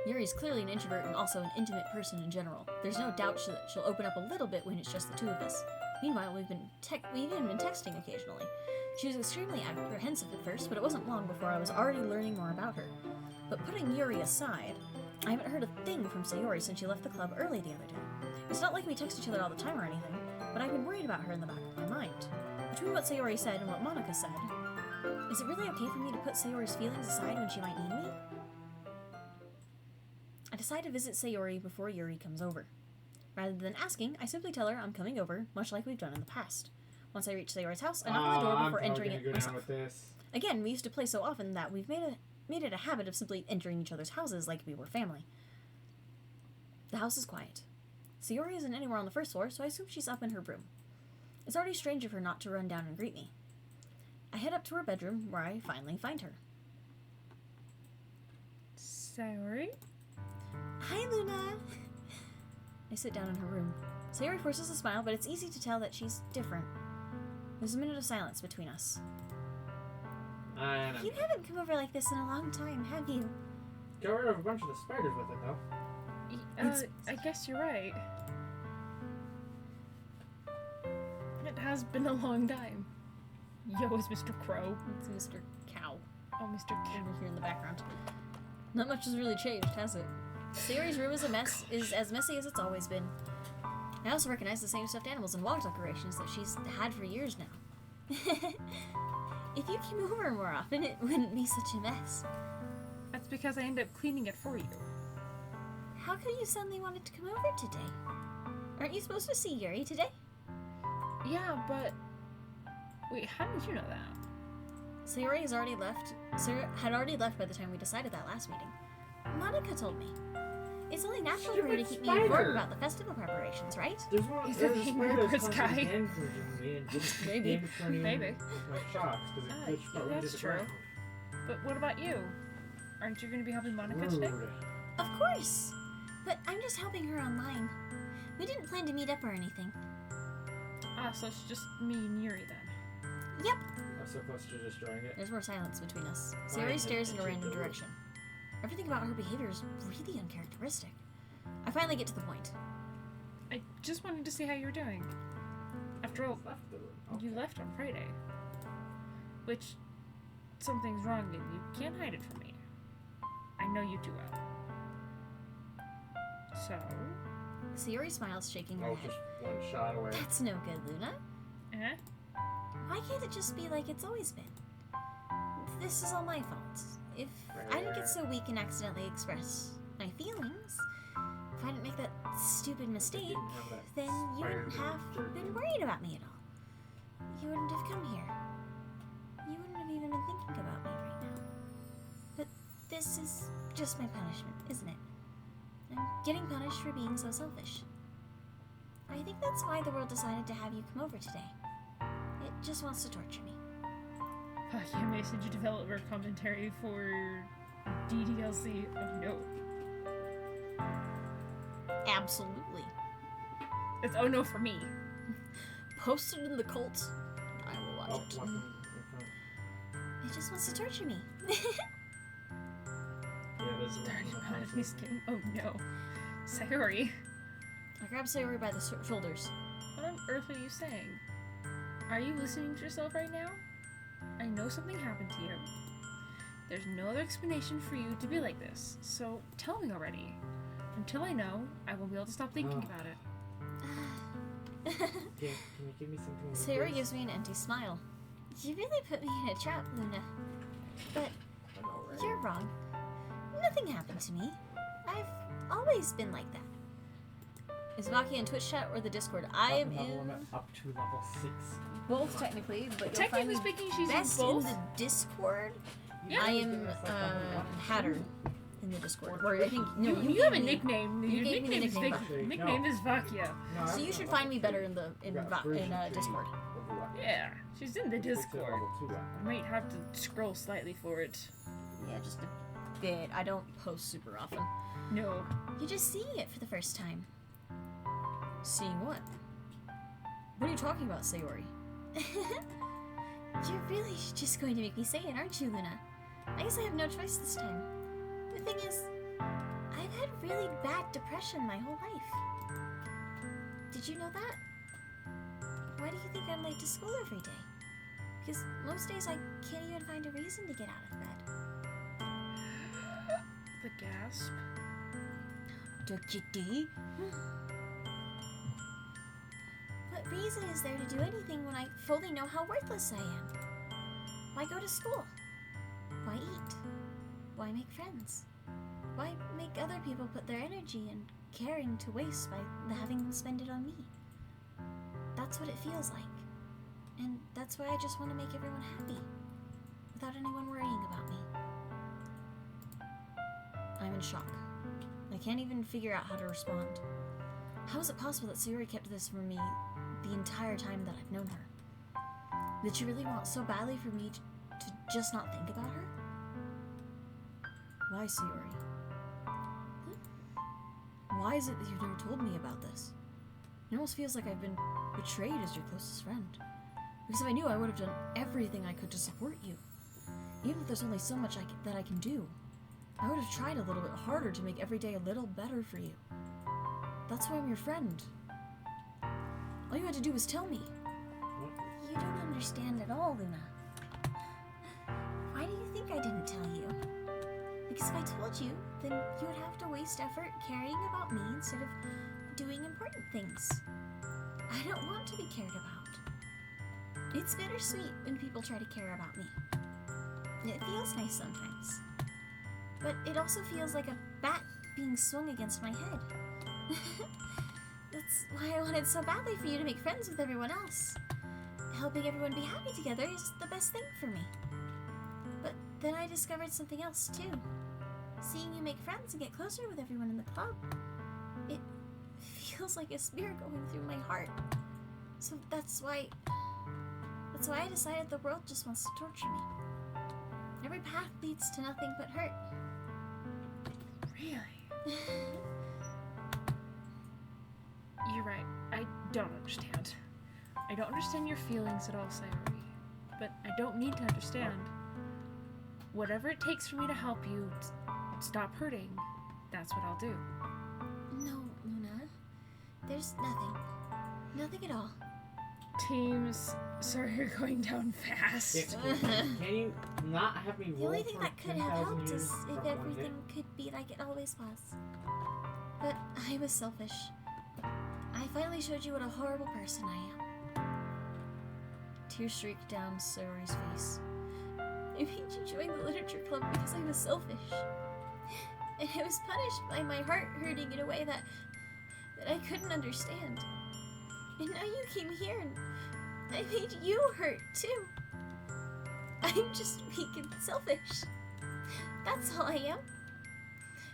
Yuri's clearly an introvert and also an intimate person in general. There's no doubt she'll open up a little bit when it's just the two of us. Meanwhile, we've even been texting occasionally. She was extremely apprehensive at first, but it wasn't long before I was already learning more about her. But putting Yuri aside, I haven't heard a thing from Sayori since she left the club early the other day. It's not like we text each other all the time or anything, but I've been worried about her in the back of my mind. Between what Sayori said and what Monica said, is it really okay for me to put Sayori's feelings aside when she might need me? I decide to visit Sayori before Yuri comes over. Rather than asking, I simply tell her I'm coming over, much like we've done in the past. Once I reach Sayori's house, I knock on the door before entering it go down myself. with this. Again, we used to play so often that we've made it a habit of simply entering each other's houses like we were family. The house is quiet. Sayori isn't anywhere on the first floor, so I assume she's up in her room. It's already strange of her not to run down and greet me. I head up to her bedroom, where I finally find her. Sorry? Hi, Luna! I sit down in her room. Sayori forces a smile, but it's easy to tell that she's different. There's a minute of silence between us. And You haven't come over like this in a long time, have you? got rid of a bunch of the spiders with it, though. I guess you're right. It has been a long time. Yo, is Mr. Crow. It's Mr. Cow Oh, Mr. Cow. over here in the background. Not much has really changed, has it? Sayori's room is as messy as it's always been. I also recognize the same stuffed animals and wall decorations that she's had for years now. If you came over more often, it wouldn't be such a mess. That's because I end up cleaning it for you. How come you suddenly wanted to come over today? Aren't you supposed to see Yuri today? Yeah, but... Wait, how did you know that? Sayori has already left. Sayori had already left by the time we decided that last meeting. Monica told me. It's only natural for her to Stupid keep me spider. informed about the festival preparations, right? There's one. He's There's an a angry spider that's birds constantly guy. damaging me and didn't Maybe. damage turning Maybe. my shocks because Ah, it pushed yeah, me into that's the true. ground. But what about you? Aren't you going to be helping Monica today? Rude. Of course. But I'm just helping her online. We didn't plan to meet up or anything. Ah, so it's just me and Yuri then. Yep. I'm so close to destroying it. There's more silence between us. Mine Sayori has stares in a entered random the direction. Everything about her behavior is really uncharacteristic. I finally get to the point. I just wanted to see how you were doing. After all, Left the room. you left on Friday. Which, something's wrong and you can't hide it from me. I know you too well. So, Sayori smiles, shaking her Oh, head. just one shot away. That's no good, Luna. eh? Why can't it just be like it's always been? This is all my fault. If I didn't get so weak and accidentally express my feelings, if I didn't make that stupid mistake, didn't have that then you wouldn't spider have jerk been in. worried about me at all. You wouldn't have come here. You wouldn't have even been thinking about me right now. But this is just my punishment, isn't it? I'm getting punished for being so selfish. I think that's why the world decided to have you come over today. It just wants to torture me. Fuck yeah, Mason, did you develop our commentary for DDLC? Oh no. Absolutely. It's oh no for me. Posted in the cult. I will watch Oh, it. walking in front. It just wants to torture me. Yeah, there's one in the front. He's getting oh no. Sayori, I grab Sayori by the shoulders. what on earth are you saying? Are you listening to yourself right now? I know something happened to you. There's no other explanation for you to be like this, so tell me already. Until I know, I won't be able to stop thinking Oh. about it. Can you give me something? to Sayori replace? gives me an empty smile. You really put me in a trap, Luna. But I know, right? you're wrong. Nothing happened to me. I've always been like that. Is Maki in Twitch chat or the Discord? I am Level in limit up to level 6. both technically, but you'll find Technically me speaking, she's in best both. in the Discord. Yeah. I am Hatter in the Discord. Or I think no, You you have a gave me- nickname. you Your gave me the nickname is nickname. Actually, nickname no. is Vakia. No, So you should find me better in the in Discord. Yeah, she's in the Discord. Level 2 weapon. I might have to scroll slightly for it. Yeah, just a bit. I don't post super often. No. You're just seeing it for the first time. Seeing what? What are you talking about, Sayori? You're really just going to make me say it, aren't you, Luna? I guess I have no choice this time. The thing is, I've had really bad depression my whole life. Did you know that? Why do you think I'm late to school every day? Because most days I can't even find a reason to get out of bed. The gasp. Dokiti? What reason is there to do anything when I fully know how worthless I am? Why go to school? Why eat? Why make friends? Why make other people put their energy and caring to waste by having them spend it on me? That's what it feels like. And that's why I just want to make everyone happy, without anyone worrying about me. I'm in shock. I can't even figure out how to respond. How is it possible that Sayori kept this from me the entire time that I've known her? Did she really want so badly for me to just not think about her? Why, Sayori? Why is it that you've never told me about this? It almost feels like I've been betrayed as your closest friend. Because if I knew, I would have done everything I could to support you. Even if there's only so much that I can do, I would have tried a little bit harder to make every day a little better for you. That's why I'm your friend. All you had to do was tell me. You don't understand at all, Luna. Why do you think I didn't tell you? Because if I told you, then you would have to waste effort caring about me instead of doing important things. I don't want to be cared about. It's bittersweet when people try to care about me. It feels nice sometimes. But it also feels like a bat being swung against my head. That's why I wanted so badly for you to make friends with everyone else. Helping everyone be happy together is the best thing for me. then I discovered something else too. Seeing you make friends and get closer with everyone in the club, it feels like a spear going through my heart. So that's why I decided the world just wants to torture me. Every path leads to nothing but hurt. Really? You're right. I don't understand. I don't understand your feelings at all, Sayori. But I don't need to understand. Whatever it takes for me to help you stop hurting, that's what I'll do. No, Luna. There's nothing. Nothing at all. Teams, sorry you're going down fast. Can you not have me The roll only thing for that could 10,000 have helped years is for if one hit? everything could be like it always was. But I was selfish. I finally showed you what a horrible person I am. Tears streaked down Sayori's face. I made you join the literature club because I was selfish. And I was punished by my heart hurting in a way that I couldn't understand. And now you came here and I made you hurt too. I'm just weak and selfish. That's all I am.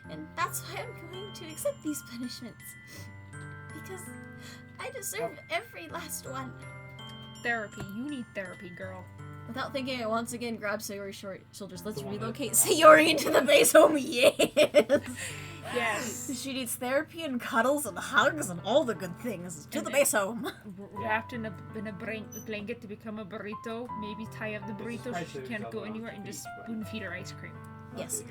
And that's why I'm going to accept these punishments. Because I deserve every last one. Therapy. You need therapy, girl. Without thinking, I once again grab Sayori's shoulders. Let's The one relocate that's- Sayori into the base home. Yes! Yes. She needs therapy and cuddles and hugs and all the good things. To the base home. Wrapped in a blanket to become a burrito. Maybe tie up the burrito so she can't go anywhere and just spoon feed her ice cream. Yes.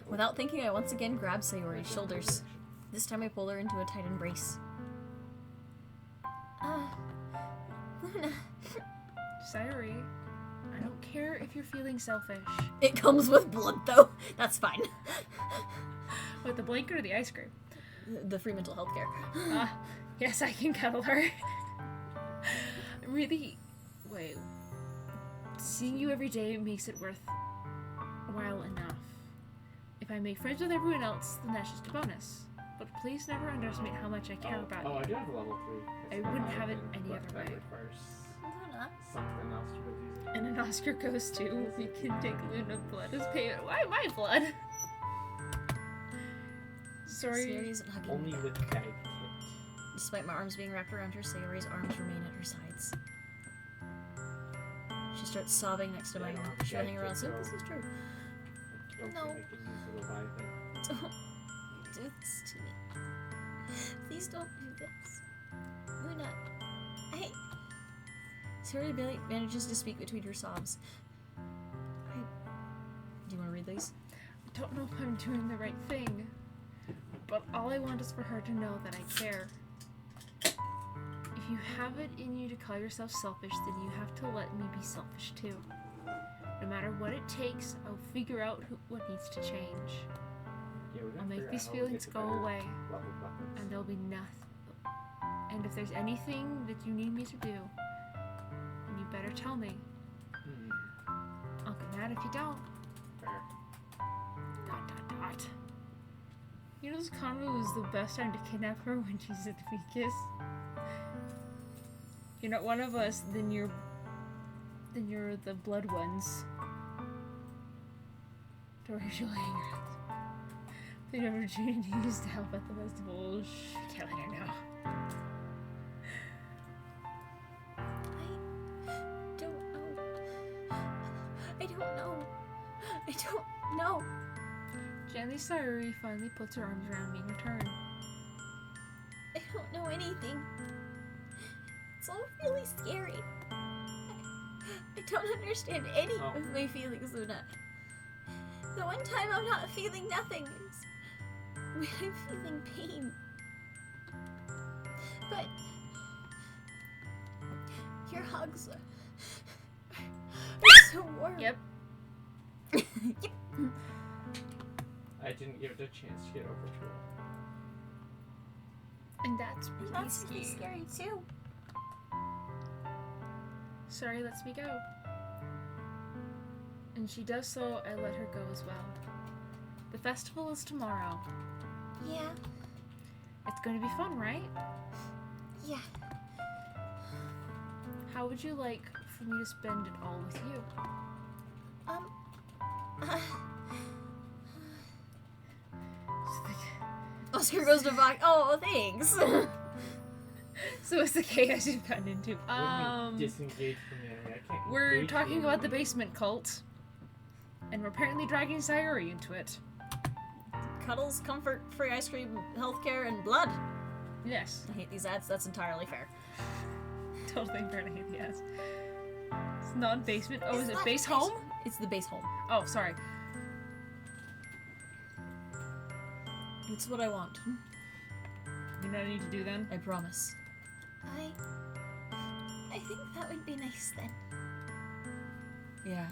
Without thinking, I once again grab Sayori's shoulders. This time I pull her into a tight embrace. Luna. Sayori, I don't care if you're feeling selfish. It comes with blood, though. That's fine. With the blanket or the ice cream? The free mental health care. Yes, I can cuddle her. Really, wait. Seeing you every day makes it worthwhile enough. If I make friends with everyone else, then that's just a bonus. But please never underestimate how much I care about Oh, you. I do have a level 3. I wouldn't have it any but other that way. requires Luna. something else to use it. And an Oscar goes to, we can take Luna blood as payment. Why my blood? Sorry. Sayori isn't hugging Only me. with Gag Kit. Despite my arms being wrapped around her, Sayori's arms remain at her sides. She starts sobbing next to mine, running around. So this is true. Don't No. think I can use the Leviathan. Don't do this to me. Please don't do this. Luna. Sayori barely manages to speak between her sobs. Do you want to read these? I don't know if I'm doing the right thing, but all I want is for her to know that I care. If you have it in you to call yourself selfish, then you have to let me be selfish too. No matter what it takes, I'll figure out what needs to change. Yeah, we gotta I'll make figure these out how we feelings get go to better away, leveled weapons. and there'll be nothing. And if there's anything that you need me to do, then you better tell me. I'll get mad if you don't. Fair. ... You know, this convo is the best time to kidnap her when she's at the weakest. You're not one of us, then you're the blood ones. Tori, she'll hang around. The opportunity used to help at the festival. Shh, can't let her know. I don't know. I don't know. Gently, Sayori finally puts her arms around me in return. I don't know anything. It's all really scary. I don't understand any Oh. of my feelings, Luna. The one time I'm not feeling nothing is when I'm feeling pain. But your hugs are so warm. Yep. Yep. I didn't give it a chance to get over to it. And that's And really that's really scary. scary too. Sorry, lets me go. And she does so, I let her go as well. The festival is tomorrow. Yeah. It's going to be fun, right? Yeah. How would you like for me to spend it all with you? Oscar goes to Vox. Oh, thanks. So it's the chaos you've gotten into. When we disengage from the enemy, I can't We're engage talking the about the enemy. basement cult, and we're apparently dragging Sayori into it. Cuddles, comfort, free ice cream, healthcare, and blood. Yes, I hate these ads. That's entirely fair. totally fair to hate the ass. It's non-basement. Oh, It's is it not base base- home? It's the base home. Oh, sorry. It's what I want. You know what I need to do then? I promise. I think that would be nice then. Yeah.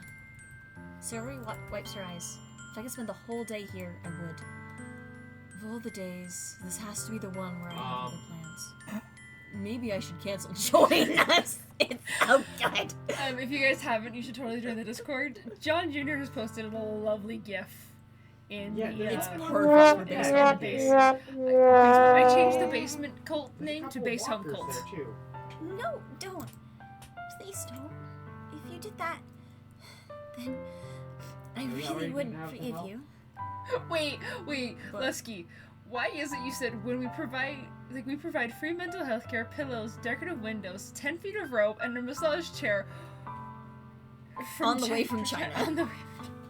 Sayori wipes her eyes. If I could spend the whole day here, I would. Of all the days, this has to be the one where I have other plans. Maybe I should cancel join us. It's so good. If you guys haven't, you should totally join the Discord. John Jr. has posted a lovely GIF in Yeah, the. It's uh, perfect for yeah, basement. base. I changed the basement cult There's a name to couple base home walkers cult. there, too. No, don't. Please don't. If you did that, then I Are we really already wouldn't gonna have forgive help? you. Wait, What? Lusky. Why is it you said when we provide free mental health care, pillows, decorative windows, 10 feet of rope, and a massage chair On the way from China. On the way.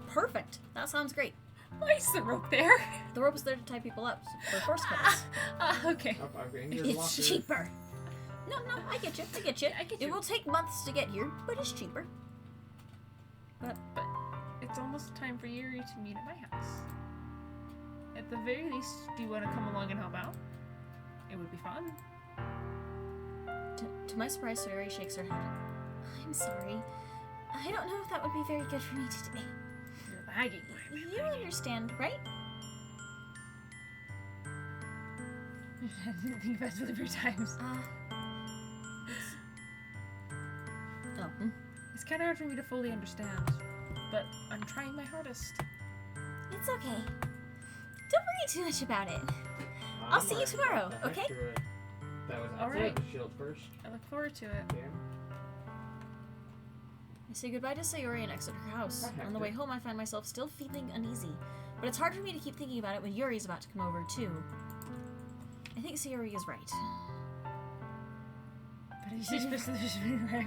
Perfect. That sounds great. Why is the rope there? The rope is there to tie people up for horse cuddles. Okay. Up, I've angered the It's walker. cheaper. No, I get you. I get you. I get It you. will take months to get here, but it's cheaper. But it's almost time for Yuri to meet at my house. At the very least, do you want to come along and help out? It would be fun. To my surprise, Sayori shakes her head. I'm sorry. I don't know if that would be very good for me today. You're lagging. You understand, right? I didn't think about delivery times. Oh, It's kind of hard for me to fully understand, but I'm trying my hardest. It's okay. Don't worry too much about it. I'll see you already tomorrow, got the okay? extra That was All outside right. the shield first. I look forward to it. Okay. I say goodbye to Sayori and exit her house. Bye, On the Hector. way home, I find myself still feeling uneasy, but it's hard for me to keep thinking about it when Yuri's about to come over too. I think Sayori is right. But he's supposed to right?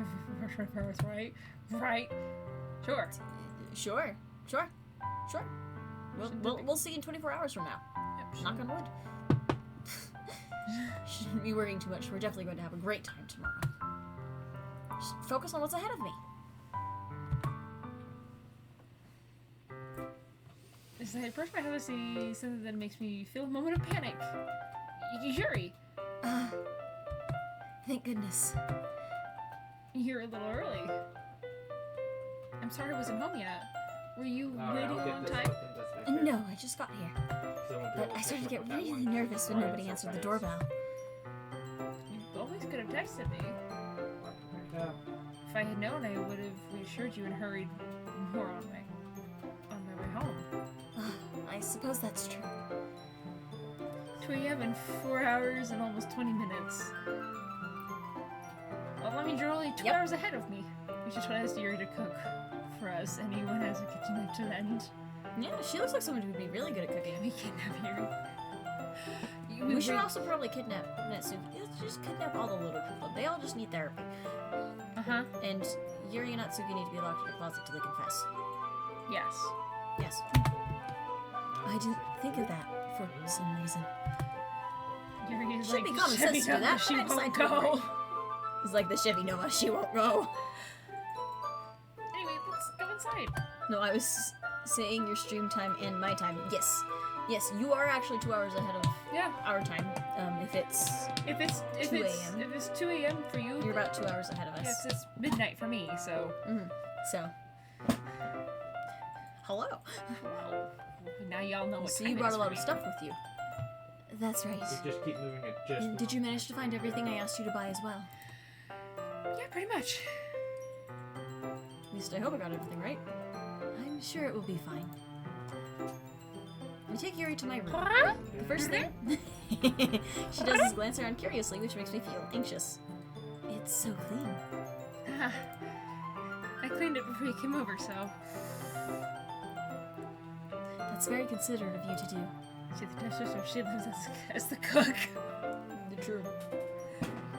Right? Right? Sure. Sure. We'll see in 24 hours from now. Yep, Knock on wood. Shouldn't be worrying too much. We're definitely going to have a great time tomorrow. Just focus on what's ahead of me. As I approach my house, I see something that makes me feel a moment of panic. Yuri, Thank goodness. you're a little early. I'm sorry I wasn't home yet. Were you Alright, waiting I'll a get long this time? weapon that's back there. No, I just got here. So I won't be But able I to started to catch get up with that really one. nervous when Alright, nobody so answered the guys, doorbell. You always could have texted me. uh, If I had known, I would have reassured you and hurried more on my way home. I suppose that's true. 2 a.m. in 4 hours and almost 20 minutes. Well, that means you're only 2 Yep. hours ahead of me. We should try to ask Yuri to cook for us. Anyone has a kitchenette to lend. Yeah, she looks like someone who would be really good at cooking. We kidnap Yuri. We should also probably kidnap Natsuki. Let's just kidnap all the little people. They all just need therapy. Uh-huh. And Yuri and Natsuki need to be locked in a closet till they confess. Yes. Yes. I didn't think of that for some reason. Yuri is Should like, be common "Chevy sense to do Nova, that, She but I won't decided to go. ignore It's like the Chevy Nova, she won't go. Anyway, let's go inside. No, I was saying your stream time and my time. Yes. Yes, you are actually 2 hours ahead of Yeah. our time. If it's... If it's 2 a.m.. if it's 2 a.m. for you, You're about 2 hours ahead of us. yes, it's midnight for me. So. So... Hello. Well, now y'all know what So time you it brought is a for lot of me. stuff with you. That's right. We just keep moving it just. And did you manage to find everything I asked you to buy as well? Yeah, pretty much. At least I hope I got everything right. I'm sure it will be fine. I take Yuri to my room. Huh? The first thing she does is glance around curiously, which makes me feel anxious. It's so clean. I cleaned it before you came over, so. It's very considerate of you to do. She's the tester, so she lives as the cook. The true.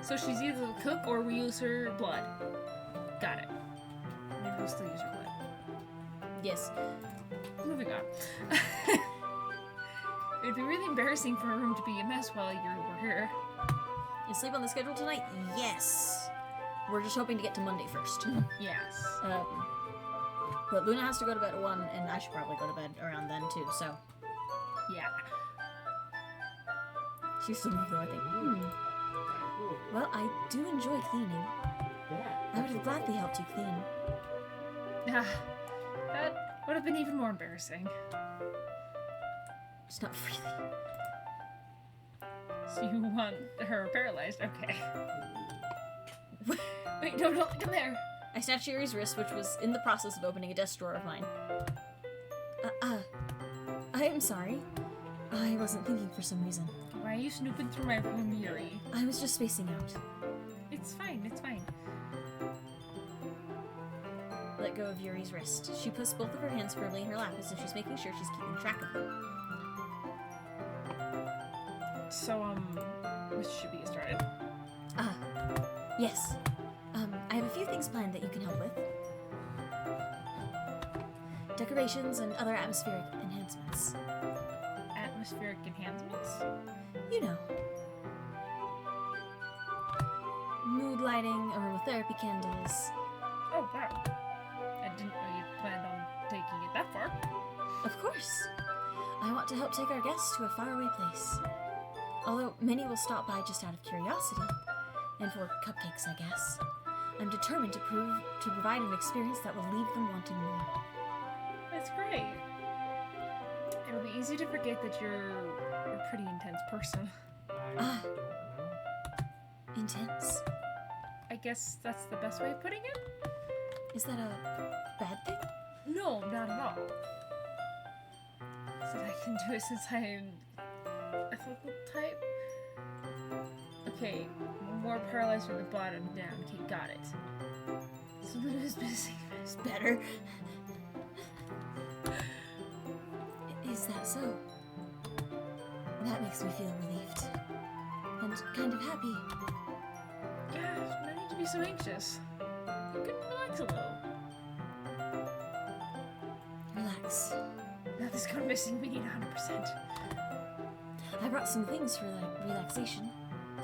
So she's either the cook or we use her blood. Got it. Maybe we'll still use her blood. Yes. Moving on. It'd be really embarrassing for a room to be a mess while you were here. You sleep on the schedule tonight? Yes. We're just hoping to get to Monday first. Yes. But Luna has to go to bed at 1, and I should probably go to bed around then too, so. Yeah. She's still moving though, I think. Well, I do enjoy cleaning. I would have gladly helped you clean. That would have been even more embarrassing. Just not really. So you want her paralyzed? Okay. Wait, no, don't come there. I snatched Yuri's wrist, which was in the process of opening a desk drawer of mine. I am sorry. I wasn't thinking for some reason. Why are you snooping through my room, Yuri? I was just spacing out. It's fine, it's fine. Let go of Yuri's wrist. She puts both of her hands firmly in her lap as if she's making sure she's keeping track of them. So, which should we get started? Yes. I have a few things planned that you can help with. Decorations and other atmospheric enhancements. Atmospheric enhancements? You know. Mood lighting, aromatherapy candles. Oh, wow. I didn't know you planned on taking it that far. Of course. I want to help take our guests to a faraway place. Although many will stop by just out of curiosity. And for cupcakes, I guess. I'm determined to provide an experience that will leave them wanting more. That's great. It'll be easy to forget that you're a pretty intense person. Intense? I guess that's the best way of putting it? Is that a bad thing? No, not at all. So I can do it since I'm ethical type. Okay, more paralyzed from the bottom down. Okay, got it. So Luna's missing. It's better. Is that so? That makes me feel relieved. And kind of happy. Yeah, no need to be so anxious. You could relax a little. Relax. Nothing's gone missing. We need 100%. I brought some things for relaxation.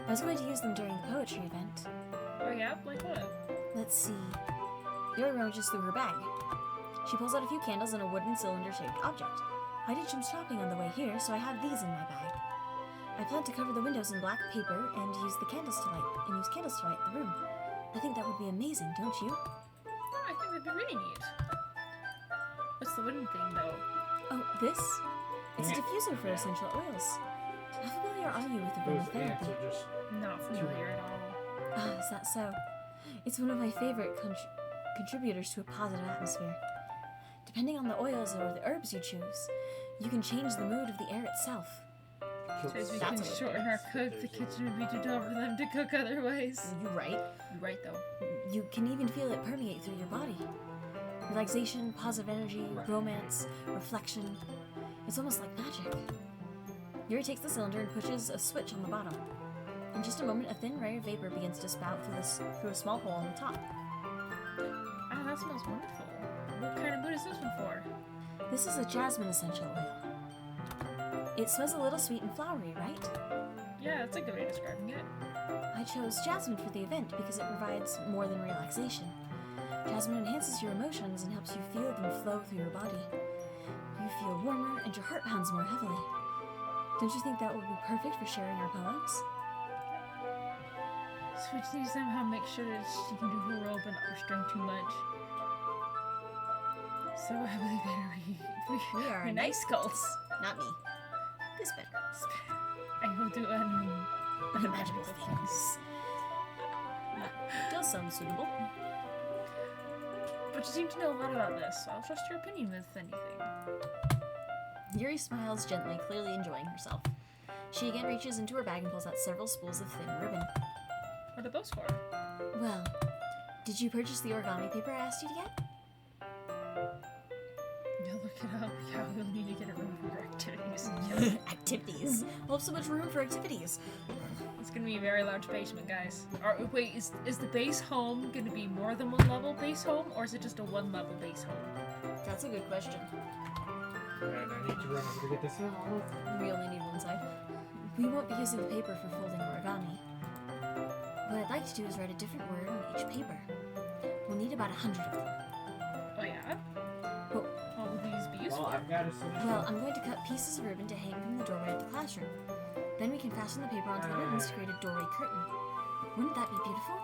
I was going to use them during the poetry event. Oh yeah? Like what? Let's see. Yuri rummages through her bag. She pulls out a few candles and a wooden cylinder-shaped object. I did some shopping on the way here, so I have these in my bag. I plan to cover the windows in black paper and use candles to light the room. I think that would be amazing, don't you? Oh, I think that'd be really neat. What's the wooden thing, though? Oh, this? It's a diffuser for essential oils. How familiar are you with aromatherapy? Not familiar at all. Ah, is that so? It's one of my favorite contributors to a positive atmosphere. Depending on the oils or the herbs you choose, you can change the mood of the air itself. So as we That's can what it shorten our cook, the kitchen would be too dull for them to cook otherwise. You're right. You're right, though. You can even feel it permeate through your body. Relaxation, positive energy, romance, reflection. It's almost like magic. Yuri takes the cylinder and pushes a switch on the bottom. In just a moment, a thin ray of vapor begins to spout through a small hole on the top. Ah, that smells wonderful. What kind of mood is this one for? This is a jasmine essential oil. It smells a little sweet and flowery, right? Yeah, that's a good way of describing it. I chose jasmine for the event because it provides more than relaxation. Jasmine enhances your emotions and helps you feel them flow through your body. You feel warmer and your heart pounds more heavily. Don't you think that would be perfect for sharing our poems? So we just need to somehow make sure that she can do her role but not restrain too much. So I believe better We are we're nice cults. Not me. This better. I will do Unimaginable things. Does sound suitable. But you seem to know a lot about this, so I'll trust your opinion with anything. Yuri smiles gently, clearly enjoying herself. She again reaches into her bag and pulls out several spools of thin ribbon. What are those for? Well, did you purchase the origami paper I asked you to get? Yeah, look it up. Yeah, we'll need to get a room for your activities. Activities. We'll have so much room for activities. It's gonna be a very large basement, guys. Or wait, is the base home gonna be more than one level base home, or is it just a one level base home? That's a good question. And I need to run over to get this out. We only need one side. We won't be using the paper for folding origami. What I'd like to do is write a different word on each paper. We'll need about 100 of them. Oh yeah. Oh. What will these be used Well, for? I've got a solution. Well, I'm going to cut pieces of ribbon to hang from the doorway of the classroom. Then we can fasten the paper onto the ribbons to create a doorway curtain. Wouldn't that be beautiful?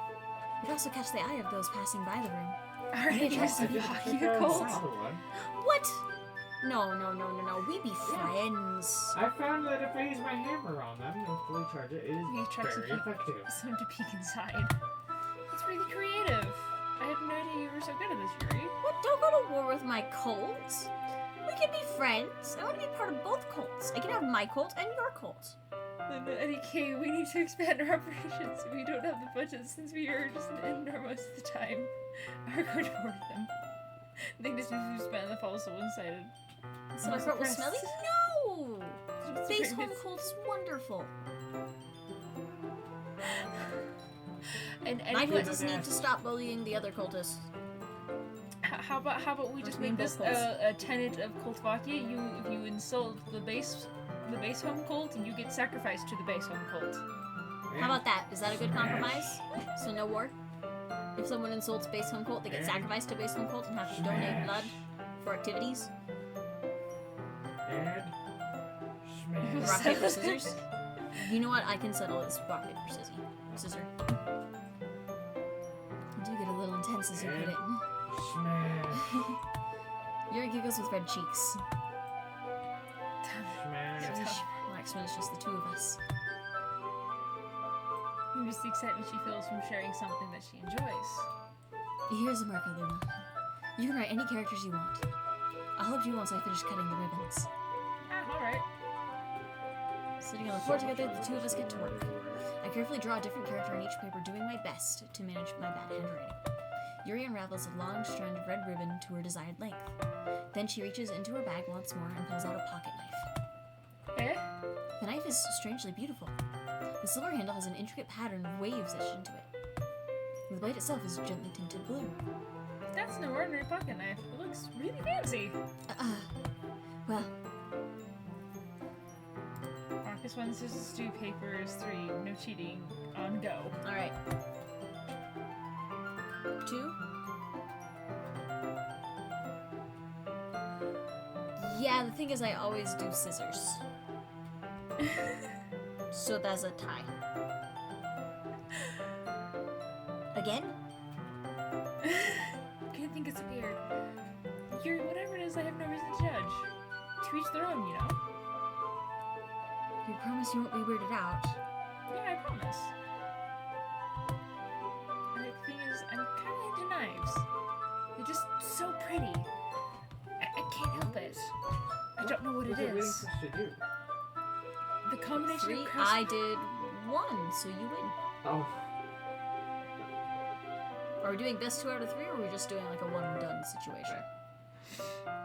We'd also catch the eye of those passing by the room. Alright, Yeah, here's I the just hockey took out cult. another one. What? No. We be friends. I found that if I use my hammer on them and fully charge it, it is You try some very people. effective. Someone to peek inside. That's really creative. I had no idea you were so good at this, Yuri. What? Don't go to war with my cult. We can be friends. I want to be part of both cults. I can have my cult and your cult. Eddie K, we need to expand our operations. We don't have the budget since we are just an indoor most of the time. Are going to work them. I think this means we spent the fall so one-sided. So my cult was smelly? No! Base home cult's wonderful. And My anyone, cultists need to stop bullying the other cultists. how about we just Between make this both cults. a tenet of Cultvakia? If you insult the base home cult, you get sacrificed to the base home cult. How about that? Is that a good compromise? So no war? If someone insults base home cult, they get sacrificed to base home cult and have to donate blood for activities? And smash. Rock, paper, scissors? You know what? I can settle this rock, paper, scissor. You do get a little intense as you put it. Smash. Yuri giggles with red cheeks. Smash. Relax when it's just the two of us. Maybe it's the excitement she feels from sharing something that she enjoys. Here's a marker, Luna. You can write any characters you want. I'll help you once I finish cutting the ribbons. Alright. Sitting on the floor together, the two of us get to work. I carefully draw a different character on each paper, doing my best to manage my bad handwriting. Yuri unravels a long strand of red ribbon to her desired length. Then she reaches into her bag once more and pulls out a pocket knife. Eh? The knife is strangely beautiful. The silver handle has an intricate pattern of waves etched into it. The blade itself is gently tinted blue. That's no ordinary pocket knife. It looks really fancy. Well, Marcus 1, scissors 2, papers 3, no cheating, on go. alright. 2. Yeah, the thing is I always do scissors. So that's a tie. Again? I think it's weird. Yuri, whatever it is, I have no reason to judge. To each their own, you know? You promise you won't be weirded out. Yeah, I promise. And the thing is, I'm kind of into knives. They're just so pretty. I can't help it. I don't know what it What's it really is. supposed to do? The combination 3. of crisp... I did 1, so you win. Oh, Are we doing best 2 out of 3, or are we just doing like a one and done situation?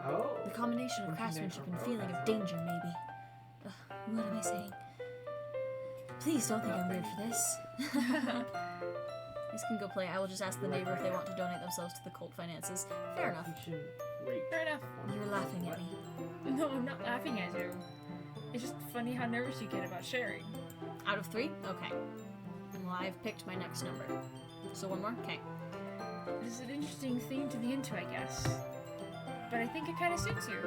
oh. The combination of craftsmanship and feeling of danger, maybe. Ugh, what am I saying? Please don't think I'm weird for this. This can go play. I will just ask the neighbor if they want to donate themselves to the cult finances. Fair enough. You should wait. Fair enough. You're laughing at me. No, I'm not laughing at you. It's just funny how nervous you get about sharing. Out of 3? Okay. Well, I've picked my next number. So one more? Okay. It's an interesting thing to be into, I guess. But I think it kind of suits you.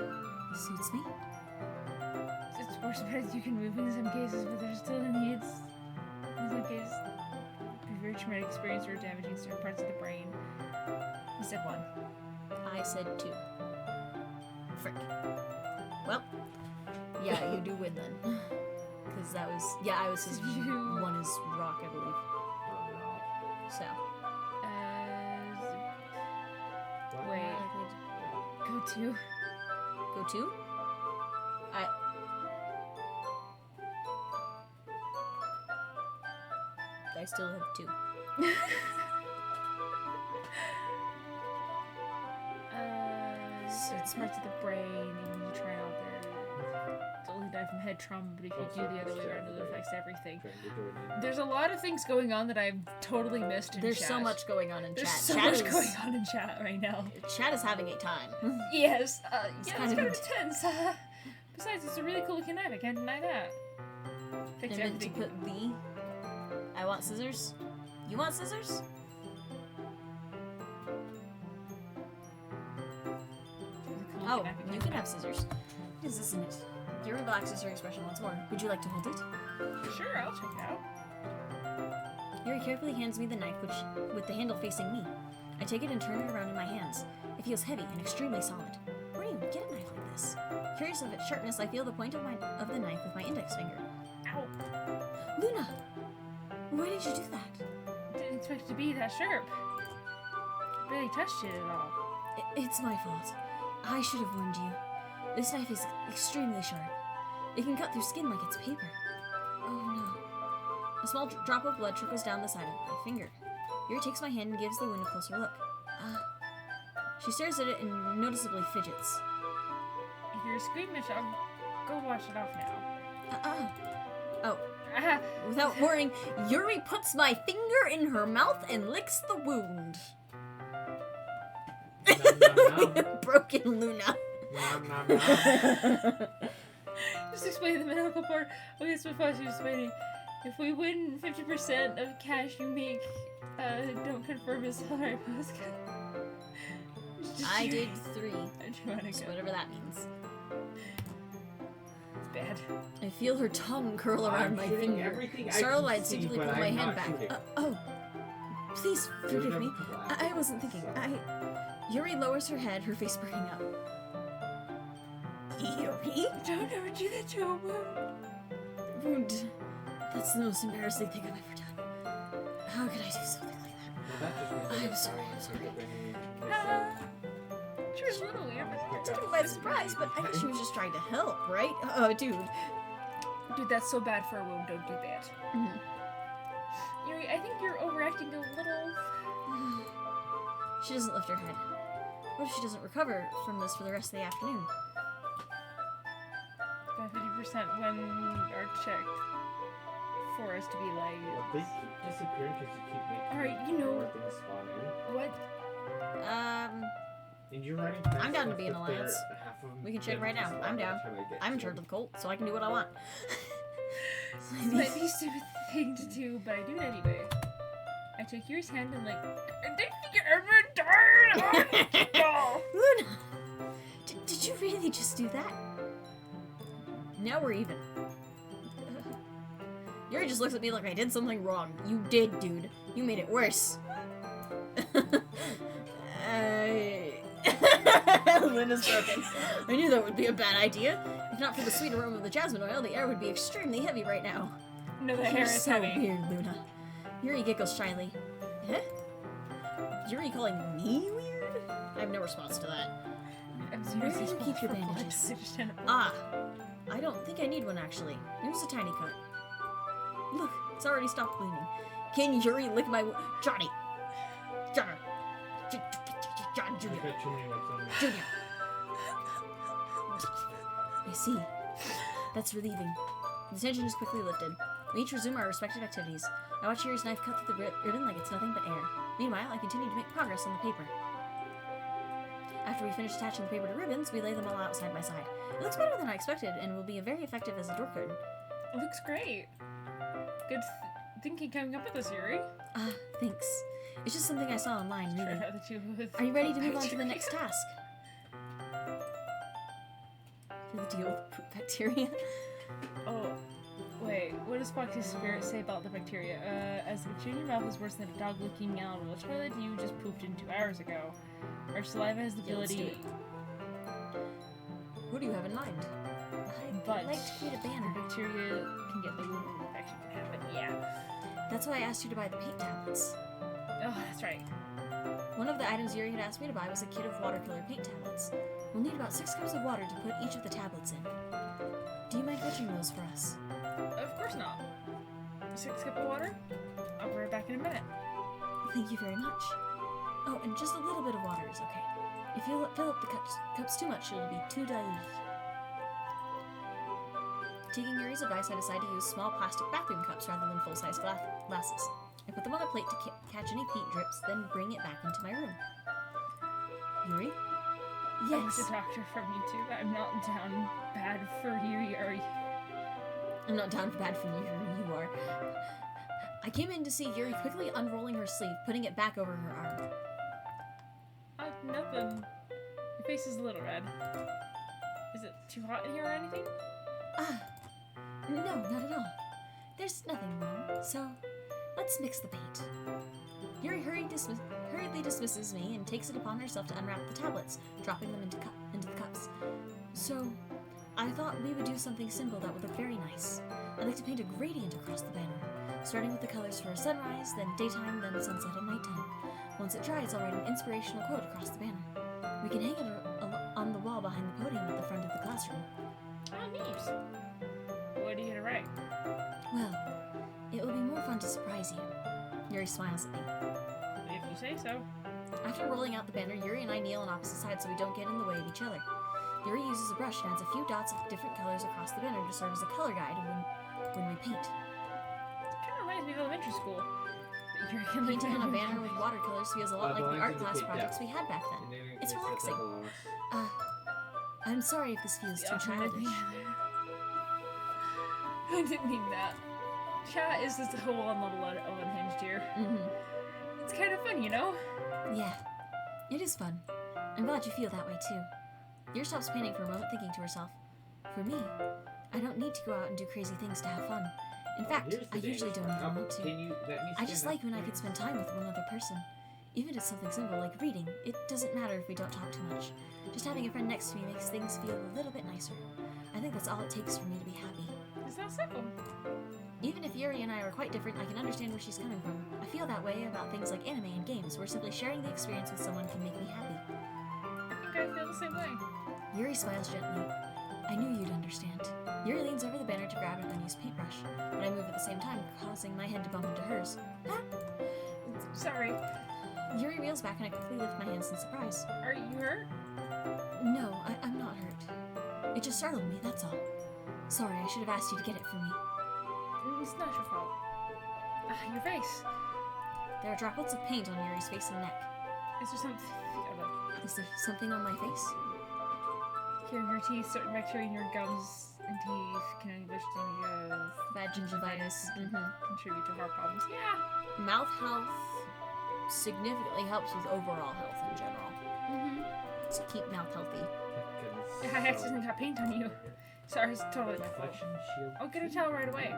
Suits me. It's worse because you can move in some cases, but there's still the needs. In some cases, be very traumatic experience or damaging certain parts of the brain. You said 1. I said 2. Frick. Well, yeah, you do win then. Because that was... Yeah, I was his... You- 1 is rock, I believe. Oh no. So... What? Wait. Go to. Go 2? I still have 2. it's parts of the brain, and you try out there. It's only die from head trauma, but if you do the other way around, it affects everything. Trying to join in. There's a lot of things going on that I've totally missed in There's chat. so much going on in There's chat. so Chat much is, going on in chat right now. Chat is having a time. Yes, It's yeah, kind it's of kind of intense. Besides, it's a really cool looking knife. I can't deny that. Fix I meant to everything. put the. I want scissors. You want scissors? Oh, you can have scissors. What is this in it? Yuri relaxes her expression once more. Would you like to hold it? Sure, I'll check it out. Yuri carefully hands me the knife, with the handle facing me. I take it and turn it around in my hands. It feels heavy and extremely solid. Where do you get a knife like this? Curious of its sharpness, I feel the point of the knife with my index finger. Ow. Luna! Why did you do that? Didn't expect it to be that sharp. Barely touched it at all. It's my fault. I should have warned you. This knife is extremely sharp. It can cut through skin like it's paper. Oh no. A small drop of blood trickles down the side of my finger. Yuri takes my hand and gives the wound a closer look. She stares at it and noticeably fidgets. If you're squeamish, I'll go wash it off now. Oh. Ah, Without warning, Yuri puts my finger in her mouth and licks the wound. Nom, nom, nom. Broken Luna. Nom, nom, nom. just explain the medical part. Okay, so far she's explaining. If we win 50% of cash you make, don't confirm his salary. I did 3. Adrianica. So whatever that means. It's bad. I feel her tongue curl around I'm my shooting finger. everything I Startled, can I instinctively see, pull but my I'm hand not back. shooting. Oh, please forgive me. I wasn't thinking. Yuri lowers her head, her face burning up. Yuri? Don't ever do that to a wound. Wound. That's the most embarrassing thing I've ever done. How could I do something like that? I'm sorry. She was a little weird, but Took me by surprise, but I guess she was just trying to help, right? Oh, dude. dude, that's so bad for a wound. Don't do that. Mhm. Yuri, I think you're overacting a little. She doesn't lift her head. What if she doesn't recover from this for the rest of the afternoon? By 50% when are checked for us to be like, They keep disappearing because you keep making Alright, you know- more things spawn in. what? And you're running I'm down to be in alliance. We can check right now. I'm down. I'm in charge of the cult, so I can do what I want. This might be a stupid thing to do, but I do it anyway. I take Yuri's hand and like, I didn't think you ever died! Oh, Luna! Did you really just do that? Now we're even. Yuri just looks at me like I did something wrong. You did, dude. You made it worse. Luna's broken. I knew that would be a bad idea. If not for the sweet aroma of the jasmine oil, the air would be extremely heavy right now. no, the hair You're is so heavy. weird, Luna. Yuri giggles shyly. Huh? Yuri calling me weird? I have no response to that. I'm Where do seriously you keep your for blood. bandages? I just ended up- Ah, I don't think I need one actually. It was a tiny cut. Look, it's already stopped bleeding. Can Yuri lick my Johnny? John Junior. I've got too many webs on me. Junior. I see. That's relieving. The tension is quickly lifted. We each resume our respective activities. I watch Yuri's knife cut through the ribbon like it's nothing but air. Meanwhile, I continue to make progress on the paper. After we finish attaching the paper to ribbons, we lay them all out side by side. It looks better than I expected and will be very effective as a door curtain. It looks great. Good thinking coming up with this, Yuri. Thanks. It's just something I saw online, Try really. out the two with Are you ready to move on to the bacteria. next task? For the deal with poop bacteria? Oh, wait. What does Foxy's spirit say about the bacteria? As the bacteria in your mouth is worse than a dog licking out of a toilet you just pooped in 2 hours ago. Our saliva has the Yeah, let's do ability. Who do you have in mind? But I'd like to create a banner. bacteria can get the wound infection can happen. Yeah. That's why I asked you to buy the paint tablets. Oh, that's right. One of the items Yuri had asked me to buy was a kit of watercolor paint tablets. We'll need about 6 cups of water to put each of the tablets in. Do you mind fetching those for us? Of course not. 6 cup of water? I'll be right back in a minute. Thank you very much. Oh, and just a little bit of water is okay. If you fill up the cups too much, it'll be too diluted. Taking Yuri's advice, I decide to use small plastic bathroom cups rather than full-size glasses. I put them on a plate to catch any paint drips, then bring it back into my room. Yuri? I was Yes. a doctor from YouTube. I'm not down bad for Yuri, are you? I'm not down for bad for Yuri, you are. I came in to see Yuri quickly unrolling her sleeve, putting it back over her arm. Nothing. Your face is a little red. Is it too hot in here or anything? No, not at all. There's nothing wrong, so let's mix the paint. Yuri hurriedly dismisses me and takes it upon herself to unwrap the tablets, dropping them into the cups. So, I thought we would do something simple that would look very nice. I'd like to paint a gradient across the banner, starting with the colors for a sunrise, then daytime, then sunset and nighttime. Once it dries, I'll write an inspirational quote across the banner. We can hang it on the wall behind the podium at the front of the classroom. Oh, neat. What are you gonna write? Well, it will be more fun to surprise you. Yuri smiles at me. If you say so. After rolling out the banner, Yuri and I kneel on opposite sides so we don't get in the way of each other. Yuri uses a brush and adds a few dots of different colors across the banner to serve as a color guide when we paint. Kind of reminds me of elementary school. But you're gonna Painting on a banner with watercolors feels a lot like the art class projects we had back And then. then It's it sets relaxing. up a lot. I'm sorry if this feels too childish. I didn't mean that. Chat is just a whole on level unhinged here. It's kind of fun, you know? Yeah, it is fun. I'm glad you feel that way too. Yuri stops painting for a moment, thinking to herself, for me, I don't need to go out and do crazy things to have fun. In fact, Here's the I usually dangerous don't part. even want to. Can you let me I just stand like when I could spend time with one other person. Even if it's something simple like reading, it doesn't matter if we don't talk too much. Just having a friend next to me makes things feel a little bit nicer. I think that's all it takes for me to be happy. It's not simple. Even if Yuri and I are quite different, I can understand where she's coming from. I feel that way about things like anime and games, where simply sharing the experience with someone can make me happy. I think I feel the same way. Yuri smiles gently. I knew you'd understand. Yuri leans over the banner to grab an unused paintbrush, but I move at the same time, causing my head to bump into hers. Ah! Sorry. Yuri reels back and I quickly lift my hands in surprise. Are you hurt? No, I'm not hurt. It just startled me, that's all. Sorry, I should have asked you to get it for me. It's not your fault. Your face. There are droplets of paint on Yuri's face and neck. Is there something? Is there something on my face? Here in your teeth, certain bacteria in your gums and teeth can English Bad gingivitis. contribute to heart problems. Yeah. Mouth health significantly helps with overall health in general. So keep mouth healthy. I accidentally got paint on you. Sorry, it's totally my fault. Reflection shield. I'll get a towel right away.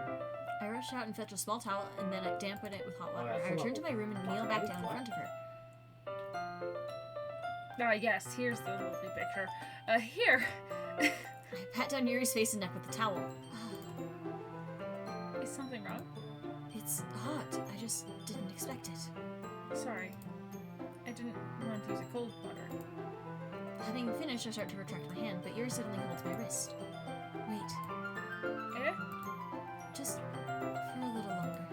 I rush out and fetch a small towel and then I dampen it with hot water. Alright, I so return to my room and kneel back down in front of her. Ah, yes, here's the lovely picture. Here. I pat down Yuri's face and neck with the towel. Is something wrong? It's hot. I just didn't expect it. Sorry. I didn't want to use a cold water. Having finished, I start to retract my hand, but Yuri suddenly holds my wrist. Wait, Eh? just for a little longer.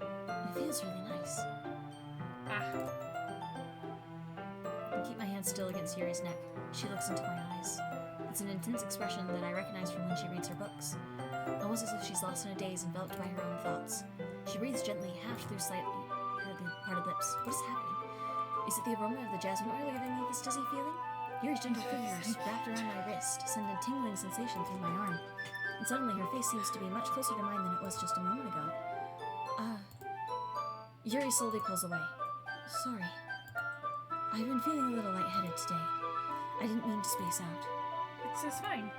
It feels really nice. Ah. I keep my hand still against Yuri's neck. She looks into my eyes. It's an intense expression that I recognize from when she reads her books. Almost as if she's lost in a daze, enveloped by her own thoughts. She breathes gently, half through slightly parted lips. What is happening? Is it the aroma of the jasmine oil giving me this dizzy feeling? Yuri's gentle fingers wrapped around my wrist send a tingling sensation through my arm. And suddenly her face seems to be much closer to mine than it was just a moment ago. Yuri slowly pulls away. Sorry. I've been feeling a little lightheaded today. I didn't mean to space out. It's fine.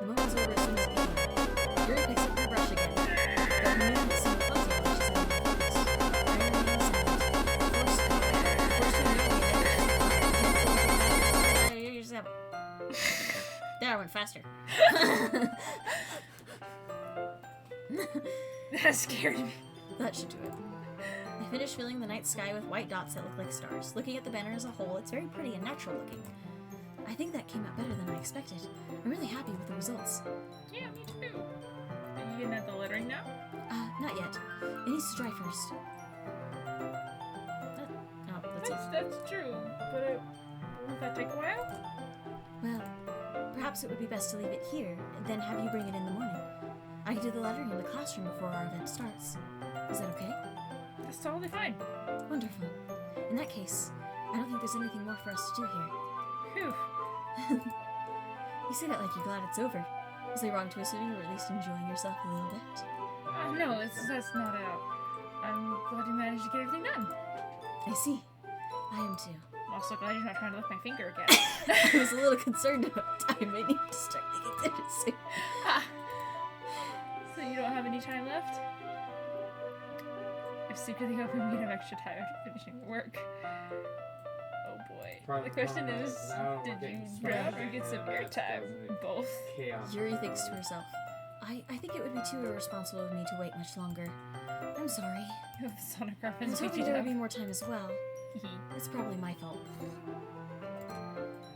The moment's over as soon as it began. Yuri picks up her brush again. But her movement seemed clumsy when she said my focus. I remained silent. There, I went faster. That scared me. That should do it. I finished filling the night sky with white dots that look like stars. Looking at the banner as a whole, it's very pretty and natural looking. I think that came out better than I expected. I'm really happy with the results. Yeah, me too. Are you gonna add the lettering now? Not yet. It needs to dry first. Oh, that's That's true, but won't that take a while? Well, perhaps it would be best to leave it here and then have you bring it in the morning. I can do the lettering in the classroom before our event starts. Is that okay? That's totally fine. Wonderful. In that case, I don't think there's anything more for us to do here. Phew. You say that like you're glad it's over. Was I wrong to assume you were at least enjoying yourself a little bit? No, that's not it. I'm glad you managed to get everything done. I see. I am too. I'm also glad you're not trying to lick my finger again. I was a little concerned about time. I need to start thinking dinner soon. So you don't have any time left? I'm secretly hoping we have extra time after finishing work. Oh boy. The question is, did you grab or get some airtime? Both. Chaos. Yuri thinks to herself, I think it would be too irresponsible of me to wait much longer. I'm sorry. The Sonic I reference was picked hoping you there would up. be more time as well. It's probably my fault.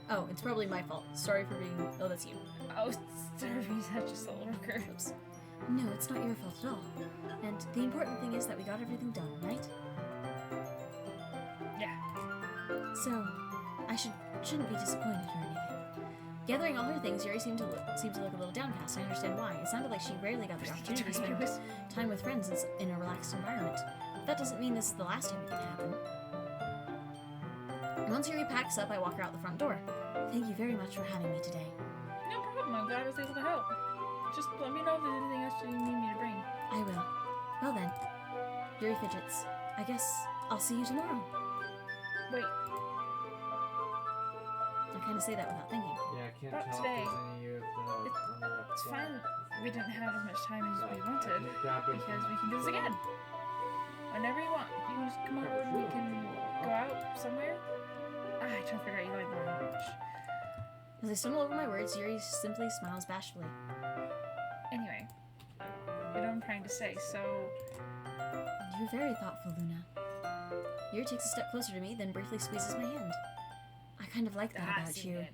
Oh, it's probably my fault. Sorry for being... Oh, that's you. Oh, sorry, such a soul worker. Oops. No, it's not your fault at all. And the important thing is that we got everything done, right? Yeah. So, I shouldn't be disappointed or anything. Gathering all her things, Yuri seemed to look a little downcast. I understand why. It sounded like she rarely got the opportunity to spend time with friends in a relaxed environment. But that doesn't mean this is the last time it can happen. Once Yuri packs up, I walk her out the front door. Thank you very much for having me today. No problem. I'm glad I was able to help. Just let me know if there's anything else you need me to bring. I will. Well then, Yuri fidgets. I guess I'll see you tomorrow. Wait, I kind of say that without thinking. Yeah, I can't Not tell today. if there's any of the... it's fine. We didn't have as much time as we wanted because we can do this again. Whenever you want. You can just come over and we can go out somewhere. I totally forgot you like my lunch. As I stumble over my words, Yuri simply smiles bashfully. Anyway, you know what I'm trying to say, so... You're very thoughtful, Luna. Yuri takes a step closer to me, then briefly squeezes my hand. I kind of like that about see you. it.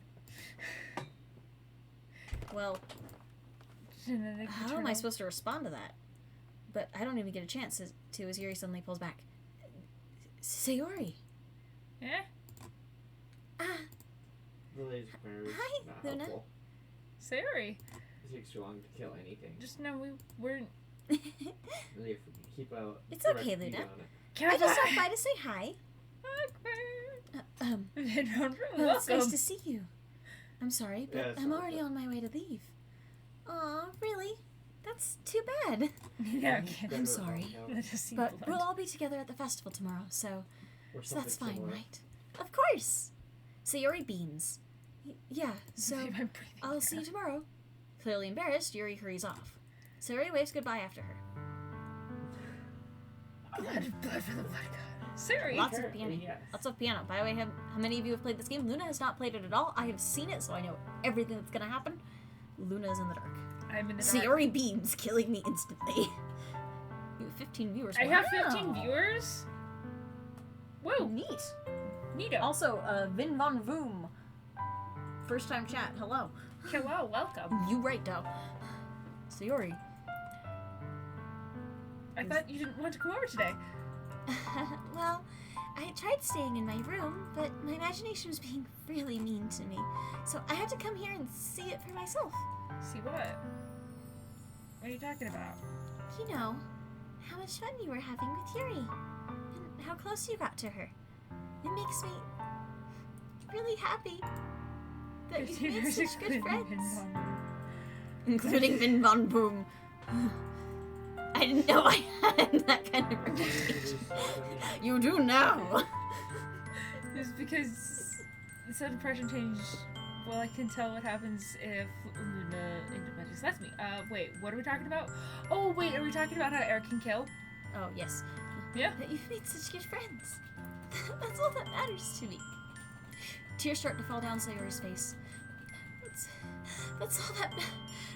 Well, Genetic how am I maternal- supposed to respond to that? But I don't even get a chance to as Yuri suddenly pulls back. Sayori! Yeah? Ah, The laser pointer is Hi, not Luna. helpful. Sayori. It takes too long to kill anything. Just know we weren't... Really, if we can keep a It's direct okay, beat Luna. on it. I just stopped by to say hi. Well, it's nice Welcome. to see you. I'm sorry, but Yeah, it's I'm all already good. on my way to leave. Aw, really? That's too bad. Yeah, I'm sorry. that just seemed But blunt. we'll all be together at the festival tomorrow, so Or that's something fine, similar. right? Of course. Sayori beams. Yeah, so I'm breathing I'll see you tomorrow. Clearly embarrassed, Yuri hurries off. Sayori waves goodbye after her. Blood for the blood god. Sorry. Lots of Apparently, piano. yes. Lots of piano. By the way, how many of you have played this game? Luna has not played it at all. I have seen it, so I know everything that's gonna happen. Luna is in the dark. I'm in the dark. Sayori beams, killing me instantly. You have 15 viewers. I have 15 Wow. viewers. Whoa, Neat. neato. Also, Vin Von Voom. First time chat. Hello. Hello, welcome. You right, though. Sayori. I thought you didn't want to come over today. Well, I tried staying in my room, but my imagination was being really mean to me. So I had to come here and see it for myself. See what? What are you talking about? You know, how much fun you were having with Yuri, and how close you got to her. It makes me really happy that you've 15 made years such good including friends. Vin Von Boom. Including Vin Von Boom. I didn't know I had that kind of reputation. You do now. It's because the sudden impression change. Well, I can tell what happens if Luna independently lets me. Wait, what are we talking about? Oh, wait, are we talking about how Eric can kill? Oh, yes. Yeah. That you've made such good friends. That's all that matters to me. Tears start to fall down Sayori's face. That's all that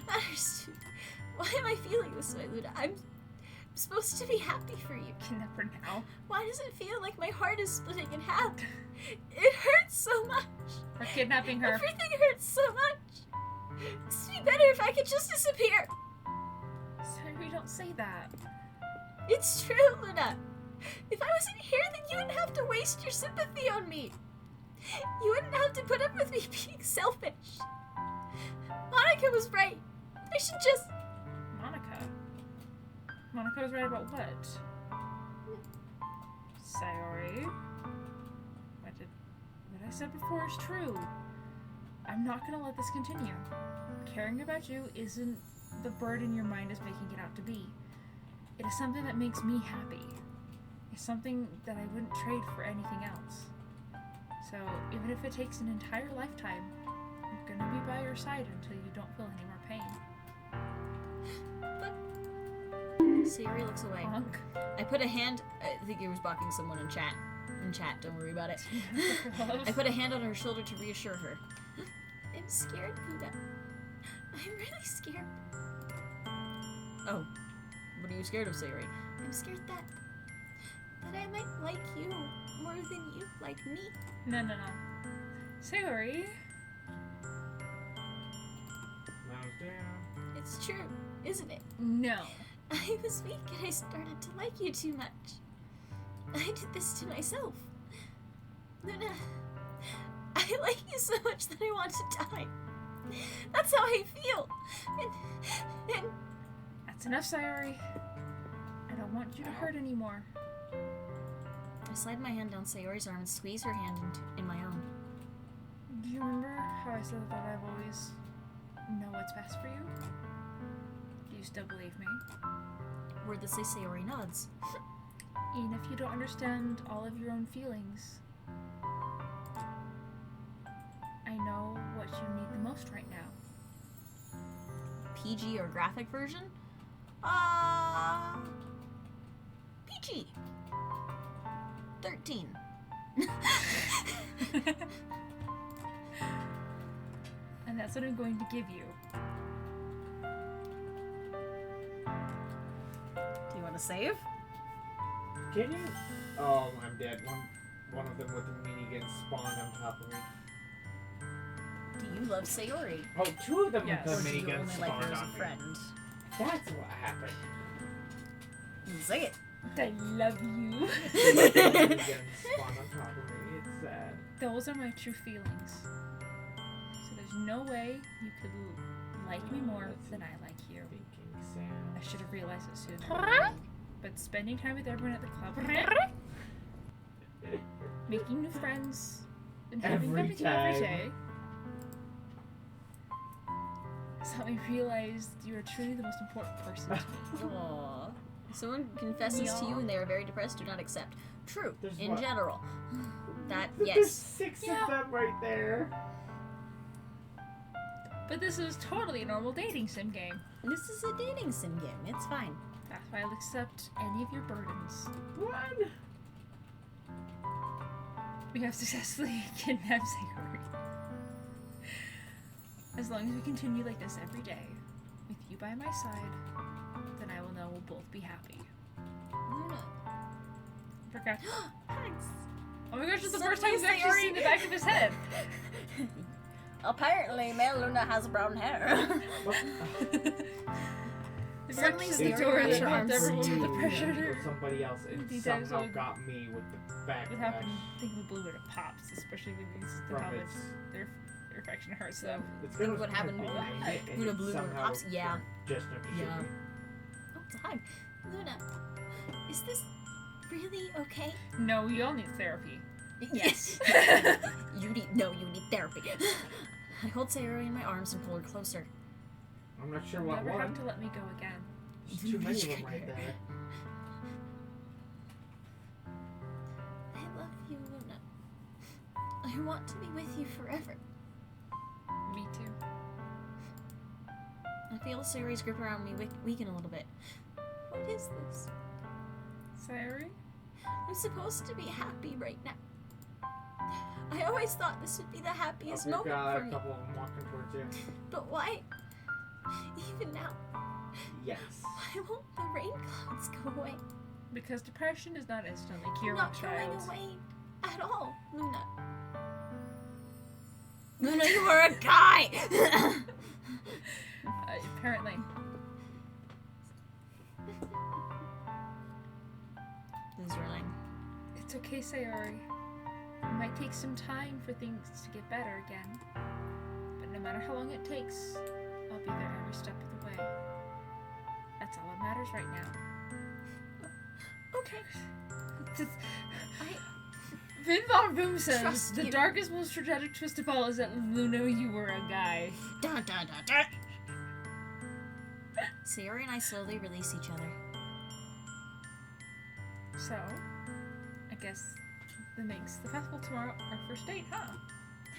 matters to me. Why am I feeling this way, Luna? I'm supposed to be happy for you. Never now. Why does it feel like my heart is splitting in half? It hurts so much. We're kidnapping her. Everything hurts so much. This would be better if I could just disappear. Sorry, we don't say that. It's true, Luna. If I wasn't here, then you wouldn't have to waste your sympathy on me. You wouldn't have to put up with me being selfish. Monica was right. I should just... Monica? Monica was right about what? Sayori? What I said before is true. I'm not gonna let this continue. Caring about you isn't the burden your mind is making it out to be. It is something that makes me happy. It's something that I wouldn't trade for anything else. So, even if it takes an entire lifetime, I'm gonna be by your side until you don't feel any more pain. Sayori looks away. Bonk. I put a hand... I think he was blocking someone in chat. Don't worry about it. I put a hand on her shoulder to reassure her. I'm scared, Buddha. I'm really scared. Oh. What are you scared of, Sayori? I'm scared that I might like you more than you like me. No. Sayori. Mouse down. It's true, isn't it? No. I was weak and I started to like you too much. I did this to myself. Luna, I like you so much that I want to die. That's how I feel. And That's enough, Sayori. I don't want you to hurt anymore. I slide my hand down Sayori's arm and squeeze her hand in my own. Do you remember how I said that I've always know what's best for you? Do you still believe me? Wordlessly, Sayori nods. Even if you don't understand all of your own feelings, I know what you need the most right now. PG or graphic version? PG. 13. And that's what I'm going to give you. Do you want to save? Can you? Oh, I'm dead. One of them with the minigun spawned on top of me. Do you love Sayori? Oh, two of them Yes. with Or the do you minigun only like spawned her as a on me. friend? That's what happened. Say it. I love you. The minigun spawned on top of me. It's sad. Those are my true feelings. So there's no way you could like me more than I like you. Thinking I Sam. should have realized it sooner. But spending time with everyone at the club, making new friends, and having Every them with you every time. day, has helped me realize you are truly the most important person to me. Aww. Someone confesses to you and they are very depressed, do not accept. True, There's in what? general. That, There's yes. 6 Yeah. of them right there. But this is totally a normal dating sim game. This is a dating sim game. It's fine. That's why I'll accept any of your burdens. One. We have successfully kidnapped Sayori. As long as we continue like this every day, with you by my side, then I will know we'll both be happy. Luna. Forgot. Thanks. Oh my gosh, it's the Suddenly first time we've actually Sayori- seen the back of his head. Apparently, male Luna has brown hair. The Suddenly direction of Sayori the door raised that her helped arms everyone to with the you. pressure. With somebody else and These somehow guys got me with the What happened? backlash I think the blue would have popped, especially with these the from helmets. its. Their affection hurts them. It's Think gonna what happened behind it, and Luna it blew her somehow pops? Yeah. Just enough to shoot Yeah. me. Oh, it's a hug. Luna, is this really okay? No, we all need therapy. Yes. you need therapy. I hold Sayori in my arms and pull her closer. I'm not sure You'll what never one. have to let me go again. There's too many of them right there. I love you, Luna. I want to be with you forever. Me too. I feel Sayori's grip around me weaken a little bit. What is this? Sayori? I'm supposed to be happy right now. I always thought this would be the Oh, happiest we've moment got for a me. couple of them walking towards you. But why? Even now, Yes. why won't the rain clouds go away? Because depression is not instantly They're cured, not child. going away at all, Luna. Luna, you are a guy! Apparently. Israeling. It's okay, Sayori. It might take some time for things to get better again. But no matter how long it takes, I'll be there every step of the way. That's all that matters right now. Okay. Vin Von Boom says, Trust the you. darkest, most tragic twist of all is that Luna, you were a guy. Dun, dun, dun, dun. Sayori and I slowly release each other. So, I guess that makes the festival tomorrow our first date, huh?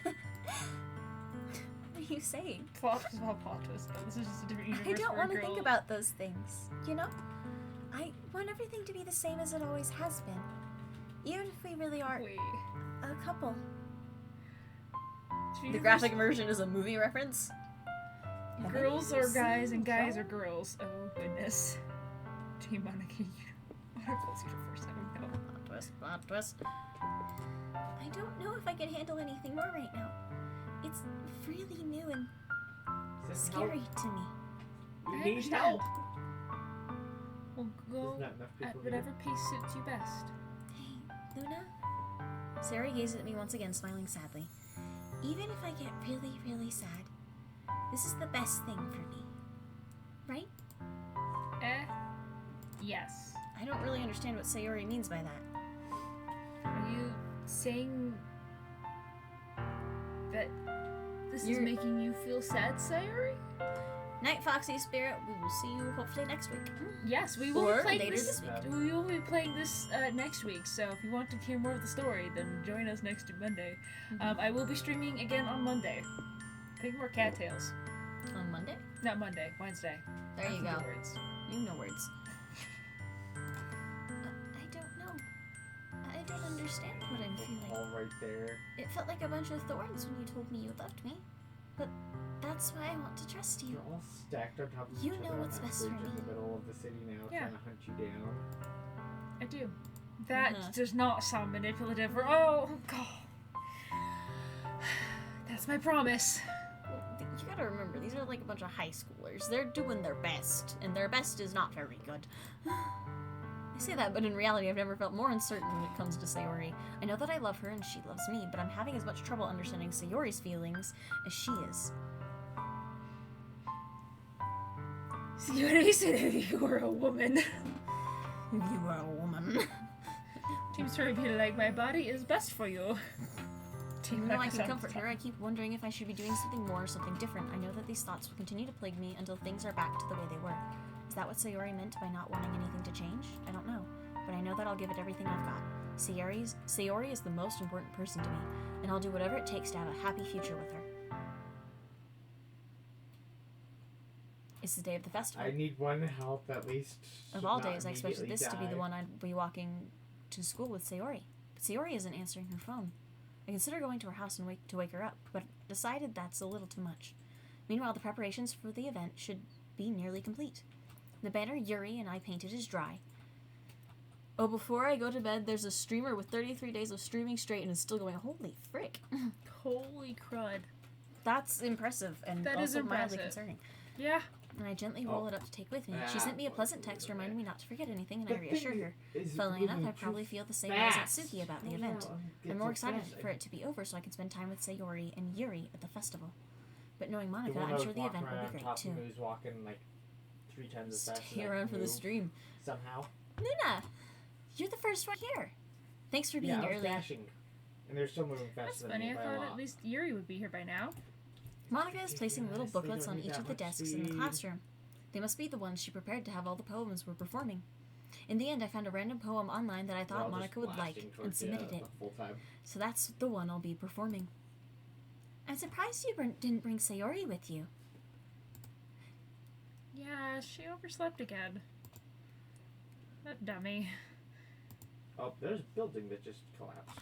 What are you saying? Plot twist, but this is just a different universe. I don't want want to think about those things. You know? I want everything to be the same as it always has been. Even if we really are Wait. a couple. The graphic version is a movie reference. Girls are guys and guys are girls. Oh goodness. Team Monica, you want to close your first? I don't know. Plot twist, plot twist. I don't know if I can handle anything more right now. It's really new and Send scary help. to me. We I need understand. help. We'll go There's not enough at people whatever pace suits you best. Hey, Luna? Sayori gazes at me once again, smiling sadly. Even if I get really, really sad, this is the best thing for me. Right? Yes. I don't really understand what Sayori means by that. Are you saying that this is You're- making you feel sad, Sayori? Night, Foxy Spirit. We will see you hopefully next week. Yes, we will Or be playing later this. this week. We will be playing this next week. So if you want to hear more of the story, then join us next Monday. I will be streaming again on Monday. I think more cattails. On Monday? Not Monday, Wednesday. There you After go. the words. You know words. I don't know. I don't understand what I'm feeling. All right there. It felt like a bunch of thorns when you told me you loved me. But that's why I want to trust you. You're all stacked on top of You each know other what's on that best bridge for in the me. middle of the city now, Yeah. trying to hunt you down. I do. That Mhm. does not sound manipulative or oh god. That's my promise. You gotta remember, these are like a bunch of high schoolers. They're doing their best, and their best is not very good. I say that, but in reality, I've never felt more uncertain when it comes to Sayori. I know that I love her and she loves me, but I'm having as much trouble understanding Sayori's feelings as she is. See what I said if you were a woman. You are a woman. Team Story be like, my body is best for you. Even though I can Sounds comfort tough. her, I keep wondering if I should be doing something more or something different. I know that these thoughts will continue to plague me until things are back to the way they were. Is that what Sayori meant by not wanting anything to change? I don't know. But I know that I'll give it everything I've got. Sayori is the most important person to me, and I'll do whatever it takes to have a happy future with her. It's the day of the festival. I need one help at least. Of all not days, I expected immediately this to be the die. one I'd be walking to school with Sayori. But Sayori isn't answering her phone. I consider going to her house and wake her up, but decided that's a little too much. Meanwhile, the preparations for the event should be nearly complete. The banner Yuri and I painted is dry. Oh, before I go to bed, there's a streamer with 33 days of streaming straight and is still going, holy frick. Holy crud. That's impressive and That is also mildly impressive. concerning. Yeah. And I gently roll it up to take with me. She sent me a pleasant text reminding me not to forget anything, and I The thing reassured her. is Funnily enough, moving I too probably feel the same way as fast. Atsuki about the I event. don't get I'm more so excited fast. for it to be over so I can spend time with Sayori and Yuri at the festival. But knowing The Monica, one I'm that sure was the walking event will around be great top too. of me was walking like 3 times as fast as Stay I around could for the move stream. somehow. Luna, you're the first one here. Thanks for being Yeah, I was early. dashing. And they're still moving That's faster than funny. me I by a thought lot. at least Yuri would be here by now. Monica is placing little Yes, they booklets don't on need each that of the much desks in the speed. classroom. They must be the ones she prepared to have all the poems we're performing. In the end, I found a random poem online that I They're all thought just Monica would like blasting and towards the, submitted it. the full time. So that's the one I'll be performing. I'm surprised you didn't bring Sayori with you. Yeah, she overslept again. That dummy. Oh, there's a building that just collapsed.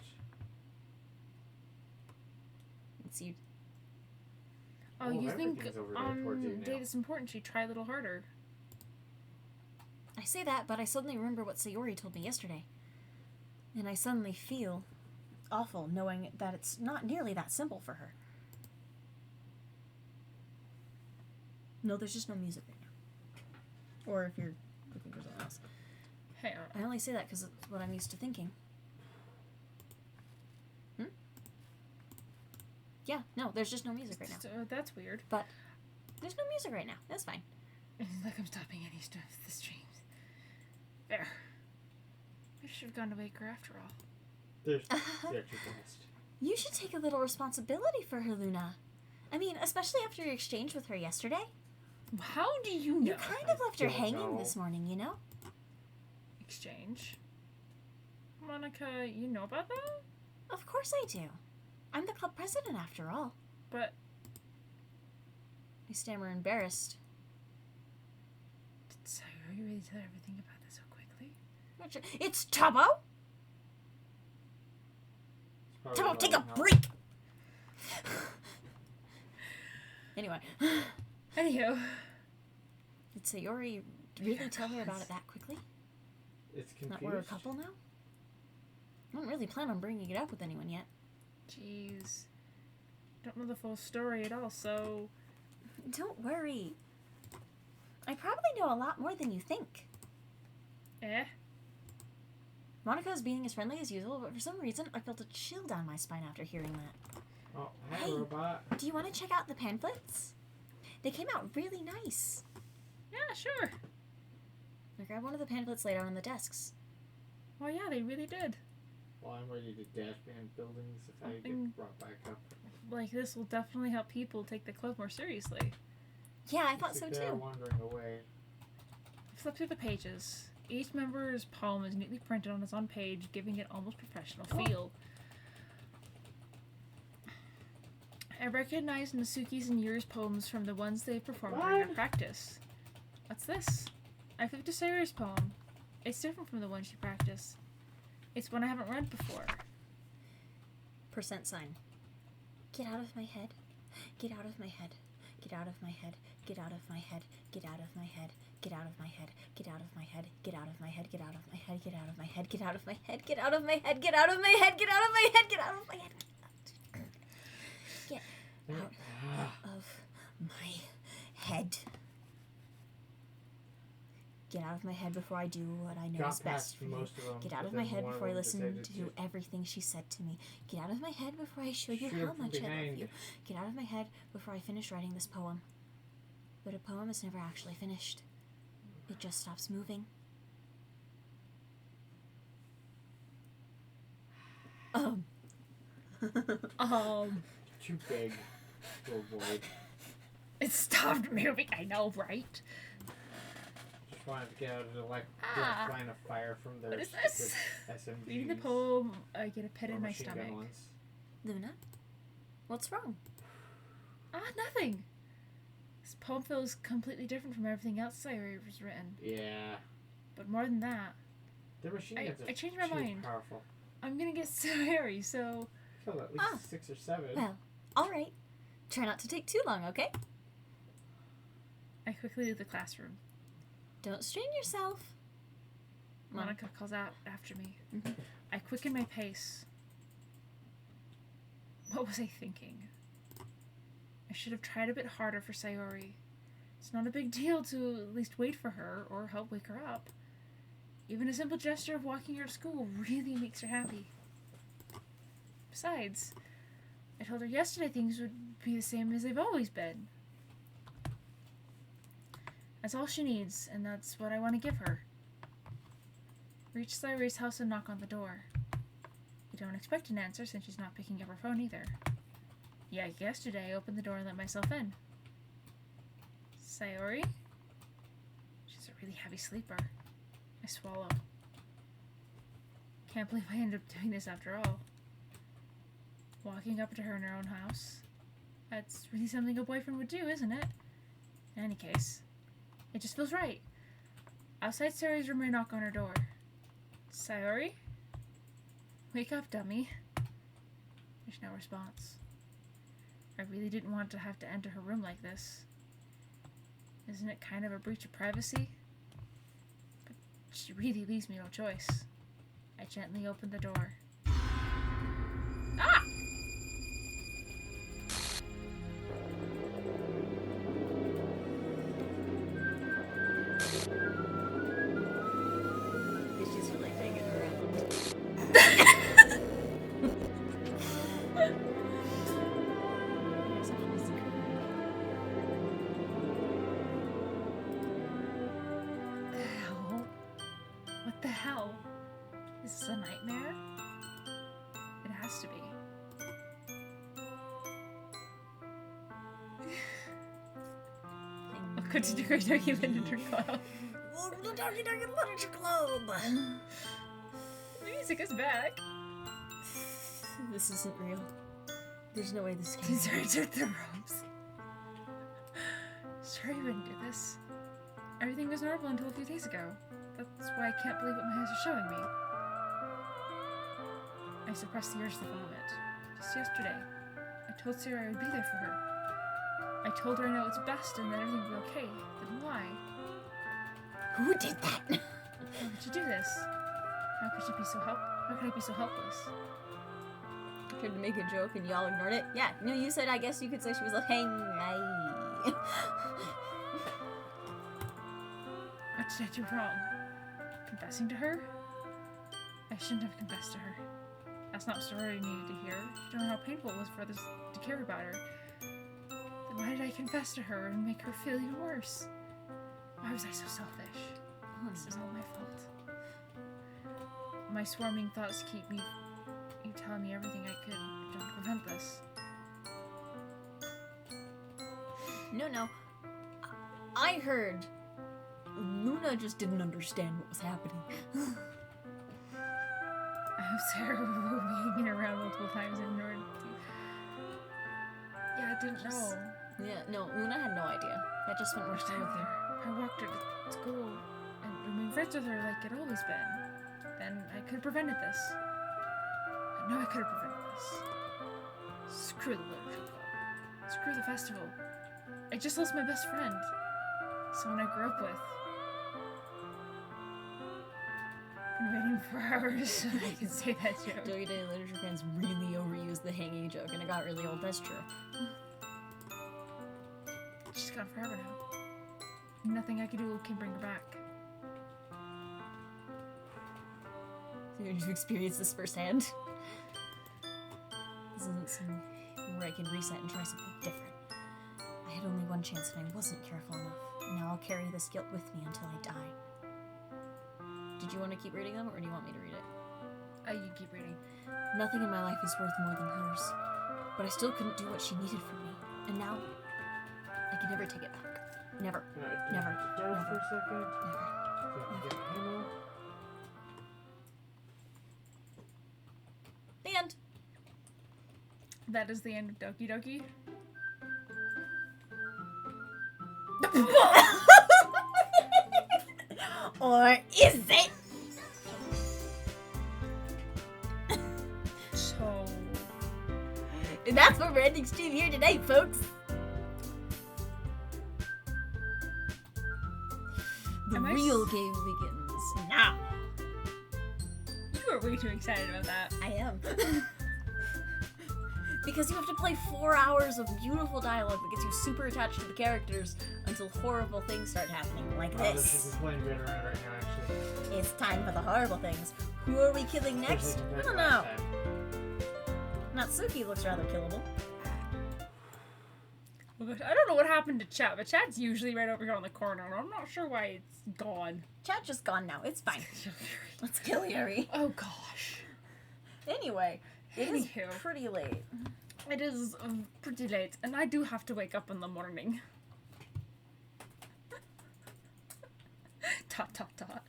Let's see. Oh, Oh, you think everything's over there on towards you day now. that's important she'd try a little harder. I say that, but I suddenly remember what Sayori told me yesterday. And I suddenly feel awful knowing that it's not nearly that simple for her. No, there's just no music right now. Or if you're looking for something else. Hey, I only say that because it's what I'm used to thinking. Yeah, no, there's just no music right now. that's weird. There's no music right now. That's fine. Like I'm stopping any stuff the streams. There. I should have gone to wake her after all. There's your best. You should take a little responsibility for her, Luna. I mean, especially after your exchange with her yesterday. How do you know? You kind of left her don't hanging know. this morning, you know? Exchange. Monica, you know about that? Of course I do. I'm the club president after all. But I stammer, embarrassed. did Sayori really tell everything about this so quickly? It's Tubbo! It's probably Tubbo, take a about how- break! Anyway, Anywho. did Sayori really tell her about it that quickly? It's That confused. we're a couple now? I don't really plan on bringing it up with anyone yet. Jeez. Don't know the full story at all, so... Don't worry. I probably know a lot more than you think. Eh? Monica is being as friendly as usual, but for some reason I felt a chill down my spine after hearing that. Oh, hi, Hey. robot. Do you want to check out the pamphlets? They came out really nice. Yeah, sure. I grabbed one of the pamphlets laid out on the desks. Well, yeah, they really did. Well, I'm ready to dash band buildings if I Something- get brought back up. Like, this will definitely help people take the club more seriously. Yeah, I thought Looks so like they're too. wandering away. Flip through the pages. Each member's poem is neatly printed on its own page, giving it almost professional feel. I recognize Nasuki's and Yuri's poems from the ones they performed during their What? practice. What's this? I flipped to Sayori's poem. It's different from the one she practiced. It's one I haven't read before. %. Get out of my head. Get out of my head. Get out of my head. Get out of my head. Get out of my head. Get out of my head. Get out of my head. Get out of my head. Get out of my head. Get out of my head. Get out of my head. Get out of my head. Get out of my head. Get out of my head. Get out of my head. Get out of my head. Get out of my head before I do what I know Got is best past for you. most of them. Get out but of my then head one of before I them listen decided to everything she said to me. Get out of my head before I show you Shoot how from much I love behind. you. Get out of my head before I finish writing this poem. But a poem is never actually finished. It just stops moving. Too big to avoid. It stopped moving. I know, right? Just wanted to get out of the direct Ah. line of fire from their What is this? stupid SMGs. Reading the poem, I get a pit or in my machine gun stomach. ones. Luna? What's wrong? Nothing. This poem feels completely different from everything else Sayori has written. Yeah. But more than that, Their machine I- guns are I changed my too mind. powerful. I'm gonna get Sayori, so... Kill at least Ah. 6 or 7. Well, alright. Try not to take too long, okay? I quickly leave the classroom. Don't strain yourself. Monica calls out after me. Mhm. I quicken my pace. What was I thinking? I should have tried a bit harder for Sayori. It's not a big deal to at least wait for her or help wake her up. Even a simple gesture of walking her to school really makes her happy. Besides, I told her yesterday things would be the same as they've always been. That's all she needs, and that's what I want to give her. Reach Sayori's house and knock on the door. I don't expect an answer since she's not picking up her phone either. Yeah, yesterday I opened the door and let myself in. Sayori? She's a really heavy sleeper. I swallow. Can't believe I ended up doing this after all. Walking up to her in her own house. That's really something a boyfriend would do, isn't it? In any case, it just feels right. Outside Sayori's room, I knock on her door. Sayori? Wake up, dummy. There's no response. I really didn't want to have to enter her room like this. Isn't it kind of a breach of privacy? But she really leaves me no choice. I gently open the door. Ah! hell? What the hell? Is this a nightmare? It has to be. Welcome to the Great Doggy Literature Club. Welcome to Doggy Doggy Literature Club. The music is back. This isn't real. There's no way this can These are took the ropes. Sure you wouldn't do this. Everything was normal until a few days ago. That's why I can't believe what my eyes are showing me. I suppressed the urge to vomit. Just yesterday, I told Sarah I would be there for her. I told her I know it's best and that everything will be okay. Then why? Who did that? How could you do this? How could you be so How could I be so helpless? I tried to make a joke and y'all ignored it. Yeah, no, you said I guess you could say she was like, hey, What did I do wrong? Confessing to her? I shouldn't have confessed to her. That's not what Sorority needed to hear. She don't know how painful it was for others to care about her. Then why did I confess to her and make her feel even worse? Why was I so selfish? This is all my fault. My swarming thoughts keep me... You telling me everything I could to prevent this. No. I heard Luna just didn't understand what was happening. I hope Sarah will be hanging around multiple times and ignored you. Yeah, I didn't know. Yeah, no, Luna had no idea. That just went worse time with her. I walked her to school and remained friends with her like it always been. Then I could have prevented this. I know I could have prevented this. Screw the literature club. Screw the festival. I just lost my best friend. Someone I grew up with. Been waiting for hours so I can say that joke. Doggy Day Literature fans really overused the hanging joke and it got really old, that's true. She's gone forever now. Nothing I can do can bring her back. So you've experienced this firsthand? This isn't some where I can reset and try something different. I had only one chance and I wasn't careful enough. And now I'll carry this guilt with me until I die. Did you want to keep reading them or do you want me to read it? You keep reading. Nothing in my life is worth more than hers. But I still couldn't do what she needed from me. And now, I can never take it back. Never. Never. Dark for a second. Never. So I can get ammo. The end. That is the end of Doki Doki. Or is it? So... And that's what we're ending stream here tonight, folks. The Am I real game begins now. You are way too excited about that. I am. Because you have to play 4 hours of beautiful dialogue that gets you super attached to the characters until horrible things start happening, like Wow, this this. is playing Veteran right now, actually. It's time for the horrible things. Who are we killing next? Especially I compared don't to know. last time. Natsuki looks rather killable. Oh gosh, I don't know what happened to chat, but chat's usually right over here on the corner, and I'm not sure why it's gone. Chat just gone now. It's fine. Let's kill Yuri. Oh gosh. Anyway, it is Anywho. pretty late. It is pretty late, and I do have to wake up in the morning. Tot tot tot.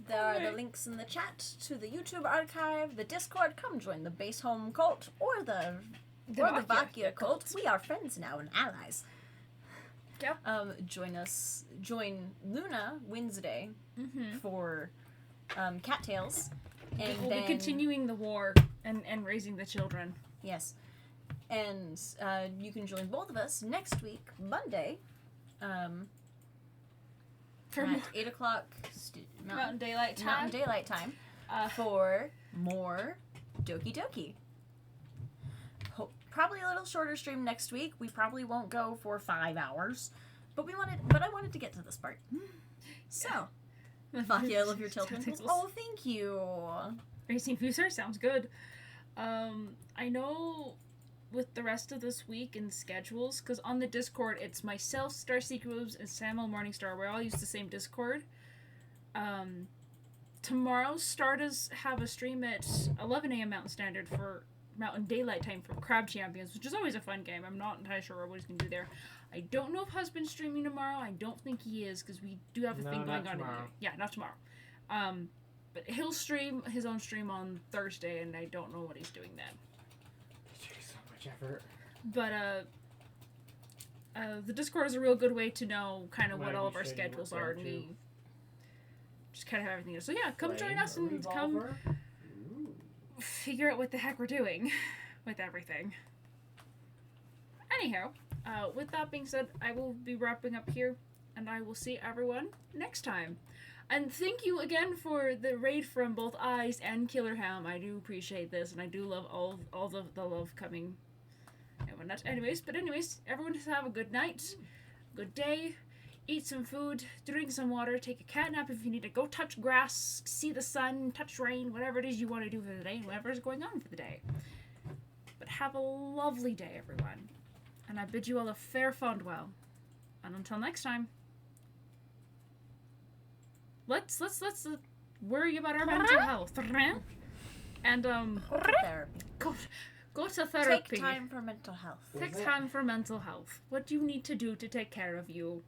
There are the links in the chat to the YouTube archive, the Discord. Come join the Base Home cult or the Vakia cult. We are friends now and allies. Yep. Join Luna Wednesday for Cattails. And We'll then, be continuing the war and raising the children. Yes. And you can join both of us next week, Monday, For at more 8 o'clock Mountain Daylight Time. Mountain Daylight Time for more Doki Doki. Probably a little shorter stream next week. We probably won't go for 5 hours, but I wanted to get to this part. So, Maki, I love your tilt Tickles. Oh, thank you. Racing Fuser sounds good. I know with the rest of this week and schedules, because on the Discord it's myself, Starseeker Moves, and Samuel Morningstar. We all use the same Discord. Tomorrow, Stardust have a stream at 11 a.m. Mountain Standard for Mountain Daylight Time for Crab Champions, which is always a fun game. I'm not entirely sure what he's going to do there. I don't know if Husband's streaming tomorrow. I don't think he is, because we do have a thing going on. Yeah, not tomorrow. But he'll stream his own stream on Thursday, and I don't know what he's doing then. It takes so much effort. But the Discord is a real good way to know kind of what When all we of our should schedules work are, there, and too. we just kind of have everything. So yeah, come join Flame us and come revolver? Ooh. figure out what the heck we're doing with everything. Anyhow, with that being said, I will be wrapping up here, and I will see everyone next time. And thank you again for the raid from both Eyes and Killer Ham. I do appreciate this, and I do love all the love coming and whatnot. Anyways, everyone just have a good night, good day, eat some food, drink some water, take a cat nap if you need to, go touch grass, see the sun, touch rain, whatever it is you want to do for the day, and whatever is going on for the day. But have a lovely day, everyone. And I bid you all a fair farewell. And until next time, let's worry about our mental health. And Therapy. go to therapy. Take time for mental health. Take time for mental health. What do you need to do to take care of you?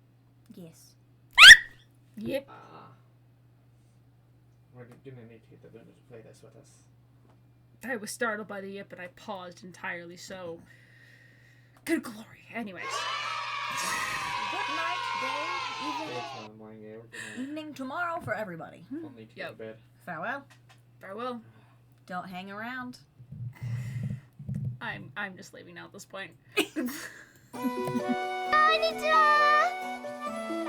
Yes. Yep. We're gonna need to get the vendor to play this with us. I was startled by the yip, and I paused entirely. So, good glory. Anyways. Good night, day, evening, Daytime, morning, yeah, we're gonna evening tomorrow for everybody. only to Yep. bed. Farewell. Farewell. Don't hang around. I'm just leaving now at this point. こんにちは